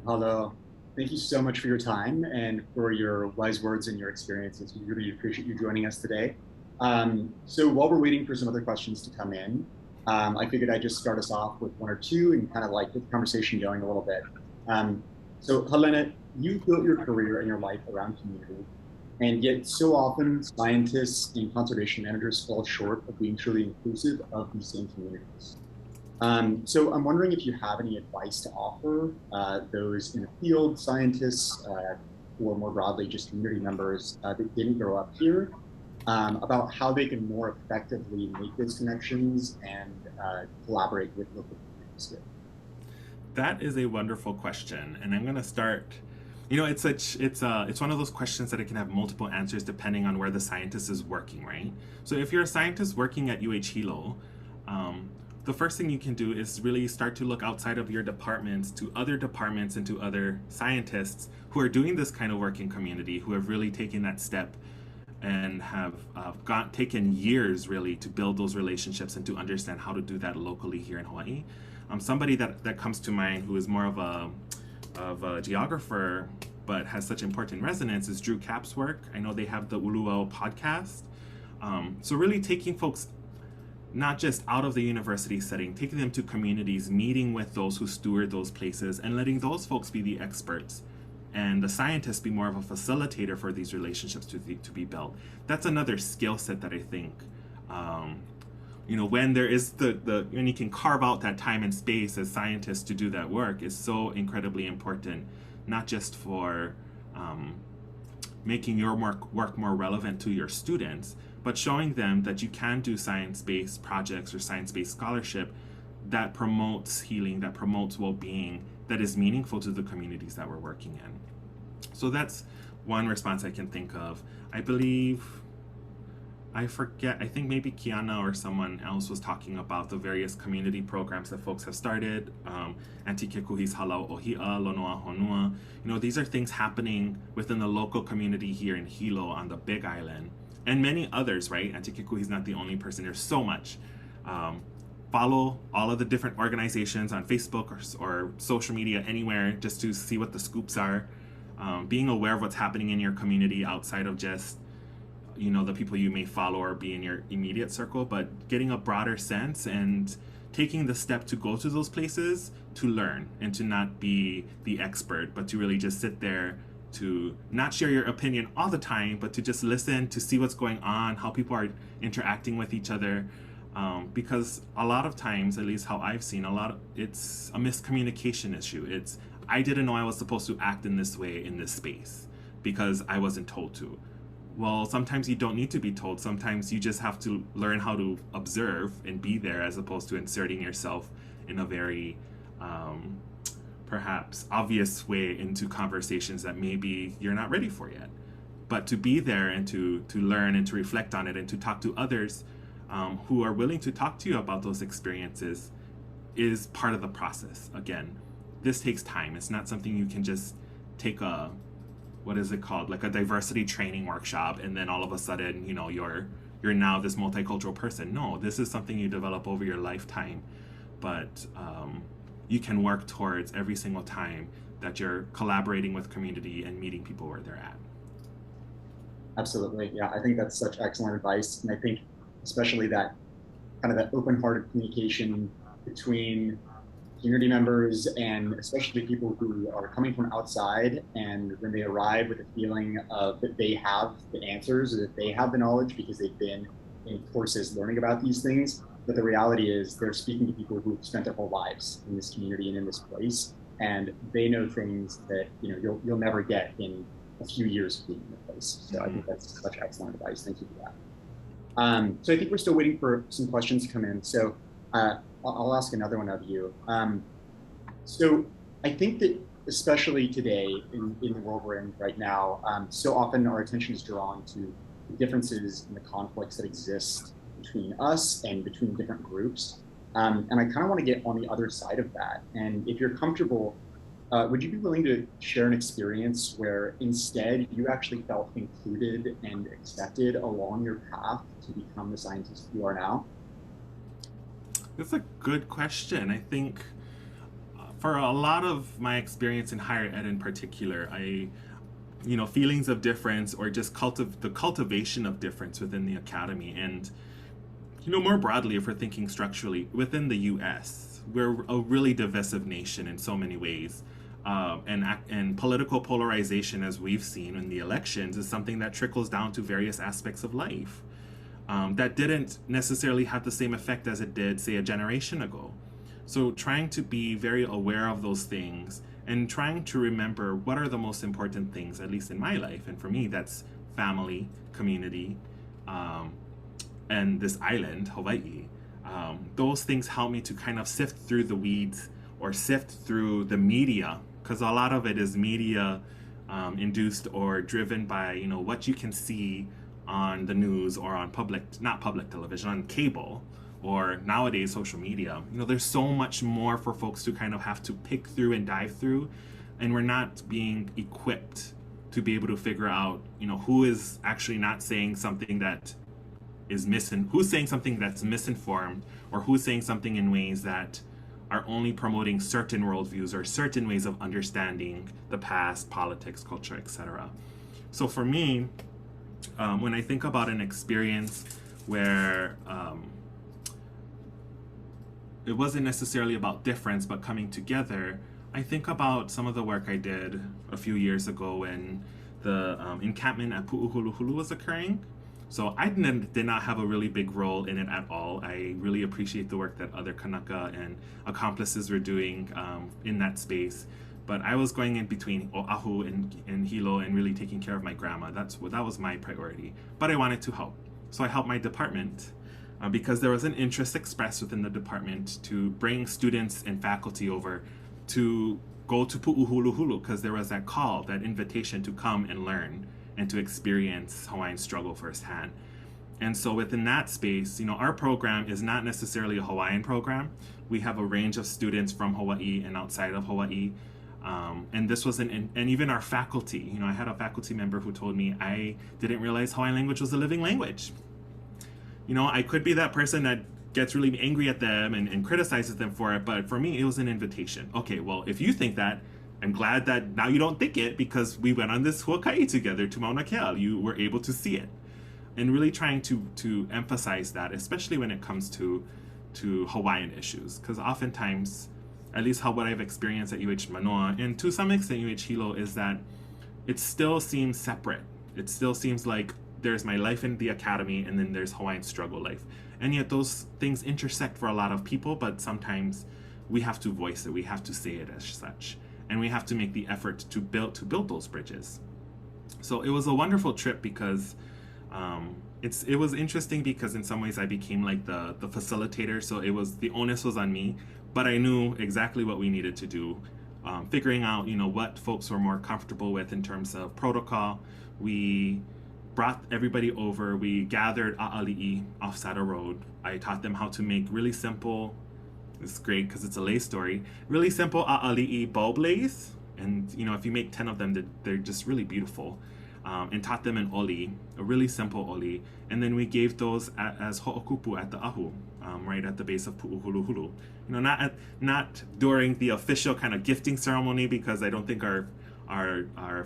Hello. Thank you so much for your time and for your wise words and your experiences. We really appreciate you joining us today. So while we're waiting for some other questions to come in, I figured I'd just start us off with one or two and kind of like get the conversation going a little bit. So Halena, you built your career and your life around community, and yet so often scientists and conservation managers fall short of being truly inclusive of these same communities. So I'm wondering if you have any advice to offer those in the field, scientists, or more broadly, just community members that didn't grow up here, about how they can more effectively make those connections and collaborate with local communities here. That is a wonderful question, and I'm going to start. It's one of those questions that it can have multiple answers depending on where the scientist is working, right? So if you're a scientist working at Hilo, the first thing you can do is really start to look outside of your departments to other departments and to other scientists who are doing this kind of work in community, who have really taken that step and have taken years really to build those relationships and to understand how to do that locally here in Hawaii. Somebody that comes to mind who is more of a geographer but has such important resonance is Drew Cap's work. I know they have the Uluo podcast. So really taking folks not just out of the university setting, taking them to communities, meeting with those who steward those places and letting those folks be the experts and the scientists be more of a facilitator for these relationships to be built. That's another skill set that I think, when there is when you can carve out that time and space as scientists to do that work is so incredibly important, not just for making your work more relevant to your students, but showing them that you can do science-based projects or science-based scholarship that promotes healing, that promotes well-being, that is meaningful to the communities that we're working in. So that's one response I can think of. I think maybe Kiana or someone else was talking about the various community programs that folks have started. Auntie Kekuhi's Halau Ohia, Lonoa Honua. These are things happening within the local community here in Hilo on the Big Island. And many others, right? Auntie Kekuhi's not the only person. There's so much. Follow all of the different organizations on Facebook or social media, anywhere, just to see what the scoops are. Being aware of what's happening in your community outside of just, the people you may follow or be in your immediate circle, but getting a broader sense and taking the step to go to those places to learn and to not be the expert, but to really just sit there, to not share your opinion all the time, but to just listen, to see what's going on, how people are interacting with each other. Because a lot of times, at least how I've seen, it's a miscommunication issue. It's I didn't know I was supposed to act in this way in this space because I wasn't told to. Well, sometimes you don't need to be told. Sometimes you just have to learn how to observe and be there, as opposed to inserting yourself in a very perhaps obvious way into conversations that maybe you're not ready for yet. But to be there and to learn and to reflect on it and to talk to others who are willing to talk to you about those experiences is part of the process. Again, this takes time. It's not something you can just take a, what is it called, like a diversity training workshop, and then all of a sudden, you know, you're now this multicultural person. No, this is something you develop over your lifetime. But you can work towards every single time that you're collaborating with community and meeting people where they're at. Absolutely. Yeah, I think that's such excellent advice. And I think especially that kind of that open-hearted communication between community members and especially people who are coming from outside, and when they arrive with a feeling of that they have the answers or that they have the knowledge because they've been in courses learning about these things. But the reality is they're speaking to people who've spent their whole lives in this community and in this place, and they know things that you'll never get in a few years of being in the place. So I think that's such excellent advice. Thank you for that. So I think we're still waiting for some questions to come in. So I'll ask another one of you. So I think that especially today in the world we're in right now, so often our attention is drawn to the differences and the conflicts that exist between us and between different groups. And I kind of want to get on the other side of that. And if you're comfortable, would you be willing to share an experience where instead you actually felt included and accepted along your path to become the scientist you are now? That's a good question. I think for a lot of my experience in higher ed in particular, feelings of difference or just the cultivation of difference within the academy, and more broadly, if we're thinking structurally within the US, we're a really divisive nation in so many ways. And political polarization, as we've seen in the elections, is something that trickles down to various aspects of life. That didn't necessarily have the same effect as it did, say, a generation ago. So trying to be very aware of those things and trying to remember what are the most important things, at least in my life. And for me, that's family, community, and this island, Hawaii. Those things help me to kind of sift through the weeds or sift through the media, because a lot of it is media induced or driven by what you can see on the news or on not public television, on cable, or nowadays social media. There's so much more for folks to kind of have to pick through and dive through, and we're not being equipped to be able to figure out who is actually not saying something that is who's saying something that's misinformed, or who's saying something in ways that are only promoting certain worldviews or certain ways of understanding the past, politics, culture, etc. So for me, when I think about an experience where it wasn't necessarily about difference, but coming together, I think about some of the work I did a few years ago when the encampment at Pu'uhuluhulu was occurring. So I did not have a really big role in it at all. I really appreciate the work that other Kanaka and accomplices were doing in that space. But I was going in between Oahu and Hilo and really taking care of my grandma. That was my priority. But I wanted to help. So I helped my department because there was an interest expressed within the department to bring students and faculty over to go to Pu'uhuluhulu, because there was that call, that invitation to come and learn and to experience Hawaiian struggle firsthand. And so within that space, our program is not necessarily a Hawaiian program. We have a range of students from Hawaii and outside of Hawaii. And this was and even our faculty, I had a faculty member who told me, I didn't realize Hawaiian language was a living language. I could be that person that gets really angry at them and criticizes them for it, but for me, it was an invitation. Okay, well, if you think that, I'm glad that now you don't think it, because we went on this huaka'i together to Mauna Kea. You were able to see it. And really trying to emphasize that, especially when it comes to Hawaiian issues, because oftentimes, at least what I've experienced at UH Manoa, and to some extent UH Hilo, is that it still seems separate. It still seems like there's my life in the academy and then there's Hawaiian struggle life. And yet those things intersect for a lot of people, but sometimes we have to voice it, we have to say it as such. and we have to make the effort to build those bridges. So it was a wonderful trip because it was interesting because in some ways I became like the facilitator. So the onus was on me, but I knew exactly what we needed to do. Figuring out, what folks were more comfortable with in terms of protocol. We brought everybody over. We gathered a'ali'i off Saddle Road. I taught them how to make really simple, it's great because it's a lei story, really simple a'ali'i bulb leis. And, if you make 10 of them, they're just really beautiful. And taught them an oli, a really simple oli. And then we gave those as ho'okupu at the ahu, right at the base of Pu'uhuluhulu. Not during the official kind of gifting ceremony, because I don't think our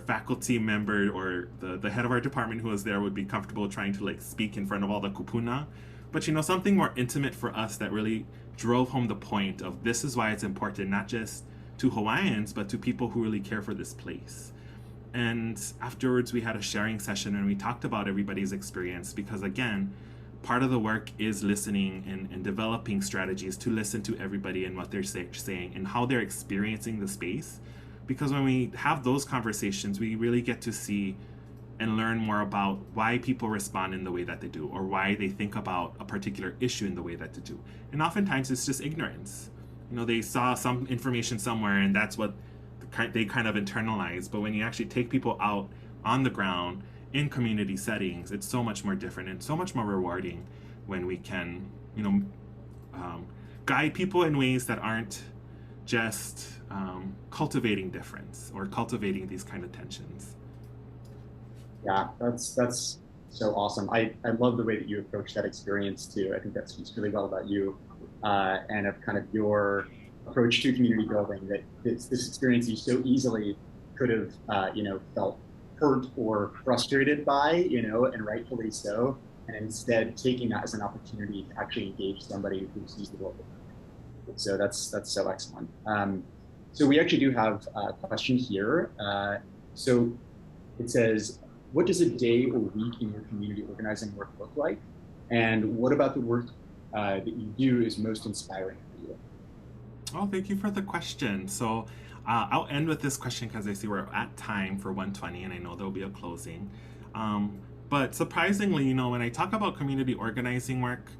faculty member or the head of our department who was there would be comfortable trying to like speak in front of all the kupuna. But something more intimate for us that really drove home the point of this is why it's important, not just to Hawaiians, but to people who really care for this place. And afterwards we had a sharing session and we talked about everybody's experience, because again, part of the work is listening and developing strategies to listen to everybody and what they're saying and how they're experiencing the space. Because when we have those conversations, we really get to see and learn more about why people respond in the way that they do, or why they think about a particular issue in the way that they do. And oftentimes it's just ignorance. They saw some information somewhere and that's what they kind of internalize. But when you actually take people out on the ground in community settings, it's so much more different and so much more rewarding when we can, guide people in ways that aren't just cultivating difference or cultivating these kind of tensions. Yeah, that's so awesome. I love the way that you approach that experience too. I think that speaks really well about you and of kind of your approach to community building, that this experience you so easily could have, felt hurt or frustrated by, and rightfully so, and instead taking that as an opportunity to actually engage somebody who sees the world differently. So that's so excellent. So we actually do have a question here. So it says, what does a day or week in your community organizing work look like? And what about the work that you do is most inspiring for you? Oh, thank you for the question. So I'll end with this question because I see we're at time for 1:20 and I know there'll be a closing. But surprisingly, when I talk about community organizing work,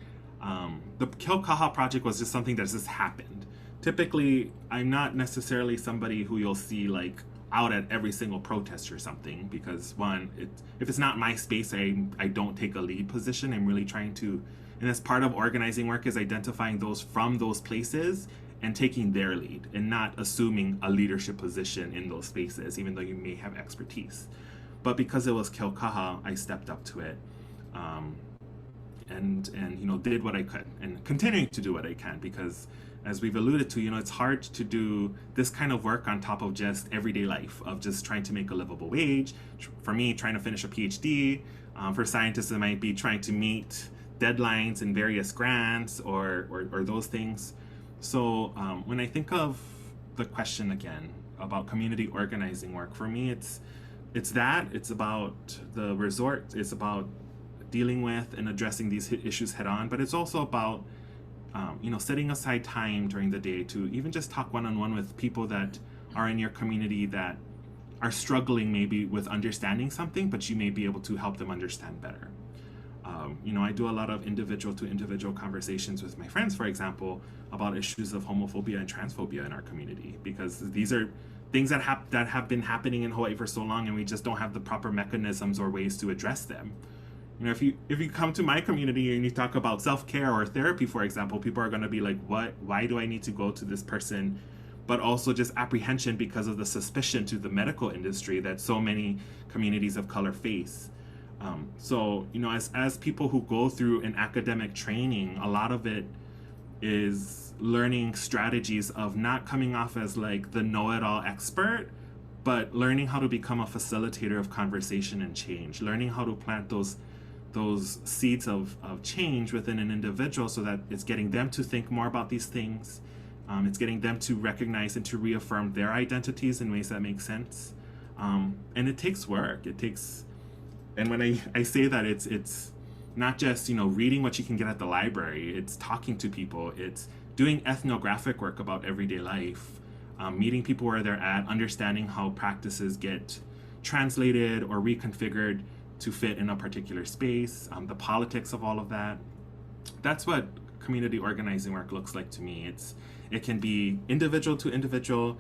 the Keaukaha project was just something that just happened. Typically, I'm not necessarily somebody who you'll see like out at every single protest or something, because one, if it's not my space, I don't take a lead position. I'm really trying to, and as part of organizing work is identifying those from those places and taking their lead and not assuming a leadership position in those spaces, even though you may have expertise. But because it was Keaukaha, I stepped up to it and did what I could and continuing to do what I can, because as we've alluded to, it's hard to do this kind of work on top of just everyday life of just trying to make a livable wage. For me, trying to finish a PhD. For scientists, it might be trying to meet deadlines in various grants or those things. So when I think of the question again about community organizing work, for me, it's about the resort, it's about dealing with and addressing these issues head on, but it's also about setting aside time during the day to even just talk one-on-one with people that are in your community that are struggling maybe with understanding something, but you may be able to help them understand better. I do a lot of individual to individual conversations with my friends, for example, about issues of homophobia and transphobia in our community, because these are things that have been happening in Hawaii for so long, and we just don't have the proper mechanisms or ways to address them. If you come to my community and you talk about self-care or therapy, for example, people are going to be like, why do I need to go to this person? But also just apprehension because of the suspicion to the medical industry that so many communities of color face. So as people who go through an academic training, a lot of it is learning strategies of not coming off as like the know-it-all expert, but learning how to become a facilitator of conversation and change, learning how to plant those seeds of change within an individual so that it's getting them to think more about these things. It's getting them to recognize and to reaffirm their identities in ways that make sense. And it takes work. And when I say that, it's not just, reading what you can get at the library. It's talking to people. It's doing ethnographic work about everyday life. meeting people where they're at, understanding how practices get translated or reconfigured to fit in a particular space, the politics of all of that. That's what community organizing work looks like to me. It can be individual to individual,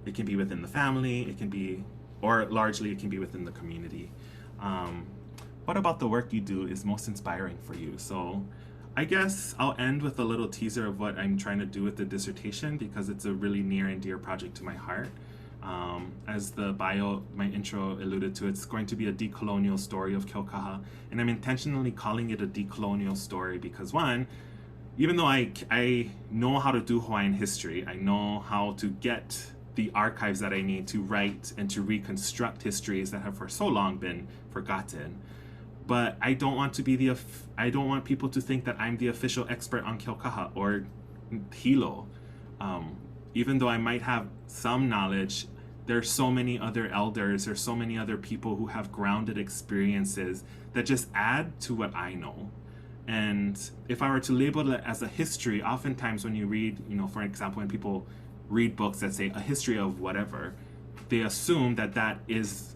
it can be within the family, it can be, or largely it can be within the community. What about the work you do is most inspiring for you? So I guess I'll end with a little teaser of what I'm trying to do with the dissertation, because it's a really near and dear project to my heart. As the bio, my intro alluded to, it's going to be a decolonial story of Keaukaha, and I'm intentionally calling it a decolonial story because, one, even though I know how to do Hawaiian history, I know how to get the archives that I need to write and to reconstruct histories that have for so long been forgotten. But I don't want to be I don't want people to think that I'm the official expert on Keaukaha or Hilo. Even though I might have some knowledge, there's so many other elders, there's so many other people who have grounded experiences that just add to what I know. And if I were to label it as a history, oftentimes when you read, for example, when people read books that say a history of whatever, they assume that that is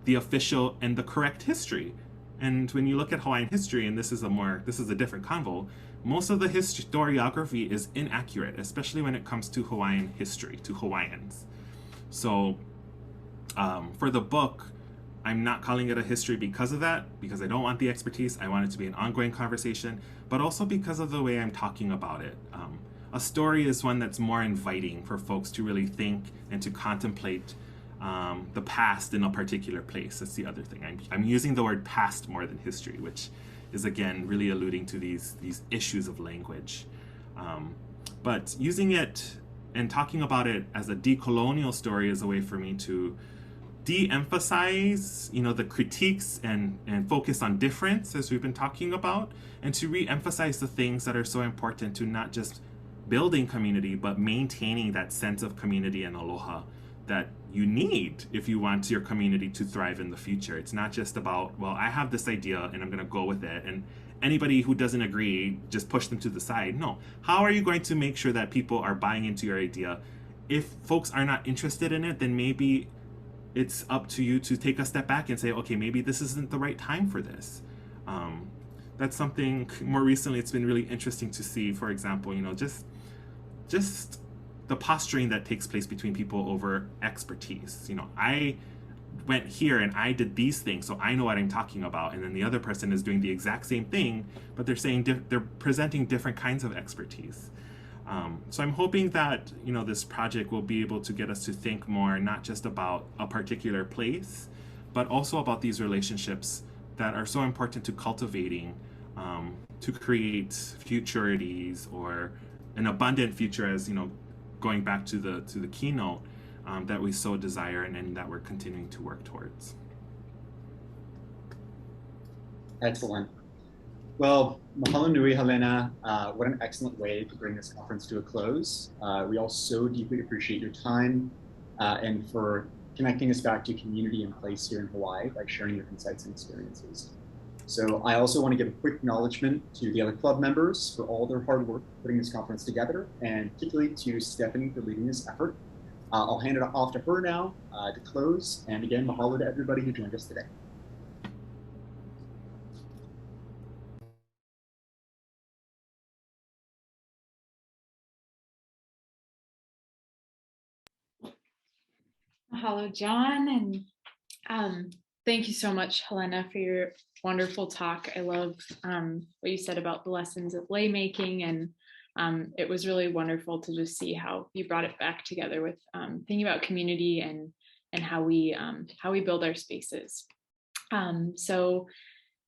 the official and the correct history. And when you look at Hawaiian history, and this is a different convo, most of the historiography is inaccurate, especially when it comes to Hawaiian history, to Hawaiians. So for the book, I'm not calling it a history because of that, because I don't want the expertise. I want it to be an ongoing conversation, but also because of the way I'm talking about it. A story is one that's more inviting for folks to really think and to contemplate the past in a particular place. That's the other thing. I'm using the word past more than history, which is again really alluding to these issues of language. But using it and talking about it as a decolonial story is a way for me to de-emphasize, the critiques and focus on difference, as we've been talking about, and to re-emphasize the things that are so important to not just building community, but maintaining that sense of community and aloha that you need if you want your community to thrive in the future. It's not just about, well, I have this idea and I'm going to go with it, and anybody who doesn't agree, just push them to the side. No. How are you going to make sure that people are buying into your idea? If folks are not interested in it, then maybe it's up to you to take a step back and say, okay, maybe this isn't the right time for this. That's something more recently it's been really interesting to see, for example, just the posturing that takes place between people over expertise. I went here and I did these things, so I know what I'm talking about. And then the other person is doing the exact same thing, but they're saying they're presenting different kinds of expertise. So I'm hoping that, this project will be able to get us to think more, not just about a particular place, but also about these relationships that are so important to cultivating, to create futurities or an abundant future, as, going back to the keynote, that we so desire and that we're continuing to work towards. Excellent. Well, mahalo nui, Halena. What an excellent way to bring this conference to a close. We all so deeply appreciate your time and for connecting us back to community and place here in Hawaii by sharing your insights and experiences. So I also want to give a quick acknowledgement to the other club members for all their hard work putting this conference together, and particularly to Stephanie for leading this effort. I'll hand it off to her now to close. And again, mahalo to everybody who joined us today. Mahalo, John, and thank you so much, Halena, for your wonderful talk. I love what you said about the lessons of lay making, and it was really wonderful to just see how you brought it back together with thinking about community and how we build our spaces. So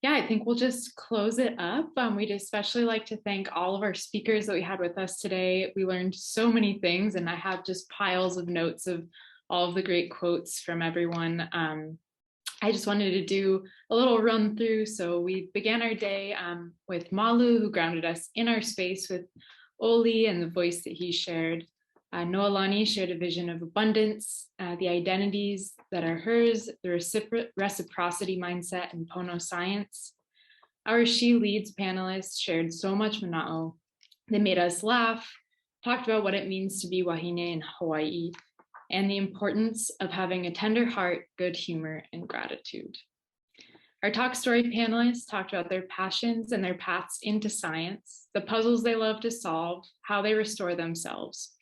yeah, I think we'll just close it up. We'd especially like to thank all of our speakers that we had with us today. We learned so many things, and I have just piles of notes of all of the great quotes from everyone. I just wanted to do a little run through. So we began our day with Malu, who grounded us in our space with Oli and the voice that he shared. Noelani shared a vision of abundance, the identities that are hers, the reciprocity mindset, and Pono science. Our She Leads panelists shared so much mana'o. They made us laugh, talked about what it means to be wahine in Hawaii, and the importance of having a tender heart, good humor, and gratitude. Our Talk Story panelists talked about their passions and their paths into science, the puzzles they love to solve, how they restore themselves.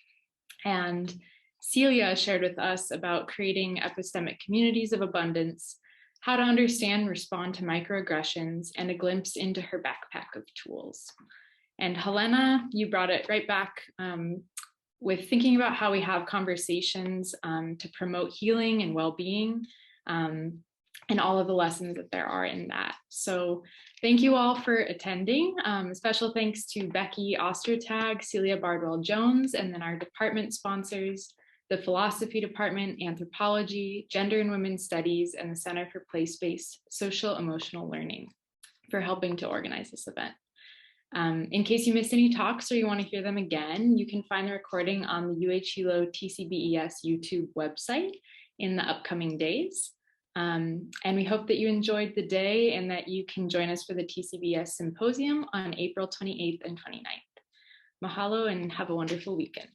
And Celia shared with us about creating epistemic communities of abundance, how to understand and respond to microaggressions, and a glimpse into her backpack of tools. And Halena, you brought it right back with thinking about how we have conversations to promote healing and well-being, and all of the lessons that there are in that. So thank you all for attending. Special thanks to Becky Ostertag, Celia Bardwell-Jones, and then our department sponsors, the Philosophy Department, Anthropology, Gender and Women's Studies, and the Center for Place-Based Social Emotional Learning for helping to organize this event. In case you missed any talks or you want to hear them again, you can find the recording on the Hilo TCBES YouTube website in the upcoming days. And we hope that you enjoyed the day and that you can join us for the TCBS Symposium on April 28th and 29th. Mahalo and have a wonderful weekend.